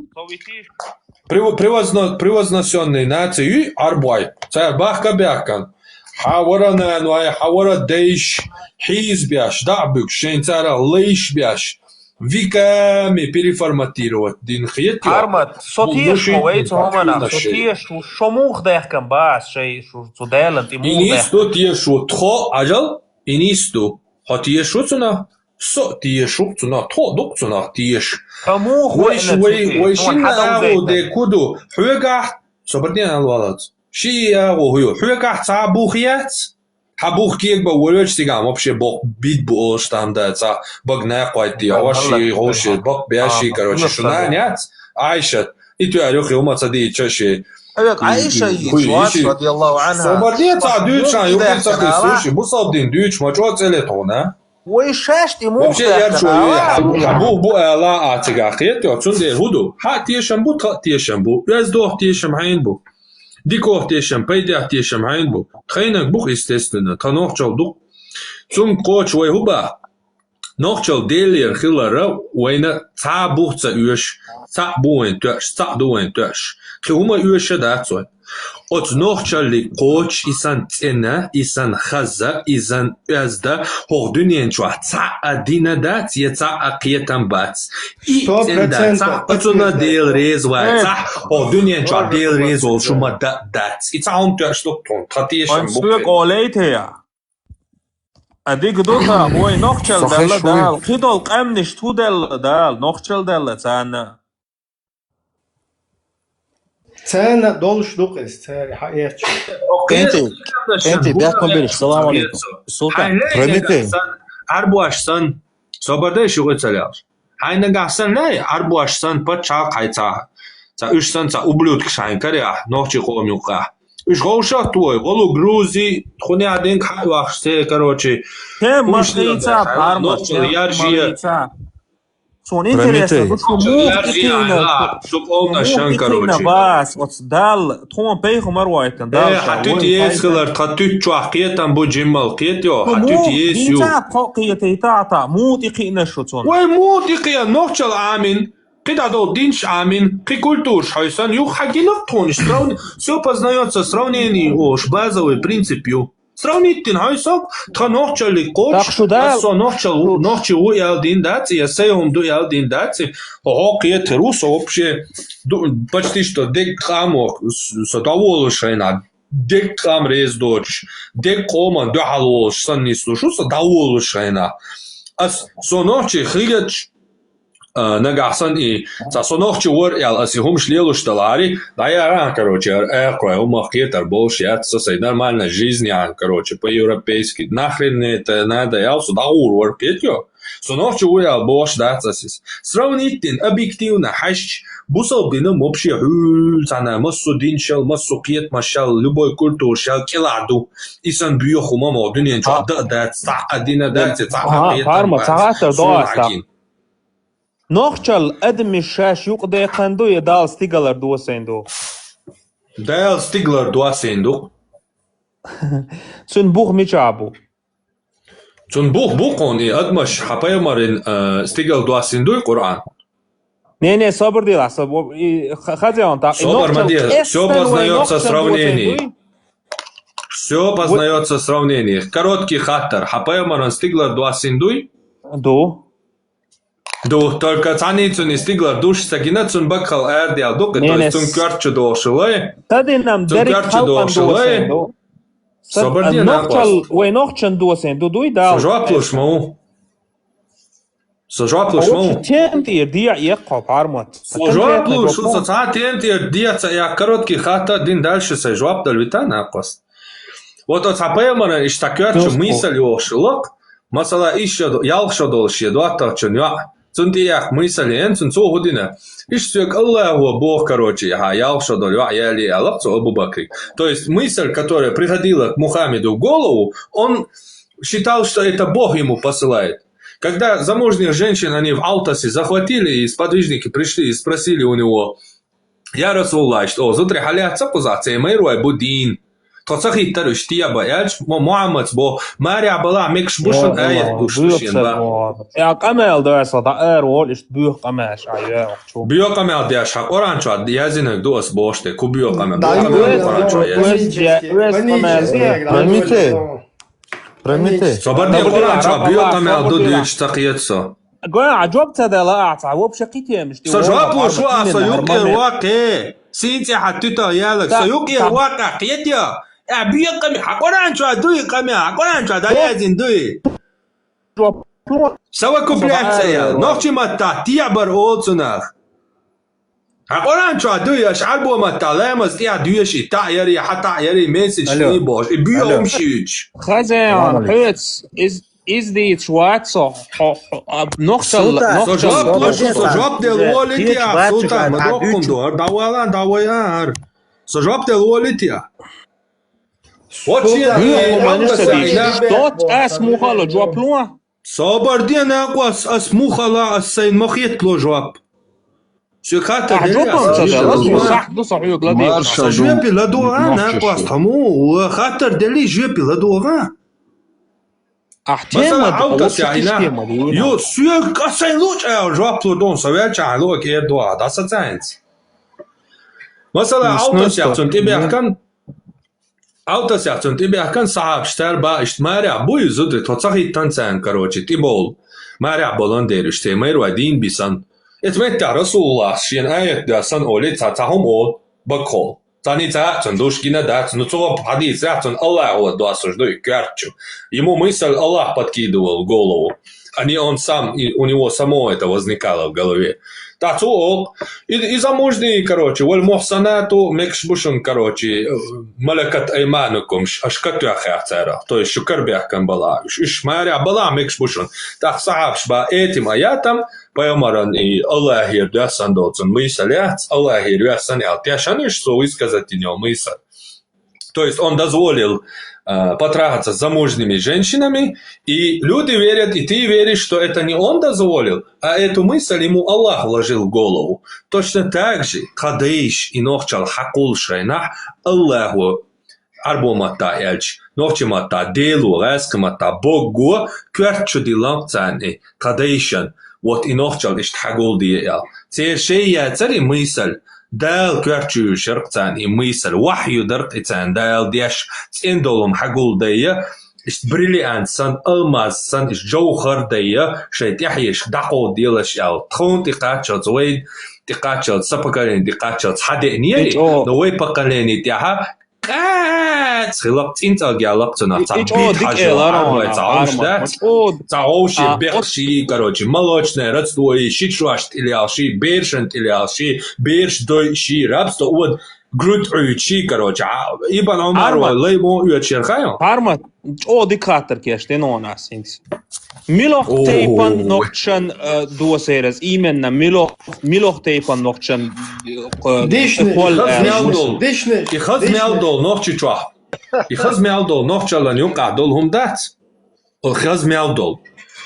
Превознесенный нации арбой. Це бахка бяхкан. Хавара нуай хавара дейш хиз бяш дабук шенцара лейш бяш. Виками переформатировать дин хиет. Армат сотиеш мовейц хомана. Сотиеш шомух дехкан бас шей шудайлан ти мух. Инисту тиешу тхо ажал инисту. Хотиешу цуна. So tiešu cuna to duk cuna tieš. ويشين أغو دي كودو حوقع صبرتين الولد شي أغو هيو حوقع تا بوخيات حبوخ كيك بولوش تيغا مبشي بوخ بيت بوش تام دا تا بوغ ناقويت دي أوشي غوشي بوخ بياشي كروشي شنا نيات عايشة إتو أروخي وما تصدي تشاشي عايشة يتوات رضي الله عنها صبرتين تا دوشان يوكي تاقي سوشي بصابدين دوش مجوات زلتونا ويشاشتي مو вообще я чую حبوب بو لا اتغاخيت يوتون دي هودو ها تيشن بو تيشن بو راز دوخ تيشن عين بو ديكوخ تيشن بيدح تيشن عين بو خينك بو естественно танох чалдук цум коч вой хуба نوخشل ديلير خلرا وين تا بوخت يوش تا بوين توش تا دوين توش خهما يوش داتسوي ot نوخشل قوش إسان تنا إسان خزا إسان أزدا هو دنيا شوح تا دينا دات يتا أقيتم بات إندا تا أتونا ديل ريز واي تا هو دنيا شوح ديل ريز وشو ما دات إتاهم توش لقطون تخطيش سوق أوليتها أديك دوتا وين نوخشل دال دال خدول قمنش تو دال نوخشل دال تانا Цена долждук из حقيقة. Энти, бяхком береш, салам алейкум. Султан, Прометей. Арбуашсан, собордай шугы целяш. Хайна гасан лай, арбуашсан пача кайца. Ца ушсан ца ублюдк шайн каря, нохчи холомюка. Уж голша твой, голу Грузии, хуне один хайвахсе, короче. Кем машица, парма, яржия. Сон интересно, что муфтина бас, вот дал, том пейху марвайтен, дал. Хатут ескалар, хатут чуахкетан бу джиммал кетё, хатут есю. Динца қоқиеты тата, мутиқина шутсон. Ой, мутиқия, нохчал амин. Когда до динч амин, при культур шайсан, юх хагинок тониш, все познается сравнение, ош базовый принципью. Сравнительно, хайсок, та нохчали коч, со нохчи у ялдин даци, я сеум ду ялдин даци, хокиет русо вообще почти что дек камок со доволу шайна, дек кам рез доч, дек коман ду халош, сан не слушу со доволу шайна. Ас со нохчи хигач нагасан и со нохчи вор ял аси хум шлелу шталари, да я короче, экой умахкетар болшят, со сей нормальная жизнь, короче, по-европейски, нахрен это надо, я со даур вор кетё. Со нохчи вор ял болш дацасис. Сравнительно, объективно, хащ, бусал бином вообще цана массу диншал, массу кет машал, любой культур шал киладу, и сан бьёху мамо дуньян чо да ца адина даци ца парма цагаатар доаста. نوخشل أدم الشاش يقضي قندو يدال ستيغلر دو سيندو دال ستيغلر دو سيندو سن بوخ ميشابو سن بوخ بوخوني أدمش حبايا مارين ستيغل دو سيندو القرآن Не, собор дела, хозяин так. Собор мадия, все познается сравнение. Все познается сравнение. Короткий хаттер. Хапая марин стиглер до синдуй? До. До, только цаницу не стиглер душ сагина цун бакхал эрдиал дук, то есть цун кёрчу дошилай. Тады нам дерек халпан досен. Собор дия нахвас. Ой, нохчан досен, дуй дал. Сожаплуш мау. Сожаплуш мау. Тентир дия якко пармат. Сожаплуш, ца тентир дия ца я короткий хата, дин дальше сожап дальвита нахвас. Вот от хапаемана иштакёрчу мысль ошилок, масала ища ялхшо долши, дуата чунья. Цунтиях мысль эн цун цо година. Иштёк Аллаху Бог, короче, ялхшо долья яли Аллахцу Абу Бакри. То есть мысль, которая приходила к Мухаммеду в голову, он считал, что это Бог ему посылает. Когда замужних женщин они в Алтасе захватили, и сподвижники пришли и спросили у него, «Я Расуллах, что зутри халят цапузаться, и майруай будин». Тоцахи таруш тияба, яльч Мухаммад бо Мария была мекшбушен аят душшин ба. Я камел дерса да рол ist büch камеш ая. Büch камел дяш оранча язинек дос боште ку büch камел. Прометей. Соборне оранча büch камел до дич такиетсо. Гоя عجبت هذا لا أعصاب شقيتي مش سجواب شو سيوقي الواقع سينتي حتى يالك سيوقي الواقع قيديا أبي قمي حقولان شو دوي قمي حقولان شو دايزين دوي سوا كوبلكس يا نوختي ما تحتي بر أولسناخ حقولان شو دوي أشعر بو ما تعلمس تيا دويش يري حتى يري مسج لي باش بيوم شيش خزان هيتس is the Schwarzer noch Сожап del волития, Султан, Мадокундор, Даваяр. Сожап del волития. Вот Dort اسموخالا جواب لوا صابردين اقواس اسموخالا السين مخيت لو جواب شكاتا صح دو صحيح غلادي جوابي لدوغان اقواس تمو وخاطر دلي جوابي لدوغان Тема عودت يعني تема يو سوق أصلا لوش جواب لودون سويت عن لوك إيردوا ده ساتينز مثلا عودت يعني تبي كان عودت يعني تبي كان صعب اشتر با اشتماري عبوي زود تصحي تنسان كروتشي تبول ماري عبولان ديرش تيمير ودين بيسان اتمنى رسول الله شين آية داسان أولي تاتهم أول بقول تاني تاعتن دوش كنا دات نتوب حديث تاعتن الله هو دواسوش دو يكارتشو ему мысль Allah подкидывал в голову, а не он сам, у него само это возникало в голове. Тату и замужние, короче, валь мухсанату мекшбушун, короче, малакат айманукум, ашкату ахацара, то есть шукар бяхкан бала, ишмаря бала мекшбушун. Так сахабш ба этим аятам, поэмаран и Аллах ирдясан доцун мысль, Аллах ирдясан алтяшаниш, что высказать в нем мысль. То есть он дозволил потрахаться с замужними женщинами, и люди верят, и ты веришь, что это не он дозволил, а эту мысль ему Аллах вложил в голову. Точно так же, кадейш и нохчал хакул шайнах, Аллаху арбомата эльч, нохчимата делу, ласкамата Богу, кверчу дилам цани, кадейшан, вот и нохчал иштхагул диэл. Те шея цари мысль, دال كرتشو شرقتان إميسل وحيو درق إتان دال ديش تندولم حقول ديا إش بريليانت سان ألماس سان إش جوهر ديا شيت يحيش دقو ديلش أو تخون تقاتشل زويد تقاتشل سبقالين تقاتشل حدي نيالي نوي بقاليني تيها قات خلق تنتال جالق تنا تعبيت حاجة عروي تعوش دات تعوشي بيخشي كروشي ملوشنا رتدوي شيتشواش تليالشي بيرشن تليالشي بيرش دوي شي رابس تقود جرود عيشي كروشي إبن عمر والله مو يتشير خيام Harmat, diktator kiestä noonasins. Milloin teipan nokchan duoseres imenna milloin teipan nokchan يخز ميالدول نوخشي توا يخز ميالدول نوخشالن يوقع دولهم دات الخز ميالدول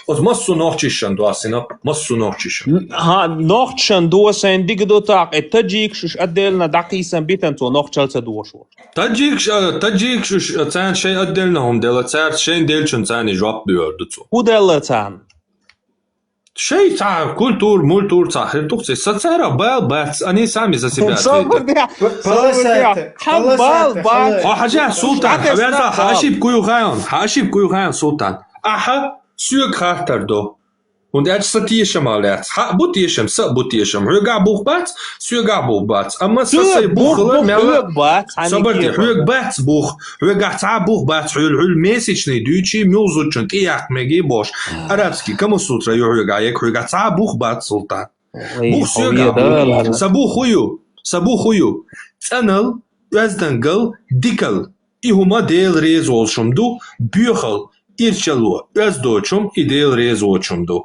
od masu nohčishan doasina masu nohčishan ها نوخشان دوسين ديجدو تاق التجيك شش أدلنا دقيسا بيتن تو نوخشال تدوشو تجيك شش تان شيء أدلناهم دل تار شيء دلشن تاني جواب بيردتو ودل تان شيء تاع كولتور مولتور تاع هرتوكسي ستارا بات أني سامي زسيبات حاجة سلطان حبيبتا حاشيب كويو خايون سلطان أحا سوق خاطر دو und statieșem alea butieșem să butieșem ruga buhbat suga buhbat amma să se buhla mea sabati ruga buh ruga ta buhbat hul mesajni duchi muzuchun tiyak megi boş arabski kamu sutra ruga ta buhbat sultan buh suga sabu huyu tsanal yazdangal dikal ihuma del rez olşumdu büyhal irçalu yazdochum idel rez olşumdu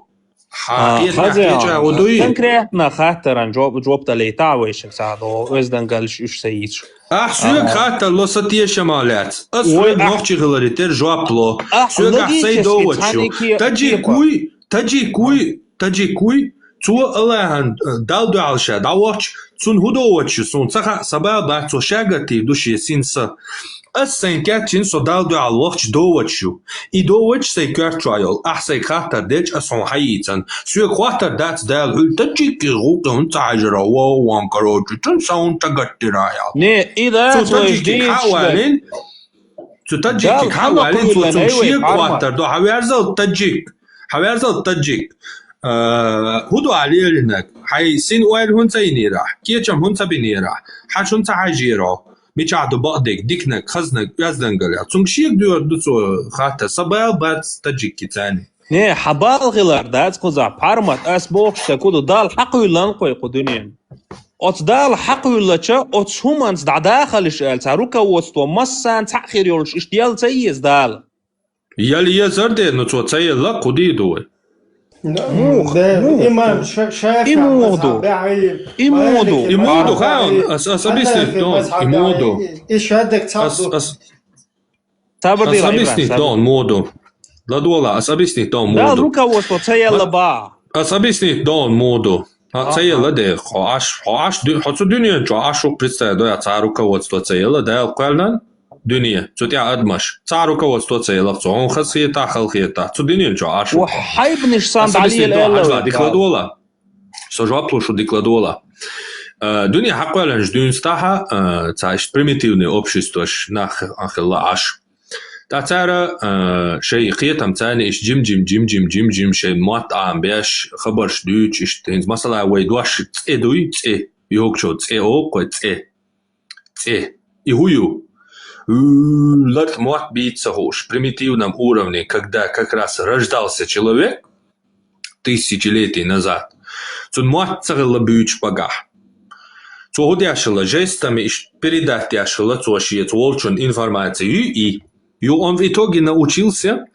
конкретно хаттеран جواب تليتا ويش ساعدو وزدن قال شو سييش سوق خاطر لو ستيه شمالات اسوي نوخشي غلريتر جواب لو سوق حسي دوتشو تجي كوي تو الله دالدو علشا داوتش سون هدوتش سون صخا سبا باتو شاغتي دوشي سينسا السين كاتين صدالدو على الوقت دوتشو إدوتش سيكار ترايل أحسي خاطر ديش أسون حييتن سوى خاطر دات دال هل تجيكي غوطن تعجر وان كروجي تنسون تغطي رايل ني إذا تجيكي حوالين تمشيك خاطر دو حوارزل تجيك هدو عليه لنك حي سين ويل هون سينيرا كيتشم هون سبينيرا حشون تعجيرو ميچادو بقدك ديكنك خزنك يزدنقل تمشيك دو خاطر صبايا بات تجيكي تاني ني حبال غلار دات قزع بارمت أسبوكش تكودو دال حقو لنقوي قدنين أت دال حقو لچا أت همانس داخلش أل تاروكا وستو مسان تأخير يولش اشتيال تيز دال يالي يزرده نتو تيال لا قدي دوي إمام شافع إمودو خاون أسابيستي دون إمودو إيش هدك تصدق أسابيستي دون مودو لا دولا أسابيستي دون مودو لا روكا وستو تيال با أسابيستي دون مودو تيال ده خاش حتى دنيا جو عاشو представляет да царука вот что تيال да قالنا دنيا تتع أدمش صاروا كوس توتسي لقصون خصيتا خلقيتا تو دنيا جو عاشو وحيبنش ساند علي الألا ديكلادولا سجوابلو شو ديكلادولا دنيا حقولا نج دون ستاها تعيش примитивный обществош нах анхла аш تعترى شيء قيتم تاني إيش جيم شيء موت عم بيش خبرش دوش إيش تنز مثلا ويدوش تأدوي تأ يوكشو تأ أو قوي تأ يهويو лад мот биться в примитивном уровне, когда как раз рождался человек тысячелетий назад, то мот целый бьюч погах. То ходящего жестами передать ящего, то шиет волчун информацию и он в итоге научился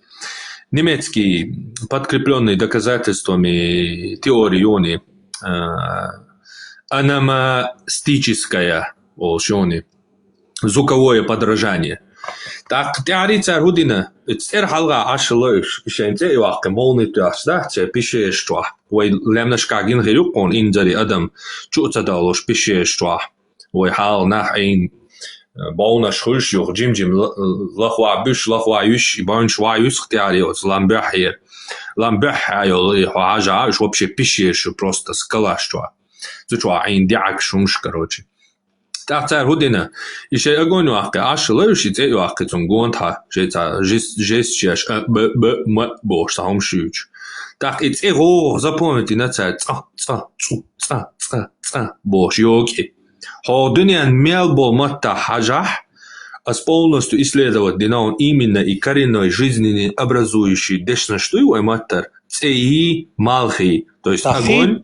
немецкий, подкрепленный доказательствами теории аномастическая волшебная. Звуковое подражание. Так, теорица Рудина, это халга ашлыш, шенте и вахка молный тяж, да, те пише что. Ой, лемнашка гин гирюк он инджари адам, чуца далош пише что. Ой, хал нах ein бауна шхульш юх джим лахва биш лахва юш, и баун шва юш теориот, ламбяхир. Ламбяхайол и хуажа, ш вообще пише что просто скала что. Зачва ein диак шумш, короче. تعتبر هودنا إيش أقول واقع عشرة وش يتأي واقع تنقون تها جيتا جيس شيش ما بوش تهم شيوج تاك يتأي غو زبونتي نتا بوش يوكي هو دنيا ميل متا حاجح полностью исследовать динаун именно и коренной жизненный образующий дешнаштуй уэматтер цеи малхи, то есть огонь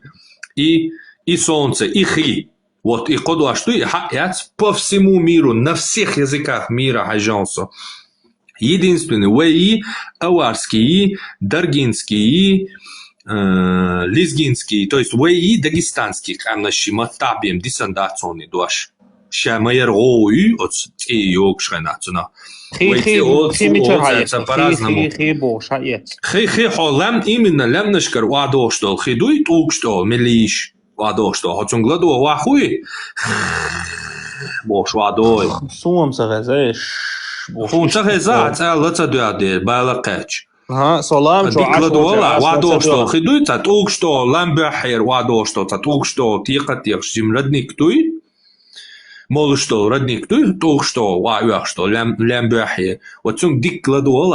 и солнце, и хи. Вот и кодуа что по всему миру, на всех языках мира хажанса. Единственный вэи, аварский, даргинский, лизгинский, то есть вэи дагестанский, камнаши матабием дисандационный дуаш. Шамайер гоуи от йог шханацуна. خي по-разному. Хи холам именно лям нашкар вадоштол, хидуй тукштол, мелиш. وادوشتو هاتون گلادو واخوي бош вадой сумам сагазеш خون سغزا تعال دي بالقاش ها سلام جو عشوة وادوشتو خدوي تاتوكشتو لامبحير وادوشتو تاتوكشتو تيقتيقش جمردنيك توي مولشتو ردنيك توي توكشتو وايوخشتو لامبحير واتسون ديك گلادو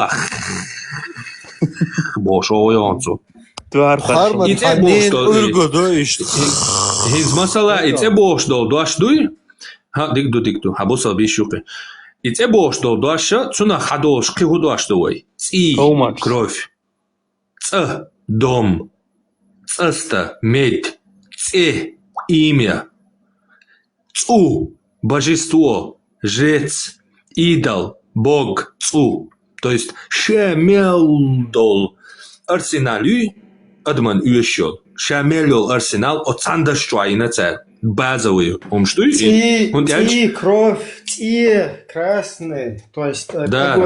бош оянцо His masala, it's a bosh doll, dosh do ha dictu, habosa bishuke. It's a bosh doll, dosha, tsuna hadosh, kihudosh the way. Кровь. Дом. Медь. Имя. Божество. Жрец. Идол. Бог. То есть, шемелдол. Арсеналю. Адман уешел. Шамелил арсенал от сандашчуайна цель. Базовую. Умштуй? Ти, кровь, ти, красный. То есть, да.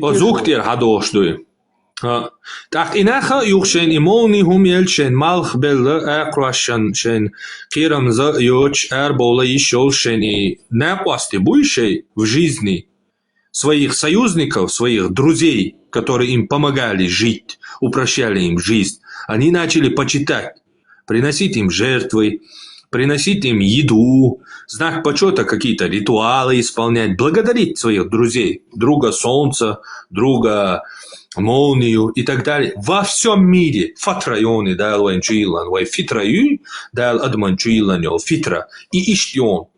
Озуктир хадоштуй. Так, инаха юхшен имолни хумел шен малх белле акрашен шен кирам за йоч бола ишел шен и напасти буйшей в жизни своих союзников, своих друзей, которые им помогали жить, упрощали им жизнь, они начали почитать, приносить им жертвы, приносить им еду, знак почета какие-то ритуалы исполнять, благодарить своих друзей, друга солнца, друга молнию и так далее. Во всем мире фатрайоны дал венчуилан, вай фитраю дал адманчуилан, фитра и иштион.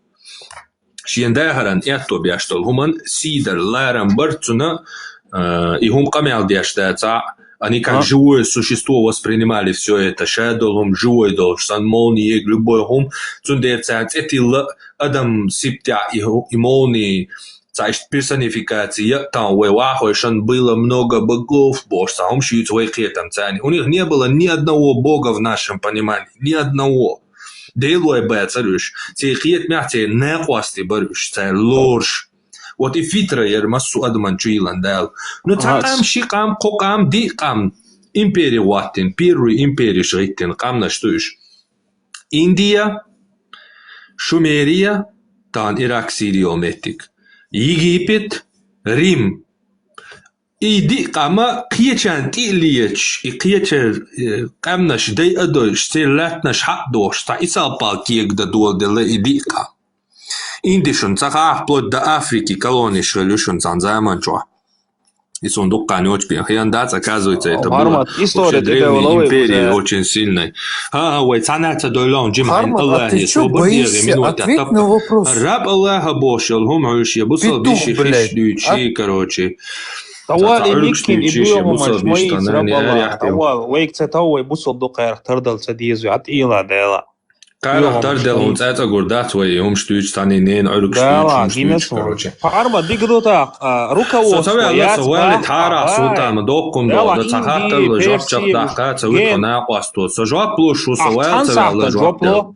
Шиендахаран это бяштол хуман сидер ларам барцуна и хум камял бяштаца. Они как живое существо воспринимали все это. Шадолом живой долж, сан молнии, любой хум. Цундерцац эти адам сиптя и молнии. Цаишь персонификация, там в Вахойшан было много богов, бог сам шьют своих там цани. У них не было ни одного бога в нашем понимании, ни одного. Делой бэцарюш, цехиет мягче не хвасти барюш, царь ложь. Вот и фитра ер массу адман чуилан дал. Но цакам шикам, кокам, дикам. Империя ваттин, первый империя шриттин, кам на штуш. Индия, Шумерия, тан Ирак, Сирия метик. Египет, Рим. Иди кама кьячан тилиеч, и кьячер камнаш дай адош, стелатнаш хадош, та исалпал киегда дуодела идика. Индишун цаха вплоть до Африки колонии шлюшун занзайманчуа. И сундук очень хиандат, оказывается, это было вообще древней империи, очень сильной. Ой, цанаться дойлон, джимайн Аллахи, свободеги, минуты. Ответь на вопрос. Раб Аллаха Бошел, гумаюш, я бусал биши хищдючи, короче. طوال يمكن يبيعوا مجموعة ربما طوال ويكت طوال بوصل دقير تردل سديز وعطيلا ديلا Кайрах тардел, он это гордат свои, умштуч тани нен орuk штуч, короче. Парма дигдота руководство. Савелла совали тара султан докком до цахатал жопчак дахка цавит на пасто. Сажат плошу совал цавелла жопчак.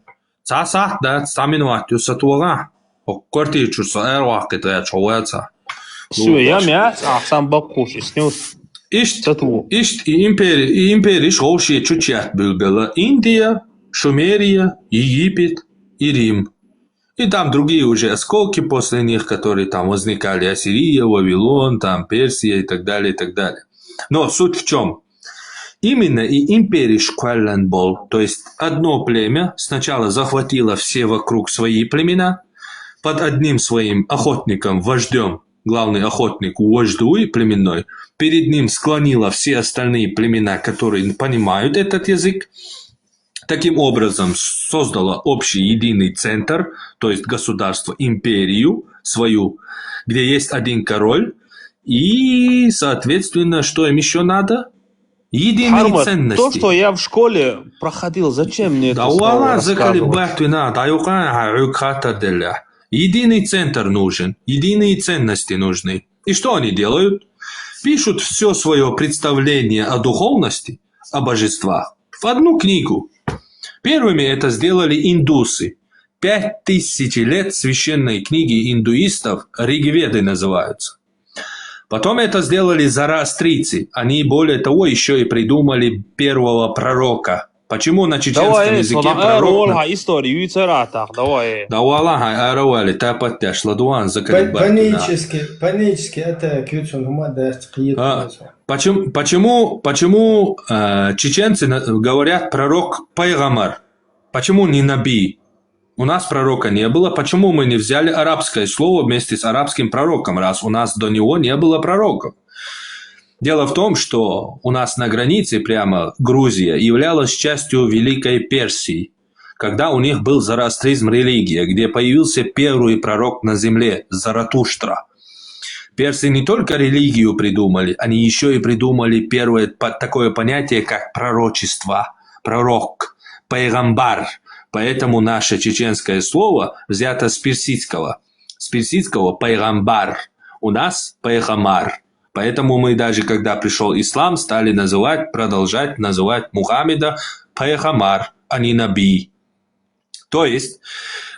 Цасах да стаминуатю сатуага. Оккорти чурса эрвак это човаца. Все, я мяс, а сам бакуш снюс. Ишт империи шоуши чучат было Индия, Шумерия, Египет и Рим. И там другие уже осколки после них, которые там возникали. Ассирия, Вавилон, там Персия и так далее, и так далее. Но суть в чем? Именно и империя Шквалленбол, то есть одно племя сначала захватило все вокруг свои племена, под одним своим охотником, вождем, главный охотник вождуй племенной, перед ним склонила все остальные племена, которые понимают этот язык. Таким образом, создала общий единый центр, то есть государство, империю свою, где есть один король, и, соответственно, что им еще надо? Единые ценности. То, что я в школе проходил, зачем мне это рассказывать? Единый центр нужен, единые ценности нужны. И что они делают? Пишут все свое представление о духовности, о божествах в одну книгу. Первыми это сделали индусы. 5000 лет священной книги индуистов, Ригведы называются. Потом это сделали зороастрийцы. Они, более того, еще и придумали первого пророка. Почему на чеченском языке пророк? Панически это Почему чеченцы говорят пророк пайгамбар? Почему не наби? У нас пророка не было. Почему мы не взяли арабское слово вместе с арабским пророком, раз у нас до него не было пророков? Дело в том, что у нас на границе прямо Грузия являлась частью Великой Персии, когда у них был зороастризм религия, где появился первый пророк на земле, Заратуштра. Персы не только религию придумали, они еще и придумали первое такое понятие, как пророчество, пророк, пайгамбар. Поэтому наше чеченское слово взято с персидского пайгамбар, у нас пайгамбар. Поэтому мы даже, когда пришел ислам, стали продолжать называть Мухаммеда пайгамбар, а не наби. То есть,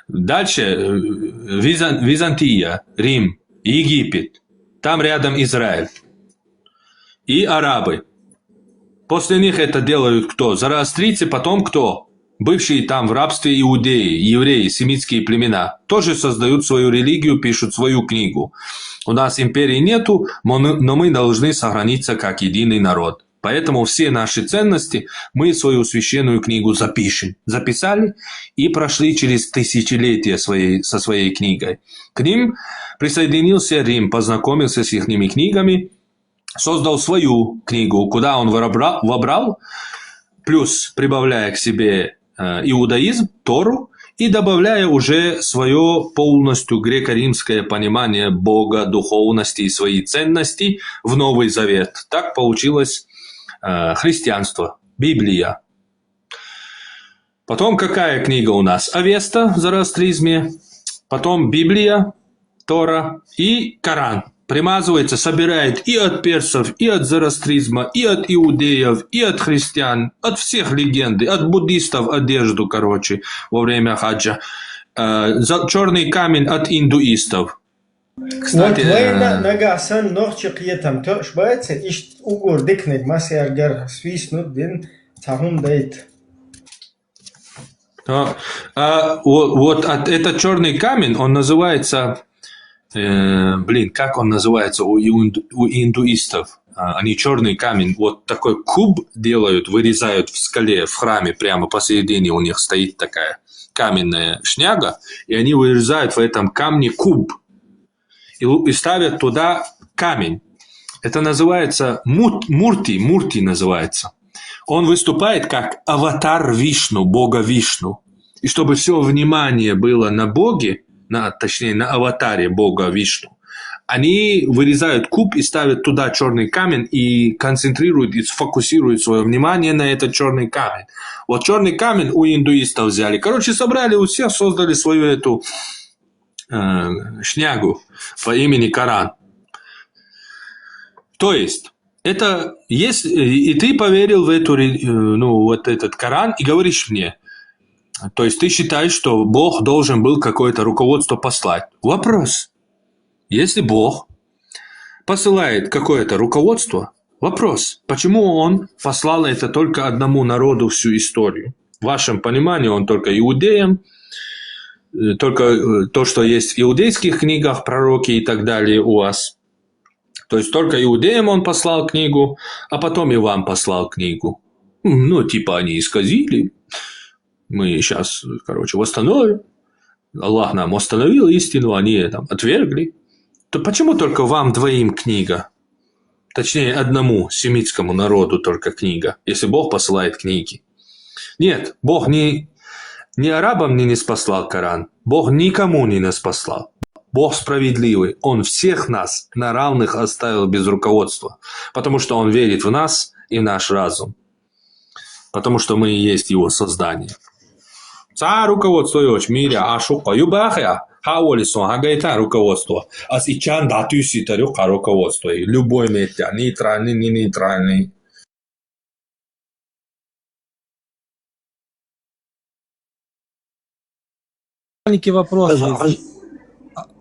дальше Византия, Рим, Египет, там рядом Израиль и арабы. После них это делают кто? Зороастрийцы, потом кто? Бывшие там в рабстве иудеи, евреи, семитские племена. Тоже создают свою религию, пишут свою книгу. У нас империи нету, но мы должны сохраниться как единый народ. Поэтому все наши ценности мы в свою священную книгу запишем. Записали и прошли через тысячелетия со своей книгой. К ним присоединился Рим, познакомился с их книгами, создал свою книгу, куда он вобрал, плюс прибавляя к себе иудаизм, Тору, и добавляя уже свое полностью греко-римское понимание Бога, духовности и свои ценности в Новый Завет. Так получилось христианство, Библия. Потом какая книга у нас? Авеста в зороастризме, потом Библия, Тора и Коран. Примазывается, собирает и от персов, и от зороастризма, и от иудеев, и от христиан, от всех легенды, от буддистов одежду, во время хаджа. Черный камень от индуистов. Кстати, нагасан норчик етам тошбается, ишт угор дикнет масергер свиснут дин цахун дейт. Вот этот черный камень, он называется, как он называется у индуистов? Они черный камень, вот такой куб делают, вырезают в скале, в храме, прямо посередине у них стоит такая каменная шняга, и они вырезают в этом камне куб и ставят туда камень. Это называется мурти называется. Он выступает как аватар Вишну, бога Вишну. И чтобы все внимание было на боге, точнее на аватаре бога Вишну, они вырезают куб и ставят туда черный камень и концентрируют и сфокусируют свое внимание на этот черный камень. Вот черный камень у индуистов взяли. Короче, собрали у всех, создали свою эту шнягу по имени Коран. То есть, это есть, и ты поверил в эту, вот этот Коран и говоришь мне, то есть ты считаешь, что Бог должен был какое-то руководство послать. Вопрос. Если Бог посылает какое-то руководство, вопрос, почему Он послал это только одному народу всю историю? В вашем понимании Он только иудеям, только то, что есть в иудейских книгах, пророки и так далее у вас. То есть только иудеям Он послал книгу, а потом и вам послал книгу. Типа они исказили. Мы сейчас, восстановим. Аллах нам восстановил истину, они там отвергли. То почему только вам двоим книга? Точнее, одному семитскому народу только книга, если Бог посылает книги. Нет, Бог не арабам не спаслал Коран. Бог никому не нас послал. Бог справедливый. Он всех нас на равных оставил без руководства. Потому что Он верит в нас и в наш разум. Потому что мы и есть Его создание. Ца руководство в мире, а шука юбахя. Хаолисон, агайта руководство. А сейчас да ты ситарю руководство. Любой метя, нейтральный, не нейтральный.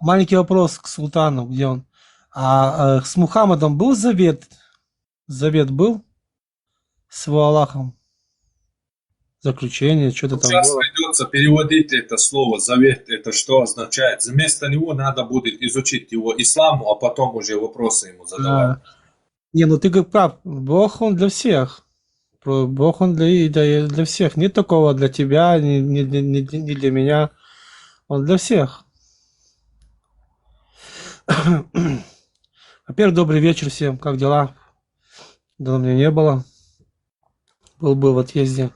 Маленький вопрос к султану, где он. С Мухаммадом был завет? Завет был с его Аллахом? Заключение, что-то там Сейчас было? придется переводить это слово «завет». Это что означает? Вместо него надо будет изучить его исламу, а потом уже вопросы ему задавать. Не, ты как прав. Бог, он для всех. Бог, он для всех. Нет такого для тебя, не для меня. Он для всех. Во-первых, добрый вечер всем. Как дела? Давно меня не было. Был в отъезде.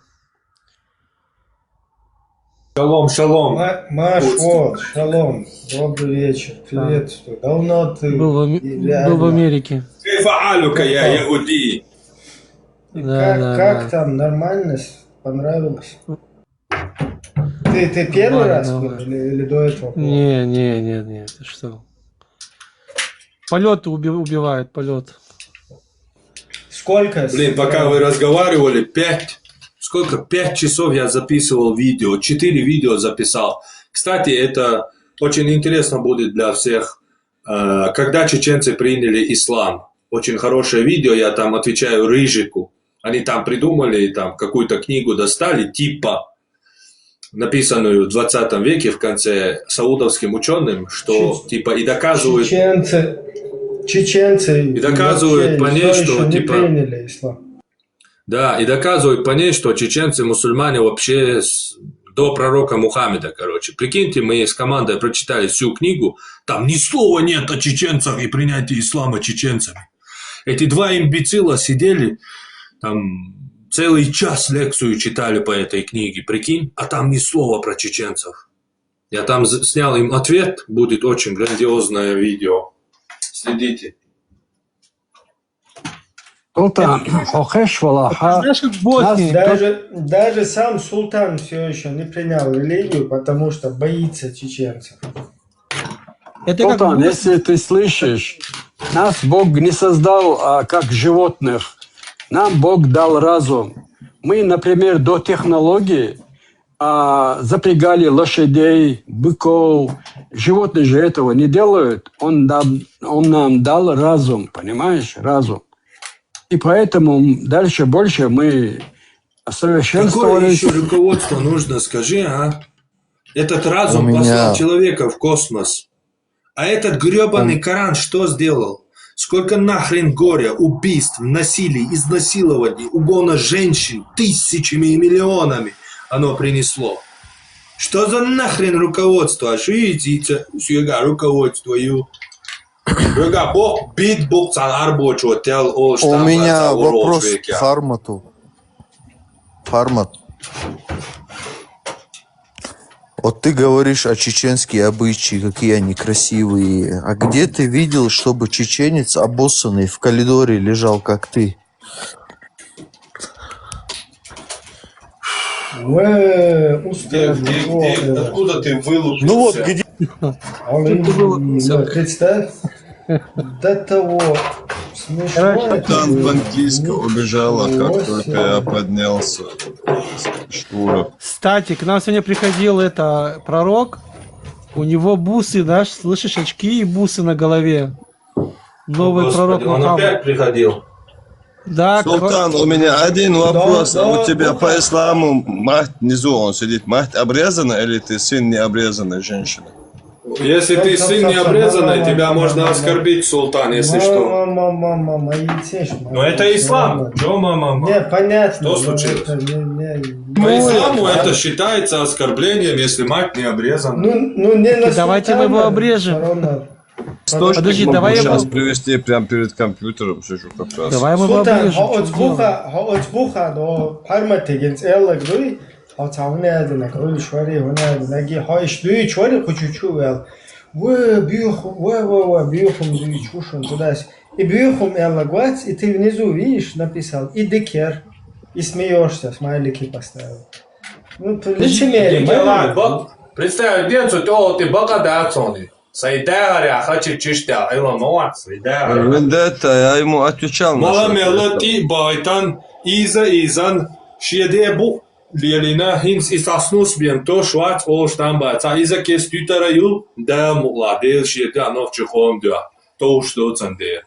Шалом, шалом. Маш, вот, шалом. Добрый вечер. Приветствую. Давно ты был в Америке. Я иуди. Как там? Нормально? Понравилось? Ты первый раз был или до этого? Не, ты что? Полет убивает, полет. Сколько? Пока вы разговаривали, 5 часов я записывал видео, 4 видео записал. Кстати, это очень интересно будет для всех, когда чеченцы приняли ислам. Очень хорошее видео, я там отвечаю Рыжику. Они там придумали, там какую-то книгу достали, типа, написанную в 20 веке в конце саудовским ученым, что типа и доказывают... Чеченцы и доказывают по ней, что типа... приняли ислам. Да, и доказывают по ней, что чеченцы, мусульмане вообще до пророка Мухаммеда, Прикиньте, мы с командой прочитали всю книгу, там ни слова нет о чеченцах и принятии ислама чеченцами. Эти два имбецила сидели, там целый час лекцию читали по этой книге, прикинь, а там ни слова про чеченцев. Я там снял им ответ, будет очень грандиозное видео. Следите. Даже сам султан все еще не принял религию, потому что боится чеченцев. Султан, если ты слышишь, нас Бог не создал как животных. Нам Бог дал разум. Мы, например, до технологии запрягали лошадей, быков. Животные же этого не делают. Он нам дал разум, понимаешь? Разум. И поэтому дальше больше мы Совершенство Какое еще руководство нужно, скажи, а? Этот разум послал человека в космос. А этот гребаный Коран что сделал? Сколько нахрен горя, убийств, насилий, изнасилований, угона женщин тысячами и миллионами оно принесло. Что за нахрен руководство? А что идите, сюда руководство ю? Бог бит Бог цан арбочо тел о У штамба меня за вопрос урок к Хармату. Хармат. Вот ты говоришь о чеченские обычаи, какие они красивые. А где ты видел, чтобы чеченец обоссанный в коридоре лежал, как ты? Откуда ты вылупился? Ну вот, где... Представь, до того смешно. Там в английском убежала, как только я поднялся. Кстати, к нам сегодня приходил пророк. У него бусы, да, слышишь, очки и бусы на голове. Новый пророк Он Мухаммад. опять приходил. Да, Султан, у меня один вопрос. А у тебя по исламу мать внизу, он сидит, мать обрезана или ты сын необрезанной женщины? Если ты сын не обрезанный, тебя можно оскорбить, султан, если что. Но это ислам. Что, мама? Не, понятно. Что случилось? По исламу это считается оскорблением, если мать не обрезана. Давайте мы его обрежем. Подожди, давай я сейчас его... привести прямо перед компьютером, сижу как раз. Давай мы его Султан, обрежем. хаоцбуха, но парматеген целлагруй, хаоцавнеадена, грули швари, гунеадена, ги хаиш дуи чвари, хучучувел. Бьюхум дуи чушун туда-сюда. И бьюхум эллагуац, и ты внизу видишь, написал, и декер, и смеешься, смайлики поставил. Ну, лицемерие. Представь, денцу, то ты богатый. Сайдаря, хочу чистя, Илон Муат, Сайдаря. Вендетта, я ему отвечал на Маламелати байтан изан шедебу лелина хинс исаснус бенто шват о штамба. Та иза кестютара ю да муладел шеда новчхом да. То что цанде.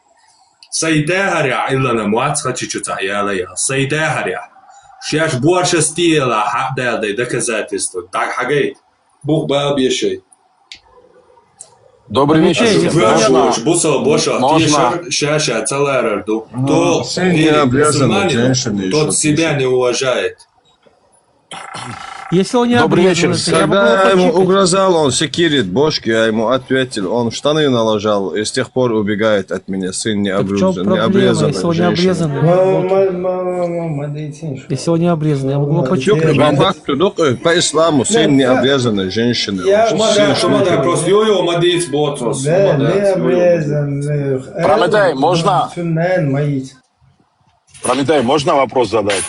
Сайдаря Илон Муат хочу чута яла я. Сайдаря. Шаш больше стила хадал да доказательство. Так хагейт. Бух бабешей. Добрый вечер. Тот себя не уважает. Если он не Добрый обрезан, вечер. то я Когда могу я ему почикать. угрожал, он секирит бошки, я ему ответил, он штаны налажал, и с тех пор убегает от меня, сын не В чем проблема, если он не обрезанный? Если он не обрезанный, я могу его почикать. По факту, по исламу, сын не обрезанной женщины. Прометей, можно? Прометей, можно вопрос задать?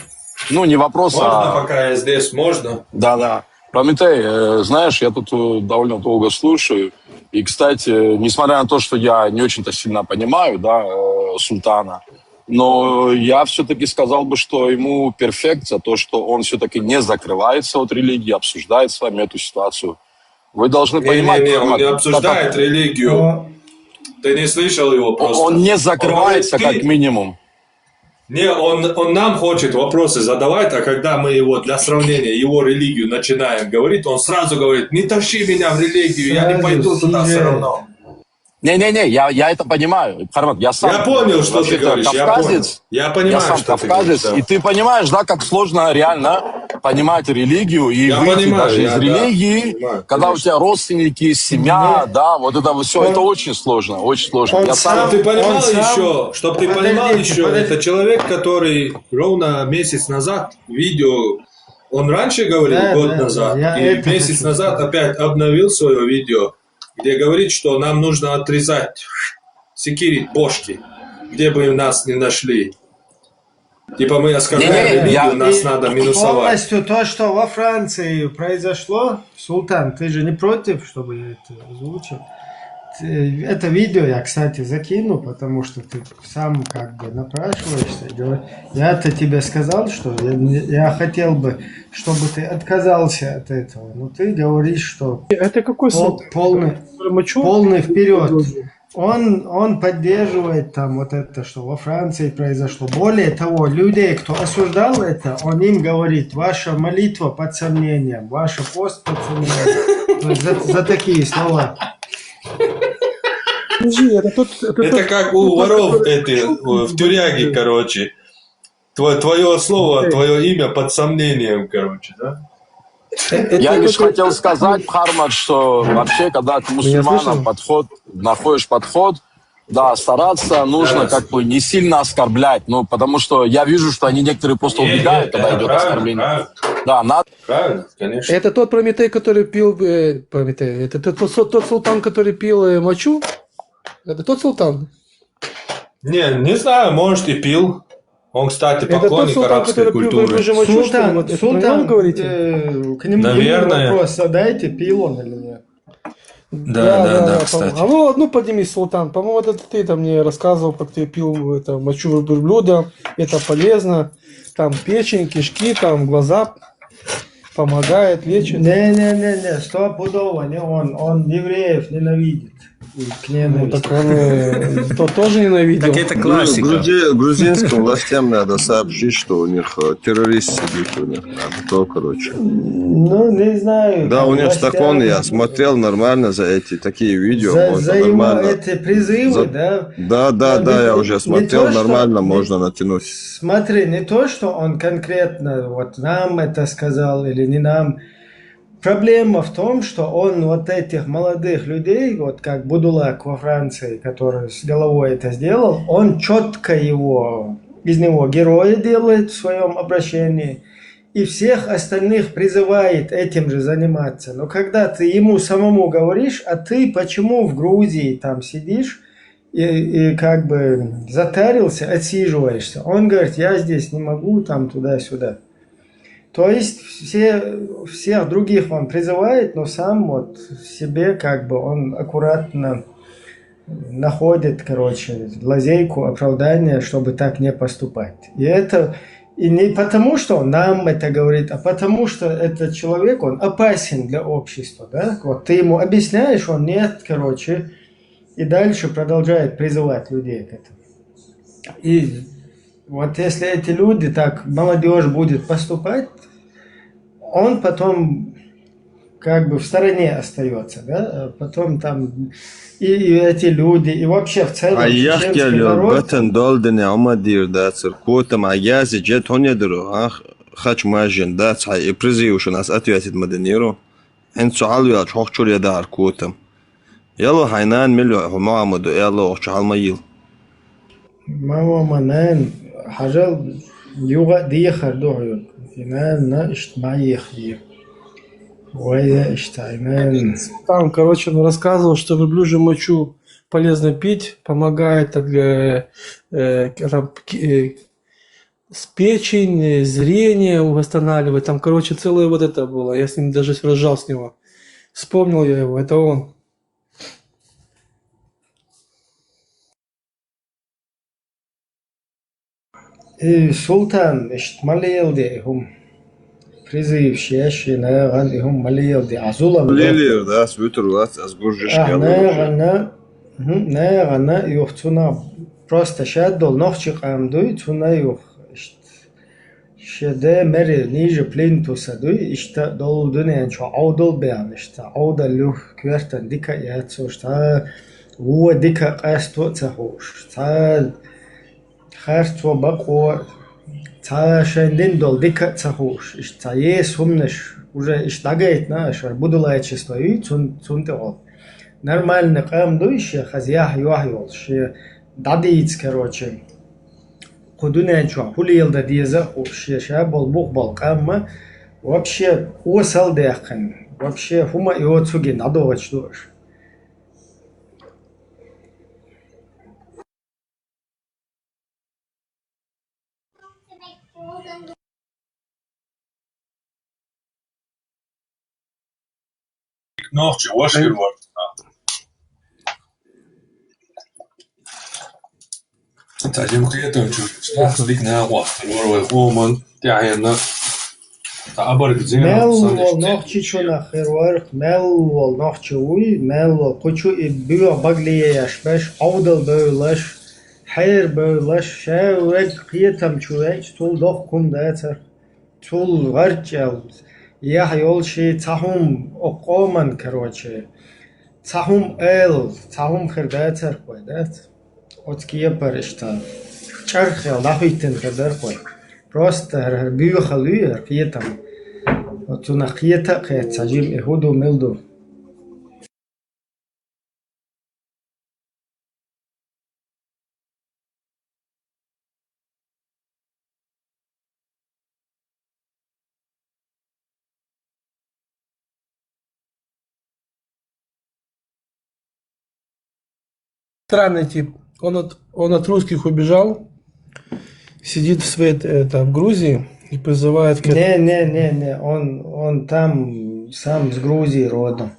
Ну, не вопрос, Можно, пока я здесь, можно? Да. Прометей, знаешь, я тут довольно долго слушаю. И, кстати, несмотря на то, что я не очень-то сильно понимаю, да, султана, но я все-таки сказал бы, что ему перфекция, то, что он все-таки не закрывается от религии, обсуждает с вами эту ситуацию. Вы должны понимать... он не обсуждает религию. Ты не слышал его просто. Он не закрывается, как минимум. Не, он нам хочет вопросы задавать, а когда мы его для сравнения, его религию начинаем говорить, он сразу говорит, не тащи меня в религию, я не пойду туда все равно. Не-не-не, я это понимаю. Хармат, я понял, что ты говоришь, кавказец, я понимаю, я сам что ты кавказец, говоришь, да. и ты понимаешь, да, как сложно реально понимать религию и Я выйти понимаю, даже из да, религии, понимаю, когда конечно. у тебя родственники, семья, да, вот это все, это очень сложно, очень сложно. Я Чтоб ты понимал еще, это человек, который ровно месяц назад видео, он раньше говорил, год назад, и месяц назад опять обновил свое видео, где говорит, что нам нужно отрезать, секирить бошки, где бы нас не нашли. Типа мы оскорбляем религию, нас надо минусовать. Полностью то, что во Франции произошло, Султан, ты же не против, чтобы я это озвучил? Это видео я, кстати, закину, потому что ты сам как бы напрашиваешься. Я-то тебе сказал, что я хотел бы, чтобы ты отказался от этого. Но ты говоришь, что Это какой полный вперед. он поддерживает там вот это, что во Франции произошло. Более того, людей, кто осуждал это, он им говорит, ваша молитва под сомнением, ваша пост под сомнением. За такие слова. Это как у воров в тюряге, короче. Твое слово, твое имя под сомнением, короче, да? Я лишь хотел сказать, Хармад, что вообще, когда к мусульманам находишь подход, да, стараться нужно как бы не сильно оскорблять, ну, потому что я вижу, что они некоторые просто убегают, когда идет оскорбление. Да, надо. Правильно, конечно. Это тот Прометей, который пил... Прометей. Это тот султан, который пил мочу? Это тот султан? Не знаю, может и пил. Он, кстати, Это тот поклонник султан, арабской который пил культуры. божью мочу, что ли? Это про него говорите? К нему Наверное. вопрос задайте, пил он или нет. Да, кстати. А ну одну подними, султан. По-моему, это ты там мне рассказывал, как ты пил это, мочу верблюда. Это полезно. Там печень, кишки, там глаза помогает, лечит. Не, стопудово, не он. Он евреев ненавидит. К ненависти. Ну, так он тоже ненавидел. Так это классика. Грузинским властям надо сообщить, что у них террорист сидит у них. То, короче. Ну, не знаю. Да, у них закон, я смотрел нормально за эти такие видео. За его эти призывы, да? Да, я уже смотрел, нормально можно натянуть. Смотри, не то, что он конкретно вот нам это сказал или не нам. Проблема в том, что он вот этих молодых людей, вот как Будулак во Франции, который с головой это сделал, он четко из него героя делает в своем обращении и всех остальных призывает этим же заниматься. Но когда ты ему самому говоришь, а ты почему в Грузии там сидишь и как бы затарился, отсиживаешься, он говорит, я здесь не могу, там туда-сюда. То есть всех других он призывает, но сам вот в себе как бы он аккуратно находит, короче, лазейку, оправдание, чтобы так не поступать. И это и не потому, что он нам это говорит, а потому, что этот человек, он опасен для общества. Да? Вот ты ему объясняешь, он нет, короче, и дальше продолжает призывать людей к этому. И вот если эти люди так, молодежь будет поступать, он потом как бы в стороне остается, да, потом там и эти люди, и вообще в целом чеченский народ. Бэтэн долдэн Умадир, да, циркотам, аязи джет хонядыру, хач мажин, да, цай, и призывший нас ответит Мадениру, энцу алвиал чохчур яда аркотам. Яло хайнан милю Муаммаду, яло чахал майил. Мама манан, хажал юга дихар духюн. Финально иштмаих дир. Там, короче, он рассказывал, что верблюжью мочу полезно пить, помогает с печень, зрение восстанавливать. Там, короче, целое вот это было. Я с ним даже ржал с него. Вспомнил я его, это он. И султан иштмалилди хум. Призыв щеши наган и хум малилди азула. Лилир, да, свитер вас азгуржиш нагана юхтуна просто шаддол нохчи камдуй туна юх. Шеде мери ниже плинтуса дуй ишта долдуне анчо аудол беан ишта аудал люх квертан дика яцо ишта уа дика қасто цахуш та харцо бако та шендин дол дика цахуш ишта ес хумнеш уже иштагает наш будулай чисто и цунте ол нормально камдуй ше хазях юахйол ше дадиц короче خدونا نشوف كل يلدا ديزا وشيشة بالبوق بالقامة вообще وصل داخن вообще هما يوتسوجي نادو وشدوش Ночи, вошли вот.在节目开头就说，是那个我为我们家人呢， مل والنخشي شو نخير ورق مل والنخشي وي مل والقشو بيو بغلي يشبش عودل بيولش حير بيولش شاوك قيتم شوك طول دفكم داتر طول غرجل يح يولشي تهم أقومن كروتشي تهم تهم خرداتر قويدات وتكيه برشتا چرخل نخويتن خدر قوي просто بيو خلوية قيتم وتونا قيتا قيت سجيم إهودو ملدو Странный тип. Он от русских убежал, сидит в Грузии и призывает к этому. Не, он там сам с Грузии родом.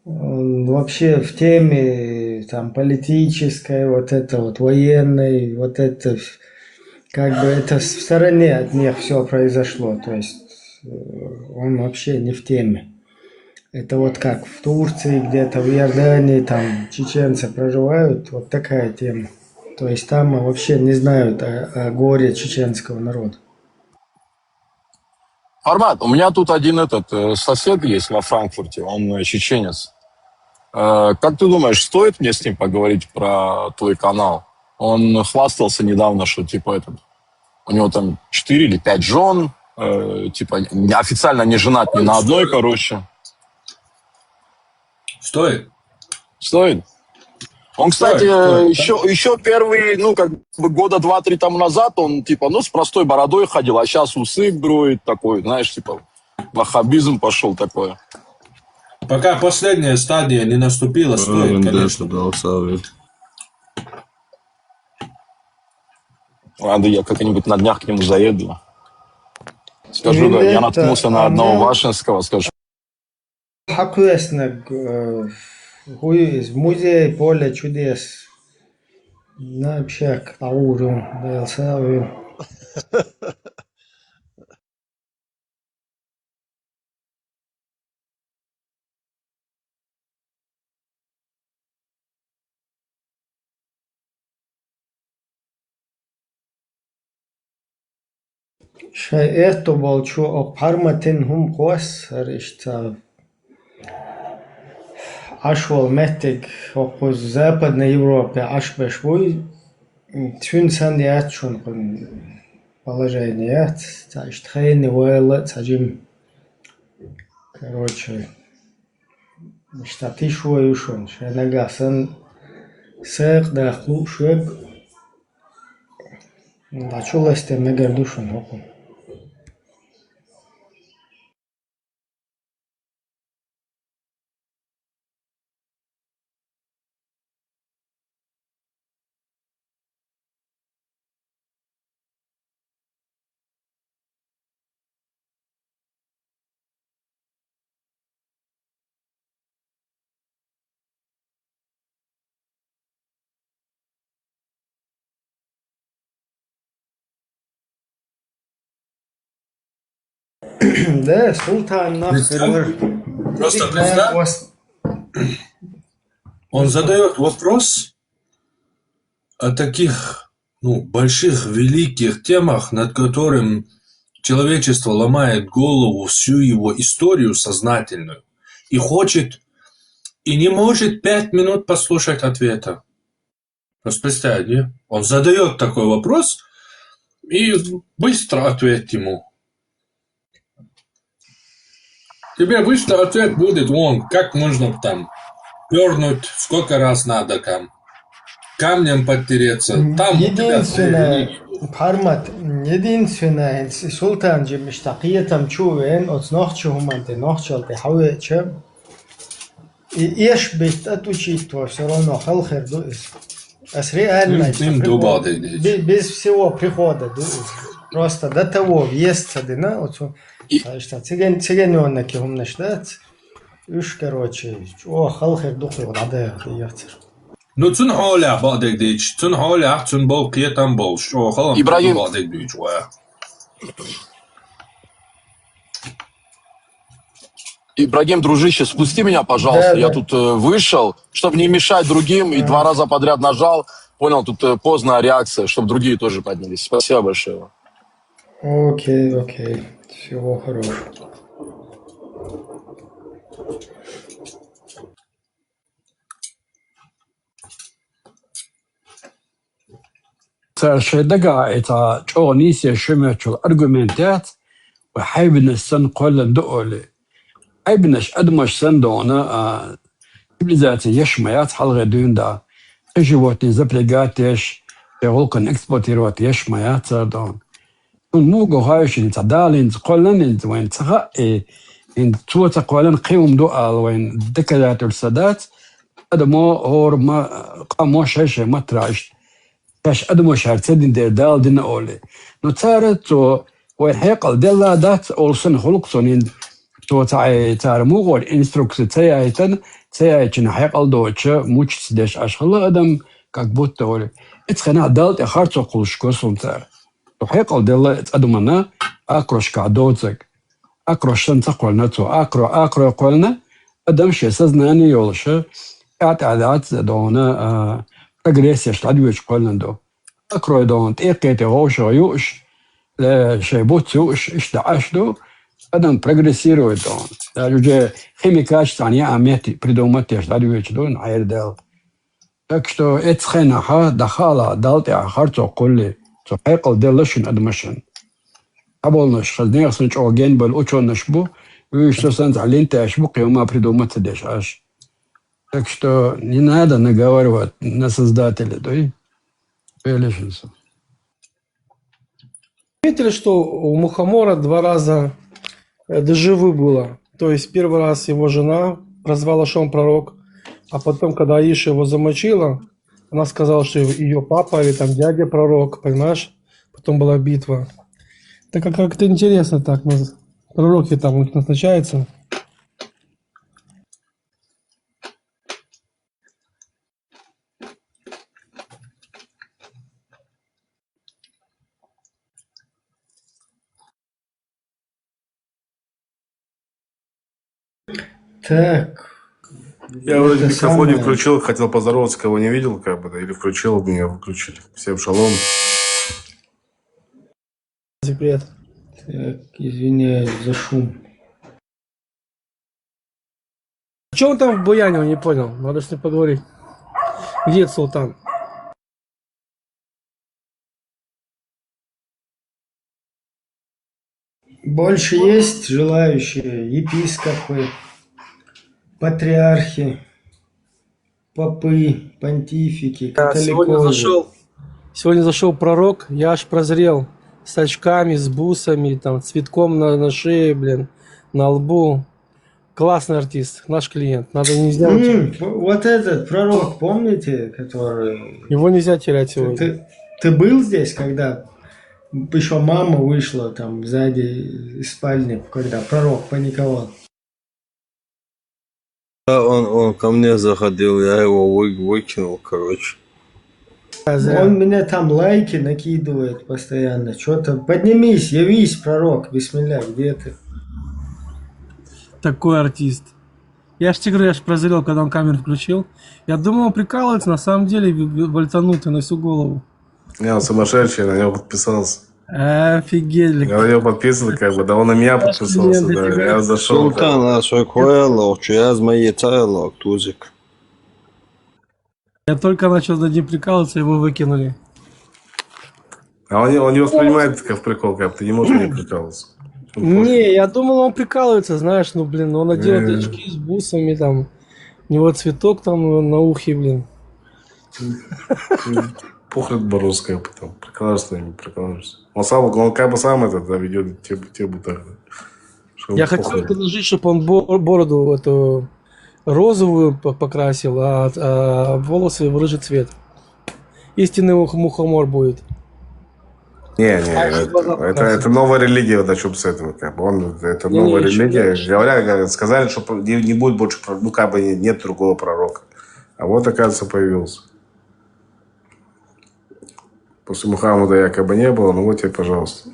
Он вообще в теме там политической, вот это вот военной, вот это как бы это в стороне от них все произошло. То есть он вообще не в теме. Это вот как в Турции, где-то в Иордании, там чеченцы проживают, вот такая тема. То есть там вообще не знают о горе чеченского народа. Армат, у меня тут один сосед есть во Франкфурте, он чеченец. Как ты думаешь, стоит мне с ним поговорить про твой канал? Он хвастался недавно, что типа у него там 4 или 5 жен, типа официально не женат ни на одной, короче. Стоит? Он, кстати, еще первый, как бы года 2-3 тому назад, он типа, с простой бородой ходил, а сейчас усы броет такой, знаешь, типа, ваххабизм пошел такое. Пока последняя стадия не наступила, стоит, конечно. Ладно, я как-нибудь на днях к нему заеду. Скажу, да, я наткнулся на одного вашинского, скажу. Хакуэснак, из музея Поле чудес. На общак, ауру, дайлсавы. شايئتو بالشو أقارمتين هم قوس رشتا أشوال متك وقوز западной Европе аж бешвой тюн сандиат шон кон положеният ташт хейни войла тажим короче штаты шуй шон шенагасан сек дахлу шук дачуласте мегардушон хокон. Да, султан нахер. Просто представь, он задает вопрос о таких, больших, великих темах, над которым человечество ломает голову всю его историю сознательную и хочет, и не может 5 минут послушать ответа. Просто представь, не? Он задает такой вопрос и быстро ответь ему. Тебе быстро ответ будет, как можно там пернуть, сколько раз надо там, камнем подтереться. Там единственное, Пармат, единственное, султан же мечтақиятам чуэн, от нохчухуманте, нохчалте хауече, и еш бит отучить то все равно халхер дуис. Ас реально без всего прихода дуис. Просто до того въезд садина, что цыганённа кем начинать, короче, халхер духи владеет яцер. Цун холя бадек дич, цун холя цун бол киетам бол, что халам бадек дич, Ибрагим, дружище, спусти меня, пожалуйста. Да, Я да. тут вышел, чтобы не мешать другим, и 2 раза подряд нажал. Понял, тут поздная реакция, чтобы другие тоже поднялись. Спасибо большое. Окей, окей. Всего хорошего. شيء دقا إتا شونيسي شمتشو أرجومنتات وحيبنا السن قول دقولي حيبناش أدمش سندونا تبليزاتي يشميات حلغة دون دا اجيواتي زبليغاتيش يغلقن اكسبوتيروات يشميات سردون موغو هايش انت دالين تقولن انت وين تغقي انت تو تقولن قيوم دقال وين دكالات السادات أدمو هور ما قامو شاشة ما تراش كاش أدمو شارتين دير دال دين أولي نو تارت وين حيقل ديلا دات أولسن خلقسون تو تار موغو الانستروكس تايتن تايتن حيقل دوتشا موش تسداش أشخلا أدم كاك بوت أولي اتخنا دالت أخارتو قلشكوسون تار وحيقل ديلا أدمنا أكروش كعدوتك أكروش سنتقولنا تو أكرو قولنا أدم شي سزناني يولشا اعتادات دونا прогрессия штадвич قولنا أكرو دون تيقيتي غوشو يوش شي بوتسوش اشتعاش دو أدم прогрессирует он. Даже химикач они амети придумать штадвич дон عير دل. Так что اتخنا دخلا دالتي أخرتو قولي تحقل دلشن أدمشن. أبولنش خزنير سنش أوجين بل أوشون نشبو ويشتو سنت علين تاشبو قيوما придумать دешаш. Так что не надо наговаривать на создателя, да и Велишенцев. Заметили, что у Мухомора 2 раза дежавю было. То есть первый раз его жена прозвала, что он пророк, а потом, когда Аиша его замочила, она сказала, что ее папа или там дядя пророк, понимаешь? Потом была битва. Так как-то интересно так, пророки там у них назначаются. Так. Я вроде Это микрофон не самое. включил, хотел поздороваться, кого не видел, как бы, да, или включил, меня выключили. Всем шалом. Привет. Так, извиняюсь за шум. Что он там в Буяне, он не понял. Надо с ним поговорить. Где Султан? Больше есть желающие? Епископы, патриархи, попы, понтифики, католикозы. Сегодня зашел пророк, я аж прозрел. С очками, с бусами, там, цветком на шее, блин, на лбу. Классный артист, наш клиент. Надо нельзя. Вот этот пророк, помните, который... Его нельзя терять сегодня. Ты был здесь, когда еще мама вышла там сзади из спальни, когда пророк паниковал? Он ко мне заходил, я его выкинул, короче. Он меня там лайки накидывает постоянно. Что-то поднимись, явись, пророк, бисмилля, где ты? Такой артист. Я ж тебе говорю, я ж прозрел, когда он камеру включил. Я думал, он прикалывается, на самом деле вальтанутый на всю голову. Не, он сумасшедший, я на него подписался. Офигеть. Я на него подписан, как бы, да он на меня подписался, да. Я зашел. Султан, асойкоялок, чуяз мои цайлок, тузик. Я только начал над ним прикалываться, его выкинули. А он не воспринимает это как прикол, как ты не можешь не прикалываться. Не, я думал, он прикалывается, знаешь, ну, блин, он надел очки с бусами, там, у него цветок там на ухе, блин. Похрен бороз, как бы, там, прикалываешься, не прикалываешься. Он как бы сам это, да, ведет тему так. Я хотел предложить, чтобы он бороду эту розовую покрасил, а волосы в рыжий цвет. Истинный мухомор будет. Это новая религия, вот о чем с этого, как бы, это новая религия. Говорят, сказали, что не будет больше, ну, как бы, нет другого пророка. А вот, оказывается, появился. После Мухаммада якобы не было, ну вот тебе, пожалуйста.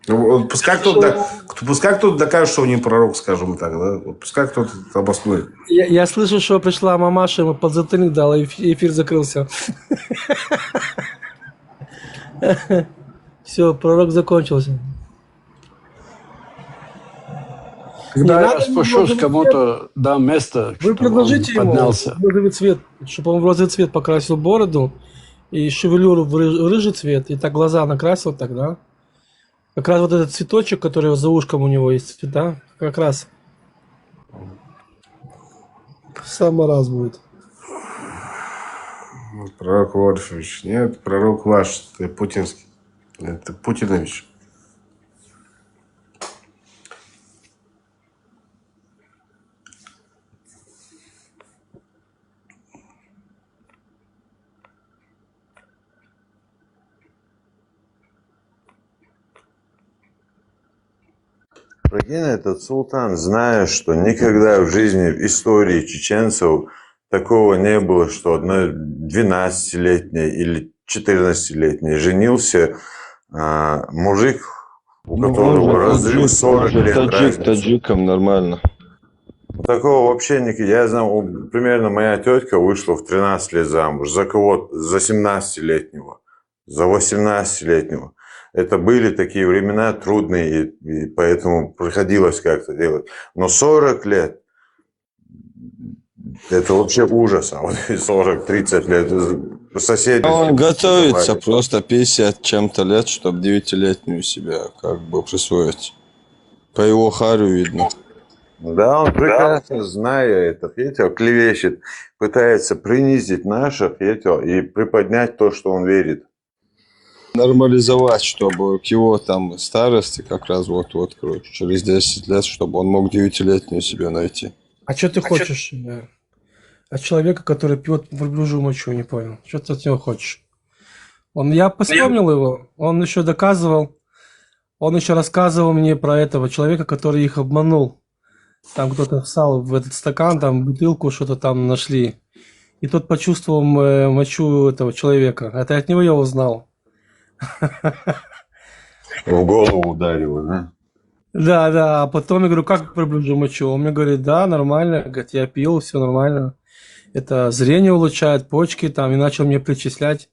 Вот пускай кто-то докажет, что он не пророк, скажем так, да? Вот пускай кто-то обоснует. Я слышу, что пришла мамаша, ему подзатыльник дала, и эфир закрылся. Все, пророк закончился. Когда Не я надо спущусь, ему кому-то дам место, Вы чтобы он предложите ему поднялся. в розовый цвет, чтобы он в розовый цвет покрасил бороду и шевелюру в рыжий цвет, и так глаза накрасил тогда. Как раз вот этот цветочек, который за ушком у него есть, да, как раз в самый раз будет. Пророк Вольфович. Нет, пророк ваш, это путинский. Это Путинович. Прикинь, этот султан, зная, что никогда в жизни, в истории чеченцев такого не было, что одна 12-летняя или 14-летняя женился мужик, у которого разрыв 40 лет разницы. Таджикам нормально. Такого вообще никогда. Я знал, примерно моя тетка вышла в 13 лет замуж за кого-то, за 17-летнего, за 18-летнего. Это были такие времена трудные, и поэтому приходилось как-то делать. Но 40 лет, это вообще ужас. А вот 40-30 лет соседи... Он готовится просто 50 чем-то лет, чтобы 9-летнюю себя как бы присвоить. По его харю видно. Да, он прекрасно, зная это, клевещет, пытается принизить наших, и приподнять то, что он верит. Нормализовать, чтобы к его там старости как раз вот-вот, короче, через 10 лет, чтобы он мог 9-летнюю себе найти. А что ты хочешь от человека, который пьет верблюжью мочу, не понял? Что ты от него хочешь? Я вспомнил его, он еще доказывал, он еще рассказывал мне про этого человека, который их обманул. Там кто-то всал в этот стакан, там бутылку что-то там нашли. И тот почувствовал мочу этого человека. Это от него я узнал. В голову ударило, да? Да, а потом я говорю, как верблюжью мочу? Он мне говорит, да, нормально, говорит, я пил, все нормально. Это зрение улучшает, почки там, и начал мне причислять.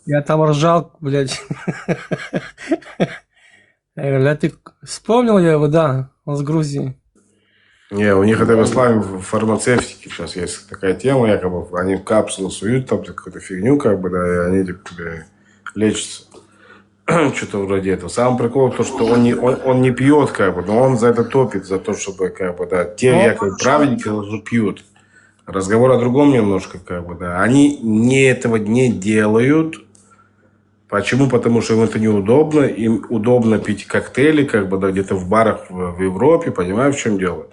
Я там ржал, блядь. Я говорю, ты вспомнил я его, да, он с Грузии. Не, у них это в исламе в фармацевтике сейчас есть такая тема, якобы они в капсулу суют там какую-то фигню, как бы, да, и они типа лечатся. Что-то вроде этого. Самый прикол то, что он не пьет, как бы, но он за это топит, за то, чтобы, как бы, да, те якобы праведники уже пьют. Разговор о другом немножко, как бы, да. Они этого не делают. Почему? Потому что им это неудобно. Им удобно пить коктейли, как бы, да, где-то в барах в Европе, понимаю, в чем дело.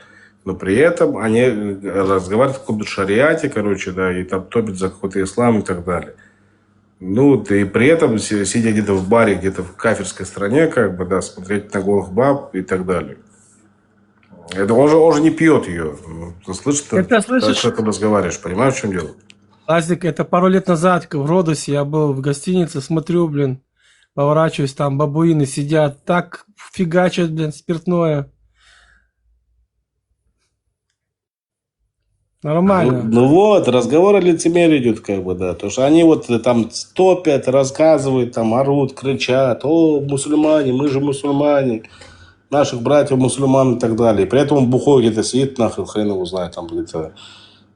Но при этом они разговаривают о каком-то шариате, короче, да, и там топят за какой-то ислам и так далее. Ну, и при этом, сидя где-то в баре, где-то в кафирской стране, как бы, да, смотреть на голых баб и так далее. Это он же не пьет ее. Ты слышишь, что ты разговариваешь, понимаешь, в чем дело? Лазик, это пару лет назад в Родосе я был в гостинице, смотрю, блин, поворачиваюсь, там бабуины сидят, так фигачат, блин, спиртное. Нормально. Ну вот, разговор о лицемерии идет, как бы, да. То, что они вот там топят, рассказывают, там орут, кричат, о, мусульмане, мы же мусульмане, наших братьев мусульман и так далее. И при этом он бухой где-то сидит, нахрен, хрен его знает, там где-то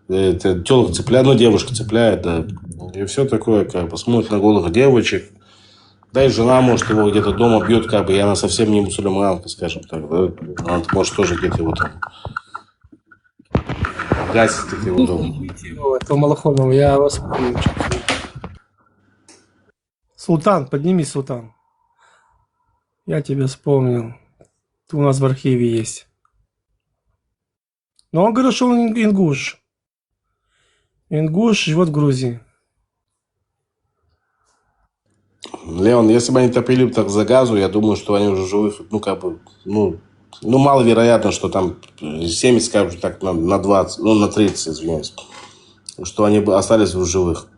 телок цепляет, ну, девушка цепляет, да. И все такое, как бы, смотрит на голых девочек. Да и жена, может, его где-то дома бьет, как бы, и она совсем не мусульманка, скажем так, да. Она, может, тоже где-то его там гасит его дома. Этого Малахольного, я вас помню. Султан, поднимись, Султан. Я тебя вспомнил. Ты у нас в архиве есть. Но он говорил, что он ингуш. Ингуш живет в Грузии. Леон, если бы они топили так за газу, я думаю, что они уже живых, ну, как бы, ну, маловероятно, что там 70, скажем так, на 20, ну, на 30, извиняюсь, что они бы остались в живых.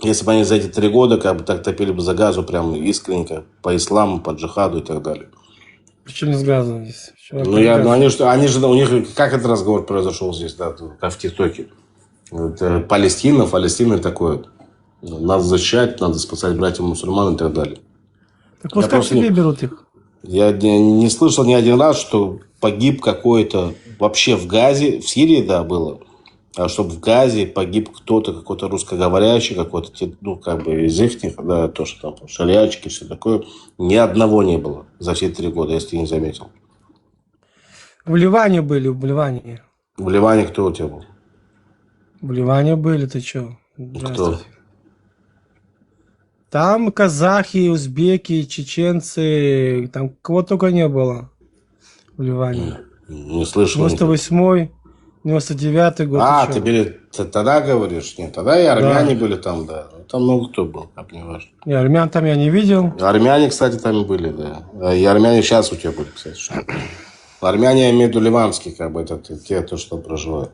Если бы они за эти 3 года, как бы, так топили бы за газу, прям искренне, по исламу, по джихаду и так далее. Причем не с газом здесь. Ну, они же, у них, как этот разговор произошел здесь, да, в ТикТоке? Вот, Палестина такое. Надо защищать, надо спасать братьев мусульман и так далее. Так пускай к себе берут их. Я не слышал ни один раз, что погиб какой-то вообще в Газе, в Сирии, да, было, а чтобы в Газе погиб кто-то, какой-то русскоговорящий, какой-то, ну, как бы из их, да, то, что там шариатчики, все такое, ни одного не было за все 3 года, если ты не заметил. В Ливане были, в Ливане. В Ливане кто у тебя был? В Ливане были, ты чё? Кто? Там казахи, узбеки, чеченцы, там кого только не было в Ливане. Не слышал. 98-й, 99-й год. Ты тогда говоришь? Нет, тогда и армяне были там, да. Там много кто был, как не важно. И армян там я не видел. Армяне, кстати, там были, да. И армяне сейчас у тебя были, кстати. Армяне, я имею в виду ливанские, как бы, это те, кто что проживают.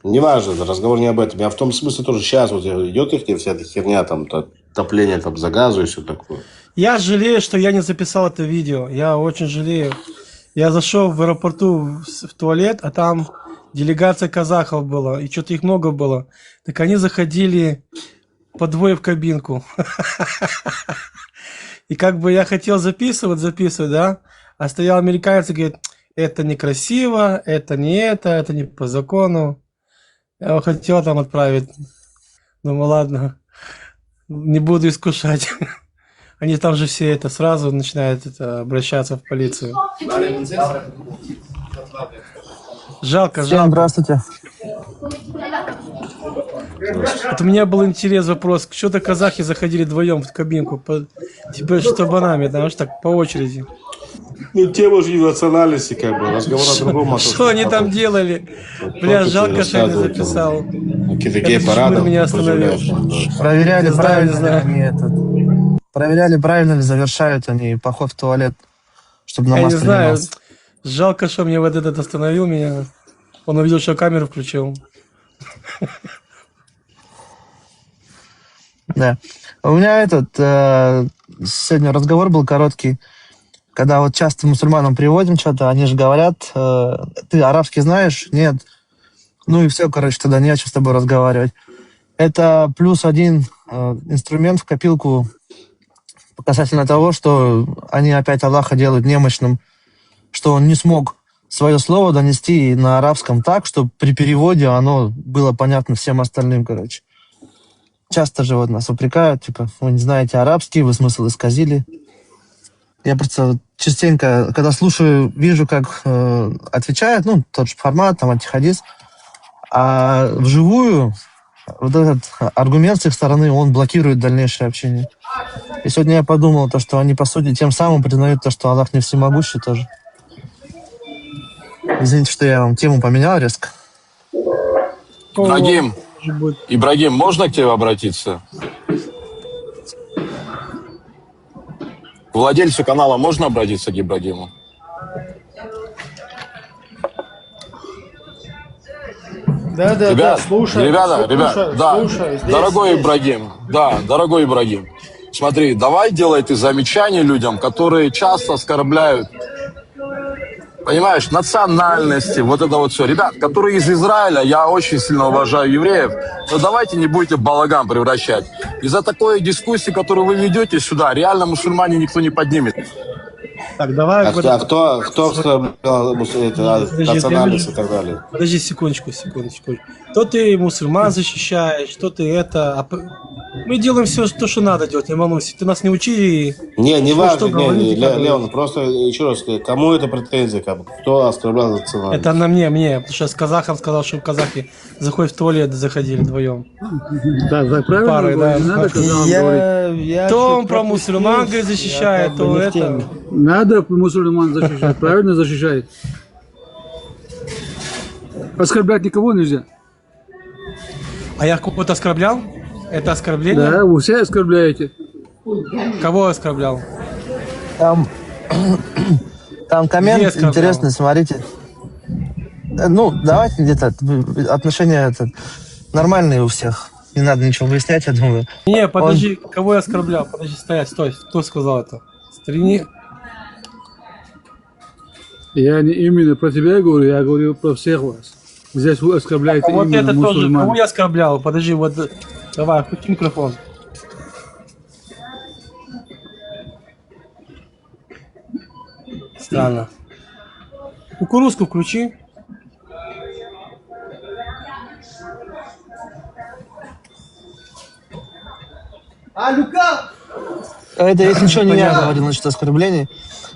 Неважно, разговор не об этом. Я в том смысле тоже сейчас вот идет их вся эта херня, там, топление там за газу и все такое. Я жалею, что я не записал это видео. Я очень жалею. Я зашел в аэропорту в туалет, а там делегация казахов была, и что-то их много было. Так они заходили по двое в кабинку. И как бы я хотел записывать, да, а стоял американец и говорит, это некрасиво, это не по закону. Я его хотел там отправить. Думаю, ладно, не буду искушать. Они там же все это сразу начинают обращаться в полицию. Жалко. Здравствуйте. Вот у меня был интерес, вопрос. Что-то казахи заходили вдвоем в кабинку. Типа штабанами, знаешь, так по очереди. Ну, тема же национальности, как бы, разговор о другом. Что они там делали? Бля, жалко, что я не записал. Какие-то гей-парады. Меня остановил. Проверяли, правильно, проверяли, правильно ли завершают они поход в туалет, чтобы Я намаз не знаю. принимался. Жалко, что мне вот этот остановил меня. Он увидел, что камеру включил. Да. У меня сегодня разговор был короткий. Когда вот часто мусульманам приводим что-то, они же говорят, ты арабский знаешь? Нет. Ну и все, короче, тогда не о чем с тобой разговаривать. Это плюс один инструмент в копилку касательно того, что они опять Аллаха делают немощным, что он не смог свое слово донести на арабском так, чтобы при переводе оно было понятно всем остальным, короче. Часто же вот нас упрекают, типа, вы не знаете арабский, вы смысл исказили. Я просто частенько, когда слушаю, вижу, как отвечают, ну, тот же формат, там, антихадис, а вживую вот этот аргумент с их стороны, он блокирует дальнейшее общение. И сегодня я подумал, то, что они, по сути, тем самым признают то, что Аллах не всемогущий тоже. Извините, что я вам тему поменял резко. Ибрагим, можно к тебе обратиться? К владельцу канала можно обратиться к Ибрагиму? Да, слушай. Ребята, дорогой Ибрагим, смотри, давай делай ты замечания людям, которые часто оскорбляют, понимаешь, национальности, вот это вот все. Ребят, которые из Израиля, я очень сильно уважаю евреев, но давайте не будете балаган превращать. Из-за такой дискуссии, которую вы ведете сюда, реально мусульмане никто не поднимет. Так, давай... Кто национальность и так далее? Подожди секундочку. То ты мусульман защищаешь, то ты это... Мы делаем все, то, что надо делать, не волнуйся. Ты нас не учи. Не важно, Леон, просто еще раз, кому это претензия, кто оскорблял национальность? Это на мне, потому что с казахом сказал, что казахи заходят в туалет, заходили вдвоем. Да, правильно, парой, да. не надо казахам говорить. То он про мусульман говорит, защищает, то это... Надо мусульман защищать, правильно защищает. Оскорблять никого нельзя. А я кого-то оскорблял? Это оскорбление? Да, вы все оскорбляете. Кого оскорблял? Там коммент интересный, смотрите. Ну, давайте где-то отношения нормальные у всех. Не надо ничего выяснять, я думаю. Не, подожди, кого я оскорблял? Подожди, стой. Кто сказал это? Старини? Я не именно про тебя говорю, я говорю про всех вас. Здесь вы оскорбляете Вот именно это тоже. мусульман. Кого я оскорблял? Подожди, вот давай, включи микрофон. Странно. Кукурузку включи. А, Люка! Это если ничего не я Понятно. говорил насчет оскорблений.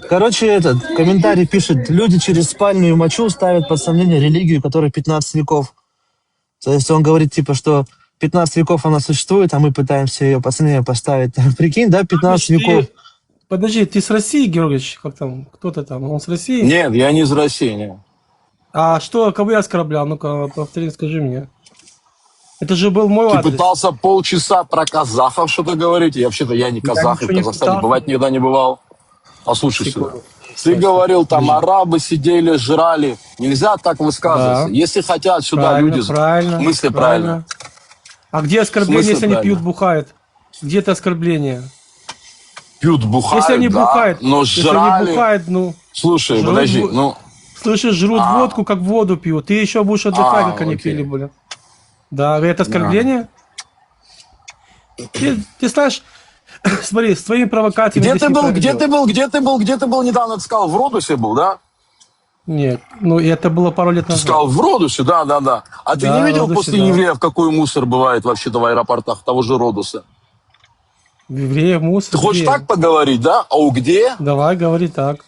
Короче, этот комментарий пишет: люди через спальную мочу ставят под сомнение религию, которая 15 веков. То есть он говорит, типа, что 15 веков она существует, а мы пытаемся ее под сомнение поставить. Прикинь, да, 15 веков. Подожди, ты с России, Георгиевич? Как там? Кто-то там? Он с России? Нет, я не из России, нет. А что, кого я оскорблял? Ну-ка, повтори, скажи мне. Это же был мой Ты адрес. пытался полчаса про казахов что-то говорить. И вообще-то я не казах, и в ничего не Казахстане пытался. бывать никогда не бывал. Послушай сюда. Секунду. Ты говорил, там арабы сидели, жрали. Нельзя так высказываться. Да. Если хотят сюда Правильно, люди... правильно, В смысле правильно? А где оскорбление, В смысле если они правильно? пьют, бухают? Где это оскорбление? Пьют, бухают, Если они да, бухают, но если жрали... они бухают, ну... Слушай, жрут подожди, во- ну... Слышишь, жрут водку, как воду пьют. Ты еще будешь отдыхать, как они окей. пили, были. Да, это оскорбление? Ты знаешь, смотри, с твоими провокациями... Где здесь ты был, неправильно где делать. ты был, где ты был, где ты был недавно? Ты сказал, в Родусе был, да? Нет, ну это было пару лет Ты назад. сказал, в Родусе, да. А ты Да, не видел в Родусе, после да. евреев, какой мусор бывает вообще-то в аэропортах того же Родуса? Евреев мусор. Ты хочешь где? так поговорить, да? А где? Давай, говори так.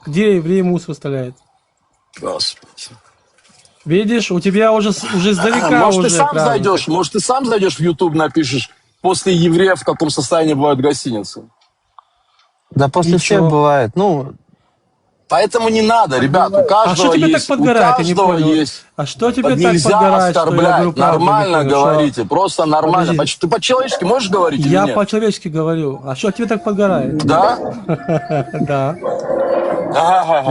Где евреи мусор выставляют? Господи. Видишь, у тебя уже издалека Может, уже... ты сам правильно. зайдешь, может, ты сам зайдешь в YouTube, напишешь, после евреев в каком состоянии бывают гостиницы. Да после всех бывает. Ну, Поэтому не надо, ребят, у А каждого что тебе так есть, у подгорает, я не каждого понял. есть. А что тебе так Нельзя подгорает, что я оскорблять, говорю правду, нормально Михаил, что- говорите, просто нормально. Подожди. Ты по-человечески можешь говорить или Я нет? по-человечески говорю. А что тебе так подгорает? Да? Да.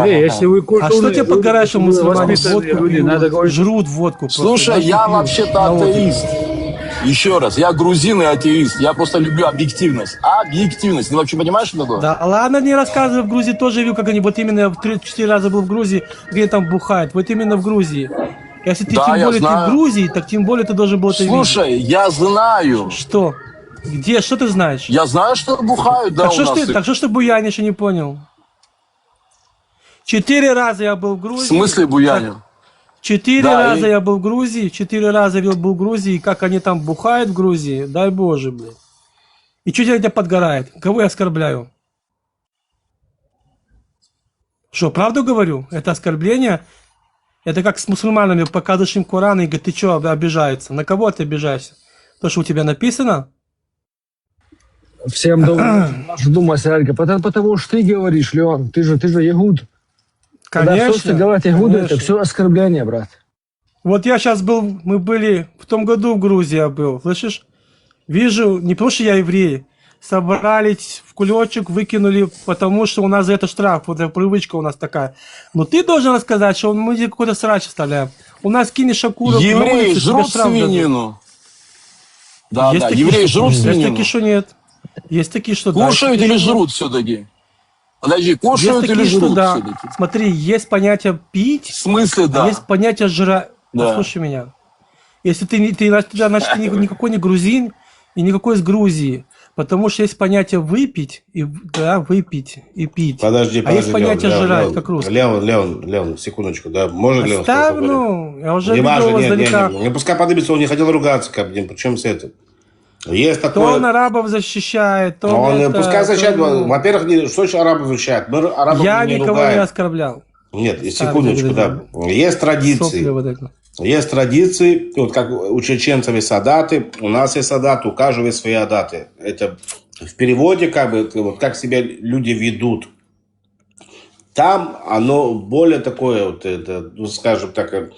Не, если вы А культурные, что тебе подгорает, что вы мусульмане воспитанные водку люди, пьют, надо говорить. жрут водку? просто, Слушай, водку я пьют вообще-то на водке. атеист. Еще раз, я грузин и атеист. Я просто люблю объективность. Объективность. Ты вообще понимаешь, что такое? Да, ладно, не рассказывай, в Грузии тоже видел, как они, вот именно 3-4 раза был в Грузии, где там бухают, вот именно в Грузии. Если ты Да, тем я более ты в знаю. Грузии, так тем более ты должен был это видеть. Слушай, я знаю. Что? Где? Что ты знаешь? Я знаю, что бухают, да, Так у что ж нас. ты, так что ж ты буянишь, я не понял. 4 раза я был в В Грузии. смысле буяню? 4 Да, раза и- я был в Грузии, 4 раза я был в Грузии, и как они там бухают в Грузии, дай боже, блядь. И что тебя подгорает? Кого я оскорбляю? Что, правду говорю? Это оскорбление? Это как с мусульманами, показываешь им Коран и говорят, ты что, обижаются? На кого ты обижаешься? То, что у тебя написано? Всем думать, Алька, потому что ты говоришь, Леон, ты же ягуд. Когда Конечно, что говорят ягуды, это конечно. все оскорбление, брат. Вот я сейчас был, мы были, в том году в Грузии я был, слышишь? Вижу, не потому что я еврей, собрались в кулечек, выкинули, потому что у нас за это штраф, вот эта привычка у нас такая. Но ты должен рассказать, что мы здесь какой-то срач оставляем. У нас кинешь окурок на Евреи улице, тебе жрут штраф дадут. свинину. Да, Есть да, такие, евреи что- жрут Есть свинину. такие, что нет. Есть такие, что да. Кушают есть или такие, что жрут все-таки? Подожди, Есть кушают такие, или что жрут да. все-таки? Смотри, есть понятие пить, В смысле, да? есть понятие жрать. Да. Послушай меня. Если значит, ты никакой не грузин и никакой из Грузии. Потому что есть понятие выпить и выпить и пить. Подожди, А есть понятие Леон, жрать, Леон, как русский. Леон, секундочку, да, может Леон Оставь, что-то говорить? ну, я уже Не видел важно, его нет, издалека. не пускай подымется, он не хотел ругаться, как бы, причем с этим. Есть То такое... он арабов защищает, то Он это, пускай защищает, то- во-первых, что еще арабов защищает? Мы арабов Я не никого ругаем. не оскорблял. Нет, Оставь, секундочку, да. Есть традиции. Сопли вот это. Есть традиции, вот как у чеченцев есть адаты, у нас есть адаты, у каждого есть свои адаты. Это в переводе, как бы, вот как себя люди ведут. Там оно более такое, вот это, ну, скажем так,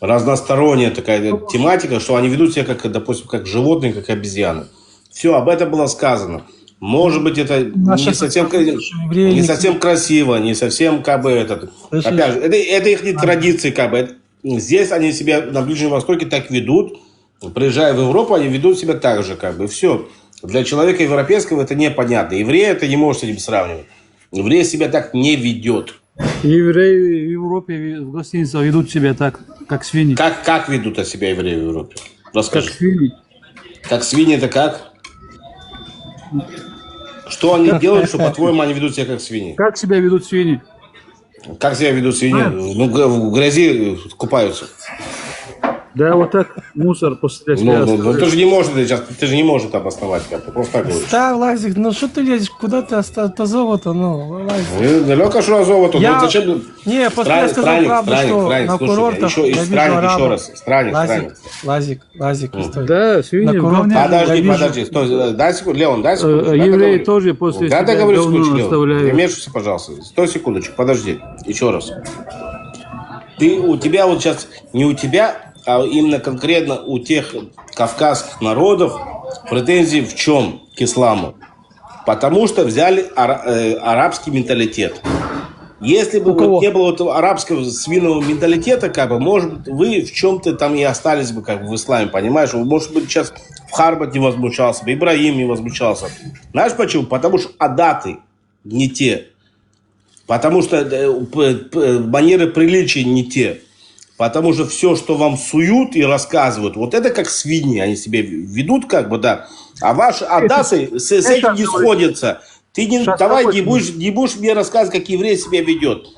разносторонняя такая тематика, что они ведут себя как, допустим, как животные, как обезьяны. Все, об этом было сказано. Может быть, это Наша не совсем, евреи не не- совсем красиво, не совсем как бы этот. Слышишь? Опять же, это их традиции, как бы. Здесь они себя на Ближнем Востоке так ведут. Приезжая в Европу, они ведут себя так же, как бы. Все. Для человека европейского это непонятно. Еврей это не может с этим сравнивать. Еврей себя так не ведет. Евреи в Европе в гостиницах ведут себя так, как свиньи. Как ведут себя евреи в Европе? Расскажи. Как свиньи. Как свиньи это как? Что они делают, что, по-твоему, они ведут себя как свиньи? Как себя ведут свиньи? Как себя ведут свиньи? Ну, в грязи купаются. Да, вот так мусор после себя. Ты же не можешь это обосновать как-то, просто так говоришь. Да, Лазик, ну что ты лезешь? Куда ты от Азова-то? Ну, Лазик. Далеко что Азова-то? Я... Зачем? Не, просто я сказал правду, что на курортах я вижу арабов. Еще раз. Лазик, стой. Да, свиньи в говне. Подожди, стой, дай секунду, Леон, дай секунду. Евреи тоже после себя говно оставляют. Не мешайся, пожалуйста. 100 секундочек, подожди, еще раз. У тебя вот сейчас, не у тебя, а именно конкретно у тех кавказских народов претензии в чем к исламу? Потому что взяли арабский менталитет. Если бы вот не было этого арабского свиного менталитета, как бы, может быть, вы в чем-то там и остались бы как бы в исламе, понимаешь? Может быть, сейчас в Харбат не возмущался бы, Ибрагим не возмущался. Знаешь почему? Потому что адаты не те. Потому что манеры приличия не те. Потому что все, что вам суют и рассказывают, вот это как свиньи, они себя ведут, как бы, да. А ваши адаты с этим не сходятся. Ты не будешь мне рассказывать, как еврей себя ведет.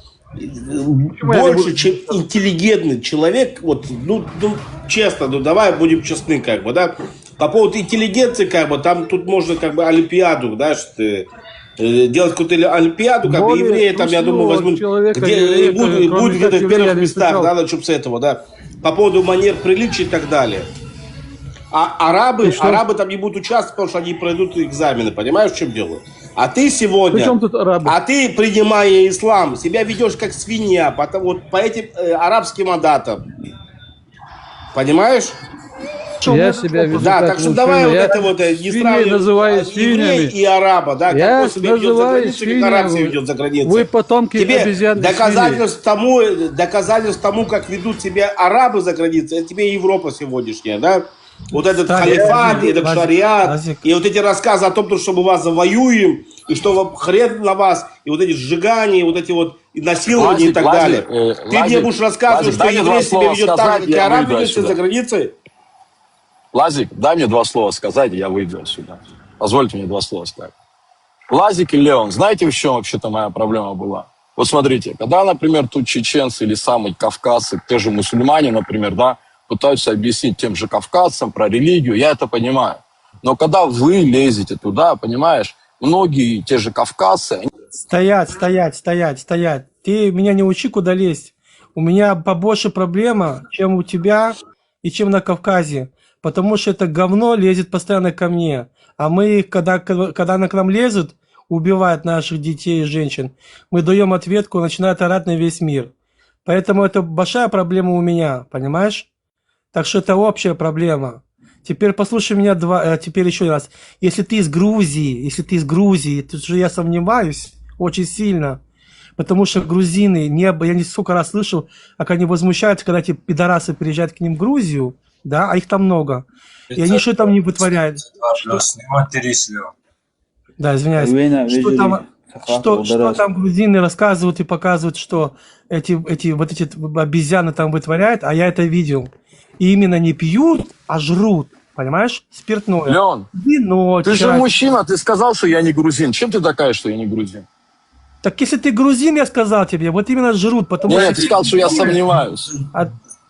Больше, чем интеллигентный человек, вот, ну честно, давай будем честны, как бы, да. По поводу интеллигенции, как бы, там тут можно, как бы, олимпиаду, да, что делать какую-то олимпиаду, как бы, евреи там, я думаю, возьмут, где будет где-то в первых местах, да, начнем с этого, да, по поводу манер приличия и так далее. А арабы там не будут участвовать, потому что они пройдут экзамены, понимаешь, в чем дело? А ты сегодня, ты, принимая ислам, себя ведешь как свинья, вот по этим арабским адатам, понимаешь? Я себя веду да, как так что мужчина. давай вот это вот не сравнивать еврея и араба, да, я как он себя ведет за границей, как араб себя ведет за границей. Вы потомки обезьян. Доказательств тому, как ведут себя арабы за границей, это тебе Европа сегодняшняя, да? Вот этот халифат, этот шариат, и вот эти рассказы о том, что мы вас завоюем, и что хрен на вас, и вот эти сжигания, и вот эти вот насилования и так далее. Ты мне будешь рассказывать, что еврей себя ведет так, как араб ведет себя за границей? Лазик, дай мне 2 слова сказать, и я выйду отсюда. Позвольте мне 2 слова сказать. Лазик и Леон, знаете, в чем вообще-то моя проблема была? Вот смотрите, когда, например, тут чеченцы или самые кавказцы, те же мусульмане, например, да, пытаются объяснить тем же кавказцам про религию, я это понимаю. Но когда вы лезете туда, понимаешь, многие те же кавказцы... Стоять. Ты меня не учи, куда лезть. У меня побольше проблема, чем у тебя и чем на Кавказе. Потому что это говно лезет постоянно ко мне. А мы, когда она к нам лезет, убивает наших детей и женщин, мы даем ответку, начинает орать на весь мир. Поэтому это большая проблема у меня, понимаешь? Так что это общая проблема. Теперь послушай меня теперь еще раз. Если ты из Грузии, тут же я сомневаюсь очень сильно. Потому что грузины, я не сколько раз слышал, как они возмущаются, когда эти пидорасы приезжают к ним в Грузию, да, а их там много. И они что там не вытворяют? Да, извиняюсь. Что там грузины рассказывают и показывают, что эти обезьяны там вытворяют, а я это видел. И именно не пьют, а жрут. Понимаешь? Спиртное. Леон, вино, ты же мужчина, ты сказал, что я не грузин. Чем ты такая, что я не грузин? Так если ты грузин, я сказал тебе, вот именно жрут, потому что... Нет, ты сказал, что я сомневаюсь.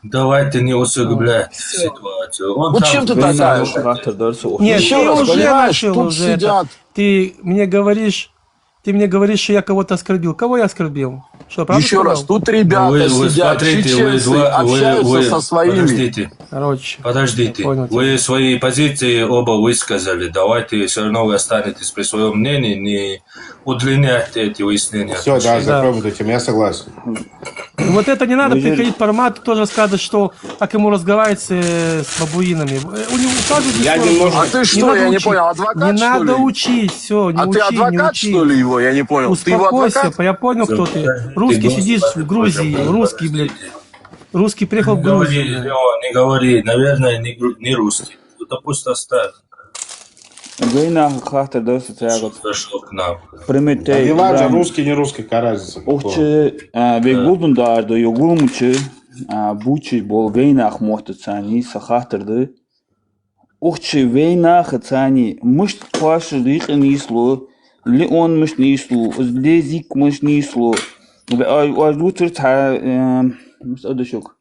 Давайте не усугублять ситуацию. Вот чем ты такая? Нет, еще ты раз, уже понимаешь, начал тут уже сидят. Ты мне говоришь, что я кого-то оскорбил. Кого я оскорбил? Что, правда Еще сказал? раз, тут ребята вы сидят, смотрите, чеченцы, общаются со своими. Подождите. Вы свои позиции оба высказали. Давайте все равно вы останетесь при своем мнении, не удлиняйте эти выяснения. Все, да, закроем эту тему, я согласен. Вот это не надо приходить по формату, тоже сказать, что как ему разговаривать с бабуинами. У него А ты что, я не понял, адвокат, не что надо ли? учить, все, не А учи, ты адвокат, что ли, его? Я не понял. Ты его Успокойся, адвокат? я понял, кто ты. Русский сидишь в Грузии, русский, блядь. Русский приехал в Грузию. Не говори, наверное, не русский. Это пусть оставь. Война хатер доста тягот. Зашел к нам. Примете. Виладжа, русский, не русский, какая разница? Охче, вегулдун дардо, йогулмче, бучи бол вейнах мохта цани, сахатerde. Охче вейнах цани, мышт паш рих нисло, леон мышт нисло, лезик мышт нисло. Ажлутер мышт адашок.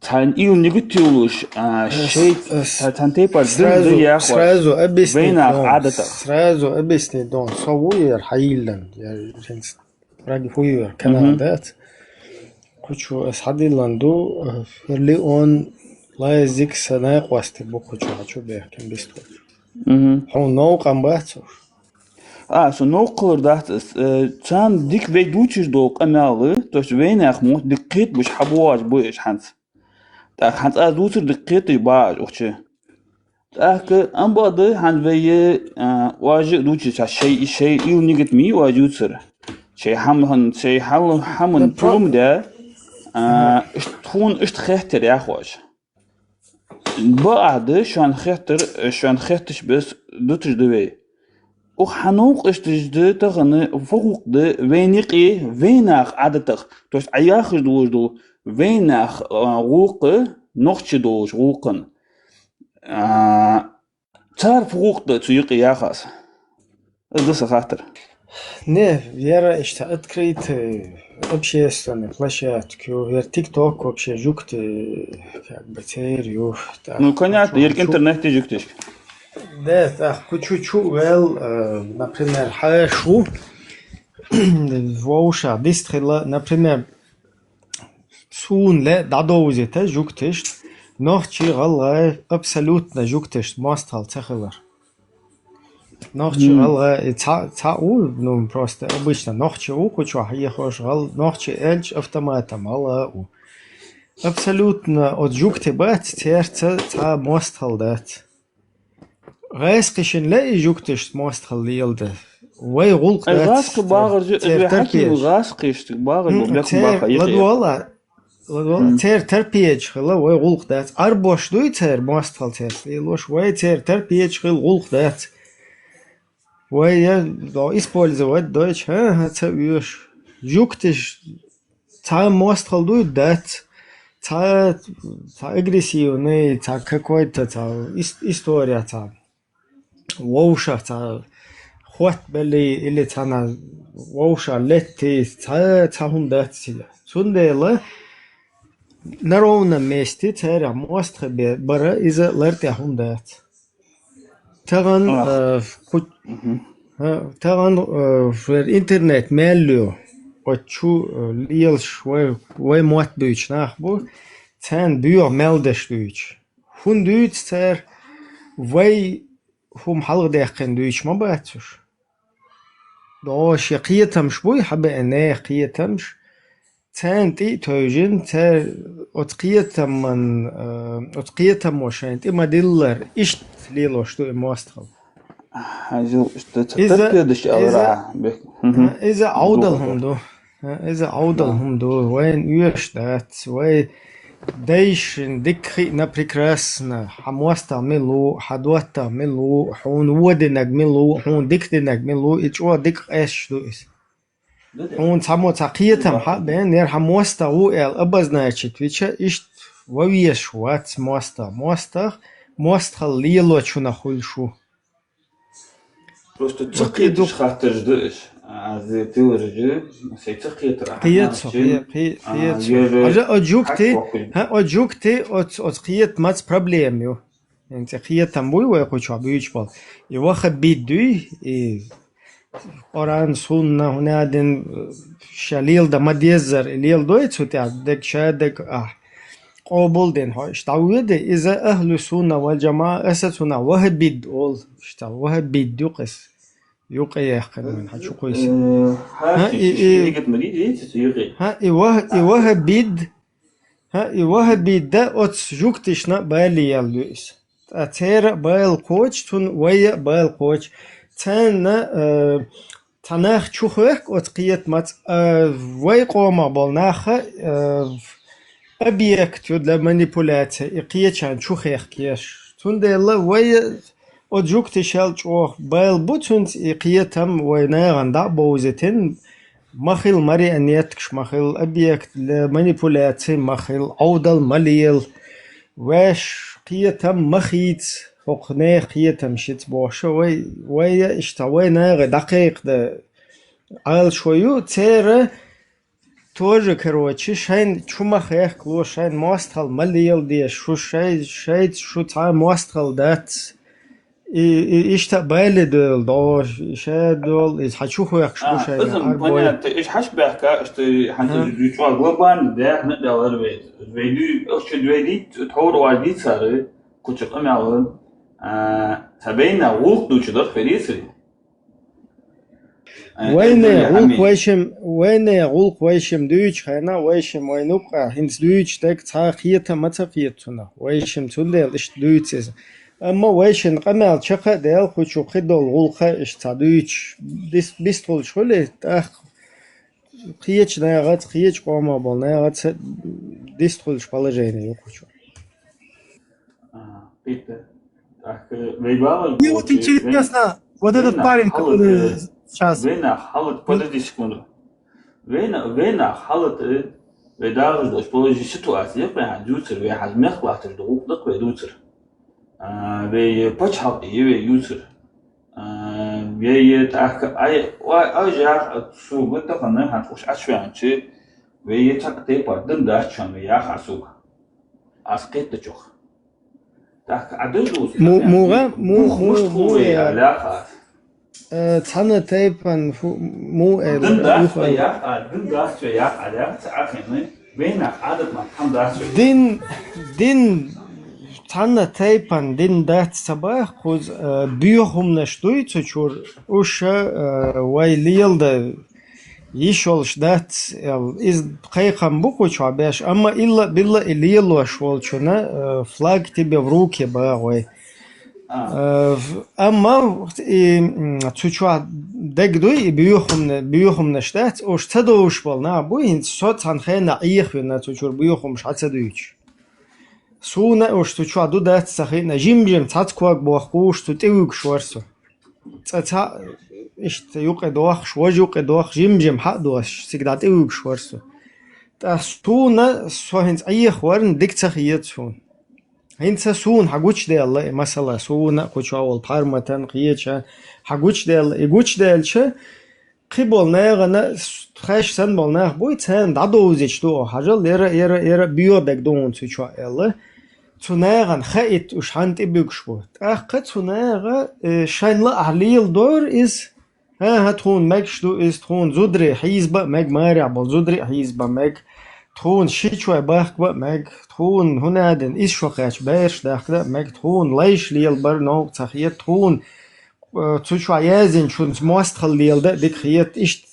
Цан ил негативлуш, шейт, цантепар дым сразу объясни, вейнах Дон, адата. сразу объясни, Дон, совуер хаилан, я жинс, ради хуер, канадат, хочу асхадиланду, ли он лазик санай қвасти бу хочу бех, кем бисту. Он науқам бацуш. So noqler dat цан дик вейдучиш доқ амалы, то есть вейнах мот диккет буш хабуаж буш ханс. Так ханс азутер диккет бааж охче. Так амбады хан вeye واجه دوچش شيء ил нигет ми واجوتر. شيء هم بروم ده اشت خهتر يا خواج. بعد شان خهتش بس دوتش دوي. وحنوق اشتجد تغنى فوق ده وينقي ويناخ عادتك توش عياخ دوجدو ويناخ غوق نوخش دوج غوقن تعرف غوق ده تيقي ياخاس ده سخاطر Не, Вера, что открыть общественные площадки, ТикТок вообще жукты, как бы терью. Ну, понятно, ерк интернет ты жуктишь. Да, так, чуть-чуть, например, хорошо, воуша, дистрела, например, сунле, дадоузите, жуктиш, нохчи галла, абсолютно жуктиш, мастал, цехелар. Нохчи галла, ну, просто обычно, нохчи кучу, ехош гал, нохчи эльч автоматом, галла. Абсолютно, от жукти бат, терца, мастал, дат. غاسقشن لا يجوكتش ماستخل ليلده وي غلق غاسق باغر حكي غاسقش باغر بلاك باغر لدوالا تير تربيج خلا وي غلق دات اربوش دوي تير ماستخل تير ليلوش وي تير تربيج خل غلق دات وي دو использовать дочь تسويش جوكتش تا ماستخل دوي دات تا агрессивный та какой-то та история та ووشة تا خوات بلي اللي تانا ووشة لتي تا هم دات سيلا سندلا نرونا مستي تارع مواستخ برا إذا لرتي هم دات تغن في الإنترنت مالو وتشو ليل شوي موت بيش ناخبو تان بيو ملدش بيش هون دوت تار وي هم حلق داخل دويش ما باتوش دوش يقيتمش بوي حبا انا يقيتمش تان تي توجين تار اتقيتم من اتقيتم وشان تي ما ديلر اشت ليلوش تو مواستخل إذا عودلهم دو وين يوش دات وين دايشن دكخينا прекрасно حموستا ملو حدوتا ملو حون ودنك ملو حون دكتنك ملو إيشوا دك إيش دويس حون سامو تقيتم حبين نير حموستا وإل أبزنايشت ويشا إشت وويش وات موستا ليلو شو نخول شو Просто تقيتش خاطر جدش از تورجي سي تقيت راح قيت أجوكتي قيت ماتس بروبليم يو انت قيت تموي ويقوش عبيش بال يواخد بيدوي قران سنة هنادن شليل دا مديزر الليل دويت وتاع دك شادك قابل دين هاي اشتعويد إذا أهل السنة والجماعة أسسنا واحد بيد أول اشتعو واحد بيد يقس يقي يخن من حد شو كويس واحد بيد ده أتس جوكتشنا بالي يلويس أتير بايل كوتش تون ويا بايل كوتش تانا تناخ شوخك أتقيت مات وي قوما بالناخ أبيكت يد لمانيبولاتي إقيت عن شوخيخ كيش تون ديلا وي أجوك تشال جوه بال بوتنت إقيتهم ويناغن دا بوزتين مخيل مري أنيتكش مخيل أبيكت لمانيبولاتي مخيل عودل مليل واش قيتهم مخيت فوقناه قيتهم شت بوشة وي اشتوي ناغ دقيق دا عال شويو تيرا тоже, короче, шайн чума хех кло шайн мостхал малиел де шу шайд шу та мостхал дат и ишта бале дол дор шадол из хачу хех шу шайн اسم понятно ايش حشبه كا اشتي حنت جوتوا глобан ده ندور بيت فيديو اش دويدي تور واجدي صار كنت قمعون تبينا وقت دوتشدر فريسري وين غلق ويشم دويش خينا ويشم وينوقع هنس دويش تك تا خيتا متا خيتنا ويشم تولي اش دويتس اما ويشن قمال شقا ديال خوشو خدول غلقا اش تا دويش بيستول شولي تاخ خيتش ناغات خيتش قوما بول ناغات ديستول положение хочу. Питер. Так, выиграл. Мне вот интересно, вот этот парень, который сейчас... Вена халат, подожди секунду. Вена халат, ведал, что положи ситуация, прям дюцер, ве хазмех платер, друг, так ве дюцер. Ве почал, и ве дюцер. Ве так, ай жах, суг, так она хатуш ашвянчи, ве так те парден дачан, ве я хасуг. Аскет течох. Так, а дождусь. مو تانا تايبان مو دين تانا تايبان دين دات صباح خوز بيوهم نشتوي تشور وشا ويليل دا يشولش دات إز قيقام بوكو شعباش أما إلا بالله إليلو شولشنا فلاج تبي بروكي باغوي أما تشوا دقدوي بيوهم نشتات وش تدوش بالنا بوين صوت عن خينا إيخنا تشور بيوهم شحال تدويش سونا وش تشوا دو دات سخينا جيم تاتكواك بوخوش تتويك شورسو تاتا إشت يقدوخ شواج يقدوخ جيم حق دوش سيقدات تويك شورسو تا سونا سوهنز إيخ ورن ديك تخيط سون هنسا سون حقوش دي الله مثلا سونا قوش أول بارمتان قيتشا حقوش دي الله يقوش دي الشا قبول ناغنا خاش سن بول ناغ بوي تان دادوزيش دو حاجة يرا بيو دك دون سوشوا الله تناغن خايت وش هانت إبيكش بود قد تناغ شاين لا عليل دور إز ها تون ماكش دو إز تون زودري حيزبا ماك مارع بول زودري حيزبا ماك تون شيشوا باخ با ماك تون هنا دن إيش شو خاش باش داخل ماك تون ليش ليل برنو تخيط تون تشوا يازن شون ماستخل ليل ده ديك خيط إيش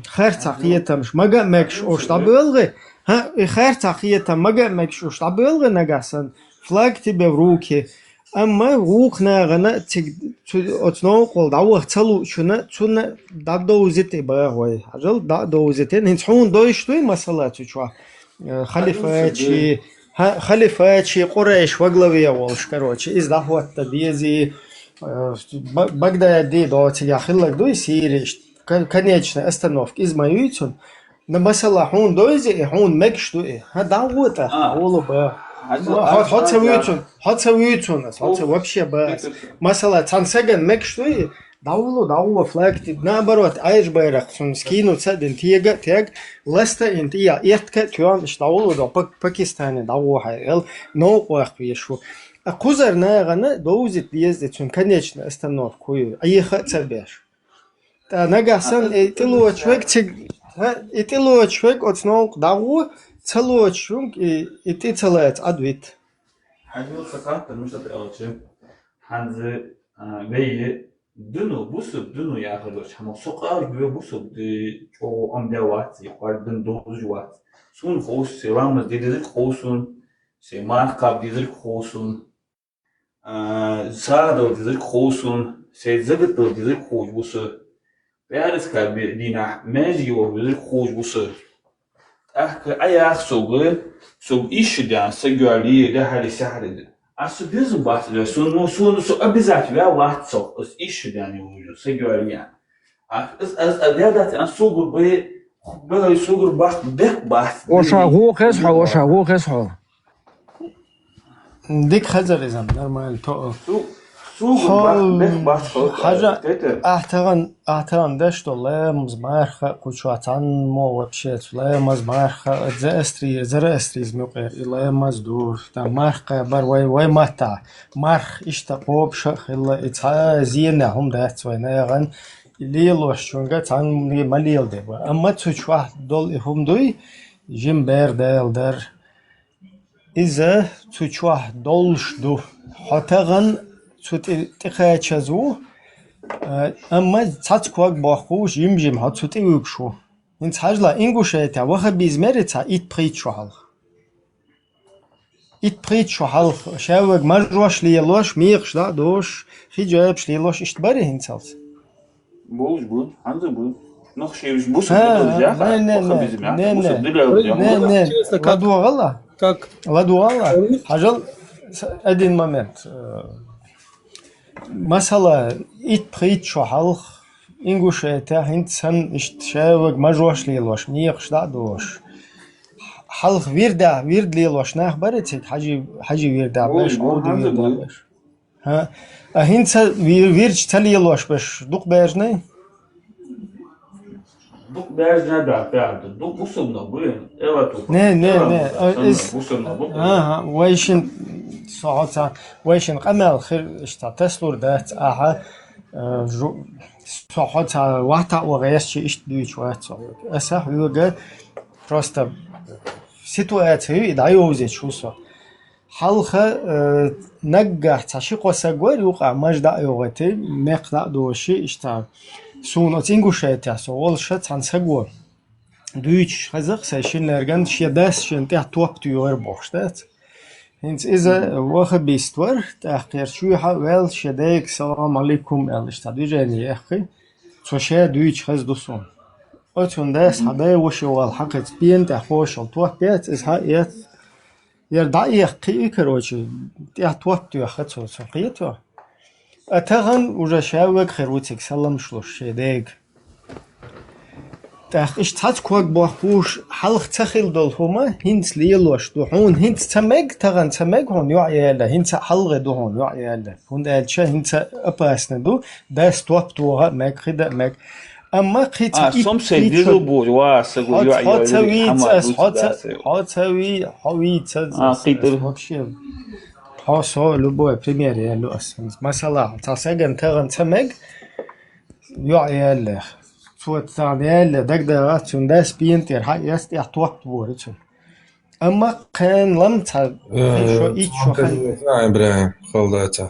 خير تخيط مش ماجا ماكش أوش تابلغي ها خير تخيط ماجا ماكش أوش تابلغي نجاسن فلاج تبي بروكي أما روك ناغنا تك أتناو قل دعوة تلو شنا تنا دادوزت باغوي هجل دادوزتين هنسحون دويشتوي مسألة تشوا خليفاتشي قريش وقلوية والش كروتشي إز دعوة تديزي بغداد دي دوتي يخلك دوي سيريش конечно остановки из моютон на مسألة حون دويزي حون مكشتوي هدعوة أولو با هاتسويتون вообще бас масала цансаган мекштуи давло флагти наоборот айжбайрак сон скинуться ден тег ласта интия эртка тюан давло до Пакистане давло хайл но қояқ вешу кузар нагана доузит ездит сон конечно остановку аеха цабеш та нагасан итило человек отснол давло целочунг и ты целец адвит. Хадил сакат, ну что делать? Ханзы вей дыну бусуп дыну я говорю, хама сокар гве бусуп ди чо амдяват, якар дын дозжват. Сун хос севам дидер хосун, семар кап дидер хосун. Садо дидер хосун, сезагт дидер хос бусу. Пярис кап дина мезио дидер хос бусу. أياخ سوق إيش ده سجالي ده هالي سهل Asu bizim bahsediyor. Sonu обязательно ya WhatsApp is işi yani oluyor. Seviyor yani. Az adedat an sugur böyle sugur bahs. وشاغوخ يصحى وشاغوخ يصحى. ديك خزر إذا نورمال تو Sugur bahs. حاجة أعتقد دش والله مزمارخة كوشواتان مو وبشيت والله مزمارخة زر استري زمقير والله مزدور تا مارخة بر وي ماتا مارخ إشتقوب شخ إلا إتها زينا هم دات ويناغن ليلوش شونغا تان مليل دي أما تشواه دول هم دوي جيم بير ديل در إذا تشواه دولش دو حتغن تخيتشزو أما تاتكوك باخوش يمجم هات تيوكشو إنت حاجلا إنغوشيتا وخا بيزمرتا إت بريتشو حالخ إت بريتشو حالخ شاوك مجروش ليلوش ميقش لا دوش في جابش ليلوش إشتباري هنسالت Bu. Hangi bu? Noch şey bu sene ya. Не, ладугала. Как? Ладугала. Хажал один момент. Масала ит بريتشو حالخ إنغوشيتا هنسان إشتشاوك مجروش ليلوش ميقش لا دوش حلق ويرد ليلوش ناخ بريتك حاجي ويردا باش عودي ويردا باش ها هنسا ويرج تليلوش باش دوق باجني Duk bejne beraber. Duk usumda bu. Evet. Ne ويشن ساعتها ويشن قمل خير اشتا تسلور دات اها ساعتها وقتا وغيش شي اشت دويش وقت اسح يوجد просто ситуация دايوزي شوسو حلخه نجح تشيقو سغور يوقع مجدا يوغتي مقدا دوشي اشتا سونو تينغوشيتا سوول شت سانسغور دويش خزق سيشنلرген شيداس شنتي توب تيور بوشتات هنس إذا واخد بيستور تأخير شو حاول شديك السلام عليكم الاشتادي جاني أخي توشي دويش خز دوسون أتون داس حدا وشوال حقت بين تحوش التوه بيت إزها إيت يردعي قي كروشي تحوه تيو خدسو سقيتو أتغن وجا شاوك خيروتك سلام شلوش شديك تاخ اشتات كوك بوحوش حلق تخيل دول هما هنس ليلوش دوحون هنس تمج تغن تمج هون يعيالا هنس حلق دوهون يعيالا هون دالشا هنس أباسنا دو داس توب توها ماك خدا ماك أما قيت Som sevdiği bu var. حاسو لبو بريمير يا لوس مثلا تاسجن تغن تمج يعيالا صوت ثانية دقدقات داس بينتر هاي يست يحتوق بورتشن أما كان لم شو إيش إبراهيم خلداتا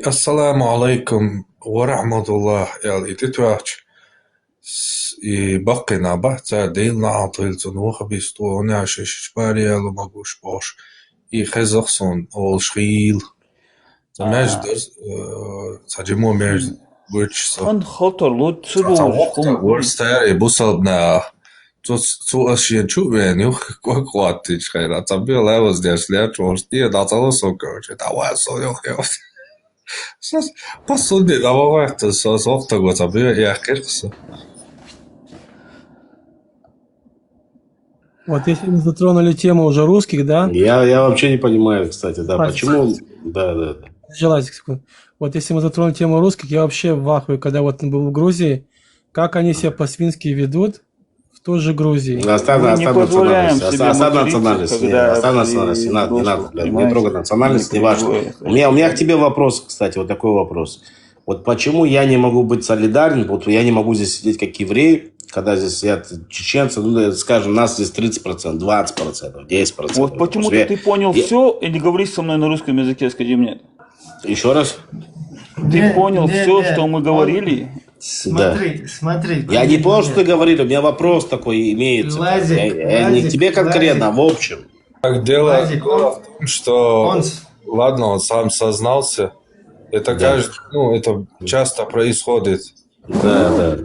السلام عليكم ورحمة الله يا إتتواج بقي نبه تعديل نعطيل تنوخ بيستو ونعشش باري يالو مقوش باش خزخصون أول شخيل تمجدر تجمو مجد Он хоторлу Worstari busalbnā. Tu ashien čuvēn, jo kokotič, kairā. Tā bija levas dievs liečos, tie tāds alasokauči, tā vēso jau. Pasudī, tā vajag, tas oftagot, tā bija jākirksa. Вот если мы затронули тему уже русских, да? Я вообще не понимаю, кстати, да, почему... Да. Желайте секунду. Вот если мы затронули тему русских, я вообще в ахуе, когда вот был в Грузии, как они себя по-свински ведут в той же Грузии. Оставь национальность. Не надо, блядь, не трогай национальность, не важно. У меня к тебе вопрос, кстати, вот такой вопрос. Вот почему я не могу быть солидарен, вот я не могу здесь сидеть как еврей, когда здесь сидят чеченцы, ну, скажем, нас здесь 30%, 20%, 10%. Вот почему-то ты понял все и не говоришь со мной на русском языке, скажи мне. Еще раз? Ты понял все, что мы говорили? Смотри. Я не понял, что ты говорил, у меня вопрос такой имеется. Я не к тебе конкретно, а в общем. Так, дело в том, что... Ладно, он сам сознался. Это кажется, ну, это часто происходит. Да.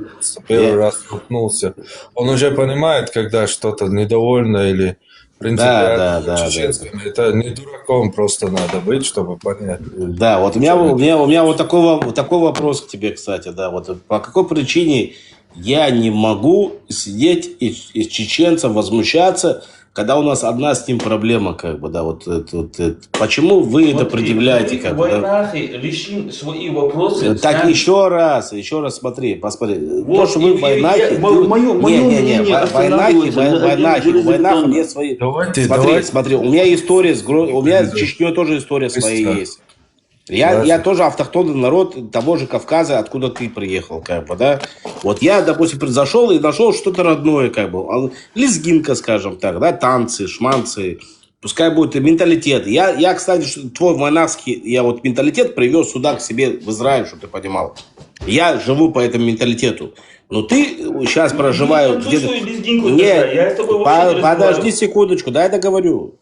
Первый раз столкнулся. Он уже понимает, когда что-то недовольно или принципиально чеченским. Это не дураком просто надо быть, чтобы понять. Да, вот у меня вот такой вопрос к тебе, кстати, да, вот по какой причине я не могу сидеть и чеченцам возмущаться, когда у нас одна с ним проблема, как бы, да, почему вы это предъявляете, как бы, да? Решим свои вопросы. Так еще раз посмотри. То, что вы в войнахе... В войнах нет свои... Смотри, у меня история, у меня с Чечней тоже история своя есть. Я тоже автохтонный народ того же Кавказа, откуда ты приехал, как бы, да. Вот я, допустим, зашел и нашел что-то родное, как бы, лезгинка, скажем так, да, танцы, шманцы, пускай будет и менталитет. Я, кстати, твой войнахский, я вот менталитет привез сюда к себе в Израиль, чтобы ты понимал. Я живу по этому менталитету. Но ты сейчас проживаешь где-то... Нет, подожди секундочку, дай договорю.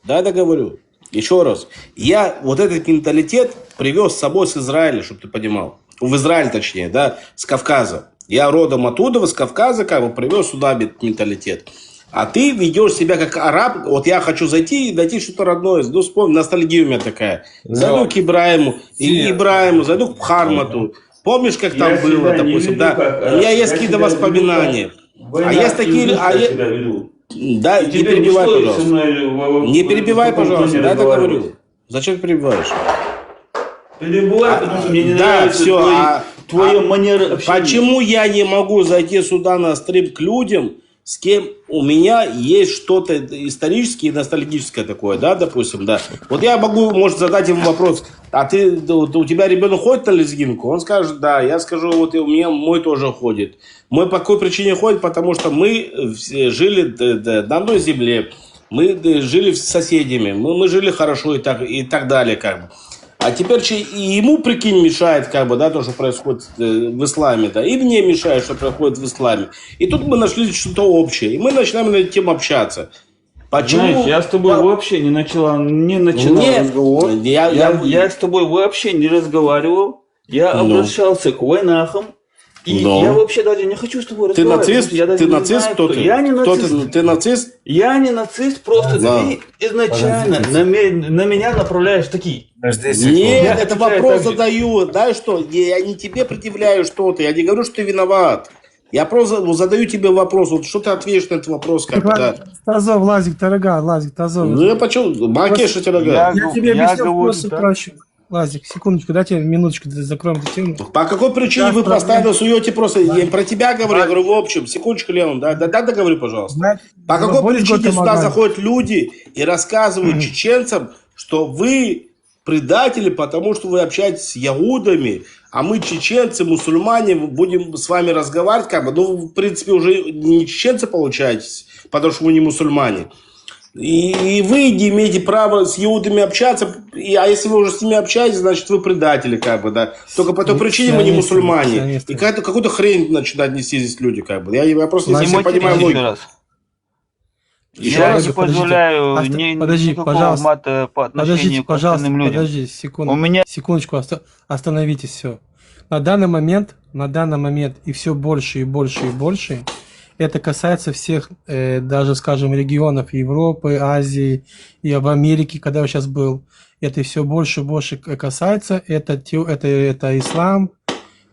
Еще раз. Я вот этот менталитет привез с собой с Израиля, чтобы ты понимал. В Израиль, точнее, да, с Кавказа. Я родом оттуда, с Кавказа, как бы привез сюда этот менталитет. А ты ведешь себя как араб. Вот я хочу зайти и найти что-то родное. Ну, вспомни, ностальгия у меня такая. Зайду к Ибраиму, зайду к Хармату. Помнишь, как там было, допустим, да? У меня есть какие-то воспоминания. А есть такие... Да, не перебивай, пожалуйста. Не перебивай, пожалуйста, да, я говорю. Зачем перебиваешь? Перебивай, потому что мне не нравится твоя манера общения. Почему я не могу зайти сюда на стрим к людям, с кем у меня есть что-то историческое и ностальгическое такое, да, допустим, да. Вот я могу, может, задать ему вопрос, у тебя ребенок ходит на лезгинку? Он скажет, да. Я скажу, вот у меня мой тоже ходит. Мой по какой причине ходит? Потому что мы жили на одной земле, мы жили с соседями, мы жили хорошо и так далее, как бы. А теперь и ему, прикинь, мешает, как бы, да, то, что происходит в исламе, да, и мне мешает, что происходит в исламе. И тут мы нашли что-то общее, и мы начинаем на эту тему общаться. Почему? Знаешь, я с тобой вообще не начинал разговор. Я с тобой вообще не разговаривал. Я обращался к войнахам. И я вообще даже не хочу с тобой разговаривать. Ты нацист? Кто ты? Я не нацист. Ты нацист? Я не нацист, просто ты изначально на меня направляешь такие. Нет, это вопрос задаю. Знаешь что, я не тебе предъявляю что-то, я не говорю, что ты виноват. Я просто задаю тебе вопрос, вот что ты ответишь на этот вопрос, как да? Тазов, Лазик, Тарага, Лазик, Тазов. Ну я почему? Макеша Тарага. Я тебе объясню вопрос, проще. Лазик, секундочку, дайте минуточку, закроем эту тему. По какой причине вы постоянно суете просто... Я про тебя говорю, я говорю в общем. Секундочку, Леон, да договорю, пожалуйста. По какой причине сюда заходят люди и рассказывают чеченцам, что вы предатели, потому что вы общаетесь с яудами, а мы, чеченцы, мусульмане, будем с вами разговаривать, как бы, ну, в принципе, уже не чеченцы получаетесь, потому что вы не мусульмане. И вы не имеете права с иудами общаться, а если вы уже с ними общаетесь, значит вы предатели, как бы, да. Только по той причине вы не мусульмане. И какую-то хрень начинают нести здесь люди, как бы. Я просто не понимаю логику. Я не позволяю никакого мата по отношению к остальным людям. Подожди, секундочку, остановитесь, все. На данный момент и все больше и больше и больше. Это касается всех, даже, скажем, регионов Европы, Азии и в Америке, когда я сейчас был. Это все больше и больше касается. Это ислам.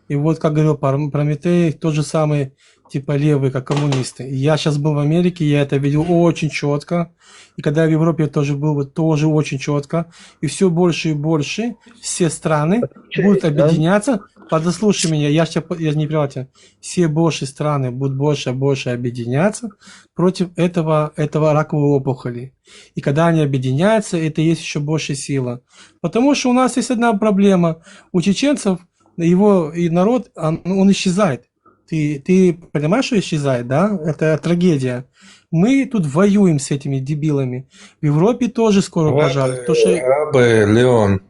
И вот, как говорил Прометей, тот же самый, типа левые, как коммунисты. Я сейчас был в Америке, я это видел очень четко. И когда я в Европе тоже был, тоже очень четко. И все больше и больше все страны будут объединяться. Подослушай меня, я не понимаю тебя. Все больше страны будут больше и больше объединяться против этого раковой опухоли. И когда они объединяются, это есть еще больше сила. Потому что у нас есть одна проблема. У чеченцев его и народ, он исчезает. Ты понимаешь, что исчезает, да? Это трагедия. Мы тут воюем с этими дебилами. В Европе тоже скоро пожар. Леон.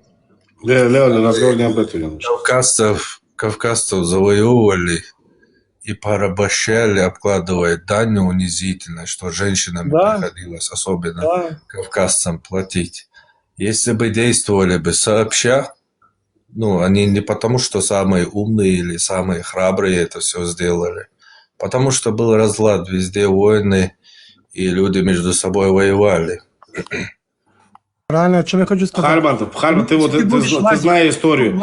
Леон, разговор не об этом. Кавказцев завоевывали и порабощали, обкладывая дань унизительной, что женщинам приходилось, особенно кавказцам, платить. Если бы действовали бы сообща, они не потому, что самые умные или самые храбрые это все сделали, потому что был разлад, везде войны, и люди между собой воевали. Правильно, о чем я хочу сказать. Харман, ты вот ты знаешь историю.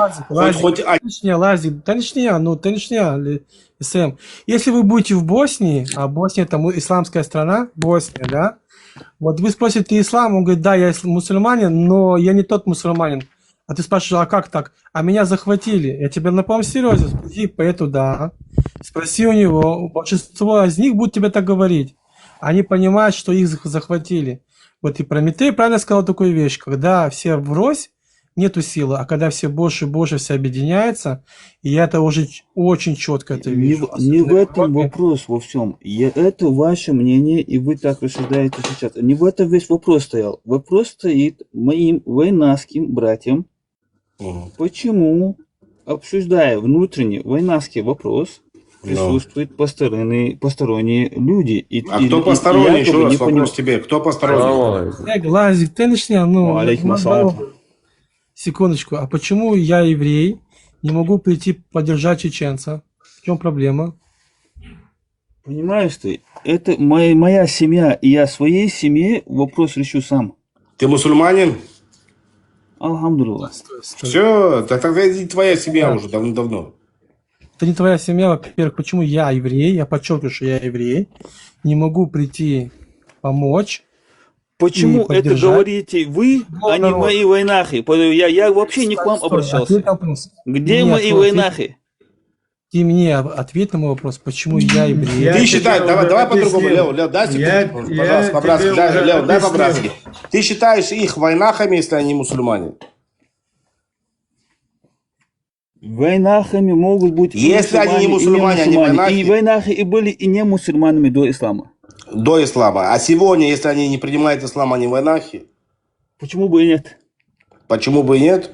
Сэм, если вы будете в Боснии, а Босния это исламская страна, Босния, да, вот вы спросите, ты ислам? Он говорит, да, я мусульманин, но я не тот мусульманин. А ты спрашиваешь, а как так? А меня захватили. Я тебе на полном серьезе. Спроси поэту, да. Спроси у него. Большинство из них будут тебе так говорить. Они понимают, что их захватили. Вот и Прометей правильно сказал такую вещь. Когда все врозь, нету силы. А когда все больше и больше все объединяются, и я это уже очень четко это вижу. Не в этом вопрос во всем. Это ваше мнение, и вы так рассуждаете сейчас. Не в этом весь вопрос стоял. Вопрос стоит моим войнавским братьям. Почему, обсуждая внутренний войнавский вопрос, присутствуют посторонние люди? Кто посторонний? Еще раз вопрос тебе. Кто посторонний? Лазик, ты начни. Секундочку. А почему я, еврей, не могу прийти поддержать чеченца? В чем проблема? Понимаешь ты, это моя семья, и я своей семье вопрос решу сам. Ты мусульманин? Алхамдулилlah. Все, тогда и твоя семья уже давно-давно. Это не твоя семья, во-первых, почему я еврей, я подчеркиваю, что я еврей, не могу прийти помочь. Почему это говорите вы, а не мои войнахи? Я вообще не к вам обращался. Где мои войнахи? Ты мне ответь на мой вопрос, почему я еврей. Ты считаешь, давай по-другому, Лев, дай секунду, пожалуйста, по-братски, Лев, дай по-братски. Ты считаешь их войнахами, если они мусульмане? Войнахами могут быть если они не мусульмане, они войнахи. И войнахи и были и не мусульманами до ислама. До ислама. А сегодня, если они не принимают ислам, они войнахи? Почему бы и нет? Почему бы и нет?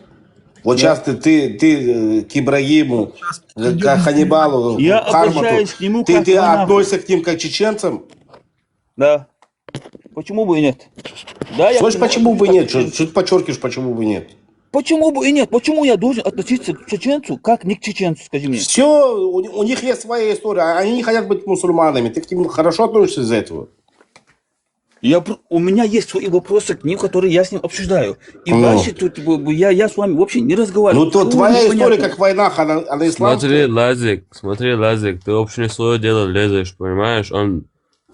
Вот сейчас ты к Ибрагиму, к Ханнибалу, я к Хармату, к нему ты как относишься к ним как к чеченцам? Да. Почему бы и нет? Да, Слушай, почему бы и нет? Что ты подчеркиваешь, почему бы и нет? Почему бы и нет? Почему я должен относиться к чеченцу, как не к чеченцу, скажи мне? Все, у них есть своя история, они не хотят быть мусульманами. Ты к ним хорошо относишься из-за этого? У меня есть свои вопросы к ним, которые я с ним обсуждаю. И дальше тут я с вами вообще не разговариваю. Ну, то твоя история как война, она исламская. Смотри, Лазик, ты вообще не свое дело лезешь, понимаешь?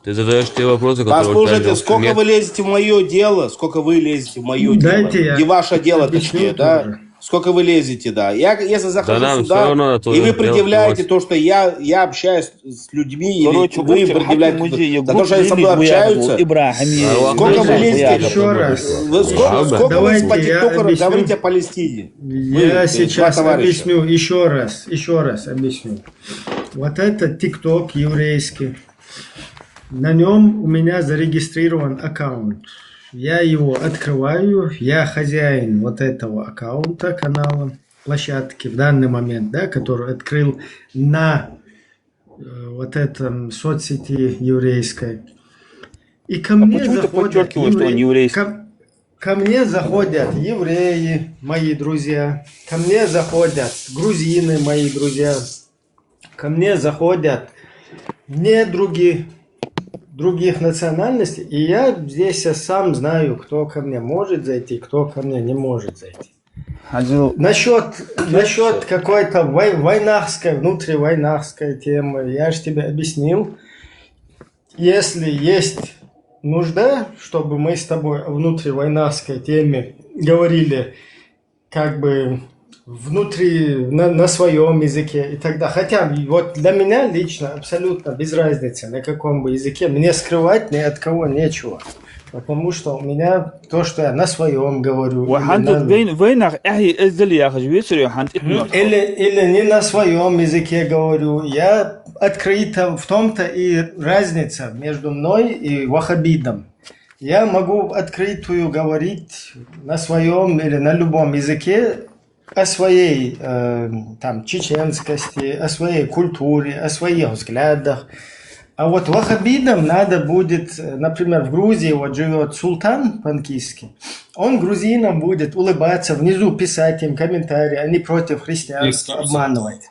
Ты задаешь те вопросы, которые... Послушайте, сколько вы лезете в мое дело, сколько вы лезете в мое дело, не ваше дело, точнее, да? Сколько вы лезете, да. Я, если захожу сюда, и вы предъявляете то, что я общаюсь с людьми, или вы предъявляете за то, что они со мной общаются, сколько вы лезете? Еще раз. Сколько вы по тиктокерам говорите о Палестине? Я сейчас объясню, еще раз объясню. Вот это тикток еврейский. На нем у меня зарегистрирован аккаунт. Я его открываю, я хозяин вот этого аккаунта, канала, площадки в данный момент, да, который открыл на вот этом соцсети еврейской. И ко мне заходят ко мне заходят евреи, мои друзья, ко мне заходят грузины, мои друзья, ко мне заходят недруги других национальностей, и я здесь сам знаю, кто ко мне может зайти, кто ко мне не может зайти. Насчет какой-то войнахской, внутривойнахской темы, я же тебе объяснил, если есть нужда, чтобы мы с тобой о внутривойнахской теме говорили как бы внутри, на своем языке и так далее. Хотя вот для меня лично абсолютно без разницы, на каком бы языке. Мне скрывать ни от кого нечего. Потому что у меня то, что я на своем говорю. Или не на своем языке говорю. Я открыто, в том-то и разница между мной и ваххабидом. Я могу открытую говорить на своем или на любом языке о своей там, чеченскости, о своей культуре, о своих взглядах. А вот ваххабидам надо будет, например, в Грузии вот живет султан по-английски, он грузинам будет улыбаться, внизу писать им комментарии, они против христианства обманывать.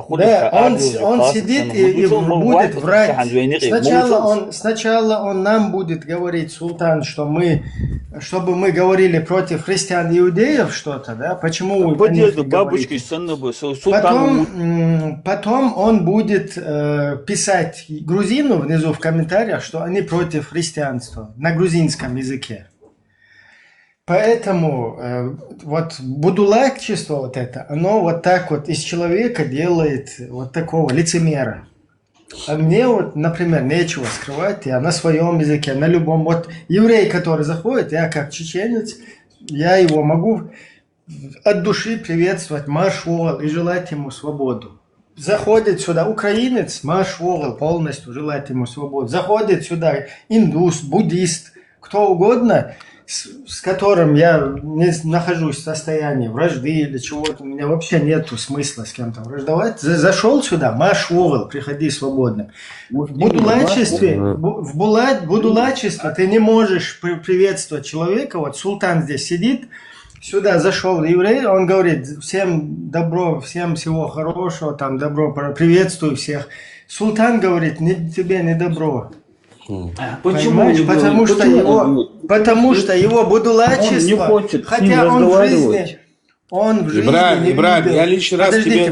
он сидит и будет врать. Сначала он нам будет говорить, султан, чтобы мы говорили против христиан и иудеев что-то, да? Почему вы потом он будет писать грузину внизу в комментариях, что они против христианства на грузинском языке. Поэтому вот будулайчество вот это, оно вот так вот из человека делает вот такого лицемера. А мне вот, например, нечего скрывать, я на своем языке, на любом. Вот еврей, который заходит, я как чеченец, я его могу от души приветствовать, машвол, и желать ему свободу. Заходит сюда украинец, машвол, полностью желать ему свободу. Заходит сюда индус, буддист, кто угодно, с которым я не нахожусь в состоянии вражды или чего-то, у меня вообще нету смысла с кем-то враждовать. Зашел сюда, машвол, приходи свободным. В будулайчестве ты не можешь приветствовать человека. Вот султан здесь сидит, сюда зашел еврей, он говорит, всем добро, всем всего хорошего, там добро, приветствую всех. Султан говорит, тебе не добро. Почему? Потому что его будулайчество, хотя он в жизни не Ибрагим, я лишний раз тебе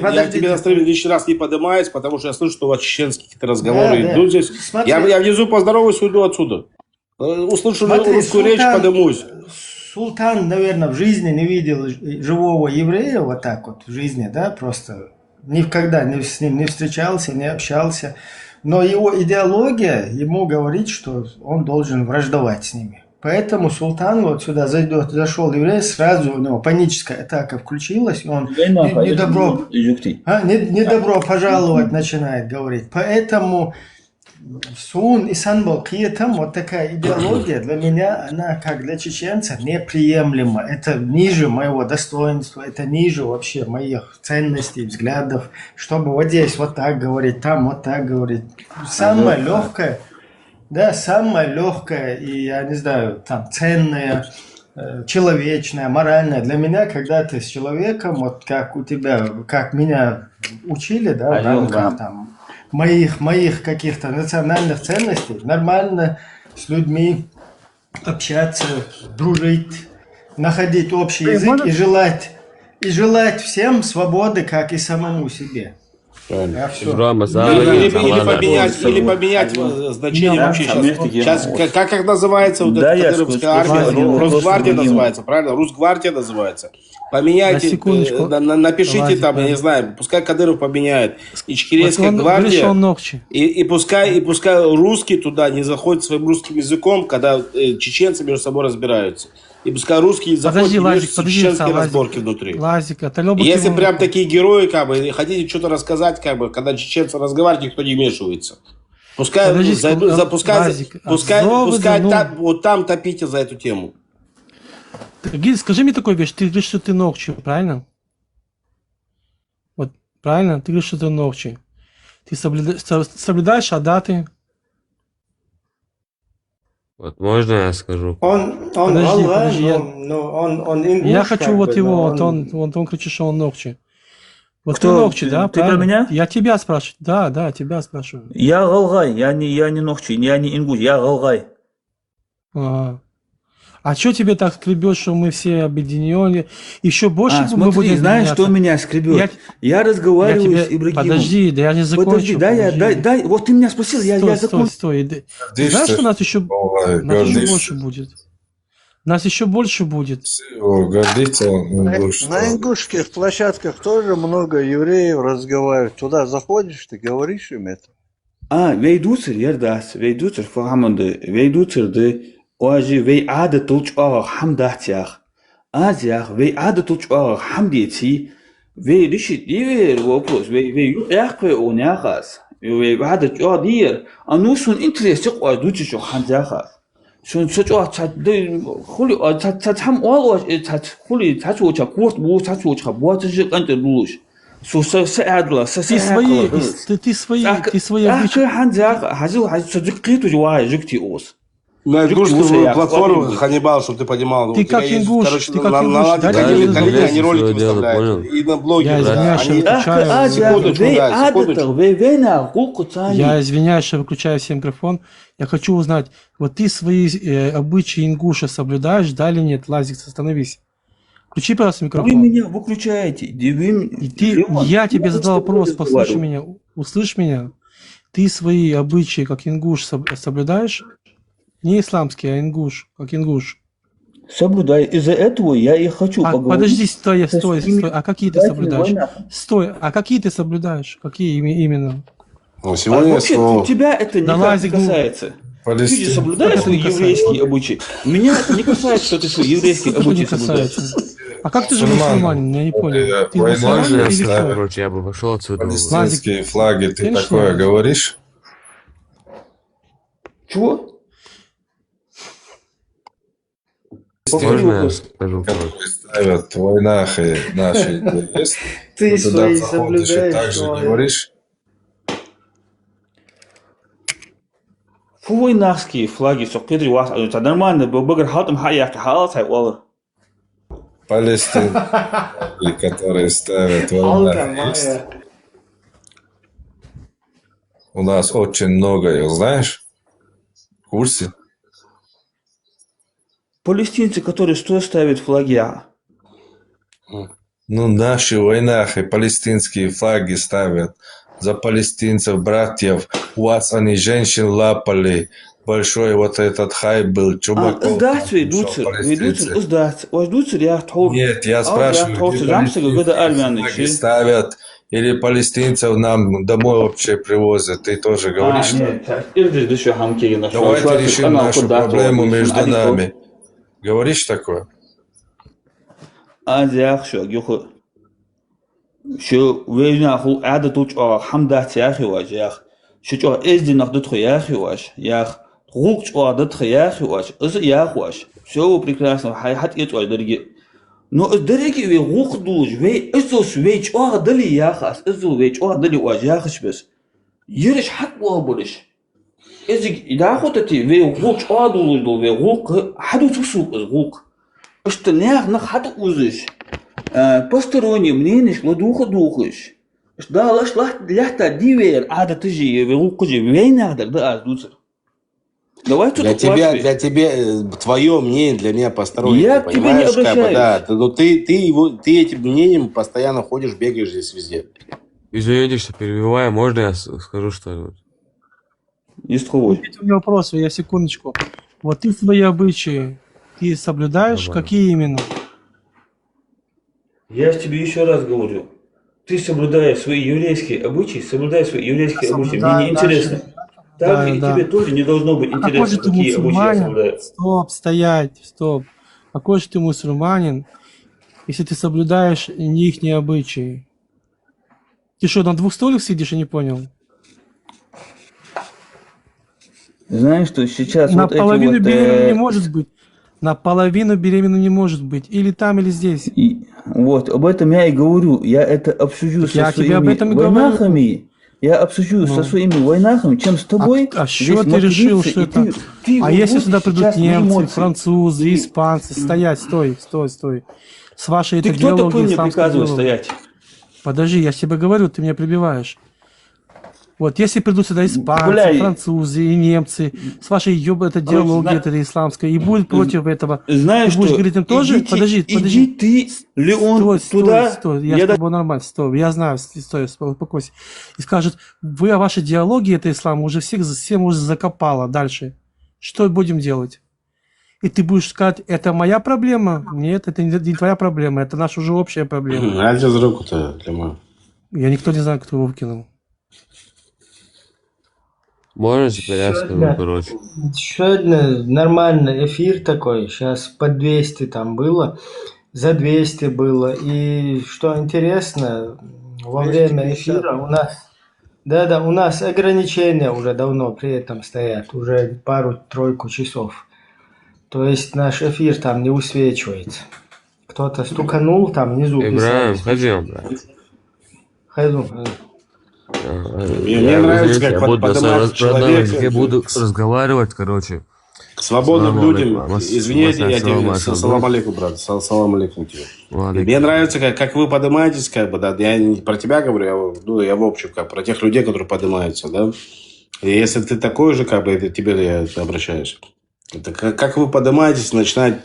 на стриме лишний раз не поднимаюсь, потому что я слышу, что у вас чеченские какие-то разговоры идут здесь. Я внизу поздороваюсь, уйду отсюда. Услышу русскую речь, поднимусь. Султан, наверное, в жизни не видел живого еврея вот так вот в жизни, да, просто никогда с ним не встречался, не общался. Но его идеология ему говорит, что он должен враждовать с ними. Поэтому султан вот сюда зашел еврей, сразу у него паническая атака включилась, и он недобро пожаловать начинает говорить. Поэтому Сун и Санбол Киетам, вот такая идеология для меня, она как для чеченца неприемлема. Это ниже моего достоинства, это ниже вообще моих ценностей, взглядов, чтобы вот здесь вот так говорить, там вот так говорить. Самое легкое, да, самое легкое и, я не знаю, там ценное, человечное, моральное для меня, когда ты с человеком, вот как у тебя, как меня учили, да, в рамках там моих каких-то национальных ценностей, нормально с людьми общаться, дружить, находить общий язык и желать всем свободы, как и самому себе. Правильно. Или поменять значение вообще сейчас. Как называется вот эта кадыровская армия? Росгвардия называется, правильно? Русгвардия называется. Поменяйте, напишите там, я не знаю, пускай Кадыров поменяет. Ичкерийская гвардия. И пускай русские туда не заходят своим русским языком, когда чеченцы между собой разбираются. И пускай русские заходят в чеченские разборки внутри. Если прям такие герои, как бы, хотите что-то рассказать, как бы, когда чеченцы разговаривают, никто не вмешивается. Пускай вот там топите за эту тему. Гиль, скажи мне такую вещь, ты говоришь, что ты ногчи, правильно? Вот, правильно? Ты говоришь, что ты ногчи. Ты соблюдаешь адаты. Вот можно я скажу? Подожди. Я хочу вот его, он он кричит, что он ногчи. Вот Кто? ты ногчи, да? Ты про меня? Я тебя спрашиваю. Да, тебя спрашиваю. Я галгай, я не ногчи, я не ингуш, я галгай. А что тебе так скребет, что мы все объединены? Еще больше мы смотри, будем знаешь, что меня скребет? Я разговариваю с Ибрагимом. Подожди, да я не закончу. Дай, вот ты меня спросил, я закончу. Стой. Знаешь, что нас еще больше будет? Нас еще больше будет. Гордиться. На ингушских площадках тоже много евреев разговаривают. Туда заходишь, ты говоришь им это. Вейдуцер, ердас, вейдуцер, фахаманды, вейдуцер, да. واجي في عادة تلقى حمدات ياخ ياخ في عادة تلقى حمديتي في رشيد يير وبروس في ياخ ونياخاس في عادة تلقى دير أنوسون إنتريس يقوى دوتشو حمداخاس شون تلقى تد خلي تتهم أول خلي تحسوا تكورت بو تحسوا تخبوا تجيك أنت روش شو سأعدلا سأعدلا ты свои حمداخ حزو صدقيتو جواي جكتي أوس На ингушскую платформу, Ханнибал, чтобы ты понимал. Ты как ингуш, короче, ты как на ингуш. ладе колени, они ролики выставляют. И на блоге. Я извиняюсь, что выключаю. Я извиняюсь, что выключаю себе микрофон. Я хочу узнать, вот ты свои обычаи ингуша соблюдаешь, да или нет? Лазик, остановись. Включи, пожалуйста, микрофон. Вы меня выключаете. Я тебе задал вопрос, послушай меня, услышь меня. Ты свои обычаи, как ингуш, соблюдаешь? Не исламский, а ингуш, как ингуш. Соблюдаю. Из-за этого я и хочу поговорить. Подожди, стой. А какие ты соблюдаешь? Стой, а какие ты соблюдаешь? Какие именно? Сегодня вообще, тебя это никак не касается. Ты же соблюдаешь свои еврейские обычаи. Меня это не касается, что ты свои еврейские обычаи соблюдаешь. А как ты же мусульманин? Я не понял. Ты мусульманин или кто? Короче, я бы пошел отсюда. Палестинские флаги, ты такое говоришь? Чего? Можно я скажу? Которые ставят в войнах и наши есть? Ты свои соблюдаешь. Так же говоришь? Фу, войнахские флаги, сокедри вас, это нормально, богар хатам хаяки халат хайвалар. Палестинские, которые ставят в войнах есть? У нас очень много их, знаешь? В курсе? Палестинцы, которые что ставят флаги? Ну, наши в войнах и палестинские флаги ставят. За палестинцев, братьев. У вас они женщин лапали. Большой вот этот хайп был. Чубаков. Нет, я спрашиваю, флаги ставят или палестинцев нам домой вообще привозят. Ты тоже говоришь, что? Давайте решим нашу проблему между нами. Говоришь такое? شو وين أخو عادة توجع حمدات يا أخي واش يا أخ شو جو إزدي نقدت يا أخي واش يا أخ غوق جو عادت يا أخي واش إز يا أخ واش شو بريكلاس حي حتى يتوع درجة نو درجة وي غوق دوج وي إزوس وي جو دلي يا أخ إزو وي جو دلي واش يا أخ بس يرش حق وابولش إزي إذا أخوتي وي غوق جو دوج دو وي غوق حدو تسوق غوق اشتنياخ نخ حتى وزش посторонние мнения шло духиш. Да, лахта дивер, ада тыжи, вилукужи, вейнах, да, аздуцер. Давай тут для тебя твое мнение, для меня постороннее. Я к тебе не обращаюсь. Да, ты этим мнением постоянно ходишь, бегаешь здесь везде. Извините, что перебиваю, можно я скажу что-нибудь? Есть ховой. У меня вопрос, я секундочку. Вот ты свои обычаи, ты соблюдаешь, какие именно? Я тебе еще раз говорю, ты соблюдаешь свои еврейские обычаи, мне не интересно. Так и тебе тоже не должно быть интересно, какие обычаи я соблюдаю. Стоп. Какой же ты мусульманин, если ты соблюдаешь их обычаи? Ты что, на двух стульях сидишь, я не понял? Знаешь, что сейчас наполовину вот беременным не может быть. Наполовину беременным не может быть. Или там, или здесь. Вот, об этом я и говорю. Я это обсужу со своими войнахами. Я обсужу со своими войнахами, чем с тобой. А что ты решил, что это? А если сюда придут немцы, французы, испанцы? Стоять, стой. С вашей ты кто такой мне приказывает стоять? Подожди, я тебе говорю, ты меня прибиваешь. Вот, если придут сюда испанцы, французы и немцы, с вашей идеологией этой исламской, и будет против этого, знаешь, ты будешь говорить им тоже? Подожди. Иди ты, Леон, стой, я с тобой нормально, стой, я знаю, стой, успокойся. И скажут, вы о вашей идеологии этой ислама уже всем уже закопало. Дальше. Что будем делать? И ты будешь сказать, это моя проблема? Нет, это не твоя проблема, это наша уже общая проблема. А сейчас руку-то, я никто не знаю, кто его выкинул. Можно теперь я скажу, короче? Сегодня нормальный эфир такой, сейчас по 200 там было, за 200 было. И что интересно, во время эфира у нас ограничения уже давно при этом стоят, уже пару-тройку часов. То есть наш эфир там не усвечивается. Кто-то стуканул там внизу. Ибраим, ходим, брат. Ходим. Мне нравится, как я буду разговаривать, короче. свободным Салам людям, алейкум. извините, я тебе, салам алейкум, брат, салам алейкум тебе. Мне нравится, как вы поднимаетесь, как бы, да, я не про тебя говорю, я в общем, как про тех людей, которые поднимаются, да. И если ты такой же, как бы, это тебе я обращаюсь. Это как вы поднимаетесь, начинаете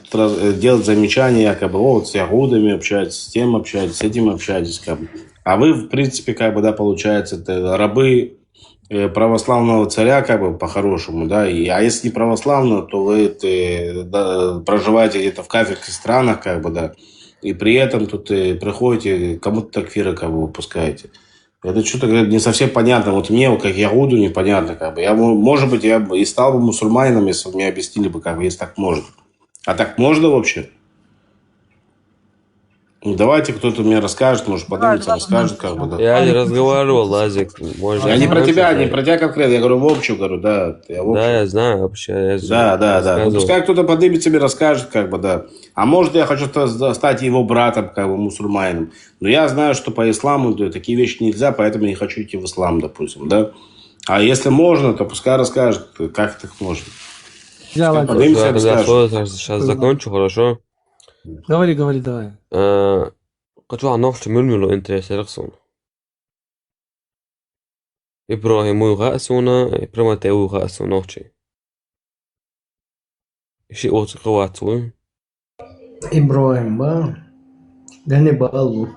делать замечания, якобы, вот с ягудами общаетесь, с тем общаетесь, с этим общаетесь, как бы. А вы, в принципе, как бы, да, получается, это рабы православного царя, как бы, по-хорошему, да, а если не православного, то вы проживаете где-то в кафирских странах, как бы, да, и при этом тут приходите, кому-то такфиры, как бы, выпускаете. Это что-то не совсем понятно. Вот мне, как ягуду, непонятно, как бы. Может быть, я и стал бы мусульманином, если бы мне объяснили бы, как бы, если так можно. А так можно вообще? Ну, давайте кто-то мне расскажет, может, поднимется, расскажет, как бы, да. Я не разговаривал, Лазик. Я не про тебя конкретно, я говорю в общем, говорю, да. Да, я знаю вообще. Да. Ну, пускай кто-то поднимется и расскажет, как бы, да. А может, я хочу стать его братом, как бы, мусульманином. Но я знаю, что по исламу такие вещи нельзя, поэтому не хочу идти в ислам, допустим, да. А если можно, то пускай расскажет, как так можно. Поднимется и расскажет. Сейчас закончу, хорошо? Говори, давай. Хочу ногти мülmülü интересерсон. Ибрахим уйгасуна, примате уйгасу ногти. Иши оцу квату. Ибраим, ба. Ганнибал.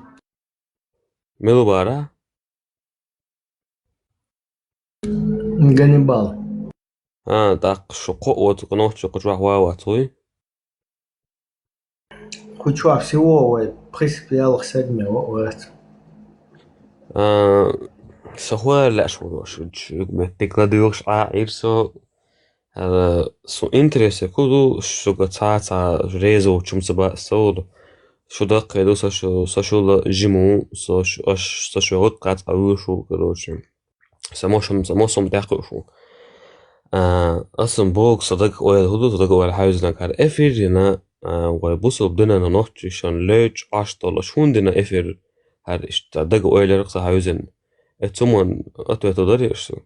Мелубара. Ганнибал. Так, шоко оцу ногти кучу хвату. Хочу всего, в принципе, я лох седьми, вот. Сахуа лашвош, меттекладуш аирсо со интересе куду шуга цаца резо чумсаба сод шуда кайду сашула жиму сашуот кац аушу короче самошом тахушу اصلا بوك صدق ويا هدو صدق ويا حاجزنا كار افير هنا ويبصوا بدنا ننوحش شان ليج عشطة شون دنا افير هر اشتدق ويا رقصة حاجزن اتسمون اتو يتدري اشتو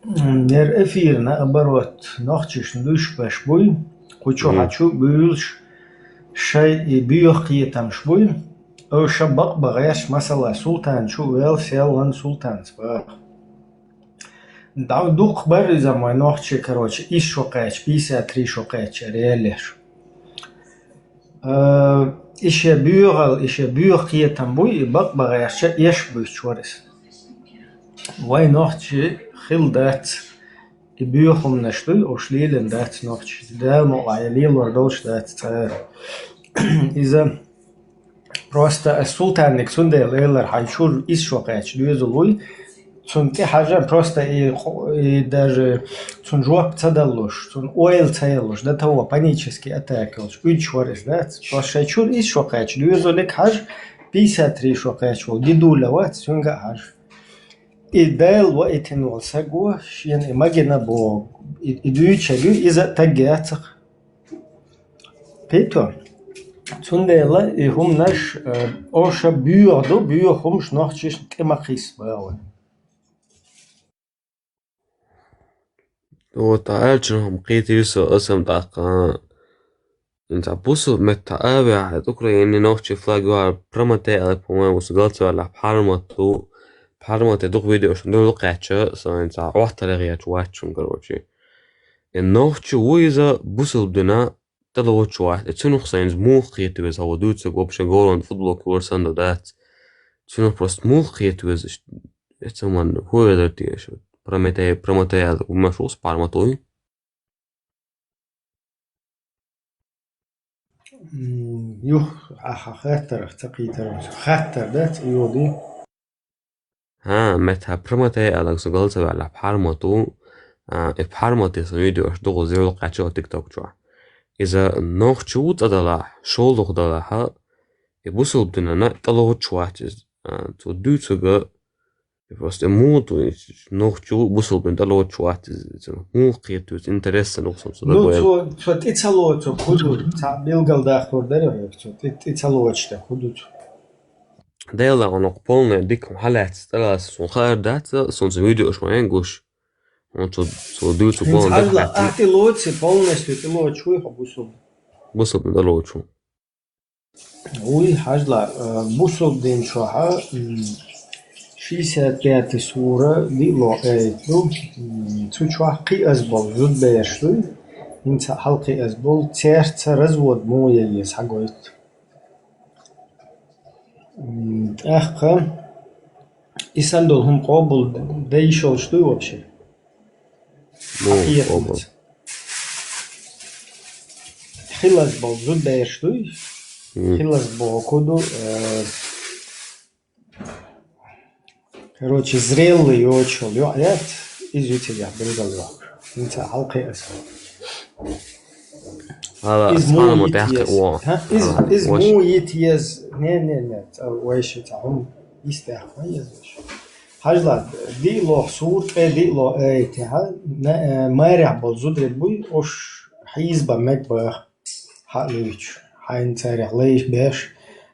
Der efirna оборот нохчиш нуш башбуй кучу хачу бюлш шай и бюхи там шбуй о шабак багаш масала султан шу вел селан султан спа да дух бар за мой нохчи короче иш шокач 53 шокач реалеш ише бюрал ише бюхи там буй бак багаш еш бючворис вай нохчи خيل دات يبيوخم نشتل وشليل دات نوتش ده مقايليل وردوش دات إذا просто السلطان نكسون ده ليلر حيشور إيش شوقاتش ليزلوي تون كي حاجة просто и даже تون جواب تدلوش تون ойл تيلوش ده هو панический атакалш учворис да просто шайчур إيش شوقاتش ليزلك حاجة 53 شوقاتش وديدولا وات سونغا حاجة إدال وإتن والسجوا شين إماجنا بو إدويتش جو إذا تجاتك بيتو تندلا هم نش أوشا بيو همش نحشش كما خيس باوي وتعالجهم قيت يسو اسم داقا انت بوسو متعابع تقرأ إني نوحشي فلاجوار برمتي على بومي وسقلتو على بحرمتو بحرمتي دوق فيديو شن دول قاتشا سو انت وقت لغيات واتشم قروشي النوحشي ويزا بوسو بدنا تلوتش واحد تسنوخ ساينز موخ قيتوز هو دوتسك وبشا جولان فوتبول كورسان دو دات تسنوخ بروست موخ قيتوز اتسمان هو يدرتي شو برمتي على ومشوص بارمتوي يوخ خاطر تقيتر خاطر دات يودي متها برمتي على زغلتو على بحرمتو بحرمتي سويدو اش دوغو زيرو قاتشو تيك توك جوا إذا نوخ تشوت أدلا شولوخ دلا يبوسو بدنا نقلو تشواتز تو دوتوغا просто муту нох чу бусул бен дало чуат му қиетус интерес нохсом суда боя ну то тицало то худу та билгал да хордер то тицало чта худу дела онок полная диком халат стала сон хар дат сон видео шмаен гуш Он цо дюцу Инц полон хажла дехати. ахти лоци полностью ты лочуй хабусу. Бусоб недолочу. Уй хажла бусу дин шоха 65 сура дило эйту цучуах ки азбол зуд беяшлуй инц халқи азбол церца развод моя ес хагойт. Ахка исандол хум қобул дейшол штуй вообще. Ну, Хилас бол зуд беяшлуй. Хилас бол коду короче, зрелый очень лёгкий, изучил я, берегал. Это халқи азбол. هذا أسمانه متحقق Из муит ез не ويش تعهم يستحق يزش حاجلا دي لو صور دي لو تها مارع بالزود ربوي وش حيزبا مكبا حالوش حين تاريخ ليش باش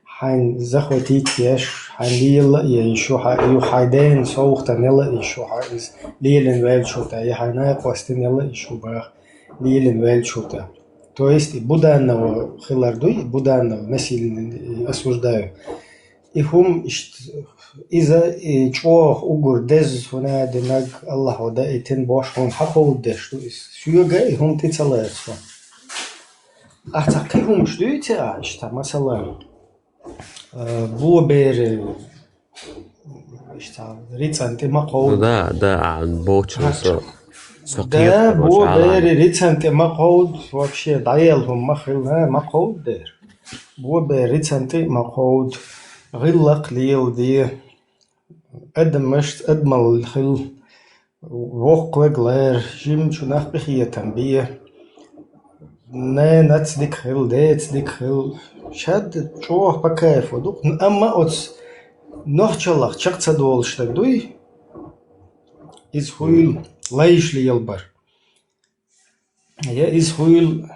حين زخوتيت باش حين ليل يشو يو حيدين صوخ تنيل يشو حيز ليلن ويل شوتا يحينا قوستنيل يشو باخ ليلن ويل شوتا. То есть буданного хиларду, буданного насильно осуждаю. И хум из-за чего угур дез хуна денаг Аллах вода и тен бош хум хаков дез, что сюга и хум ты целается. А так хум что это, что масала бубер, что рицанты маков. Да, бочно. Да, бубер рицанты маков вообще даялهم махилна маков дер. بوبا ريتسانتي مقعود غلق ليو دي أدمشت أدمل الخل وق وغلير جيم شناخ بخية تنبيه نا نتصدق خل دي تصدق خل شاد شوح بكيف ودوق أما أتس نخشلق شق تدول شتك دوي إز خويل لايش لي يلبر يا إز خويل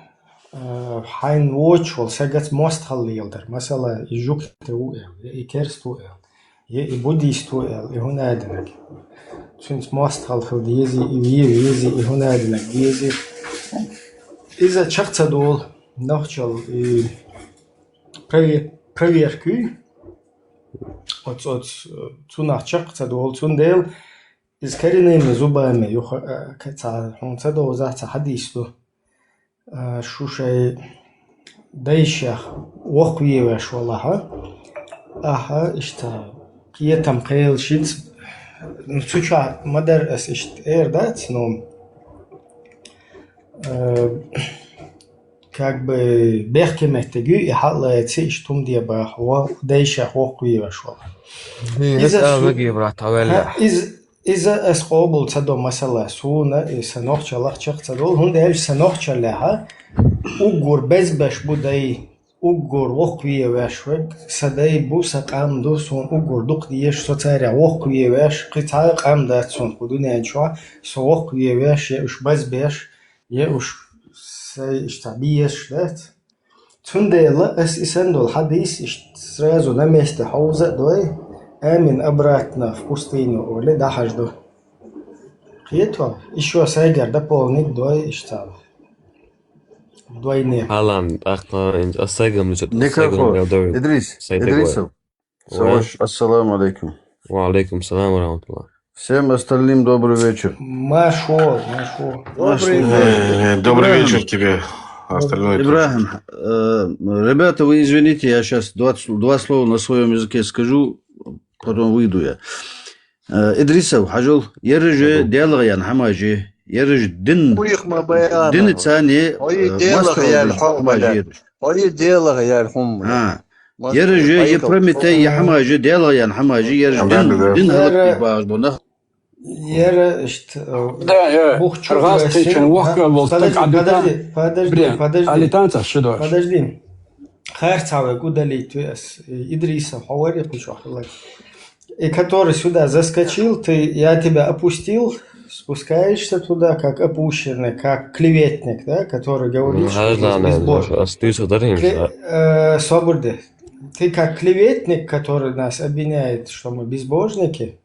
حين ووتش والسجت مستحيل يقدر مثلا يجوك توقع يكرس توقع يبوديش توقع هنا أدنى شنس مستحيل خل ديزي يويزي هنا أدنى ديزي إذا شخص دول نخشل проверку от цунах شخص دول цун دل из коренными зубами يخ كتا هم تدو زات حديثه شوشي دايشخ وقويوش والله اها اشتا كيتم قيل شيت نسوچا مدر اس اشت ايردات но как бы бехкеметтегü ihalletse iştum diye bahwa dayşah وقويوش والله إذا أسقابل تدو مثلا سونا سنوخشلق شخص تدول هون ده سنوخشلها أوجور بس بوداي أوجور وقوية واشوك سداي بوسق عم دوسون أوجور دق ديش سوتارع وقوية واش قطع عم داتسون خدوني أنشوا سو وقوية واش يأوش بس يأوش سي اشتعبيش دات تون لا أس إسندول حديث اشترازو نميست حوزة دوي آمن обратно в пустыню или дохожу. Хитро. Еще сайгар дополнить двое штаб. Двойные. Алан, ахна, асайгам лучше. Никакого. Идрисов. Ассаламу алейкум. Ва алейкум салам ва рахматуллах. Всем остальным добрый вечер. Машо. Добрый вечер тебе. Остальное Ибрахим, ребята, вы извините, я сейчас два слова на своем языке скажу, потом выйду я. إدريسов حجول يرجع ديالغيان حماجي يرجع دين الثاني هاي ديالغيان حماجي يرجع يبرمتي يحماجي ديالغيان حماجي يرجع دين هلق يباغ بنخ يرى подожди. Харцавы удали, то есть Идрисов, Хавари, и который сюда заскочил, я тебя опустил, спускаешься туда, как опущенный, как клеветник, да, который говорит, что свободы. Ты как клеветник, который нас обвиняет, что мы безбожники,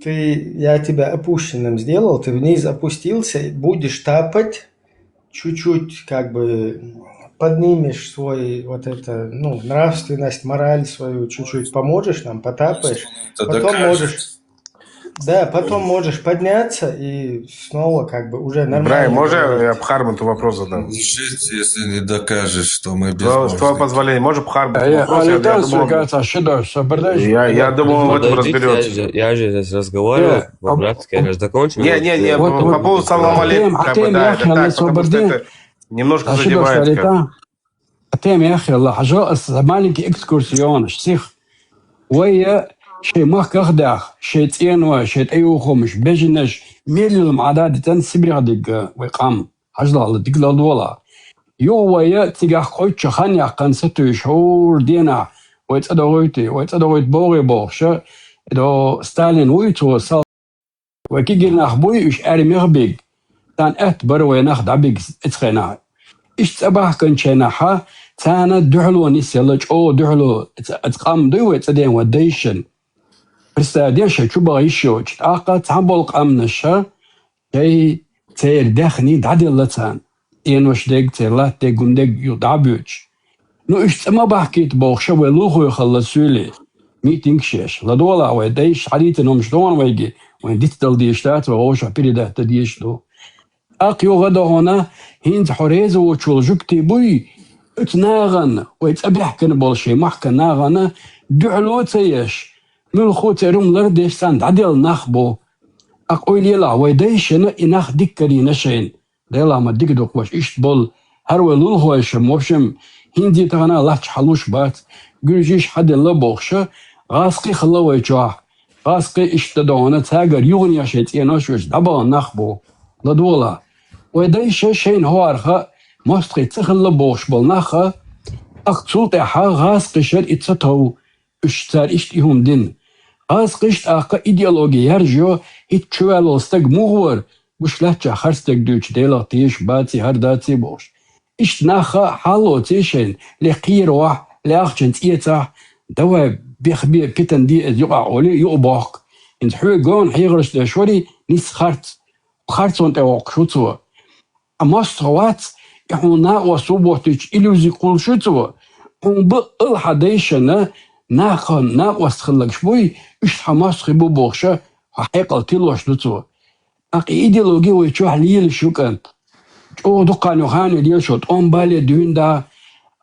я тебя опущенным сделал, ты вниз опустился, будешь тапать, чуть-чуть как бы поднимешь свой вот это, ну, нравственность, мораль свою, чуть-чуть поможешь нам, потапаешь, потом можешь, да, потом можешь подняться и снова как бы уже нормально. Брайан, можно говорить. я Бхарманту вопрос задам? Жить, если не докажешь, что мы С твоего безбожники. позволения, можно Бхарманту вопрос? Я думал, в этом разберетесь. Я же здесь разговаривал, по-братски, я же закончил. Не, по поводу салам алейкум, как бы, да, это так, потому что это немножко задевает. أتيم يا أخي الله حجاء الزمالك إكسكورسيون شسيخ ويا شيء ما كخداخ شيء تينوا شيء أيوخو مش بيجنش ميل المعداد تنسبري غدق ويقام حجلا الله دق للولا يو ويا تيجا خويتش خانيا قن ستو شهور دينا ويتأدويت بوغي بوغشا دو ستالين ويتو سال وكي جينا أخبوي إش أرمي غبيق تان أتبر ويناخد عبيق اتخينا إش تباه كن شيناحا تانا دحلو نسيلج أو دحلو اتقام دوي تدين وديشن برستادين شو بغيشو تاقا تعبول قامنشا جاي تير داخني دعدي اللتان إنوش ديق تيرلات ديقون ديق يدعبوش نو إش تما بحكيت بوخشا ويلوخو يخلصولي ميتينغ شيش لدولا وديش حديث نومش دون ويجي وين ديت دل ديشتات وغوش عبيري تديش دو أقيو غدا هنا هينت حريز وشول جبتي بوي اتناغن ويتأبح كن بولشي محكا ناغن دعلو تيش ملخو تيروم لرديش ساند عديل نخبو أقوي ليلا ويديشن إناخ ديكري نشين ديلا ما ديك دوك واش إشت بول هرو لولهو يشم وشم هندي تغنا لحش حلوش بات قرجيش حد اللي بوخشة غاسقي خلوه يجوح غاسقي اشتدونا تاقر يغني يشيت يناشوش دبا نخبو لدولا ويديش شين هوارخا مستقي تخل بوش بالنخا أقصوتي حا غاسقي شر اتستو اشتار اشتيهم دين غاسقي اشتاقا ايديولوجي يرجو اتشوالو استق مغور وش لحجة خرستك دوش ديلا تيش باتي هرداتي بوش اشتناخا حالو تيشين لقير واح لأخجن تيتاح دوا بيخبي بيتن دي يقع علي يقباق انت حوي قون حيغرش داشوري نيس خارتون تاوق شوتو أما استوات يحونا وصوبوتيش إلوزي قول شوتو هم بقل حديشنا ناقن ناقوست خلق شبوي اش حماس خبو بوخشا حقيقة تلوش دوتو أقي إيديولوجي ويشوح ليل شوكنت جو دقانو خاني ديال شوت أم بالي دون دا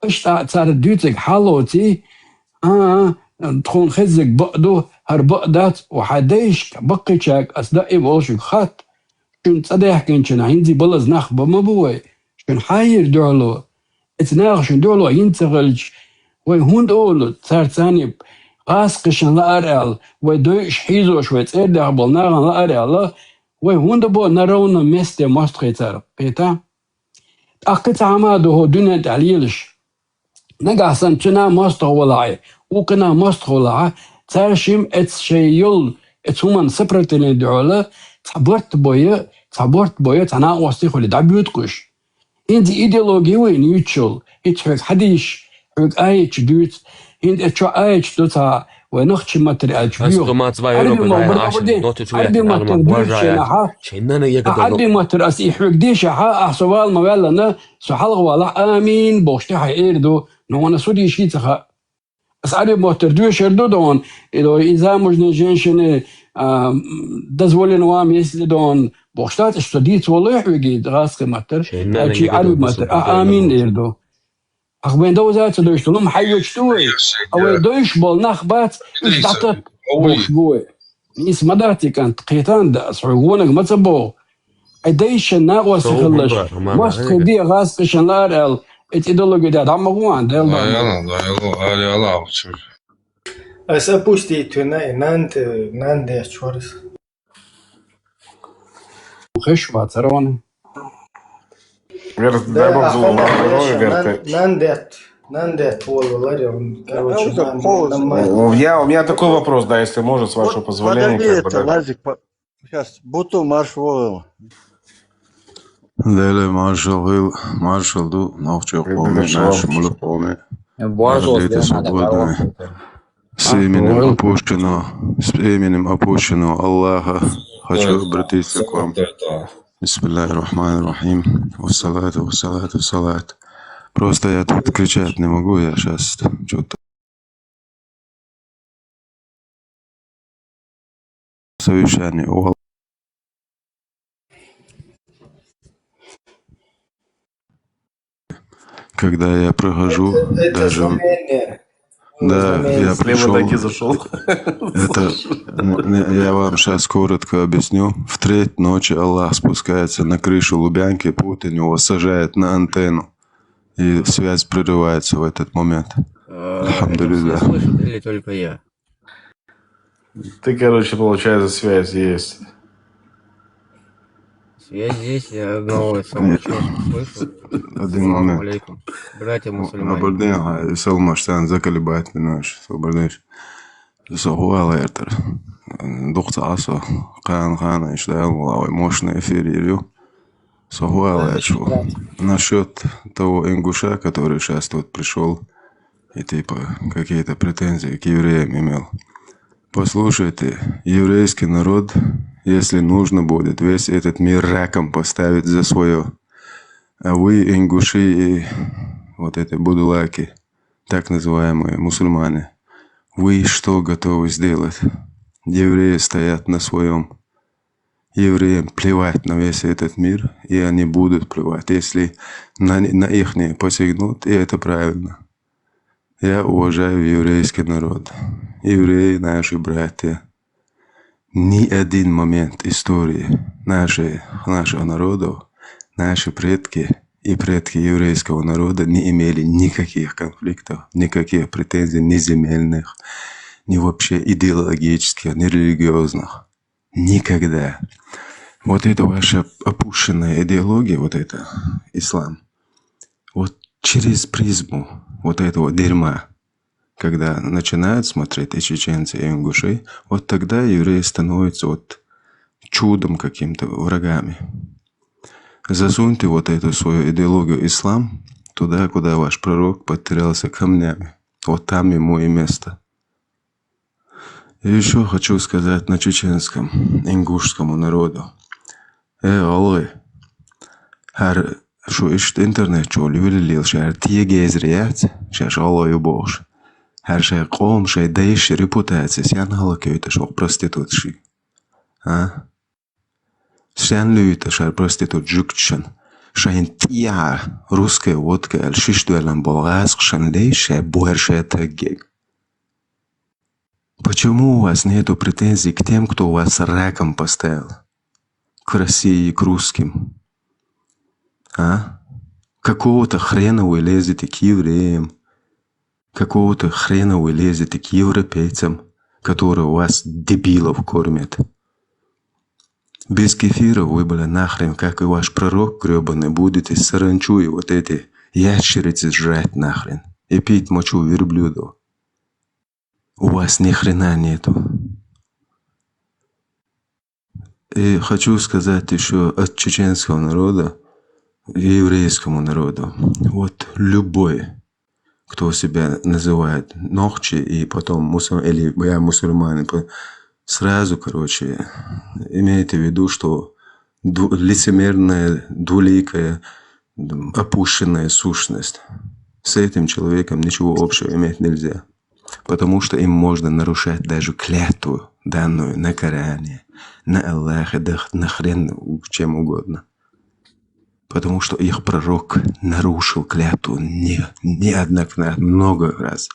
اشتا صار دوتك حالوتي تخون خزك بقدو هر بقدات وحديش بقي شاك أصدقائي بوشك خط شن صديح كنشن عندي بلز نخ بمبوي شن حاير دولو اتناغ شن دولو ينتغلج وهون دولو صار ثاني غاسقشن لأرال ودوش حيزو شوية تردع بالناغن لأرال وهون دبو نرونا مستي مستخي تار بيتا أقت عمادو هو دونة تعليلش نقاسن تنا مستغولاي وقنا مستغولاي تارشيم اتشيول اتومن سبرتين دعولا تعبرت بويا تناقوستي خولي دعبيوتقش عندي ايديولوجي وين يوتشول اتحك حديش حك ايش دوت عند اتشو ايش دوتا ونخش ماتر اجبيو ما تبايرو بداية عشان نوتي تويات العالم بورجايا شينانا يقدر عدي ماتر اسي حك ديش احسوال موالنا سحلغ ولا امين بوشتي حيردو نوانا سودي شيتخا اسعري ماتر دوش دون اذا مجن جنشن دزولين وام يسلدون بوشتات اشتديت والله يحوجي غاسق ماتر اجي عرب ماتر امين ايردو اخبين دوزات دوش لهم حيوش توي او دوش بول نخبات دعتت بوش بوي نيس مداتي كانت قيتان دا اسعوونك ما تبو اديش الناقوس يخلش مستخي دي غاسق شنار ات ايدولوجي دا عمغوان دا يلا Asa pusti tuna nante chores. خشوة ترون Дай Бог золотого здоровья, Верка. Нандет волвалари, короче, У меня такой вопрос, да, если можно, с вашего позволения. Подожди, это, Лазик, сейчас, буту марш волл. Дele маршал ду, нахчо коме, наш мулпоме. Базу Дете свободно. С именем опущенного Аллаха хочу обратиться к вам. Бисмиллахи рахмани рахим. Вассалату, вассалату, салат. Просто я тут кричать не могу, я сейчас что-то совещание. Когда я прохожу, Это даже... знамение. Да, я пришел. зашел. Это я вам сейчас коротко объясню. В 3 ночи Аллах спускается на крышу Лубянки, Путин его сажает на антенну. И связь прерывается в этот момент. Алхамдулилля. Слышит или только я? Ты, короче, получается, связь есть. Связь здесь, я одного самого человека слышу. Один Ассаламу момент. алейкум. Братья мусульмане. Абардин, Салмаштан, заколебать наш, Абардиш. Сохуала эртер. Духта асо, Кан, Ишдаалла, мощный эфир ирю. Сохуала эрчу. Насчет того ингуша, который сейчас тут пришел и типа какие-то претензии к евреям имел. Послушайте, еврейский народ, если нужно будет, весь этот мир раком поставить за свое. А вы, ингуши и вот эти будулаки, так называемые мусульмане, вы что готовы сделать? Евреи стоят на своем. Евреям плевать на весь этот мир, и они будут плевать, если на их не посягнут, и это правильно. Я уважаю еврейский народ. Евреи наши братья. Ни один момент истории нашего народа, наши предки и предки еврейского народа не имели никаких конфликтов, никаких претензий ни земельных, ни вообще идеологических, ни религиозных. Никогда. Вот это ваша опущенная идеология, вот это ислам, вот через призму вот этого дерьма, когда начинают смотреть и чеченцы, и ингуши, вот тогда евреи становятся вот чудом каким-то, врагами. Засуньте вот эту свою идеологию ислам туда, куда ваш пророк потерялся камнями. Вот там ему и место. И еще хочу сказать на чеченском, ингушскому народу. Аллы, şu işte internet çoğulu bililiyor. Şer tiye gezriyat, şer Allah'ı boş. Her şey kom, şey değişir, reputacija. Sen halaköyte şok prostitutši. Sen lüyte şer prostitut jükçen. Şen tiya ruske vodka, el шиштуэлен болгарск, шен лейше, буэрше таггег. Почему у вас нету претензий к тем, кто вас раком поставил? К России, к русским? Какого-то хрена вы лезете к евреям, какого-то хрена вы лезете к европейцам, которые вас дебилов кормят. Без кефира вы, нахрен, как и ваш пророк гребаный, будете саранчу и вот эти ящерицы жрать нахрен и пить мочу верблюдов. У вас ни хрена нету. И хочу сказать еще от чеченского народа, еврейскому народу. Вот любой, кто себя называет нохчи и потом или я мусульманин, сразу, короче, имейте в виду, что лицемерная, двуликая, опущенная сущность. С этим человеком ничего общего иметь нельзя. Потому что им можно нарушать даже клятву, данную на Коране, на Аллахе, да на хрен чем угодно. Потому что их пророк нарушил клятву неоднократно, много раз.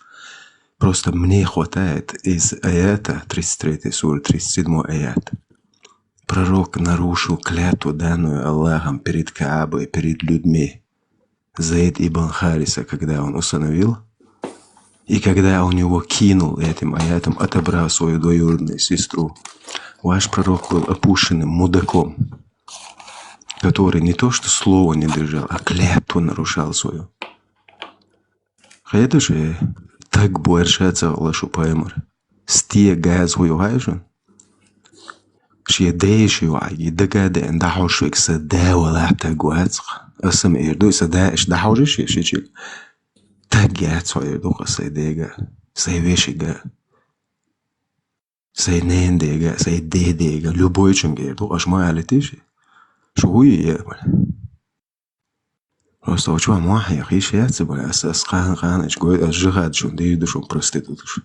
Просто мне хватает из аята 33 сура, 37 аят. Пророк нарушил клятву, данную Аллахом перед Каабой, перед людьми. Заид ибн Хариса, когда он усыновил, и когда он его кинул этим аятом, отобрал свою двоюродную сестру, ваш пророк был опущенным мудаком, который не то что слово не держал, а клятву нарушал свою. Это же так буэршаться лашу паймар. Стие газ хую хайшун. Шие дейши ваги дагады дахушвик сада вала тагуацх. Асам ирду сада иш дахужиш шичик. Так газ хую духа сайдега. Сайвешига. say nendega, say dedega, любой ченгер, то аж моя летишь. شو هي просто чува моя хишяться бля асас хан чгой ажгад шун дейду шун проститутш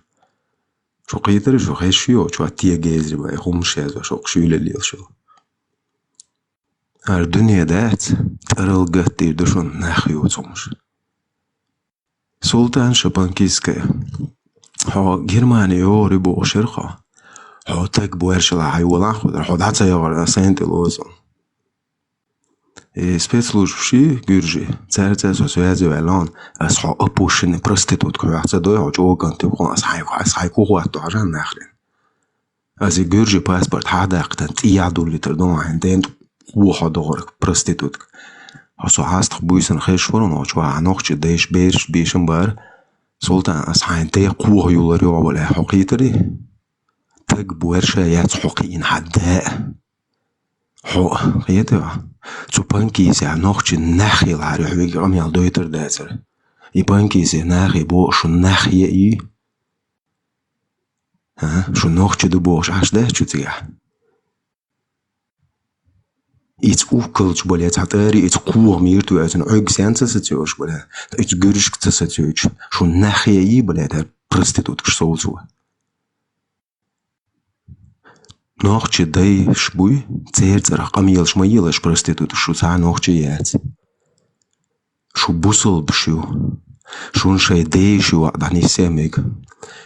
шо қитер шо хешио чува тия гезри бля хумшез шо қшүлелил шо ар дүниядат тарылгат дейду шун нахио цомш Султан Шапанкийская хо Германия рыбу шерха хо так буэршла хайвала худра ходата явар сент лозон спецслужбши гюржи царца связи валон аз хо опушен проститутка яца дой хо жоган тип хон аз хайку хуат доран нахрен аз гюржи паспорт хадaqtan тиядул литр дон хенден у ходор проститутка асо хаст буйсен хешворон очва анохчи дэш берш бишен бар Султан аз хайнте қух юлари обале хокитри так буэрша яц хокин хадда хо қиетева Zu Pankise noch in Nachi lari hwig am ja deuter dazer. I Pankise Nachi bo schon Nachi I. Schon noch du bo аж да чутига. Iets ukelch bolet hat iets kuur mir tu uit een uigsense situatie bolet. Iets gurishkte situatie. Schon Nachi I bolet prostitut gsoulzu. Нохчи дай шбуй, церц ракам елш маилаш проститут шуца нохчи яц. Шу бусул бшу, шун шай дей шу дани семик,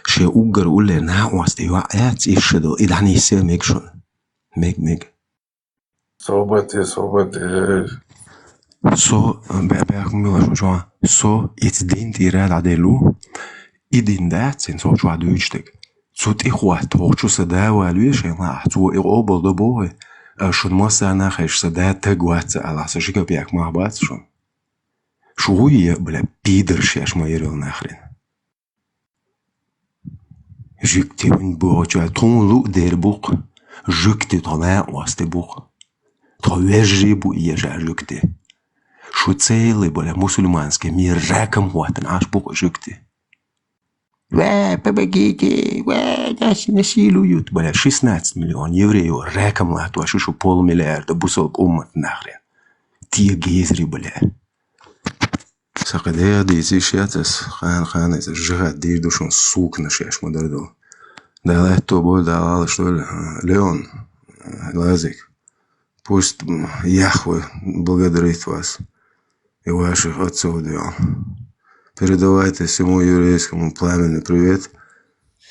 ше угар уле на уасти ва яц ишеду и дани семик шун. Миг. Свободы. So, berg mila шо, so it's dint irad adelu, idin dat sin so chwa duitstek. Zut ich wat hochchu sada walwish ma zu ir obol do boy schon mos ana khash sada tagwat ala sa shika biak ma bat shon shuye bla pider shash ma yeril nakhrin jikti un bocha ton lu der buq jikti tona waste buq to wejri bu yeja jikti shu tsele bla musulmanske mir rakam watan ash buq jikti Помогите, нас насилуют. Бля, 16 миллионов евреев реком лату, а шо полмиллиарда бусок уммат нахрен. Тия гезри, бля. Сакадея дейзи шятас, хан из жгат дейду шон сук на шеш модердо. Да это боль давала, что ли? Леон, Лазик, пусть Яхве благодарит вас и ваших отцов дел. Передавайте всему еврейскому пламенный привет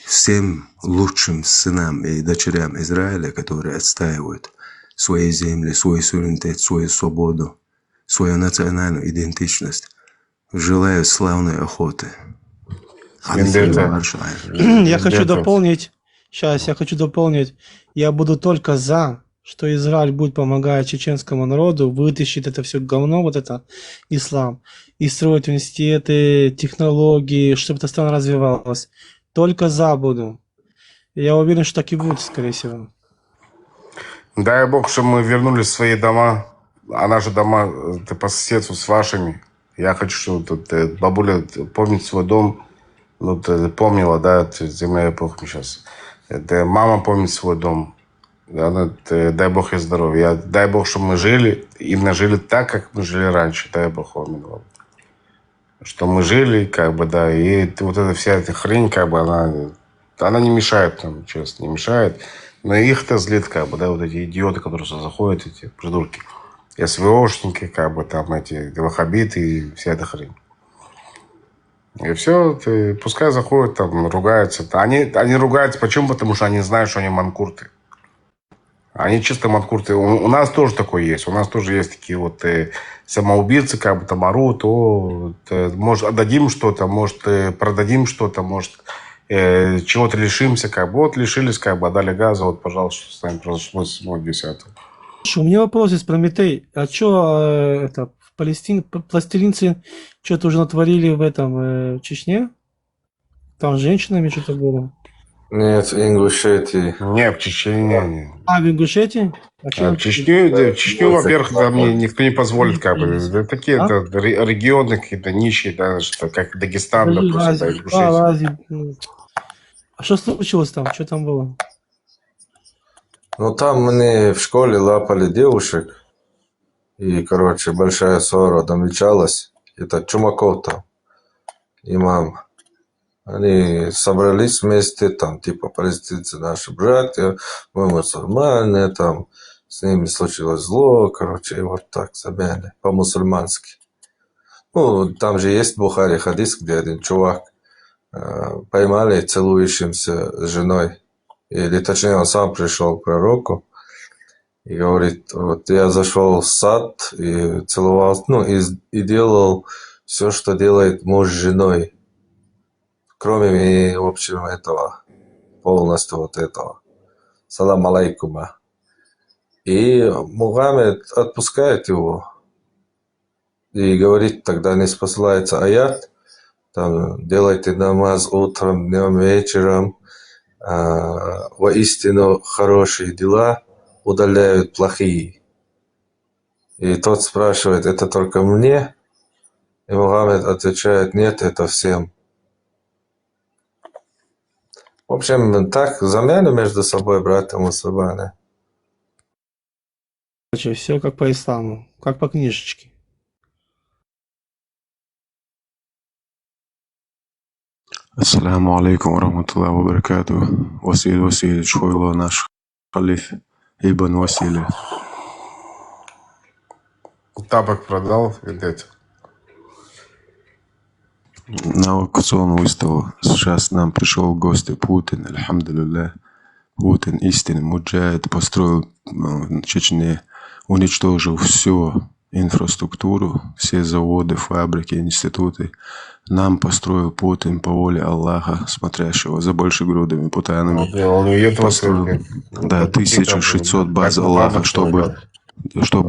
всем лучшим сынам и дочерям Израиля, которые отстаивают свои земли, свой суверенитет, свою свободу, свою национальную идентичность. Желаю славной охоты. Я хочу дополнить. Я буду только за, что Израиль будет помогать чеченскому народу вытащить это все говно, вот это ислам, и строить университеты, технологии, чтобы эта страна развивалась. Только за буду. Я уверен, что так и будет, скорее всего. Дай Бог, чтобы мы вернулись в свои дома, а наши дома по соседству с вашими. Я хочу, чтобы тут бабуля помнит свой дом, помнила, да, земля эпохи сейчас. Мама помнит свой дом. Дай Бог ей здоровья. Дай Бог, чтобы мы жили, именно жили так, как мы жили раньше. Дай Бог вам. Что мы жили, как бы, да, и вот эта вся эта хрень, как бы, она не мешает нам, честно, не мешает. Но их-то злит, как бы, да, вот эти идиоты, которые сюда заходят, эти придурки. СВОшники, как бы, там, эти ваххабиты и вся эта хрень. И все, пускай заходят, там, ругаются. Они ругаются, почему? Потому что они знают, что они манкурты. Они чисто манкурты. У нас тоже такое есть. У нас тоже есть такие вот самоубийцы, как бы там орут. Может, отдадим что-то, может, продадим что-то, может, чего-то лишимся, как бы. Вот лишились, как бы, отдали газа, вот, пожалуйста, что с нами произошло 7-10. У меня вопрос есть, Прометей. А что это в Палестине пластилинцы что-то уже натворили в этом в Чечне? Там с женщинами что-то было? Нет, в Ингушетии. Нет, в Чечне не. А, в Ингушетии? В Чечню, во-первых, там никто не позволит, как бы. Это такие регионы какие-то нищие, да, что, как Дагестан, допустим, да, Ингушетия. А что случилось там? Что там было? Ну, там мне в школе лапали девушек, и, короче, большая ссора намечалась. Это Чумаков там, имам. Они собрались вместе, там, типа, палестинцы наши братья, мы мусульмане, там, с ними случилось зло, короче, и вот так замяли, по-мусульмански. Ну, там же есть в Бухаре хадис, где один чувак поймали целующимся с женой. Или, точнее, он сам пришел к пророку и говорит, вот я зашел в сад и целовал, ну, и делал все, что делает муж с женой, кроме, в общем, этого, полностью вот этого. Салам алейкума. И Мухаммед отпускает его и говорит, тогда не спасается аят, там, делайте намаз утром, днем, вечером, воистину хорошие дела удаляют плохие. И тот спрашивает, это только мне? И Мухаммед отвечает, нет, это всем. В общем, так замяли между собой братья мусульмане. Короче, все как по исламу, как по книжечке. Ассаляму алейкум ва баракату. Василий Шхойло, наш халиф Ибн Василий. Тапок продал, видать. На аукционную выставку сейчас нам пришел гость Путин, альхамдулилля. Путин истинный муджахид, построил в Чечне, уничтожил всю инфраструктуру, все заводы, фабрики, институты. Нам построил Путин по воле Аллаха, смотрящего за большегрудыми путанами. Построил, да, 1600 баз Аллаха, чтобы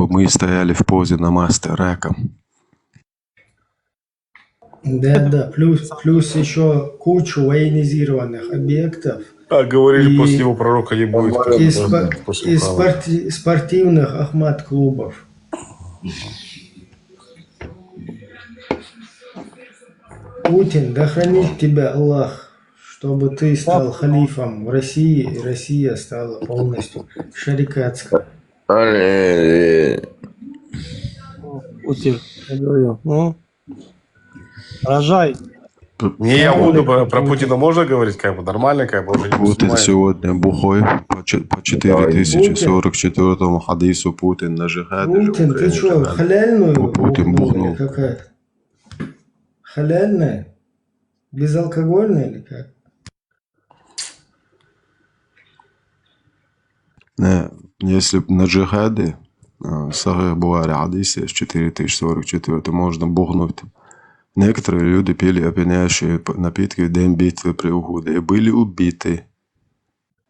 мы стояли в позе намаста раком. Да, плюс еще кучу военизированных объектов. Говорили, после него пророка не будет. И спортивных Ахмад-клубов. Путин, да хранит тебя Аллах, чтобы ты стал халифом в России, и Россия стала полностью шарикатской. Путин, я говорю, ну, рожай. Не, я буду про Путина можно говорить, как бы нормально, как бы уже не Путин сегодня бухой по 4044 хадису Путин на джихаде. Путин, ты что, халяльную? Путин бухнул. Какая-то? Халяльная? Безалкогольная или как? Если на джихаде, Сахих Бухари хадисе с 4044 можно бухнуть. Некоторые люди пили опьяняющие напитки в день битвы при Ухуде и были убиты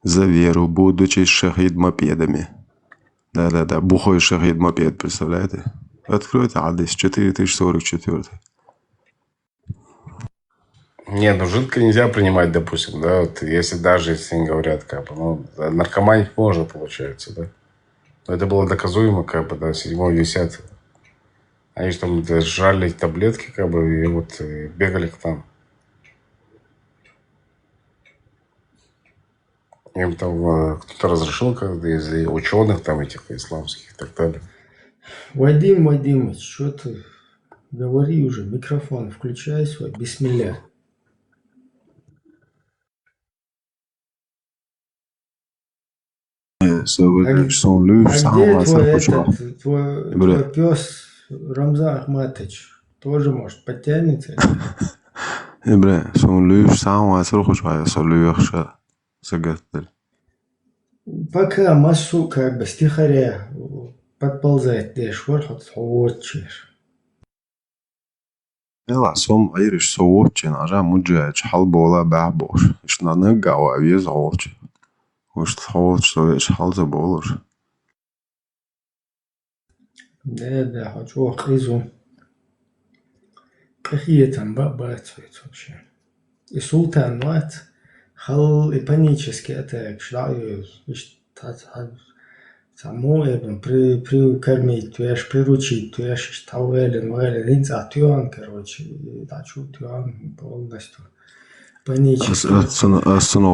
за веру, будучи шахид-мопедами. Да, бухой шахид-мопед, представляете? Откройте хадис 4044. Не, ну жидко нельзя принимать, допустим, да, вот если они говорят, как бы, ну, наркоманить можно, получается, да. Но это было доказуемо, как бы, да, 7-10. Они же там жрали таблетки, как бы, и вот бегали к нам. Им там кто-то разрешил, как-то из ученых там этих исламских и так далее. Вадимыч, что ты? Говори уже, микрофон включай свой, бисмилля. А где твой пес Рамзан Ахматович? Тоже, может, подтянется? Пока массу, как бы, стихаря подползает, дешь, вот. Ela som Irish soğukçen aja mujaj halbola ba'boş. İşte ne gawa viz olç. Уж холод, что вещь халза болуш. Да, хочу охризу. Какие там бабацают вообще. И султан мат хал и панический атак, шраю, само eben прикормить, твеш приручить, твеш тавелен, инца тюан, короче, дачу тюан полностью. Панически.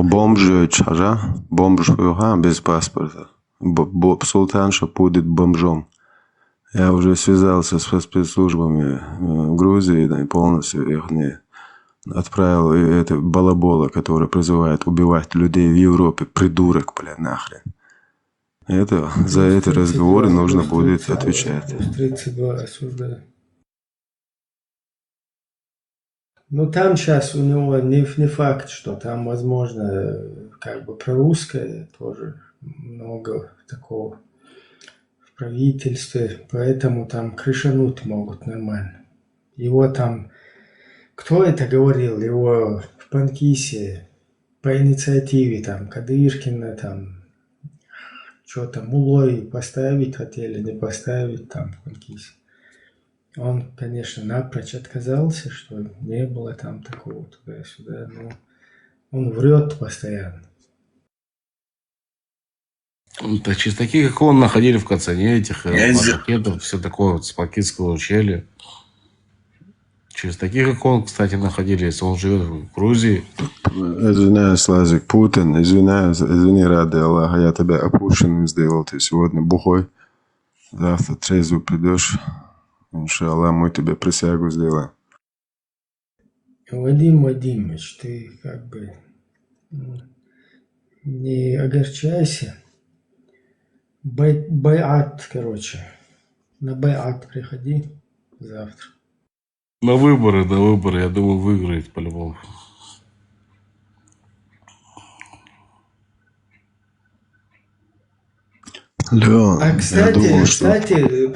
Бомжи чажа, бомж без паспорта. Султанша будет бомжом. Я уже связался со спецслужбами Грузии, да, и полностью их не отправил. И это балабола, который призывает убивать людей в Европе. Придурок, бля, нахрен. За эти разговоры нужно будет отвечать. 32 осуждаю. Ну, там сейчас у него не факт, что там, возможно, как бы прорусское тоже много такого в правительстве, поэтому там крышануть могут нормально. Его там, кто это говорил, его в Панкисе по инициативе там Кадыркина там, что там, Мулой поставить хотели, не поставить там в Панкисе. Он, конечно, напрочь отказался, что не было там такого туда-сюда, но он врет постоянно. Да, через такие, как он, находили в Кацане этих ракетов, все такое вот с Пакинского ущелья. Через таких, как он, кстати, находили, если он живет в Грузии. Извиняюсь, Лазик, Путин, извини, ради Аллаха, я тебя опущенным сделал, ты сегодня бухой, завтра трезвый придешь, иншаллах, мы тебе присягу сделаем. Вадим Вадимович, ты как бы не огорчайся. Байат, короче, на байат приходи завтра. На выборы, я думаю, выиграет по-любому. Леон, кстати,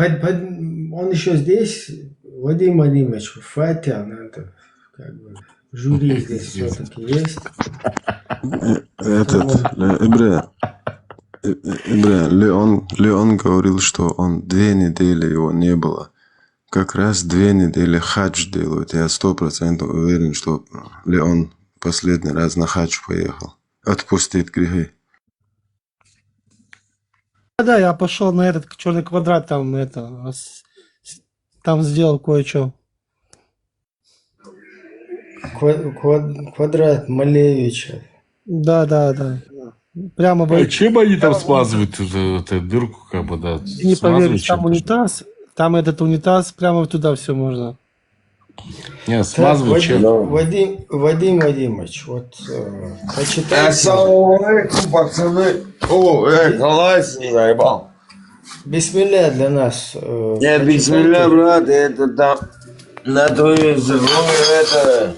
он еще здесь, Вадим Вадимович, Фатя, надо, как бы, жюри здесь все-таки есть. Леон говорил, что он 2 недели его не было. Как раз 2 недели хадж делают. Я 100% уверен, что Леон последний раз на хадж поехал. Отпустит грехи. Да, я пошел на этот черный квадрат, там сделал кое-что. Квадрат Малевича. Да. Прямо чем они там смазывают эту дырку, как бы, да? Ты не поверишь, там унитаз, там этот унитаз, прямо туда все можно. Не, смазывают чем? Вадим Вадимович, вот почитайте. Ассаламу алейкум, пацаны. Халайс не заебал. Бисмилля для нас. Нет, бисмилля, брат, это там на твою здоровье, это...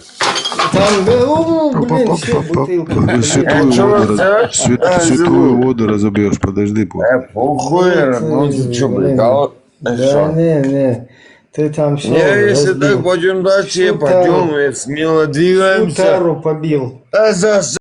Там, блин, все, бутылка. Святую воду разобьешь, подожди. Похуй, ну ты что, прикол? Да, не. Ты там все. Не, если так пойдем дальше, пойдем, смело двигаемся. Тару побил.